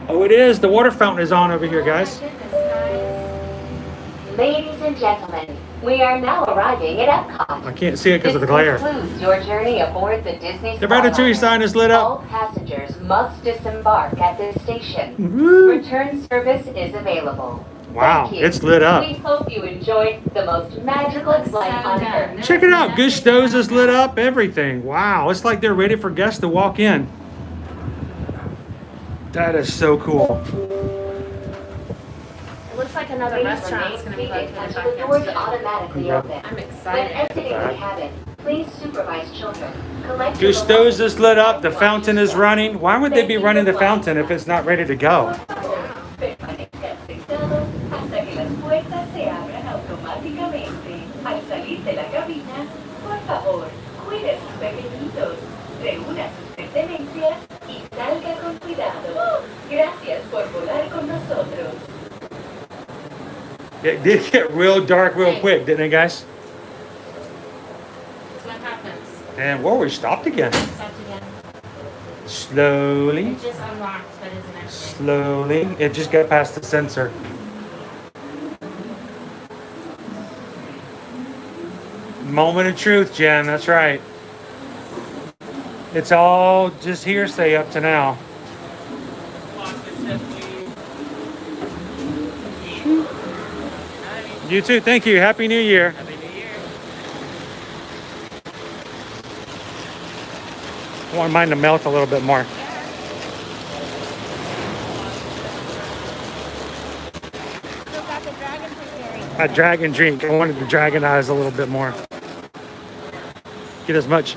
Speaker 1: Oh, it is. The water fountain is on over here, guys.
Speaker 2: Oh my goodness, guys.
Speaker 17: Ladies and gentlemen, we are now arriving at Epcot.
Speaker 1: I can't see it because of the glare.
Speaker 17: This concludes your journey aboard the Disney
Speaker 1: The Ratatouille sign is lit
Speaker 17: All
Speaker 1: up.
Speaker 17: passengers must disembark at this station.
Speaker 1: Woo.
Speaker 17: Return service is available.
Speaker 1: Wow,
Speaker 17: Thank you.
Speaker 1: it's lit up.
Speaker 17: We hope you enjoyed the most magical flight on Earth.
Speaker 1: Check it out. Gusto's is lit up. Everything. Wow, it's like they're ready for guests to walk in. That is so cool.
Speaker 2: It looks like another restaurant is going to be located back
Speaker 17: until the doors
Speaker 2: here.
Speaker 17: automatically open.
Speaker 2: I'm
Speaker 17: When
Speaker 2: excited.
Speaker 17: exiting the cabin, please supervise children. Collect your
Speaker 1: Gusto's is lit up. The fountain is running. Why would they be running the fountain if it's not ready to go?
Speaker 17: Permanezcan sentados hasta que las puertas se abran automáticamente. Al salir de la cabina, por favor, cuide a sus pequeñitos, reúna sus pertenencias y salga con cuidado. Gracias por volar con nosotros.
Speaker 1: It did get real dark real quick, didn't it, guys?
Speaker 2: What happens?
Speaker 1: And whoa, we stopped again.
Speaker 2: Stopped again.
Speaker 1: Slowly,
Speaker 2: It just unlocked, but isn't it?
Speaker 1: slowly. It just got past the sensor. Moment of truth, Jen. That's right. It's all just hearsay up to now. You too. Thank you. Happy New Year. I want mine to melt a little bit more. A dragon drink. I wanted to dragonize a little bit more. Get as much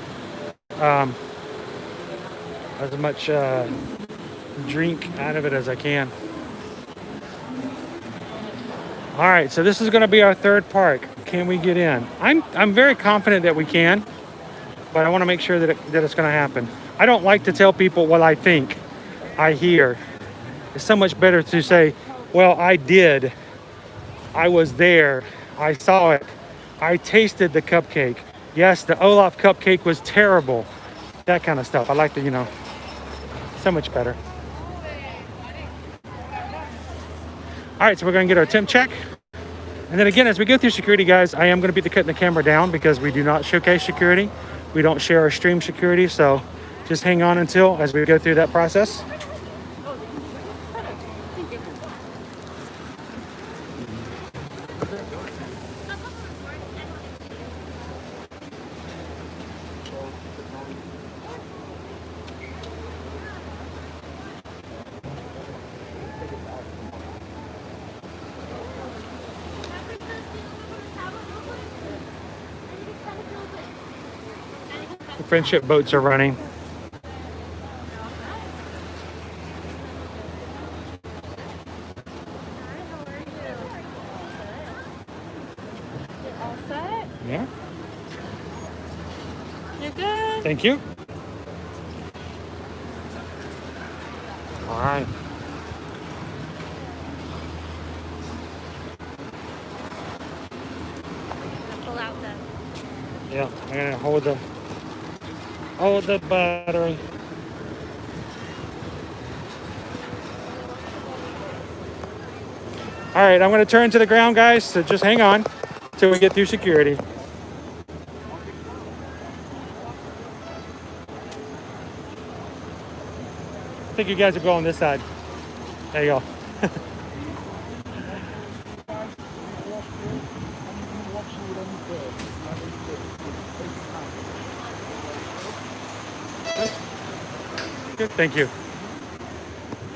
Speaker 1: drink out of it as I can. All right, so this is going to be our third park. Can we get in? I'm very confident that we can, but I want to make sure that it's going to happen. I don't like to tell people what I think, I hear. It's so much better to say, well, I did. I was there. I saw it. I tasted the cupcake. Yes, the Olaf cupcake was terrible. That kind of stuff. I like to, so much better. All right, so we're going to get our temp check. And then again, as we go through security, guys, I am going to be cutting the camera down because we do not showcase security. We don't share our stream security. So just hang on until as we go through that process. The friendship boats are running.
Speaker 5: All set?
Speaker 1: Yeah.
Speaker 5: You're good?
Speaker 1: Thank you. All right.
Speaker 5: Pull out the...
Speaker 1: Yeah, I'm gonna hold the battery. All right, I'm gonna turn to the ground, guys, so just hang on till we get through security. I think you guys will go on this side. There you go. Good, thank you.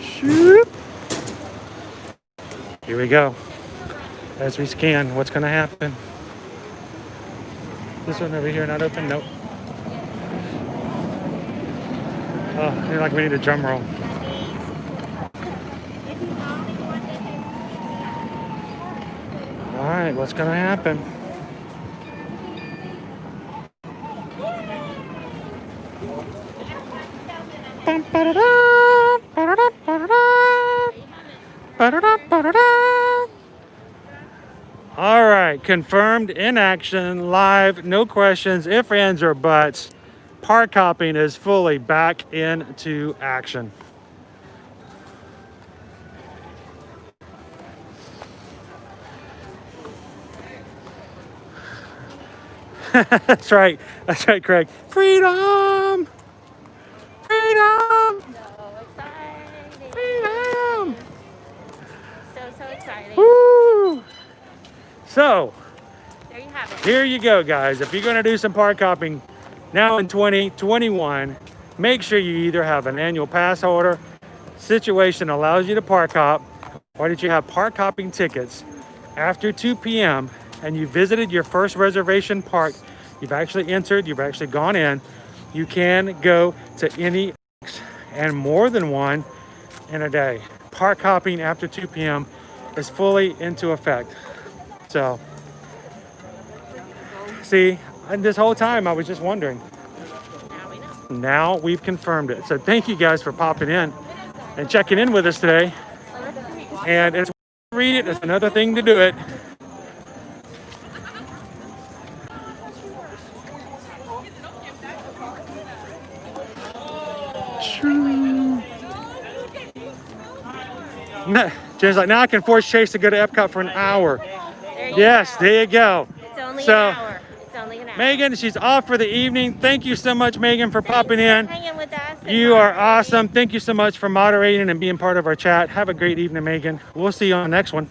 Speaker 1: Shoop. Here we go. As we scan, what's gonna happen? This one over here not open? Nope. Oh, I feel like we need a drum roll. All right, what's gonna happen? All right, confirmed in action, live, no questions, ifs, ands, or buts. Park hopping is fully back into action. That's right. That's right, Craig. Freedom! Freedom!
Speaker 2: So exciting.
Speaker 1: Freedom!
Speaker 2: So exciting.
Speaker 1: Woo! So,
Speaker 2: There you have it.
Speaker 1: here you go, guys. If you're going to do some park hopping now in 2021, make sure you either have an annual pass holder, situation allows you to park hop, or that you have park hopping tickets after 2 p.m. and you visited your first reservation park. You've actually entered, you've actually gone in. You can go to any and more than one in a day. Park hopping after 2 p.m. is fully into effect. So, see, and this whole time I was just wondering.
Speaker 2: Now we know.
Speaker 1: Now we've confirmed it. So thank you guys for popping in and checking in with us today. And it's read it, it's another thing to do it. Jen's like, now I can force Chase to go to Epcot for an hour. Yes, there you go.
Speaker 2: It's only
Speaker 1: So,
Speaker 2: an hour. It's only an hour.
Speaker 1: Megan, she's off for the evening. Thank you so much, Megan, for popping in.
Speaker 2: Hanging with us.
Speaker 1: You are awesome. Thank you so much for moderating and being part of our chat. Have a great evening, Megan. We'll see you on the next one.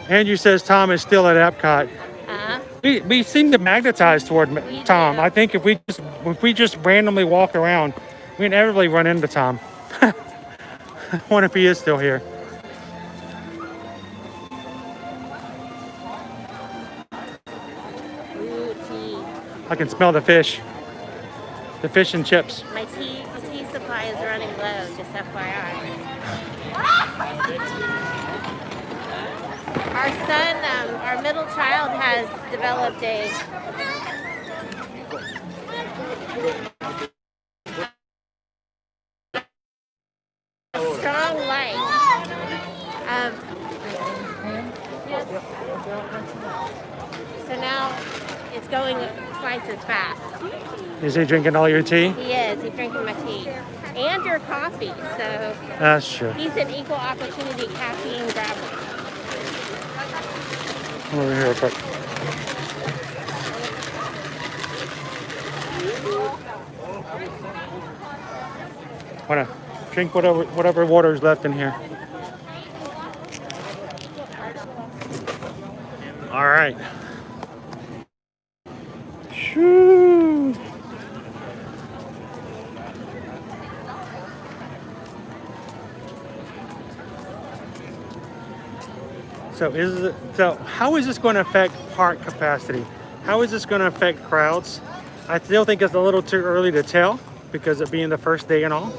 Speaker 1: Andrew says Tom is still at Epcot. We seem to magnetize toward Tom. I think if we just randomly walk around, we inevitably run into Tom. I wonder if he is still here.
Speaker 2: Ooh, tea.
Speaker 1: I can smell the fish and chips.
Speaker 2: My tea supply is running low, just FYI. Our son, our middle child has developed a strong light. So now it's going twice as fast.
Speaker 1: Is he drinking all your tea?
Speaker 2: He is. He's drinking my tea and your coffee. So
Speaker 1: That's true.
Speaker 2: he's an equal opportunity caffeine grabber.
Speaker 1: Come over here real quick. Wanna drink whatever water is left in here. All right. Shoo. So how is this going to affect park capacity? How is this going to affect crowds? I still think it's a little too early to tell because of being the first day and all.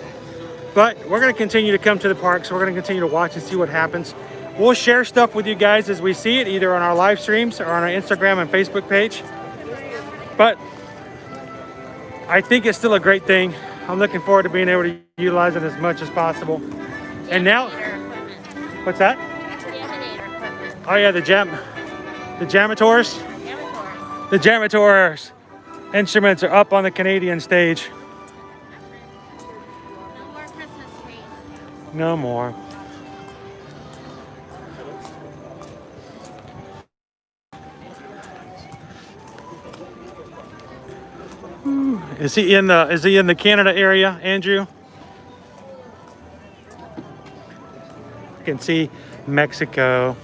Speaker 1: But we're going to continue to come to the park, so we're going to continue to watch and see what happens. We'll share stuff with you guys as we see it, either on our live streams or on our Instagram and Facebook page. But I think it's still a great thing. I'm looking forward to being able to utilize it as much as possible. And now, what's that? Oh yeah, the Jamators. The Jamators instruments are up on the Canadian stage.
Speaker 2: No more Christmas trees.
Speaker 1: No more. Is he in the Canada area, Andrew? You can see Mexico.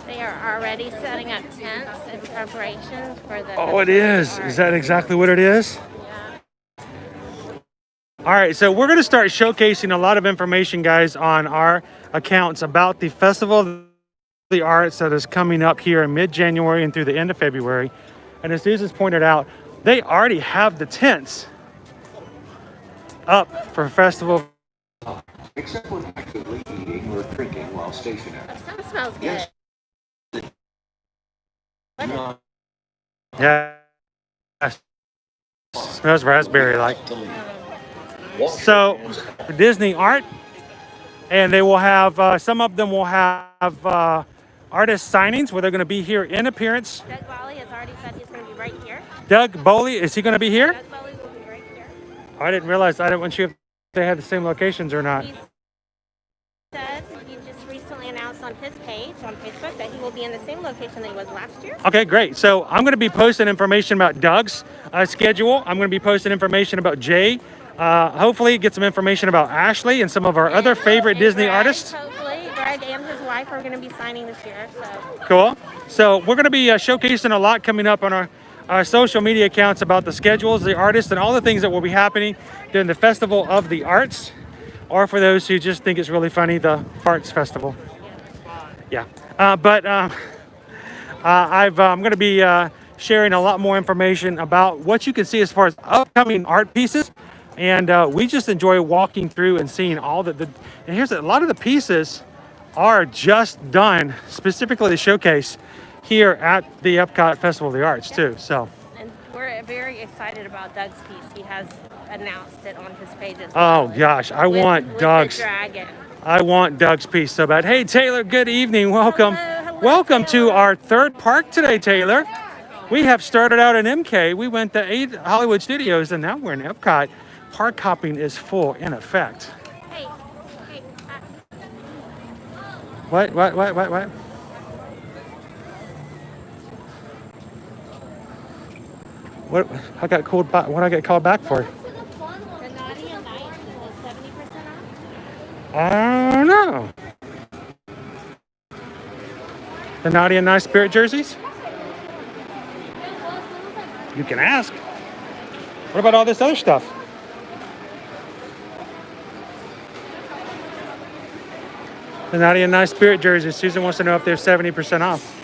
Speaker 2: They are already setting up tents in preparation for the.
Speaker 1: Oh, it is. Is that exactly what it is?
Speaker 2: Yeah.
Speaker 1: All right, so we're going to start showcasing a lot of information, guys, on our accounts about the Festival of the Arts that is coming up here in mid-January and through the end of February. And as Susan's pointed out, they already have the tents up for Festival.
Speaker 4: Except when actively eating or drinking while stationary.
Speaker 2: That smells good.
Speaker 4: Yes.
Speaker 1: Yeah. Smells raspberry like. So Disney art, and they will have some of them will have artist signings where they're going to be here in appearance.
Speaker 2: Doug Wally has already said he's going to be right here.
Speaker 1: Doug Boley, is he going to be here?
Speaker 2: Doug Bowie will be right here.
Speaker 1: I didn't realize. I didn't want you if they had the same locations or not.
Speaker 2: He said he just recently announced on his page on Facebook that he will be in the same location that he was last year.
Speaker 1: Okay, great. So I'm going to be posting information about Doug's schedule. I'm going to be posting information about Jay. Hopefully get some information about Ashley and some of our other favorite Disney
Speaker 2: Greg,
Speaker 1: artists.
Speaker 2: Hopefully, Greg and his wife are going to be signing this year. So
Speaker 1: Cool. So we're going to be showcasing a lot coming up on our social media accounts about the schedules, the artists, and all the things that will be happening during the Festival of the Arts, or for those who just think it's really funny, the Farts Festival. Yeah. I'm going to be sharing a lot more information about what you can see as far as upcoming art pieces. And we just enjoy walking through and seeing all and here's a lot of the pieces are just done specifically to showcase here at the Epcot Festival of the Arts too. So,
Speaker 2: and we're very excited about Doug's piece. He has announced it on his page as well.
Speaker 1: oh gosh, I want Doug's.
Speaker 2: The dragon.
Speaker 1: I want Doug's piece so bad. Hey Taylor, good evening. Welcome.
Speaker 2: Hello,
Speaker 1: Welcome
Speaker 2: Taylor.
Speaker 1: to our third park today, Taylor. We have started out in MK. We went to 8 Hollywood Studios and now we're in Epcot. Park hopping is full in effect.
Speaker 2: Hey,
Speaker 1: What? What? I got called back. What I get called back for?
Speaker 2: the Naughty and Nice is at 70% off.
Speaker 1: I don't know. The Naughty and Nice Spirit jerseys? You can ask. What about all this other stuff? The Naughty and Nice Spirit jerseys. Susan wants to know if they're 70% off.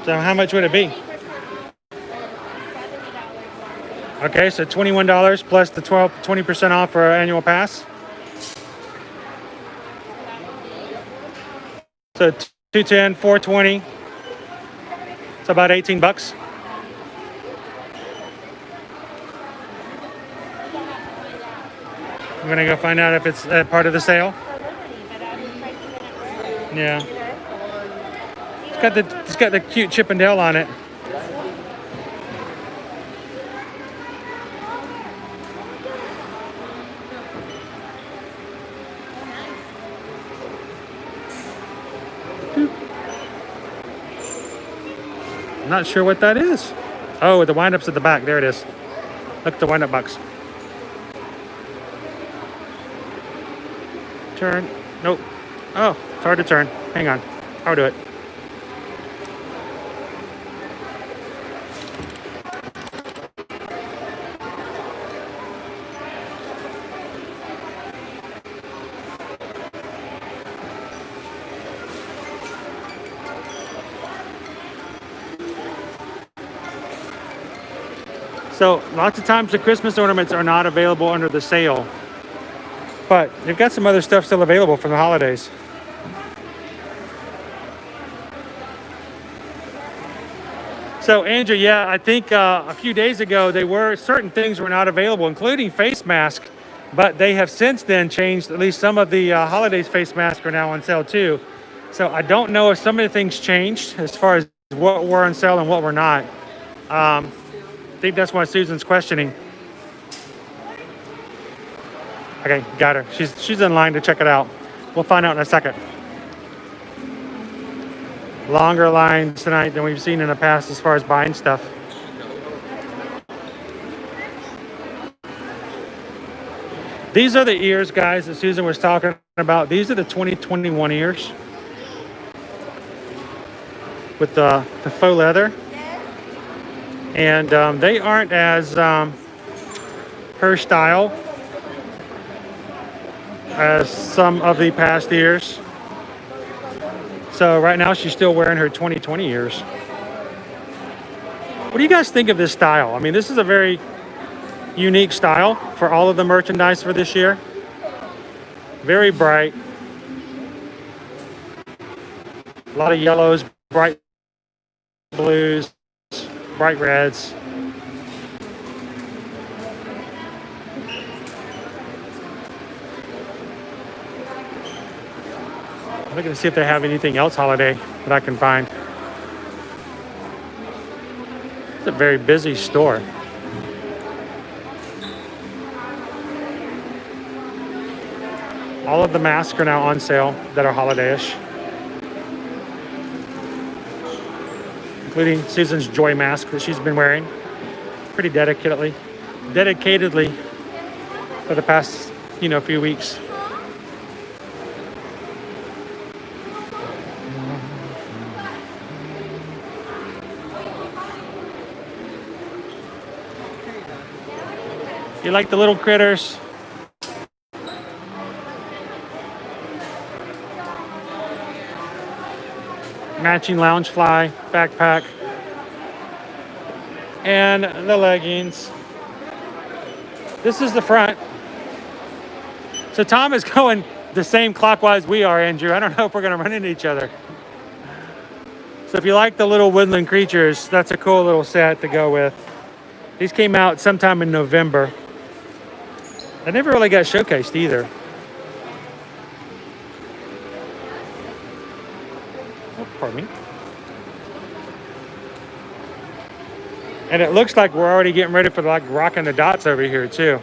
Speaker 1: So how much would it be? Okay, so $21 plus the 20% off for our annual pass. So 210, 420. It's about 18 bucks. I'm gonna go find out if it's part of the sale. Yeah. It's got the cute Chip and Dale on it. I'm not sure what that is. Oh, the wind-up's at the back. There it is. Look at the wind-up box. Turn. Nope. Oh, it's hard to turn. Hang on. I'll do it. So lots of times the Christmas ornaments are not available under the sale, but they've got some other stuff still available for the holidays. So Andrew, yeah, I think a few days ago certain things were not available, including face masks, but they have since then changed. At least some of the holidays face masks are now on sale too. So I don't know if some of the things changed as far as what were on sale and what were not. I think that's why Susan's questioning. Okay, got her. She's in line to check it out. We'll find out in a second. Longer lines tonight than we've seen in the past as far as buying stuff. These are the ears, guys, that Susan was talking about. These are the 2021 ears with the faux leather. And they aren't as her style as some of the past ears. So right now she's still wearing her 2020 ears. What do you guys think of this style? I mean, this is a very unique style for all of the merchandise for this year. Very bright. A lot of yellows, bright blues. bright reds. I'm looking to see if they have anything else holiday that I can find. It's a very busy store. All of the masks are now on sale that are holiday-ish, including Susan's Joy mask that she's been wearing pretty dedicatedly for the past, few weeks. You like the little critters? Matching lounge fly backpack and the leggings. This is the front. So Tom is going the same clockwise we are, Andrew. I don't know if we're going to run into each other. So if you like the little woodland creatures, that's a cool little set to go with. These came out sometime in November. They never really got showcased either. Oh, pardon me. And it looks like we're already getting ready for like rocking the dots over here too.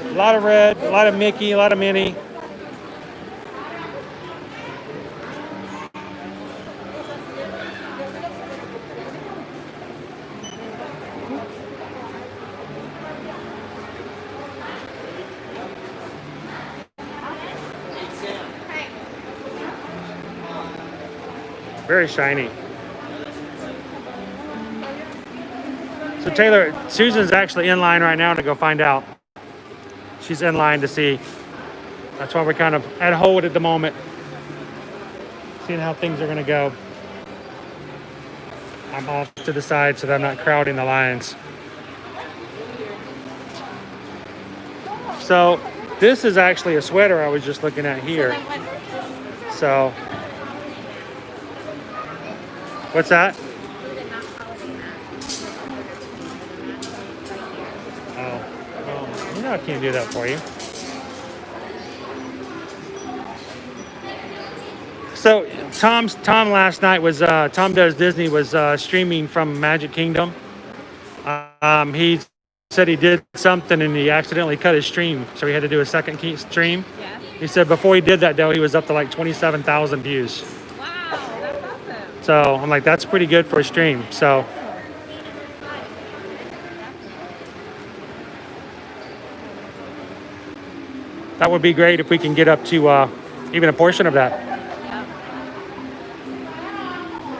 Speaker 1: A lot of red, a lot of Mickey, a lot of Minnie. Very shiny. So Taylor, Susan's actually in line right now to go find out. She's in line to see. That's why we're kind of at hold at the moment. Seeing how things are going to go. I'm off to the side so that I'm not crowding the lines. So this is actually a sweater I was just looking at here. So, what's that? Oh, well, I can't do that for you. So Tom last night was Tom Does Disney was streaming from Magic Kingdom. He said he did something and he accidentally cut his stream, so he had to do a second stream. Yeah. He said before he did that though, he was up to like 27,000 views.
Speaker 2: Wow, that's awesome.
Speaker 1: So I'm like, that's pretty good for a stream. So that would be great if we can get up to even a portion of that.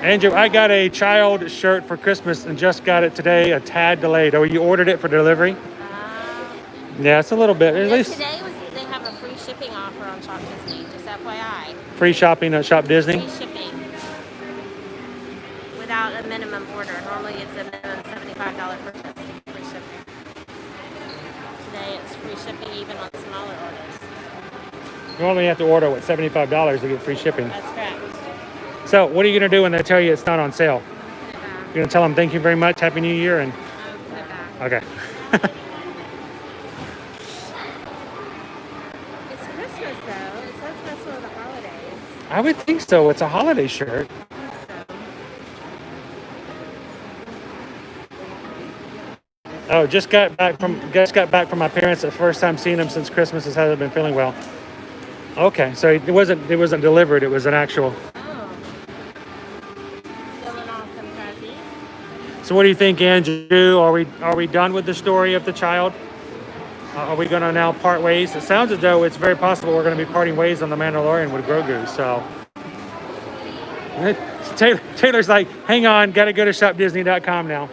Speaker 1: Andrew, I got a child shirt for Christmas and just got it today, a tad delayed. Oh, you ordered it for delivery? Yeah, it's a little bit. At least
Speaker 2: today they have a free shipping offer on Shop Disney, just FYI.
Speaker 1: Free shopping at Shop Disney?
Speaker 2: Free shipping without a minimum order. Normally it's a minimum $75 purchase. Free shipping. Today it's free shipping even on smaller orders.
Speaker 1: You only have to order, what, $75 to get free shipping?
Speaker 2: That's correct.
Speaker 1: So what are you going to do when they tell you it's not on sale? You're going to tell them thank you very much, Happy New Year, and okay.
Speaker 2: It's Christmas though. It says Festival of the Holidays.
Speaker 1: I would think so. It's a holiday shirt. Oh, just got back from my parents. The first time seeing them since Christmas. Hasn't been feeling well. Okay, so it wasn't delivered. It was an actual. So what do you think, Andrew? Are we done with the story of the child? Are we going to now part ways? It sounds as though it's very possible we're going to be parting ways on The Mandalorian with Grogu. So Taylor's like, hang on, got to go to shopdisney.com now.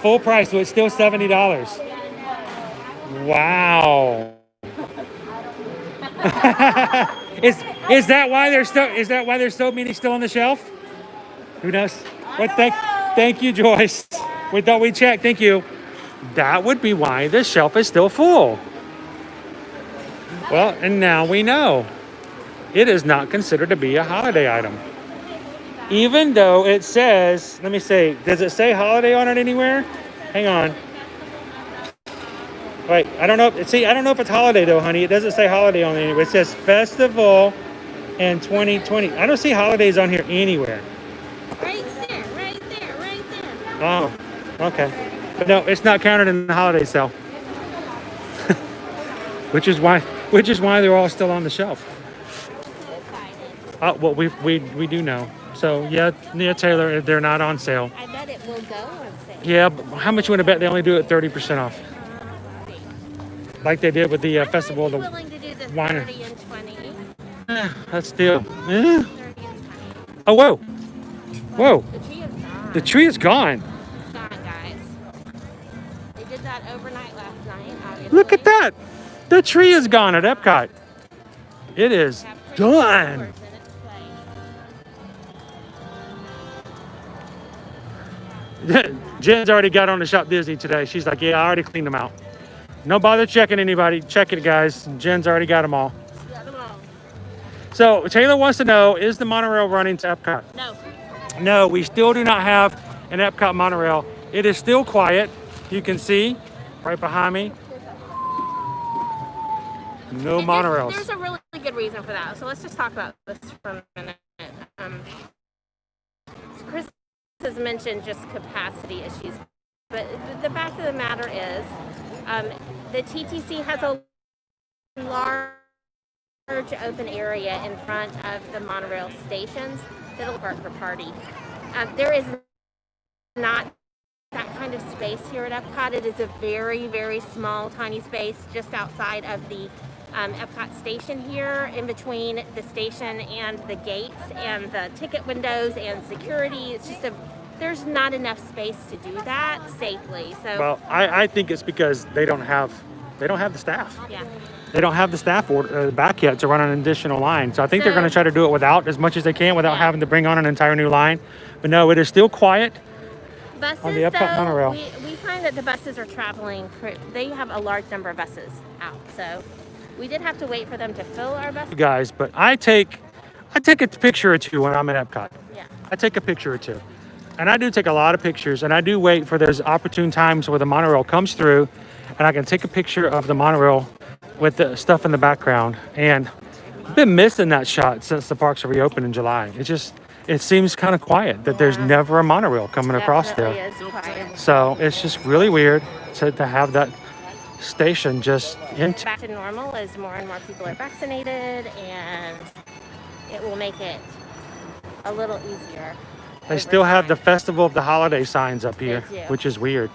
Speaker 1: Full price, so it's still $70. Wow. Is that why there's so many still on the shelf? Who knows? What? Thank you, Joyce. We thought we'd check. Thank you. That would be why this shelf is still full. Well, and now we know. It is not considered to be a holiday item. Even though it says, let me see, does it say holiday on it anywhere? Hang on. Wait, I don't know. See, I don't know if it's holiday though, honey. It doesn't say holiday on it anywhere. It says festival in 2020. I don't see holidays on here anywhere.
Speaker 2: Right there, right there, right there.
Speaker 1: Oh, okay. But no, it's not counted in the holiday sale. which is why they're all still on the shelf. Oh, well, we do know. So yeah, Taylor, they're not on sale.
Speaker 2: I bet it will go on sale.
Speaker 1: Yeah, but how much you want to bet they only do it 30% off? Like they did with the festival of the
Speaker 2: willing to do the
Speaker 1: wine.
Speaker 2: 30 and 20.
Speaker 1: That's deal. Oh, whoa. Whoa.
Speaker 2: The tree is gone.
Speaker 1: The tree is gone.
Speaker 2: It's gone, guys. They did that overnight last night, obviously.
Speaker 1: Look at that. The tree is gone at Epcot. It is done. Jen's already got on to Shop Disney today. She's like, yeah, I already cleaned them out. No bother checking anybody. Check it, guys. Jen's already got them all. So Taylor wants to know, is the monorail running to Epcot?
Speaker 2: No.
Speaker 1: No, we still do not have an Epcot monorail. It is still quiet. You can see right behind me. No monorails.
Speaker 2: There's a really good reason for that. So let's just talk about this for a minute. Chris has mentioned just capacity issues, but the fact of the matter is the TTC has a large open area in front of the monorail stations that'll work for party. There is not that kind of space here at Epcot. It is a very, very small, tiny space just outside of the Epcot station here, in between the station and the gates and the ticket windows and security. It's just there's not enough space to do that safely. So
Speaker 1: well, I think it's because they don't have the staff.
Speaker 2: Yeah.
Speaker 1: They don't have the staff back yet to run an additional line. So I think they're going to try to do it without as much as they can without having to bring on an entire new line. But no, it is still quiet.
Speaker 2: Buses,
Speaker 1: on the Epcot monorail.
Speaker 2: We find that the buses are traveling. They have a large number of buses out. So we did have to wait for them to fill our buses.
Speaker 1: You guys, but I take a picture or two when I'm at Epcot.
Speaker 2: Yeah.
Speaker 1: I take a picture or two. And I do take a lot of pictures, and I do wait for those opportune times where the monorail comes through and I can take a picture of the monorail with the stuff in the background. And I've been missing that shot since the parks are reopened in July. It seems kind of quiet that there's never a monorail coming across there.
Speaker 2: Is quiet.
Speaker 1: So it's just really weird to have that station just empty.
Speaker 2: Back to normal as more and more people are vaccinated, and it will make it a little easier.
Speaker 1: They still have the Festival of the Holiday signs up here,
Speaker 2: They do.
Speaker 1: which is weird.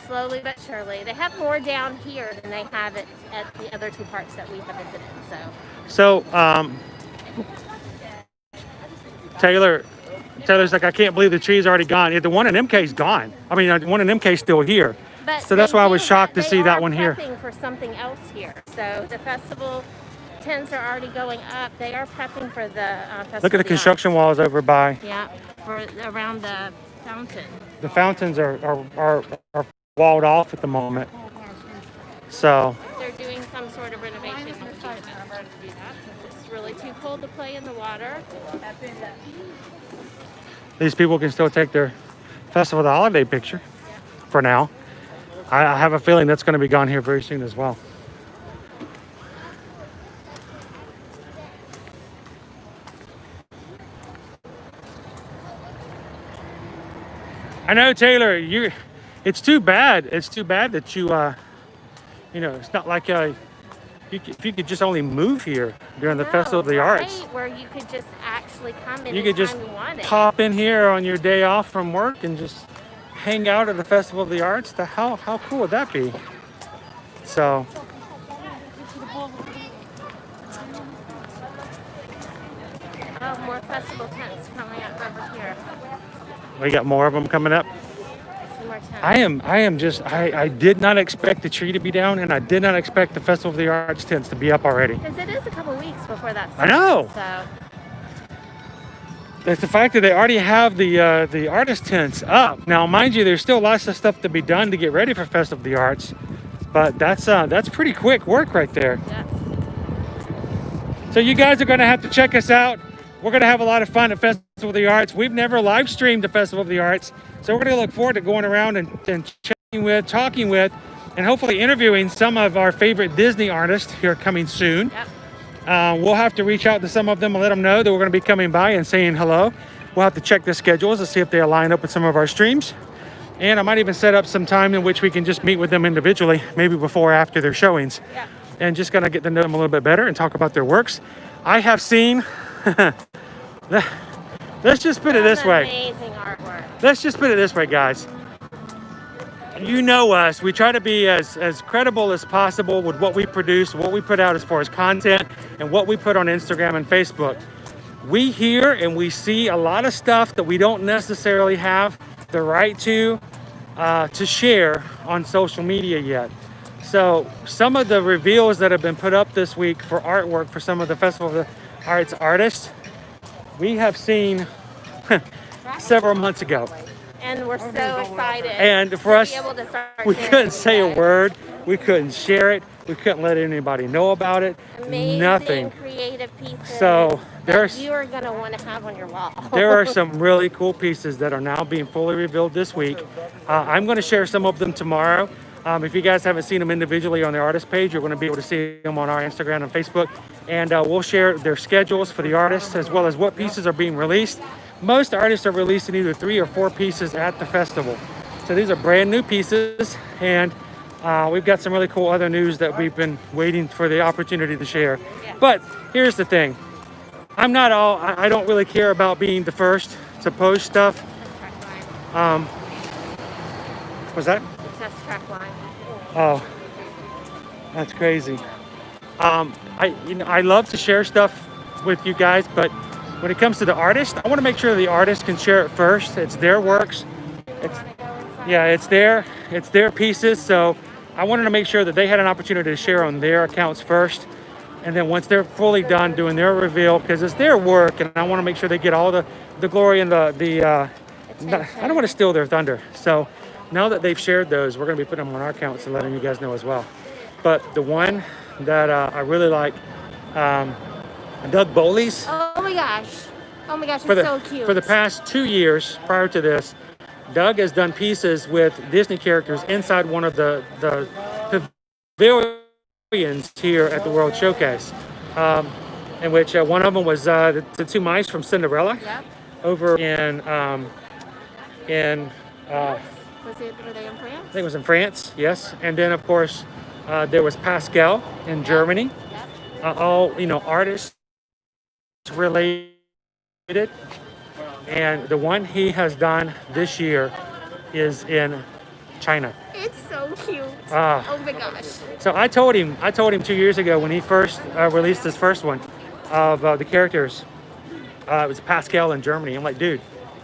Speaker 2: Slowly but surely. They have more down here than they have at the other two parks that we have visited.
Speaker 1: So, Taylor's like, I can't believe the tree's already gone. Yeah, the one in MK's gone. I mean, the one in MK's still here.
Speaker 2: But
Speaker 1: so that's why I was shocked to see that one here.
Speaker 2: They are prepping for something else here. So the festival tents are already going up. They are prepping for the festival.
Speaker 1: Look at the construction walls over by.
Speaker 2: Yeah, for around the fountain.
Speaker 1: The fountains are walled off at the moment. So
Speaker 2: They're doing some sort of renovation to do that since it's really too cold to play in the water.
Speaker 1: these people can still take their Festival of the Holiday picture for now. I have a feeling that's going to be gone here very soon as well. I know, Taylor, it's too bad. It's too bad that you it's not like if you could just only move here during the Festival of the Arts.
Speaker 2: Where you could just actually come in
Speaker 1: You could just
Speaker 2: anytime you wanted.
Speaker 1: pop in here on your day off from work and just hang out at the Festival of the Arts. How cool would that be? So
Speaker 2: Oh, more festival tents coming up over here.
Speaker 1: we got more of them coming up.
Speaker 2: Some more tents.
Speaker 1: I did not expect the tree to be down, and I did not expect the Festival of the Arts tents to be up already.
Speaker 2: Because it is a couple weeks before that.
Speaker 1: I know.
Speaker 2: So
Speaker 1: It's the fact that they already have the artist tents up. Now, mind you, there's still lots of stuff to be done to get ready for Festival of the Arts. But that's pretty quick work right there.
Speaker 2: Yes.
Speaker 1: So you guys are going to have to check us out. We're going to have a lot of fun at Festival of the Arts. We've never live streamed the Festival of the Arts, so we're going to look forward to going around and chatting with, talking with, and hopefully interviewing some of our favorite Disney artists here coming soon.
Speaker 2: Yep.
Speaker 1: We'll have to reach out to some of them and let them know that we're going to be coming by and saying hello. We'll have to check the schedules to see if they align up with some of our streams. And I might even set up some time in which we can just meet with them individually, maybe before or after their showings.
Speaker 2: Yeah.
Speaker 1: And just gonna get to know them a little bit better and talk about their works. I have seen, let's just put it this way.
Speaker 2: Amazing artwork.
Speaker 1: Let's just put it this way, guys. You know us, we try to be as credible as possible with what we produce, what we put out as far as content, and what we put on Instagram and Facebook. We hear and we see a lot of stuff that we don't necessarily have the right to share on social media yet. So some of the reveals that have been put up this week for artwork for some of the Festival of the Arts artists, we have seen several months ago.
Speaker 2: And we're so excited.
Speaker 1: And for us,
Speaker 2: to be able to start
Speaker 1: we
Speaker 2: sharing
Speaker 1: couldn't
Speaker 2: with
Speaker 1: say
Speaker 2: you
Speaker 1: a
Speaker 2: guys.
Speaker 1: word. We couldn't share it. We couldn't let anybody know about it.
Speaker 2: Amazing,
Speaker 1: Nothing.
Speaker 2: creative pieces.
Speaker 1: So
Speaker 2: that
Speaker 1: there's
Speaker 2: you are gonna want to have on your wall.
Speaker 1: there are some really cool pieces that are now being fully revealed this week. I'm going to share some of them tomorrow. If you guys haven't seen them individually on the artist page, you're going to be able to see them on our Instagram and Facebook. And we'll share their schedules for the artists as well as what pieces are being released. Most artists are releasing either 3 or 4 pieces at the festival. So these are brand new pieces, and we've got some really cool other news that we've been waiting for the opportunity to share. But here's the thing. I don't really care about being the first to post stuff. Was that?
Speaker 2: Test track line.
Speaker 1: Oh, that's crazy. I love to share stuff with you guys, but when it comes to the artist, I want to make sure the artist can share it first. It's their works. It's their pieces. So I wanted to make sure that they had an opportunity to share on their accounts first. And then once they're fully done doing their reveal, because it's their work, and I want to make sure they get all the glory and I don't want to steal their thunder. So now that they've shared those, we're going to be putting them on our accounts and letting you guys know as well. But the one that I really like, Doug Bowley's.
Speaker 2: Oh my gosh, it's so cute.
Speaker 1: For the past 2 years prior to this, Doug has done pieces with Disney characters inside one of the pavilions here at the World Showcase, in which one of them was the 2 mice from Cinderella.
Speaker 2: Yep.
Speaker 1: Over in
Speaker 2: Were they in France?
Speaker 1: I think it was in France, yes. And then of course there was Pascal in Germany.
Speaker 2: Yep.
Speaker 1: All artists related. And the one he has done this year is in China.
Speaker 2: It's so cute.
Speaker 1: Ah.
Speaker 2: Oh my gosh.
Speaker 1: So I told him 2 years ago when he first released his first one of the characters. It was Pascal in Germany. I'm like, dude,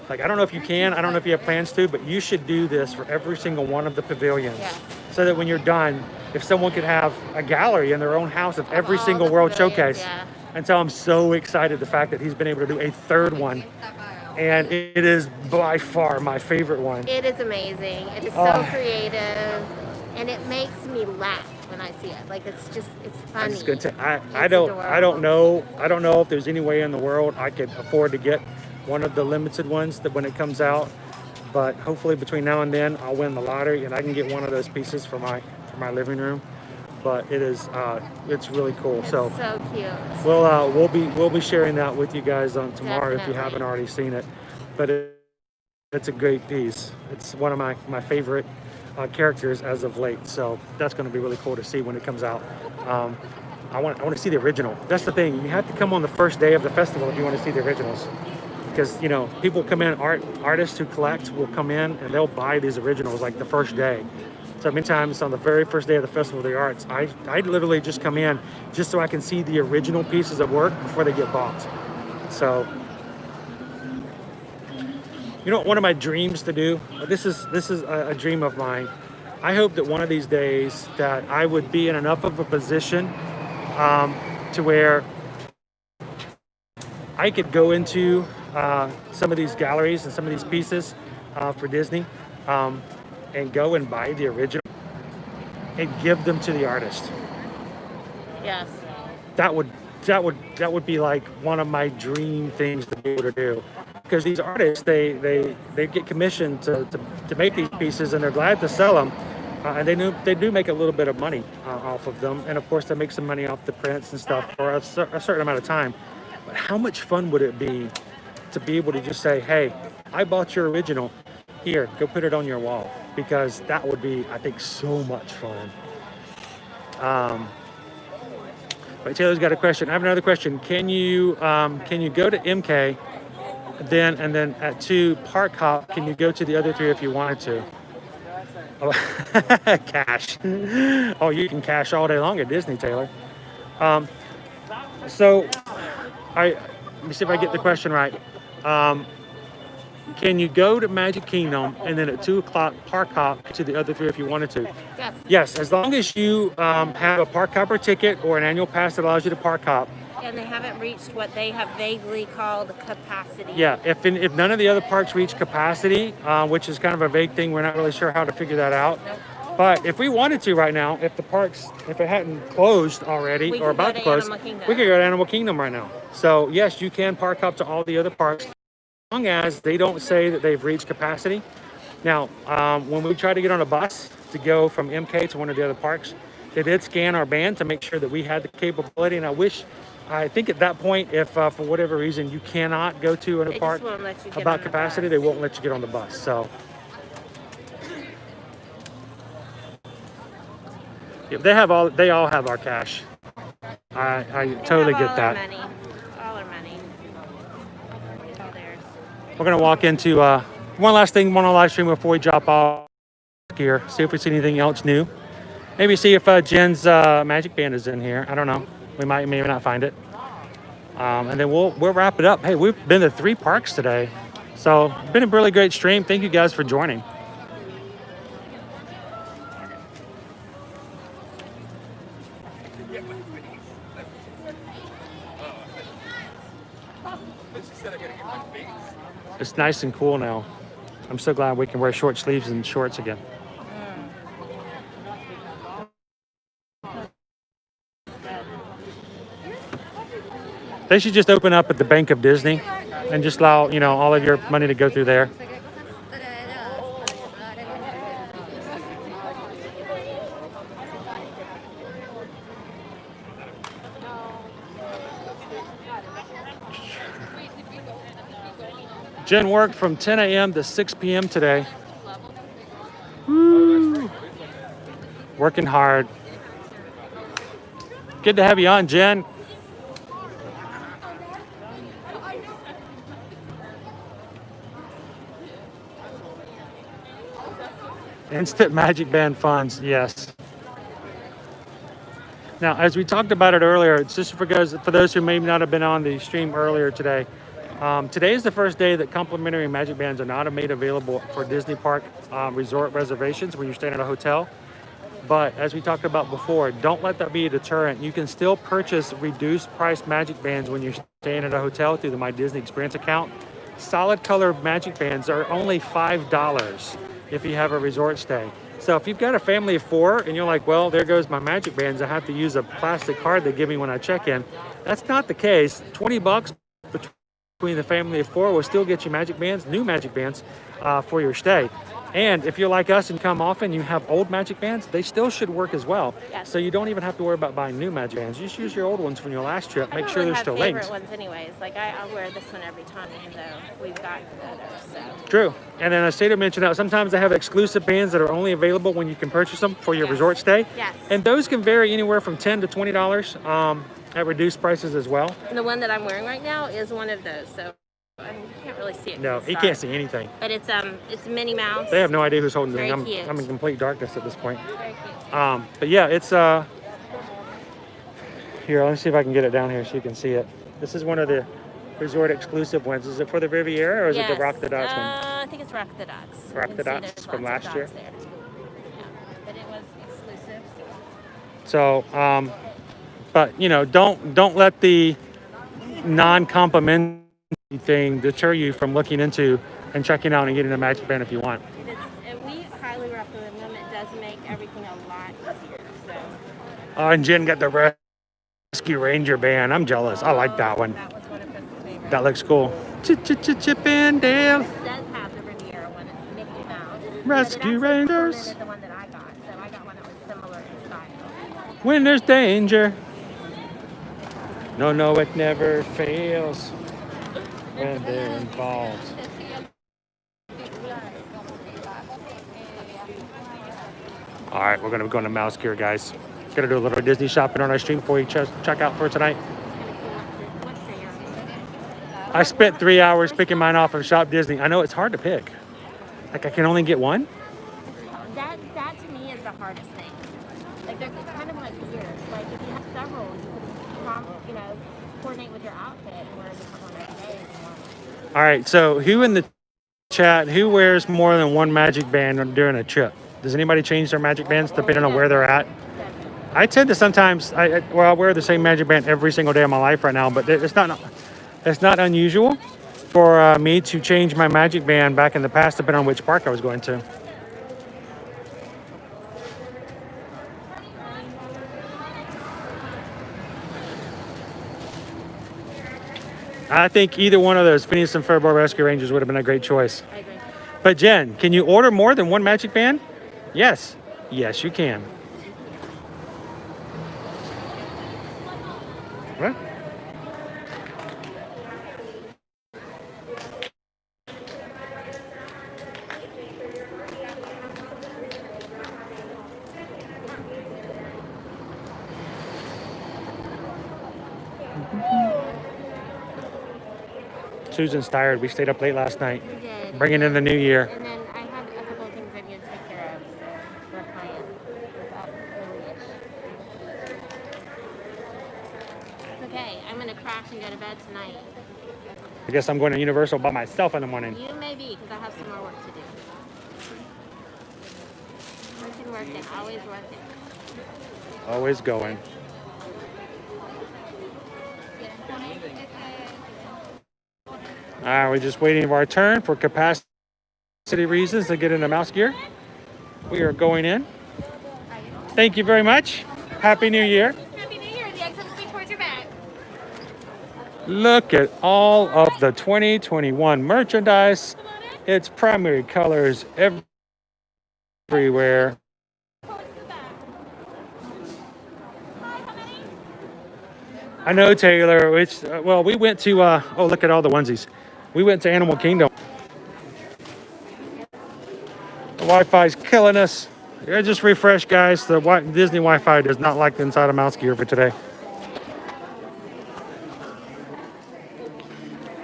Speaker 1: I don't know if you can, I don't know if you have plans to, but you should do this for every single one of the pavilions.
Speaker 2: Yes.
Speaker 1: So that when you're done, if someone could have a gallery in their own house of every single World Showcase.
Speaker 2: Yeah.
Speaker 1: And so I'm so excited the fact that he's been able to do a 3rd one. And it is by far my favorite one.
Speaker 2: It is amazing. It is so creative, and it makes me laugh when I see it. It's funny.
Speaker 1: It's good I don't know if there's any way in the world I could afford to get one of the limited ones that when it comes out, but hopefully between now and then I'll win the lottery and I can get one of those pieces for my living room. But it is it's really cool.
Speaker 2: It's
Speaker 1: so
Speaker 2: cute.
Speaker 1: We'll be sharing that with you guys on tomorrow.
Speaker 2: Definitely.
Speaker 1: If you haven't already seen it. But it's a great piece. It's one of my favorite characters as of late. So that's going to be really cool to see when it comes out. I want to see the original. That's the thing. You have to come on the first day of the festival if you want to see the originals. Because people come in, artists who collect will come in and they'll buy these originals like the first day. So many times on the very first day of the Festival of the Arts, I literally just come in just so I can see the original pieces of work before they get bought. So, one of my dreams to do, this is a dream of mine. I hope that one of these days that I would be in enough of a position to where I could go into some of these galleries and some of these pieces for Disney and go and buy the original and give them to the artist.
Speaker 2: Yes.
Speaker 1: That would be like one of my dream things to be able to do, because these artists they get commissioned to make these pieces, and they're glad to sell them, and they do make a little bit of money off of them, and of course they make some money off the prints and stuff for a certain amount of time. But how much fun would it be to be able to just say, hey, I bought your original, here, go put it on your wall? Because that would be, I think, so much fun. But Taylor's got a question. I have another question. Can you go to MK, and then at 2 Park Hop? Can you go to the other 3 if you wanted to? Oh, cash. Oh, you can cash all day long at Disney, Taylor. So, let me see if I get the question right. Can you go to Magic Kingdom and then at 2 o'clock Park Hop to the other 3 if you wanted to?
Speaker 2: Yes.
Speaker 1: Yes, as long as you have a Park Hopper ticket or an annual pass that allows you to Park Hop.
Speaker 2: And they haven't reached what they have vaguely called capacity.
Speaker 1: Yeah, if none of the other parks reach capacity, which is kind of a vague thing, we're not really sure how to figure that out.
Speaker 2: Nope.
Speaker 1: But if we wanted to right now, if it hadn't closed already or about to close, we could go to Animal Kingdom right now. So yes, you can Park Hop to all the other parks, as long as they don't say that they've reached capacity. Now, when we tried to get on a bus to go from MK to one of the other parks, they did scan our band to make sure that we had the capability. And I think at that point, if for whatever reason you cannot go to a park about capacity, they won't let you get on the bus. So yeah, they all have our cash. I totally get that.
Speaker 2: All our money. It's all theirs.
Speaker 1: We're gonna walk into one last thing on our live stream before we drop off here. See if we see anything else new. Maybe see if Jen's Magic Band is in here. I don't know. We may not find it. And then we'll wrap it up. Hey, we've been to 3 parks today. So been a really great stream. Thank you guys for joining. It's nice and cool now. I'm so glad we can wear short sleeves and shorts again. They should just open up at the Bank of Disney and just allow, all of your money to go through there. Jen worked from 10 a.m. to 6 p.m. today. Woo. Working hard. Good to have you on, Jen. Instant Magic Band funds, yes. Now, as we talked about it earlier, it's just for those who may not have been on the stream earlier today. Today is the first day that complimentary Magic Bands are not made available for Disney Park resort reservations when you're staying at a hotel. But as we talked about before, don't let that be a deterrent. You can still purchase reduced price Magic Bands when you're staying at a hotel through the My Disney Experience account. Solid color Magic Bands are only $5 if you have a resort stay. So if you've got a family of 4 and you're like, well, there goes my Magic Bands, I have to use a plastic card they give me when I check in. That's not the case. $20 between the family of 4 will still get you Magic Bands, new Magic Bands for your stay. And if you're like us and come often, you have old Magic Bands, they still should work as well. Yes. So you don't even have to worry about buying new Magic Bands. You just use your old ones from your last trip. Make sure they're still linked.
Speaker 2: I have favorite ones anyways. Like I'll wear this one every time, even though we've got others. So.
Speaker 1: True. And then as Tater mentioned, sometimes they have exclusive bands that are only available when you can purchase them for your resort stay.
Speaker 2: Yes.
Speaker 1: And those can vary anywhere from $10 to $20 at reduced prices as well.
Speaker 2: And the one that I'm wearing right now is one of those. So. I mean, you can't really see it.
Speaker 1: No, he can't see anything.
Speaker 2: But it's Minnie Mouse.
Speaker 1: They have no idea who's holding the thing. I'm in complete darkness at this point. Very cute. But yeah, it's here. Let me see if I can get it down here so you can see it. This is one of the resort exclusive ones. Is it for the Riviera or is it the Rock the Dots one?
Speaker 2: I think it's Rock the Dots.
Speaker 1: Rock the Dots from last year.
Speaker 2: There. Yeah, but it was exclusive.
Speaker 1: So, but don't let the non-complimentary thing deter you from looking into and checking out and getting a Magic Band if you want.
Speaker 2: We highly recommend them. It does make everything a lot easier. So
Speaker 1: Oh, and Jen got the Rescue Ranger band. I'm jealous. I like that one.
Speaker 2: that was one of Chris's favorites.
Speaker 1: That looks cool. Chip and Dale.
Speaker 2: This does have the Riviera one. It's Mickey Mouse.
Speaker 1: Rescue
Speaker 2: But it actually
Speaker 1: Rangers.
Speaker 2: complemented the one that I got. So I got one that was similar in style.
Speaker 1: When there's danger. No, it never fails. When they're involved. All right, we're gonna be going to Mouse Gear, guys. Gonna do a little Disney shopping on our stream before we check out for tonight. I spent 3 hours picking mine off of Shop Disney. I know it's hard to pick. Like I can only get one.
Speaker 2: That to me is the hardest thing. Like it's kind of like ears. Like if you have several, you can coordinate with your outfit and wear a different one every day if you want.
Speaker 1: All right, so who in the chat, who wears more than one magic band during a trip? Does anybody change their magic bands depending on where they're at? I tend to sometimes, I wear the same magic band every single day of my life right now, but it's not unusual for me to change my magic band back in the past depending on which park I was going to. I think either one of those Phineas and Ferb Rescue Rangers would have been a great choice.
Speaker 2: I agree.
Speaker 1: But Jen, can you order more than one magic band? Yes. Yes, you can. What? Susan's tired. We stayed up late last night.
Speaker 2: We did.
Speaker 1: Bringing in the new year.
Speaker 2: And then I had a couple of things I needed to take care of. So we're fine. It's up early-ish. It's okay. I'm going to crash and go to bed tonight.
Speaker 1: I guess I'm going to Universal by myself in the morning.
Speaker 2: You may be, because I have some more work to do. Working. Always working.
Speaker 1: Always going. All right, we're just waiting for our turn for capacity reasons to get into Mouse Gear. We are going in. Thank you very much. Happy New Year.
Speaker 2: Happy New Year. The exit will be towards your back.
Speaker 1: Look at all of the 2021 merchandise. It's primary colors everywhere. I know, Taylor. Well, we went to, oh, look at all the onesies. We went to Animal Kingdom. The Wi-Fi's killing us. Yeah, just refresh, guys. The Disney Wi-Fi does not like the inside of Mouse Gear for today.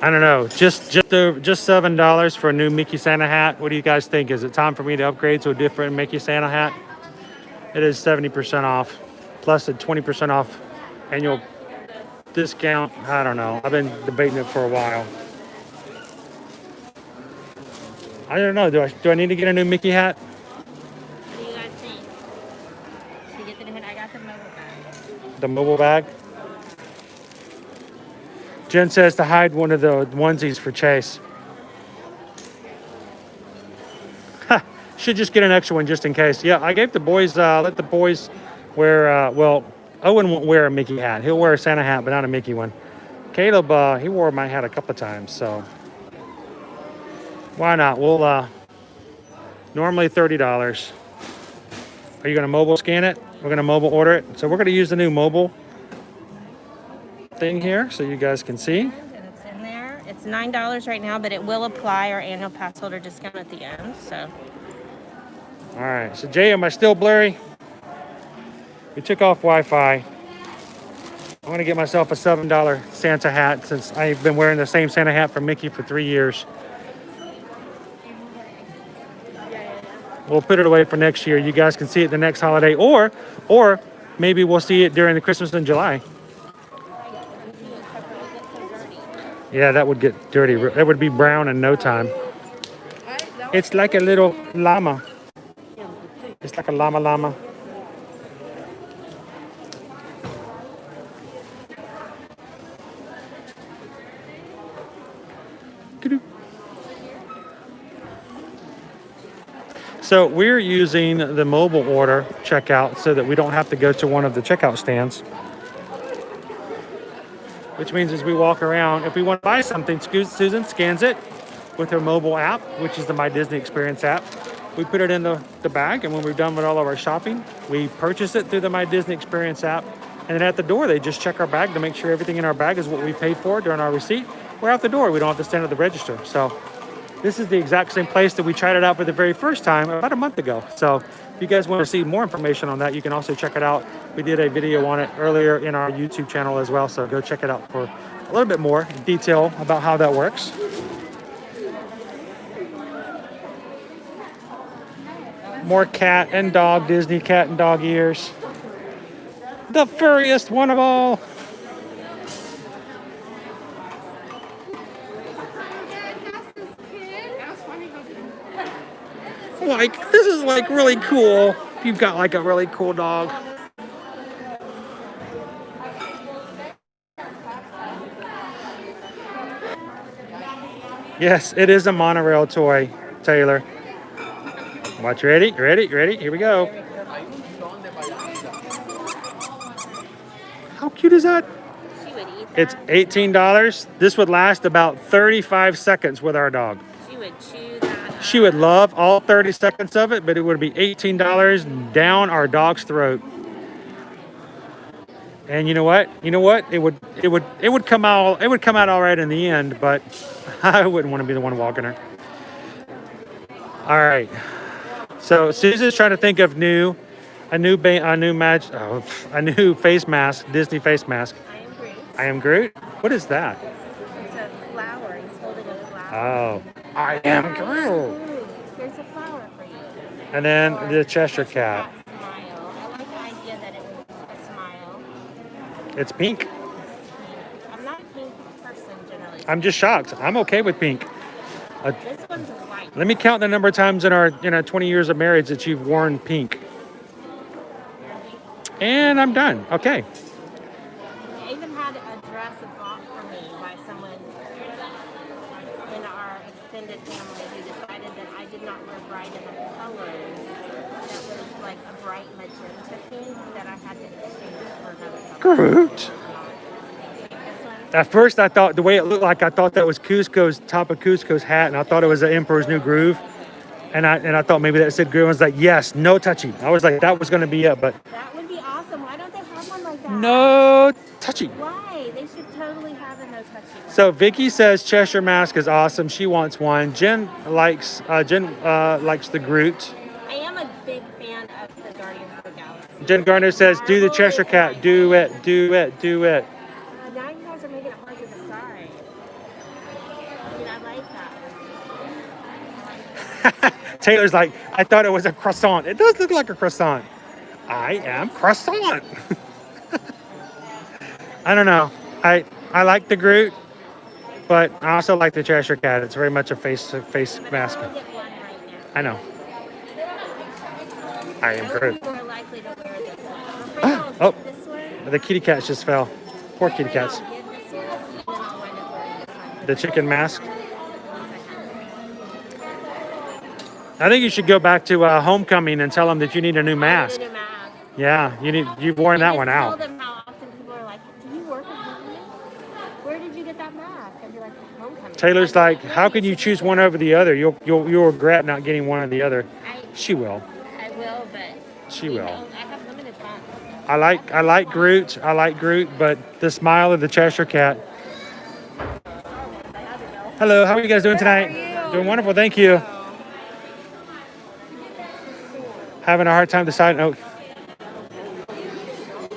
Speaker 1: I don't know. Just $7 for a new Mickey Santa hat. What do you guys think? Is it time for me to upgrade to a different Mickey Santa hat? It is 70% off, plus a 20% off annual discount. I don't know. I've been debating it for a while. I don't know. Do I need to get a new Mickey hat?
Speaker 2: What do you guys think? Should we get the new one? I got the mobile bag.
Speaker 1: The mobile bag? Jen says to hide one of the onesies for Chase. Should just get an extra one just in case. Yeah, I gave the boys, let the boys wear, well, Owen won't wear a Mickey hat. He'll wear a Santa hat, but not a Mickey one. Caleb, he wore my hat a couple of times, so why not? We'll, normally $30. Are you going to mobile scan it? We're going to mobile order it. So we're going to use the new mobile thing here so you guys can see.
Speaker 2: And it's in there. It's $9 right now, but it will apply our annual pass holder discount at the end, so.
Speaker 1: All right, so Jay, am I still blurry? We took off Wi-Fi. I'm gonna get myself a $7 Santa hat since I've been wearing the same Santa hat for Mickey for 3 years. We'll put it away for next year. You guys can see it the next holiday, or maybe we'll see it during the Christmas in July. Yeah, that would get dirty. That would be brown in no time. It's like a little llama. It's like a llama. So we're using the mobile order checkout so that we don't have to go to one of the checkout stands. Which means as we walk around, if we want to buy something, Susan scans it with her mobile app, which is the My Disney Experience app. We put it in the bag, and when we're done with all of our shopping, we purchase it through the My Disney Experience app. And then at the door, they just check our bag to make sure everything in our bag is what we paid for during our receipt. We're out the door. We don't have to stand at the register. So this is the exact same place that we tried it out for the very first time about a month ago. So if you guys want to see more information on that, you can also check it out. We did a video on it earlier in our YouTube channel as well. So go check it out for a little bit more detail about how that works. More cat and dog, Disney cat and dog ears. The furriest one of all. Like, this is like really cool. If you've got like a really cool dog. Yes, it is a monorail toy, Taylor. Watch, ready? Here we go. How cute is that? It's $18. This would last about 35 seconds with our dog.
Speaker 2: She would chew that.
Speaker 1: She would love all 30 seconds of it, but it would be $18 down our dog's throat. And you know what? It would come out all right in the end, but I wouldn't want to be the one walking her. All right. So Susan's trying to think of a new face mask, Disney face mask. I am Groot. What is that?
Speaker 2: It's a flower. He's holding a flower.
Speaker 1: Oh, I am Groot.
Speaker 2: There's a flower for you.
Speaker 1: And then the Cheshire Cat.
Speaker 2: Smile. I like the idea that it would be a smile.
Speaker 1: It's pink.
Speaker 2: I'm not a pink person generally.
Speaker 1: I'm just shocked. I'm okay with pink.
Speaker 2: This one's white.
Speaker 1: Let me count the number of times in our 20 years of marriage that you've worn pink. And I'm done. Okay.
Speaker 2: I even had a dress bought for me by someone in our extended family who decided that I did not wear bright enough colors. That was like a bright magenta pink that I had to exchange for another color.
Speaker 1: Groot. At first, I thought the way it looked like, I thought that was Cusco's top of Cusco's hat, and I thought it was the Emperor's New Groove, and I thought maybe that said Groot. I was like, yes, no touchy. I was like, that was going to be it, but
Speaker 2: That would be awesome. Why don't they have one like that?
Speaker 1: no touchy.
Speaker 2: Why? They should totally have a no touchy one.
Speaker 1: So Vicky says Cheshire Mask is awesome. She wants one. Jen likes the Groot.
Speaker 2: I am a big fan of the Guardians of the Galaxy.
Speaker 1: Jen Garner says, do the Cheshire Cat. Do it, do it, do it.
Speaker 2: Now you guys are making it hard to decide. I mean, I like that.
Speaker 1: Taylor's like, I thought it was a croissant. It does look like a croissant. I am croissant. I don't know. I like the Groot, but I also like the Cheshire Cat. It's very much a face mask. I know. I am Groot.
Speaker 2: More likely to wear this one.
Speaker 1: Oh, the kitty cats just fell. Poor kitty cats. The chicken mask. I think you should go back to Homecoming and tell them that you need a new mask. Yeah, you've worn that one out.
Speaker 2: Tell them how often people are like, do you work at Homecoming? Where did you get that mask? I'd be like, Homecoming.
Speaker 1: Taylor's like, how can you choose one over the other? You'll regret not getting one or the other. She will.
Speaker 2: I will, but
Speaker 1: She will.
Speaker 2: I have limited funds.
Speaker 1: I like Groot. I like Groot, but the smile of the Cheshire Cat. Hello, how are you guys doing tonight? Doing wonderful, thank you. Having a hard time deciding. Oh,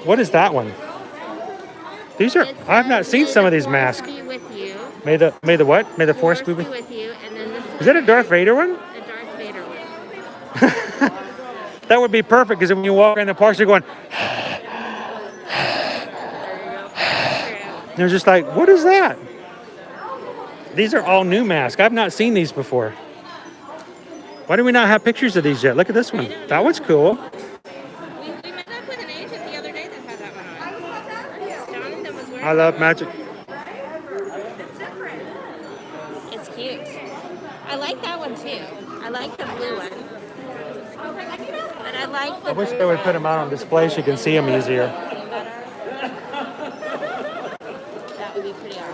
Speaker 1: what is that one? These are. I've not seen some of these masks.
Speaker 2: Be with you.
Speaker 1: May the what? May the force be with.
Speaker 2: With you, and then this
Speaker 1: Is that a Darth Vader one?
Speaker 2: a Darth Vader one.
Speaker 1: That would be perfect because when you walk in the parks, you're going. They're just like, what is that? These are all new masks. I've not seen these before. Why do we not have pictures of these yet? Look at this one. That one's cool.
Speaker 2: We met up with an agent the other day that had that one on. Jonathan was wearing
Speaker 1: I love magic.
Speaker 2: It's cute. I like that one too. I like the blue one. like the
Speaker 1: I wish they would put them out on display so you can see them easier.
Speaker 2: That would be pretty awesome.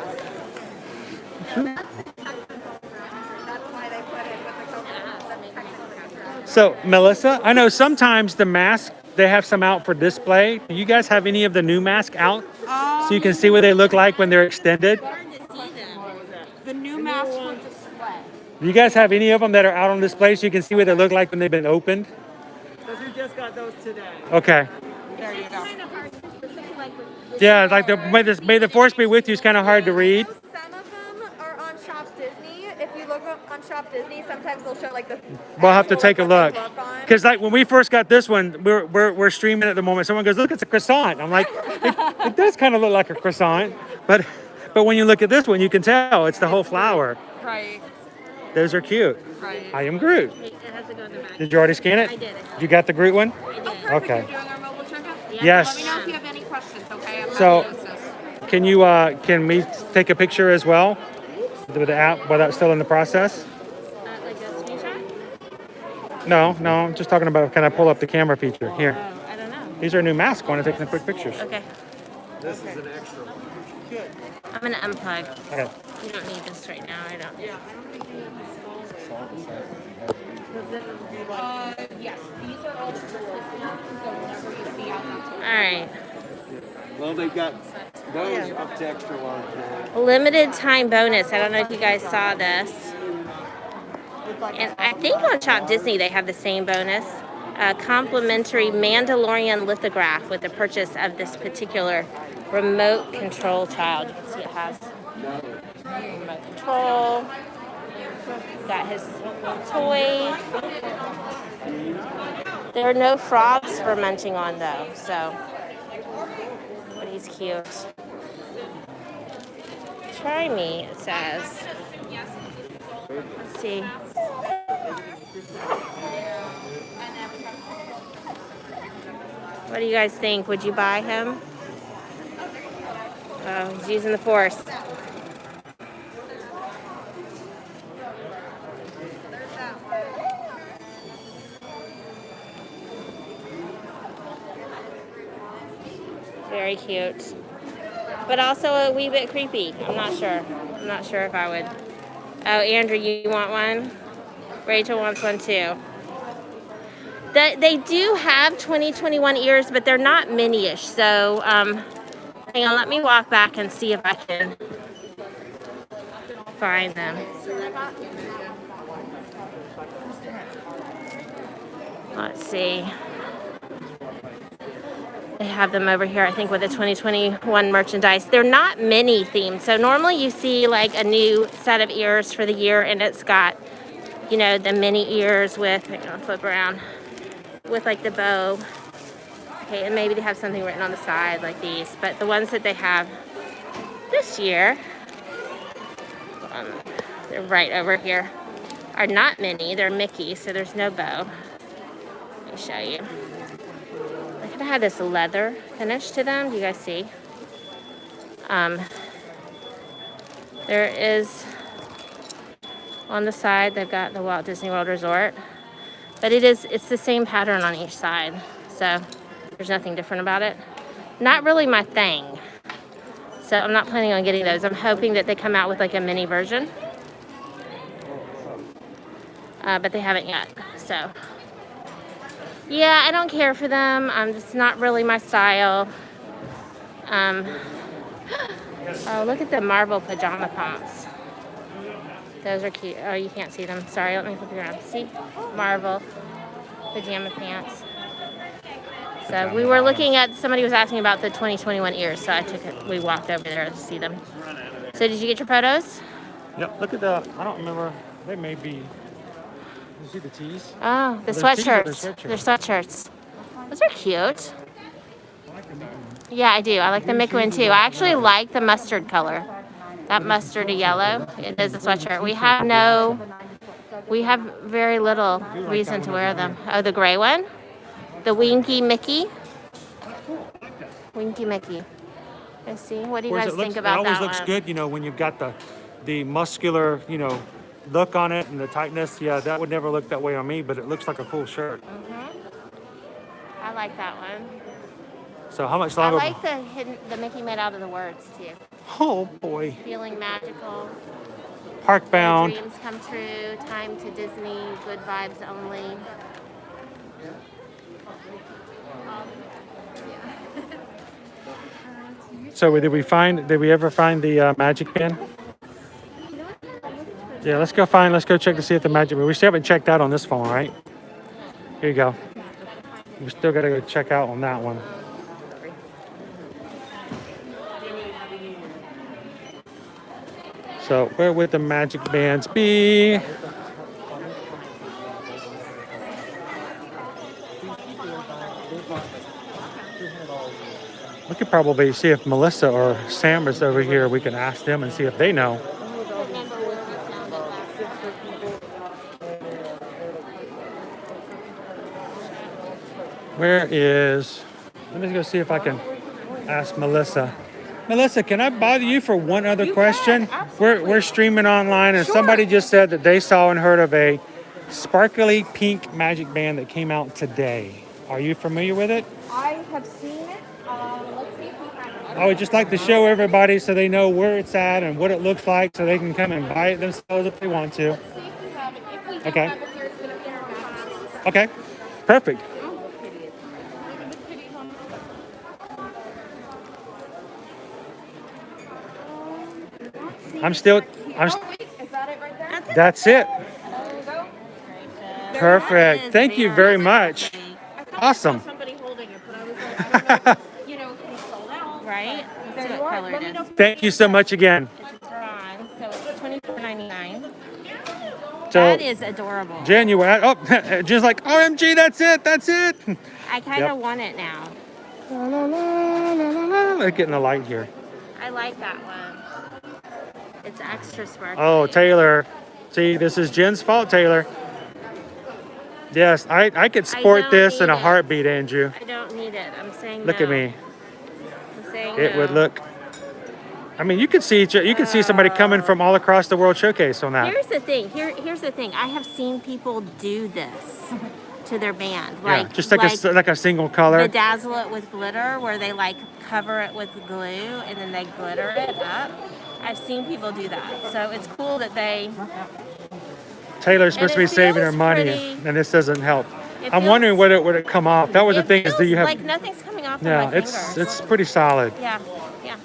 Speaker 1: So, Melissa, I know sometimes the mask, they have some out for display. Do you guys have any of the new masks out? So you can see what they look like when they're extended?
Speaker 5: The new mask for display.
Speaker 1: Do you guys have any of them that are out on display so you can see what they look like when they've been opened?
Speaker 18: Because we just got those today.
Speaker 1: Okay.
Speaker 18: There you go.
Speaker 1: Yeah, like the May the Force be with you is kind of hard to read.
Speaker 5: Some of them are on Shop Disney. If you look up on Shop Disney, sometimes they'll show like the.
Speaker 1: We'll have to take a look.
Speaker 5: on.
Speaker 1: Because like when we first got this one, we're streaming at the moment. Someone goes, "Look, it's a croissant." I'm like, it does kind of look like a croissant, but when you look at this one, you can tell it's the whole flower.
Speaker 5: Right.
Speaker 1: Those are cute.
Speaker 5: Right.
Speaker 1: I am Groot.
Speaker 2: It has to go in the back.
Speaker 1: Did you already scan it?
Speaker 2: I did.
Speaker 1: You got the Groot one?
Speaker 5: Oh, perfect.
Speaker 1: Okay.
Speaker 5: You're doing our mobile checkout?
Speaker 1: Yes.
Speaker 5: Let me know if you have any questions, okay? I'm
Speaker 1: So,
Speaker 5: happy to assist.
Speaker 1: can we take a picture as well with the app while that's still in the process?
Speaker 2: Like a screenshot?
Speaker 1: No, I'm just talking about can I pull up the camera feature here.
Speaker 2: Oh, I don't know.
Speaker 1: These are new masks. I want to take some quick pictures.
Speaker 2: Okay.
Speaker 18: This is an extra one. Good.
Speaker 2: I'm gonna unplug.
Speaker 1: Okay.
Speaker 2: You don't need this right now. I don't.
Speaker 5: Yes, these are all Christmas themed, so whatever you see out there.
Speaker 2: All right.
Speaker 18: Well, they got those up to extra large now.
Speaker 2: Limited time bonus. I don't know if you guys saw this. And I think on Shop Disney they have the same bonus. A complimentary Mandalorian lithograph with the purchase of this particular remote control child. You can see it has remote control. Got his toy. There are no frogs for munching on though, so but he's cute. Try me, it says. Let's see. What do you guys think? Would you buy him? Oh, he's using the Force. Very cute. But also a wee bit creepy. I'm not sure. I'm not sure if I would. Oh, Andrew, you want one? Rachel wants one too. They do have 2021 ears, but they're not mini-ish. So, hang on, let me walk back and see if I can find them. Let's see. They have them over here, I think, with the 2021 merchandise. They're not mini themed. So normally you see like a new set of ears for the year and it's got, you know, the mini ears with, hang on, flip around, with like the bow. Okay, and maybe they have something written on the side like these. But the ones that they have this year, they're right over here, are not mini, they're Mickey, so there's no bow. Let me show you. They kind of have this leather finish to them. Do you guys see? There is on the side, they've got the Walt Disney World Resort, but it's the same pattern on each side, so there's nothing different about it. Not really my thing, so I'm not planning on getting those. I'm hoping that they come out with like a mini version, but they haven't yet, so. Yeah, I don't care for them. It's not really my style. Oh, look at the Marvel pajama pants. Those are cute. Oh, you can't see them. Sorry, let me flip you around. See? Marvel pajama pants. So we were looking at, somebody was asking about the 2021 ears, so we walked over there to see them. So did you get your photos?
Speaker 1: Yep, look at the, I don't remember, they may be, you see the tees?
Speaker 2: Oh, the
Speaker 1: They're tees or they're
Speaker 2: sweatshirts. They're sweatshirts. Those are cute. Yeah, I do. I like the Mickey one too. I actually like the mustard color. That mustardy yellow. It is a sweatshirt. We have very little reason to wear them. Oh, the gray one? The Winky Mickey. Winky Mickey. Let's see. What do you guys think about that one?
Speaker 1: It always looks good, you know, when you've got the muscular, you know, look on it and the tightness. Yeah, that would never look that way on me, but it looks like a cool shirt.
Speaker 2: like that one.
Speaker 1: So how much
Speaker 2: I
Speaker 1: longer?
Speaker 2: like the Mickey made out of the words too.
Speaker 1: Oh boy.
Speaker 2: Feeling magical.
Speaker 1: Park bound.
Speaker 2: Dreams come true. Time to Disney. Good vibes only.
Speaker 1: So did we ever find the magic band? Yeah, let's go check to see if the magic band. We still haven't checked out on this phone, right? Here you go. We still gotta go check out on that one. So where would the magic bands be? We could probably see if Melissa or Sam is over here. We can ask them and see if they know. Where is... Let me go see if I can ask Melissa. Melissa, can I bother you for one other question? We're streaming online, and somebody just said that they saw and heard of a sparkly pink magic band that came out today. Are you familiar with it?
Speaker 5: I have seen it. Let's see if we have it.
Speaker 1: I would just like to show everybody so they know where it's at and what it looks like, so they can come and buy it themselves if they want to.
Speaker 5: Let's see if we have it. If we don't
Speaker 1: Okay.
Speaker 5: have it here, it's going to be in our box.
Speaker 1: Okay, perfect. I'm still.
Speaker 5: Oh, wait, is that it right there?
Speaker 1: That's it.
Speaker 5: There you go.
Speaker 1: Perfect. Thank you very much. Awesome.
Speaker 5: Somebody holding it, but I was like, I don't know, you know, if it's sold out.
Speaker 2: Right?
Speaker 5: There
Speaker 2: That's
Speaker 5: you
Speaker 2: what
Speaker 5: are.
Speaker 2: color
Speaker 5: Let
Speaker 2: it
Speaker 5: me
Speaker 2: is.
Speaker 5: know.
Speaker 1: Thank you so much again.
Speaker 2: It's bronze, so it's $24.99.
Speaker 1: So,
Speaker 2: That is adorable.
Speaker 1: January. Oh, just like OMG. That's it. That's it.
Speaker 2: I kind of
Speaker 1: Yep.
Speaker 2: want it now.
Speaker 1: La, la, la, la, la, la. Let's get in the light here.
Speaker 2: I like that one. It's extra sparkly.
Speaker 1: Oh, Taylor. See, this is Jen's fault, Taylor. Yes, I could sport
Speaker 2: don't
Speaker 1: this in
Speaker 2: need
Speaker 1: a
Speaker 2: it.
Speaker 1: heartbeat, Andrew.
Speaker 2: I don't need it. I'm saying
Speaker 1: Look
Speaker 2: no.
Speaker 1: at me.
Speaker 2: I'm saying
Speaker 1: It
Speaker 2: no.
Speaker 1: would look. I mean, you could see somebody coming from all across the World Showcase on that.
Speaker 2: Here's the thing. Here's the thing. I have seen people do this to their band.
Speaker 1: Yeah,
Speaker 2: Like
Speaker 1: just like a single color.
Speaker 2: bedazzle it with glitter, where they like cover it with glue and then they glitter it up. I've seen people do that. So it's cool that they.
Speaker 1: Taylor's supposed to be
Speaker 2: it
Speaker 1: saving her
Speaker 2: feels
Speaker 1: money,
Speaker 2: pretty.
Speaker 1: and this doesn't help.
Speaker 2: It
Speaker 1: I'm
Speaker 2: feels-
Speaker 1: wondering whether it would come off. That was the
Speaker 2: It
Speaker 1: thing. Is do
Speaker 2: feels
Speaker 1: you have?
Speaker 2: like nothing's coming off
Speaker 1: Yeah,
Speaker 2: of my
Speaker 1: it's
Speaker 2: fingers.
Speaker 1: pretty solid.
Speaker 2: Yeah, yeah.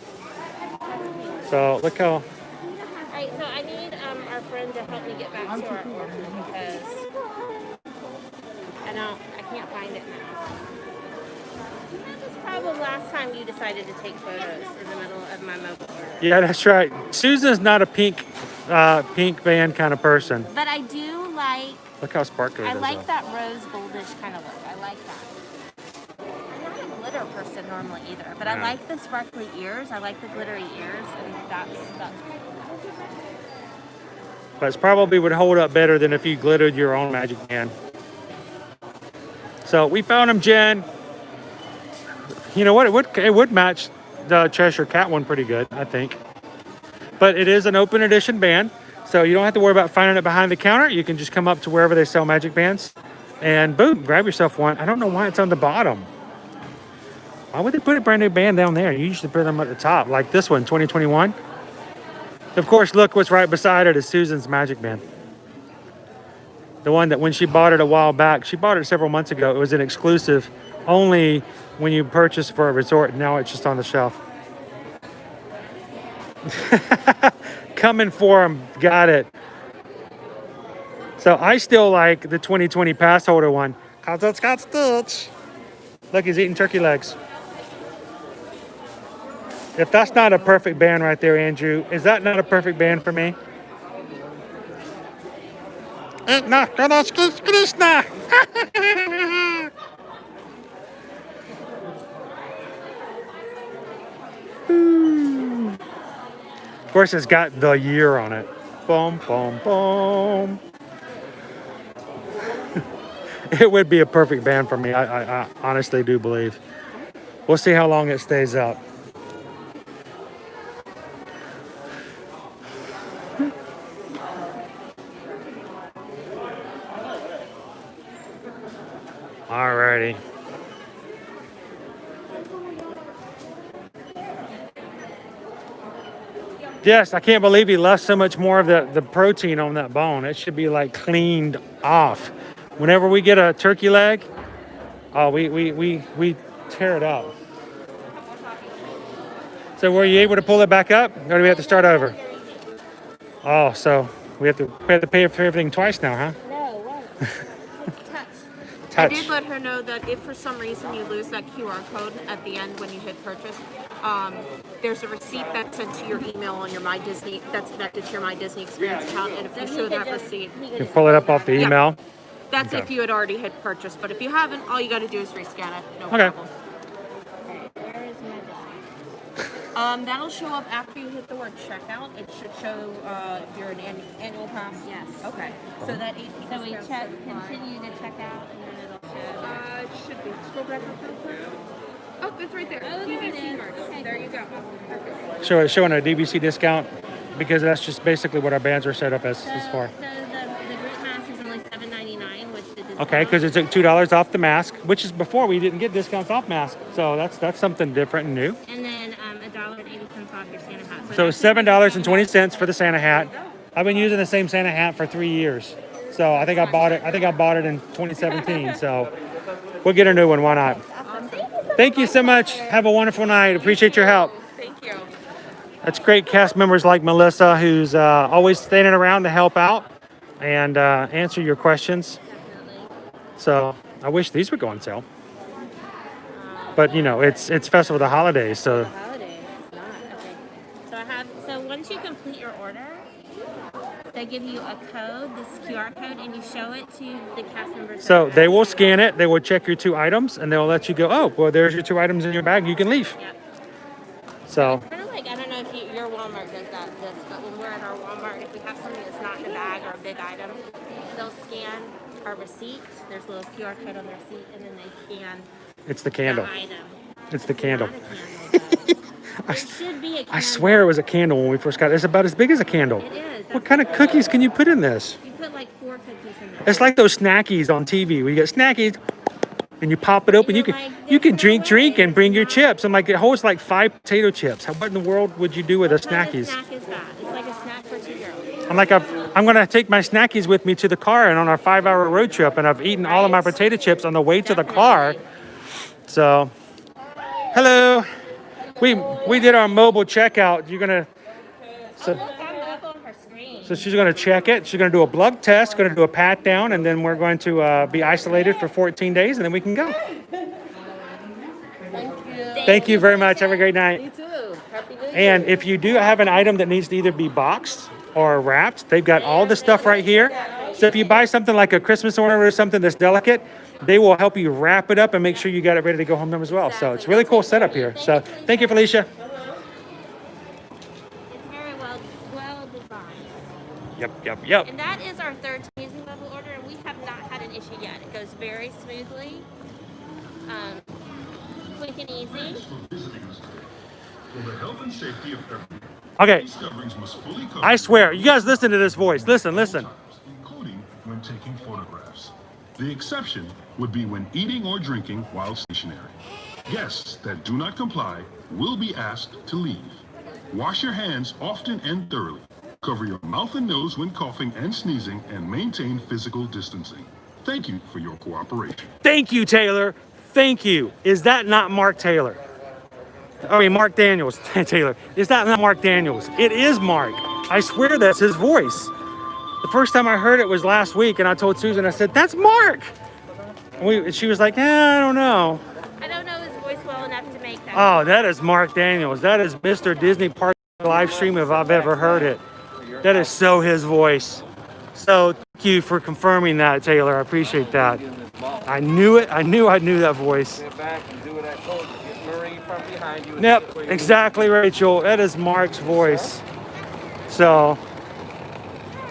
Speaker 1: So look how.
Speaker 2: All right, so I need our friend to help me get back to our order because I can't find it now. That was probably last time you decided to take photos in the middle of my mobile order.
Speaker 1: Yeah, that's right. Susan's not a pink band kind of person.
Speaker 2: But I do like.
Speaker 1: Look how sparkly it
Speaker 2: I
Speaker 1: is.
Speaker 2: like
Speaker 1: though.
Speaker 2: that rose goldish kind of look. I like that. I'm not a glitter person normally either, but I
Speaker 1: Yeah.
Speaker 2: like the sparkly ears. I like the glittery ears, and that's.
Speaker 1: But it's probably would hold up better than if you glittered your own magic band. So we found them, Jen. You know what? It would match the Cheshire Cat one pretty good, I think. But it is an open edition band, so you don't have to worry about finding it behind the counter. You can just come up to wherever they sell magic bands, and boom, grab yourself one. I don't know why it's on the bottom. Why would they put a brand new band down there? You usually put them at the top, like this one, 2021. Of course, look what's right beside it is Susan's magic band. The one that when she bought it a while back, she bought it several months ago. It was an exclusive only when you purchase for a resort. Now it's just on the shelf. Coming for him. Got it. So I still like the 2020 pass holder one because it's got Stitch. Look, he's eating turkey legs. If that's not a perfect band right there, Andrew, is that not a perfect band for me? Krishna. Of course, it's got the year on it. Boom, boom, boom. It would be a perfect band for me. I honestly do believe. We'll see how long it stays up. Alrighty. Yes, I can't believe he left so much more of the protein on that bone. It should be like cleaned off. Whenever we get a turkey leg, oh, we tear it out. So were you able to pull it back up, or do we have to start over? Oh, so we have to pay for everything twice now, huh?
Speaker 2: No, once. Touch.
Speaker 5: I
Speaker 1: Touch.
Speaker 5: did let her know that if for some reason you lose that QR code at the end when you hit purchase, there's a receipt that's sent to your email on your My Disney that's connected to your My Disney Experience account, and if you show that receipt,
Speaker 1: You pull it up off the email.
Speaker 5: that's
Speaker 1: Okay.
Speaker 5: if you had already hit purchase. But if you haven't, all you got to do is rescan it. No
Speaker 1: Okay.
Speaker 5: problem.
Speaker 2: Where is my discount?
Speaker 5: That'll show up after you hit the word checkout. It should show if you're an annual pass.
Speaker 2: Yes.
Speaker 5: Okay. So that 18.
Speaker 2: So we continue to check out, and then it'll show.
Speaker 5: It should be. Scroll back up real quick. Oh, it's right there.
Speaker 2: Oh, there it
Speaker 5: DVC
Speaker 2: is.
Speaker 5: merch.
Speaker 2: Okay.
Speaker 5: There you go. Perfect.
Speaker 1: Showing a DVC discount because that's just basically what our bands are set up as for.
Speaker 2: So the group mask is only $7.99 with the discount.
Speaker 1: Okay, because it took $2 off the mask, which is before we didn't get discounts off masks. So that's something different and new.
Speaker 2: And then $1.80 off your Santa hat.
Speaker 1: So $7.20 for the Santa hat. I've been using the same Santa hat for 3 years. So I think I bought it in 2017. So we'll get a new one. Why not? Thank you so much. Have a wonderful night. Appreciate your help.
Speaker 5: Thank you.
Speaker 1: That's great cast members like Melissa, who's always standing around to help out and answer your questions. So I wish these would go on sale. But you know, it's Festival of the Holidays, so
Speaker 2: Holidays, not okay. So once you complete your order, they give you a code, this QR code, and you show it to the cast members.
Speaker 1: so they will scan it, they will check your 2 items, and they'll let you go, oh, well, there's your 2 items in your bag, you can leave.
Speaker 2: Yep.
Speaker 1: So
Speaker 2: Kind of like, I don't know if your Walmart does this, but when we're at our Walmart, if we have something that's not in a bag or a big item, they'll scan our receipt. There's a little QR code on the receipt, and then they scan
Speaker 1: it's the candle.
Speaker 2: the item.
Speaker 1: It's the candle.
Speaker 2: Not a candle, though. It should be a candle.
Speaker 1: I swear it was a candle when we first got it. It's about as big as a candle.
Speaker 2: It is.
Speaker 1: What kind of cookies can you put in this?
Speaker 2: You put like 4 cookies in there.
Speaker 1: It's like those snackies on TV where you get snackies and you pop it open. You can drink and bring your chips. I'm like, it holds like 5 potato chips. What in the world would you do with a
Speaker 2: What kind of
Speaker 1: snackies?
Speaker 2: snack is that? It's like a snack for 2 girls.
Speaker 1: I'm like, I'm going to take my snackies with me to the car and on our 5-hour road trip, and I've eaten all of my potato chips on the way to the car. So, hello. We did our mobile checkout. You're going to...
Speaker 2: Look, I'm up on her screen.
Speaker 1: So she's going to check it. She's going to do a blood test, going to do a pat down, and then we're going to be isolated for 14 days, and then we can go. Thank you very much. Have a great night.
Speaker 5: You too. Happy New Year.
Speaker 1: And if you do have an item that needs to either be boxed or wrapped, they've got all the stuff right here. So if you buy something like a Christmas ornament or something that's delicate, they will help you wrap it up and make sure you got it ready to go home as well. So it's really cool setup here. So thank you, Felicia.
Speaker 2: It's very well designed.
Speaker 1: Yep.
Speaker 2: And that is our 3rd sneezing level order, and we have not had an issue yet. It goes very smoothly, quick and easy.
Speaker 19: For the health and safety of everyone,
Speaker 1: Okay.
Speaker 19: these coverings must fully cover
Speaker 1: I swear, you guys listen to this voice. Listen.
Speaker 19: including when taking photographs. The exception would be when eating or drinking while stationary. Guests that do not comply will be asked to leave. Wash your hands often and thoroughly. Cover your mouth and nose when coughing and sneezing, and maintain physical distancing. Thank you for your cooperation.
Speaker 1: Thank you, Taylor. Thank you. Is that not Mark Taylor? I mean, Mark Daniels. Taylor. Is that not Mark Daniels? It is Mark. I swear that's his voice. The first time I heard it was last week, and I told Susan, I said, that's Mark. And she was like, I don't know.
Speaker 2: I don't know his voice well enough to make that.
Speaker 1: Oh, that is Mark Daniels. That is Mr. Disney Park live stream if I've ever heard it. That is so his voice. So thank you for confirming that, Taylor. I appreciate that. I knew it. I knew that voice.
Speaker 18: Get back and do what I told you. Get Marie from behind you.
Speaker 1: Yep, exactly, Rachel. That is Mark's voice. So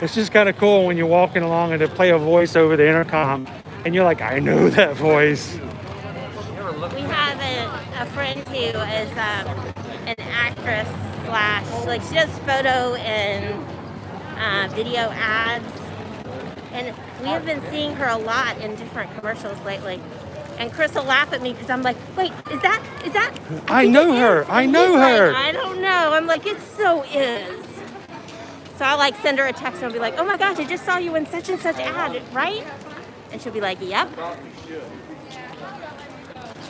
Speaker 1: it's just kind of cool when you're walking along and to play a voice over the intercom, and you're like, I know that voice.
Speaker 2: We have a friend who is an actress like she does photo and video ads, and we have been seeing her a lot in different commercials lately.
Speaker 5: And Chris will laugh at me because I'm like, wait, is that?
Speaker 1: I know her. I know her.
Speaker 5: I don't know. I'm like, it so is. So I like send her a text and I'll be like, oh my gosh, I just saw you in such and such ad, right? And she'll be like, yep.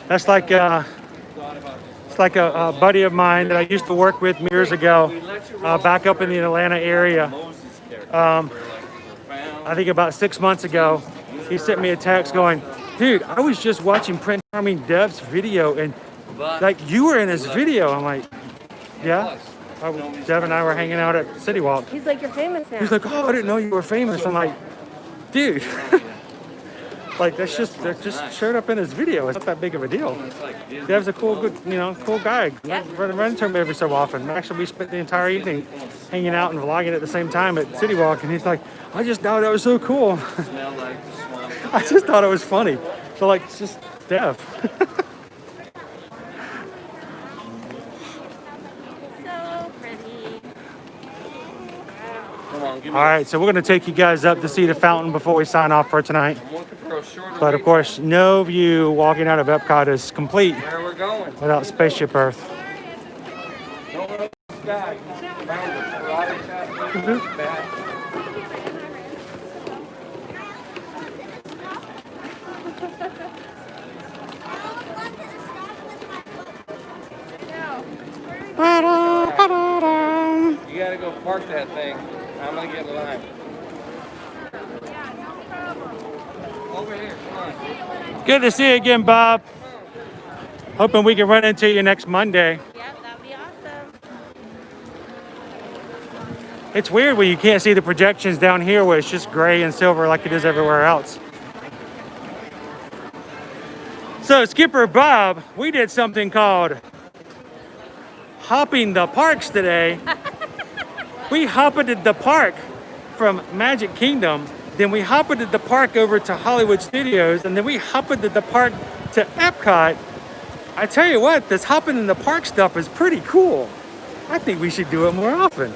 Speaker 1: That's like it's like a buddy of mine that I used to work with years ago, back up in the Atlanta area. I think about 6 months ago, he sent me a text going, dude, I was just watching Prince Charming Dev's video and like you were in his video. I'm like, yeah. Dev and I were hanging out at City Walk.
Speaker 5: He's like, you're famous now.
Speaker 1: He's like, oh, I didn't know you were famous. I'm like, dude. Like that just showed up in his video. It's not that big of a deal. Dev's a cool guy. Run into him every so often. Actually, we spent the entire evening hanging out and vlogging at the same time at City Walk, and he's like, I just thought that was so cool. I just thought it was funny. So like, it's just Dev.
Speaker 5: So pretty.
Speaker 1: All right, so we're going to take you guys up to see the fountain before we sign off for tonight. But of course, no view walking out of Epcot is complete without Spaceship Earth.
Speaker 18: You gotta go park that thing. I'm gonna get in line. Over here, come on.
Speaker 1: Good to see you again, Bob. Hoping we can run into you next Monday.
Speaker 5: Yep, that'd be awesome.
Speaker 1: It's weird when you can't see the projections down here where it's just gray and silver like it is everywhere else. So Skipper Bob, we did something called hopping the parks today. We hoppeted the park from Magic Kingdom, then we hoppeted the park over to Hollywood Studios, and then we hoppeted the park to Epcot. I tell you what, this hopping in the park stuff is pretty cool. I think we should do it more often.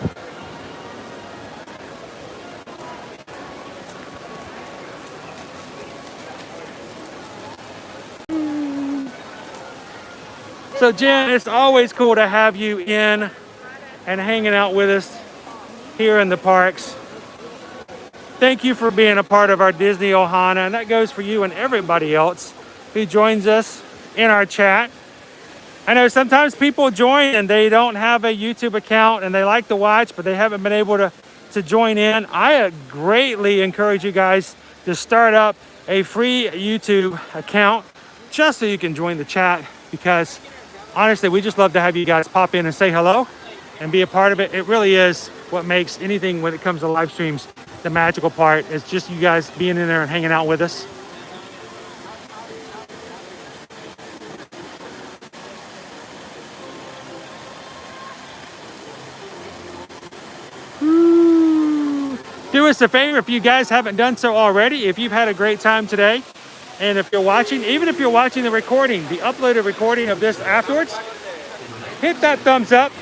Speaker 1: So Jen, it's always cool to have you in and hanging out with us here in the parks. Thank you for being a part of our Disney Ohana, and that goes for you and everybody else who joins us in our chat. I know sometimes people join and they don't have a YouTube account and they like to watch, but they haven't been able to join in. I greatly encourage you guys to start up a free YouTube account just so you can join the chat, because honestly, we just love to have you guys pop in and say hello and be a part of it. It really is what makes anything when it comes to live streams the magical part. Is just you guys being in there and hanging out with us. Do us a favor if you guys haven't done so already. If you've had a great time today, and if you're watching, even if you're watching the recording, the uploaded recording of this afterwards, hit that thumbs up.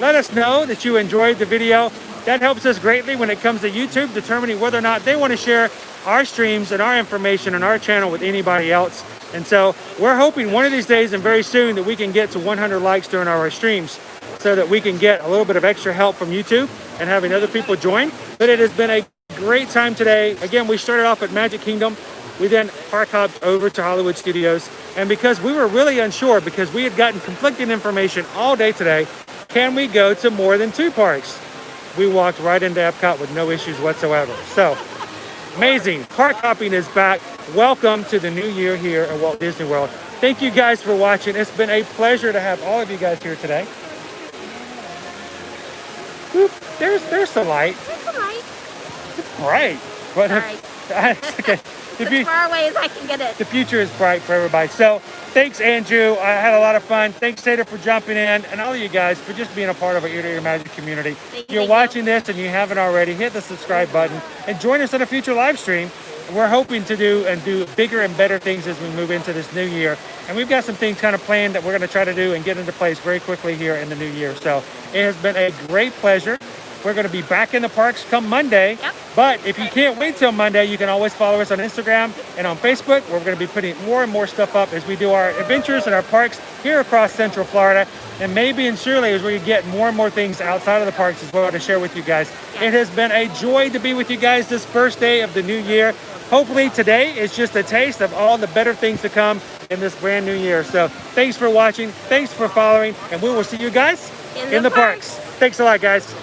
Speaker 1: Let us know that you enjoyed the video. That helps us greatly when it comes to YouTube, determining whether or not they want to share our streams and our information and our channel with anybody else. And so we're hoping one of these days and very soon that we can get to 100 likes during our streams so that we can get a little bit of extra help from YouTube and having other people join. But it has been a great time today. Again, we started off at Magic Kingdom. We then park hopped over to Hollywood Studios. And because we were really unsure, because we had gotten conflicting information all day today, can we go to more than 2 parks? We walked right into Epcot with no issues whatsoever. So, amazing. Park hopping is back. Welcome to the new year here at Walt Disney World. Thank you guys for watching. It's been a pleasure to have all of you guys here today. Oop, there's the light.
Speaker 5: There's the light.
Speaker 1: It's bright. But okay.
Speaker 5: As far away as I can get it.
Speaker 1: The future is bright for everybody. So thanks, Andrew. I had a lot of fun. Thanks, Sada, for jumping in, and all of you guys for just being a part of our Ear to Ear Magic community. If you're watching this and you haven't already, hit the subscribe button and join us on a future live stream. We're hoping to do bigger and better things as we move into this new year. And we've got some things kind of planned that we're going to try to do and get into place very quickly here in the new year. So it has been a great pleasure. We're going to be back in the parks come Monday.
Speaker 5: Yep.
Speaker 1: But if you can't wait till Monday, you can always follow us on Instagram and on Facebook, where we're going to be putting more and more stuff up as we do our adventures in our parks here across Central Florida. And maybe and surely as we get more and more things outside of the parks as well to share with you guys. It has been a joy to be with you guys this first day of the new year. Hopefully today is just a taste of all the better things to come in this brand new year. So thanks for watching, thanks for following, and we will see you guys in the parks. Thanks a lot, guys.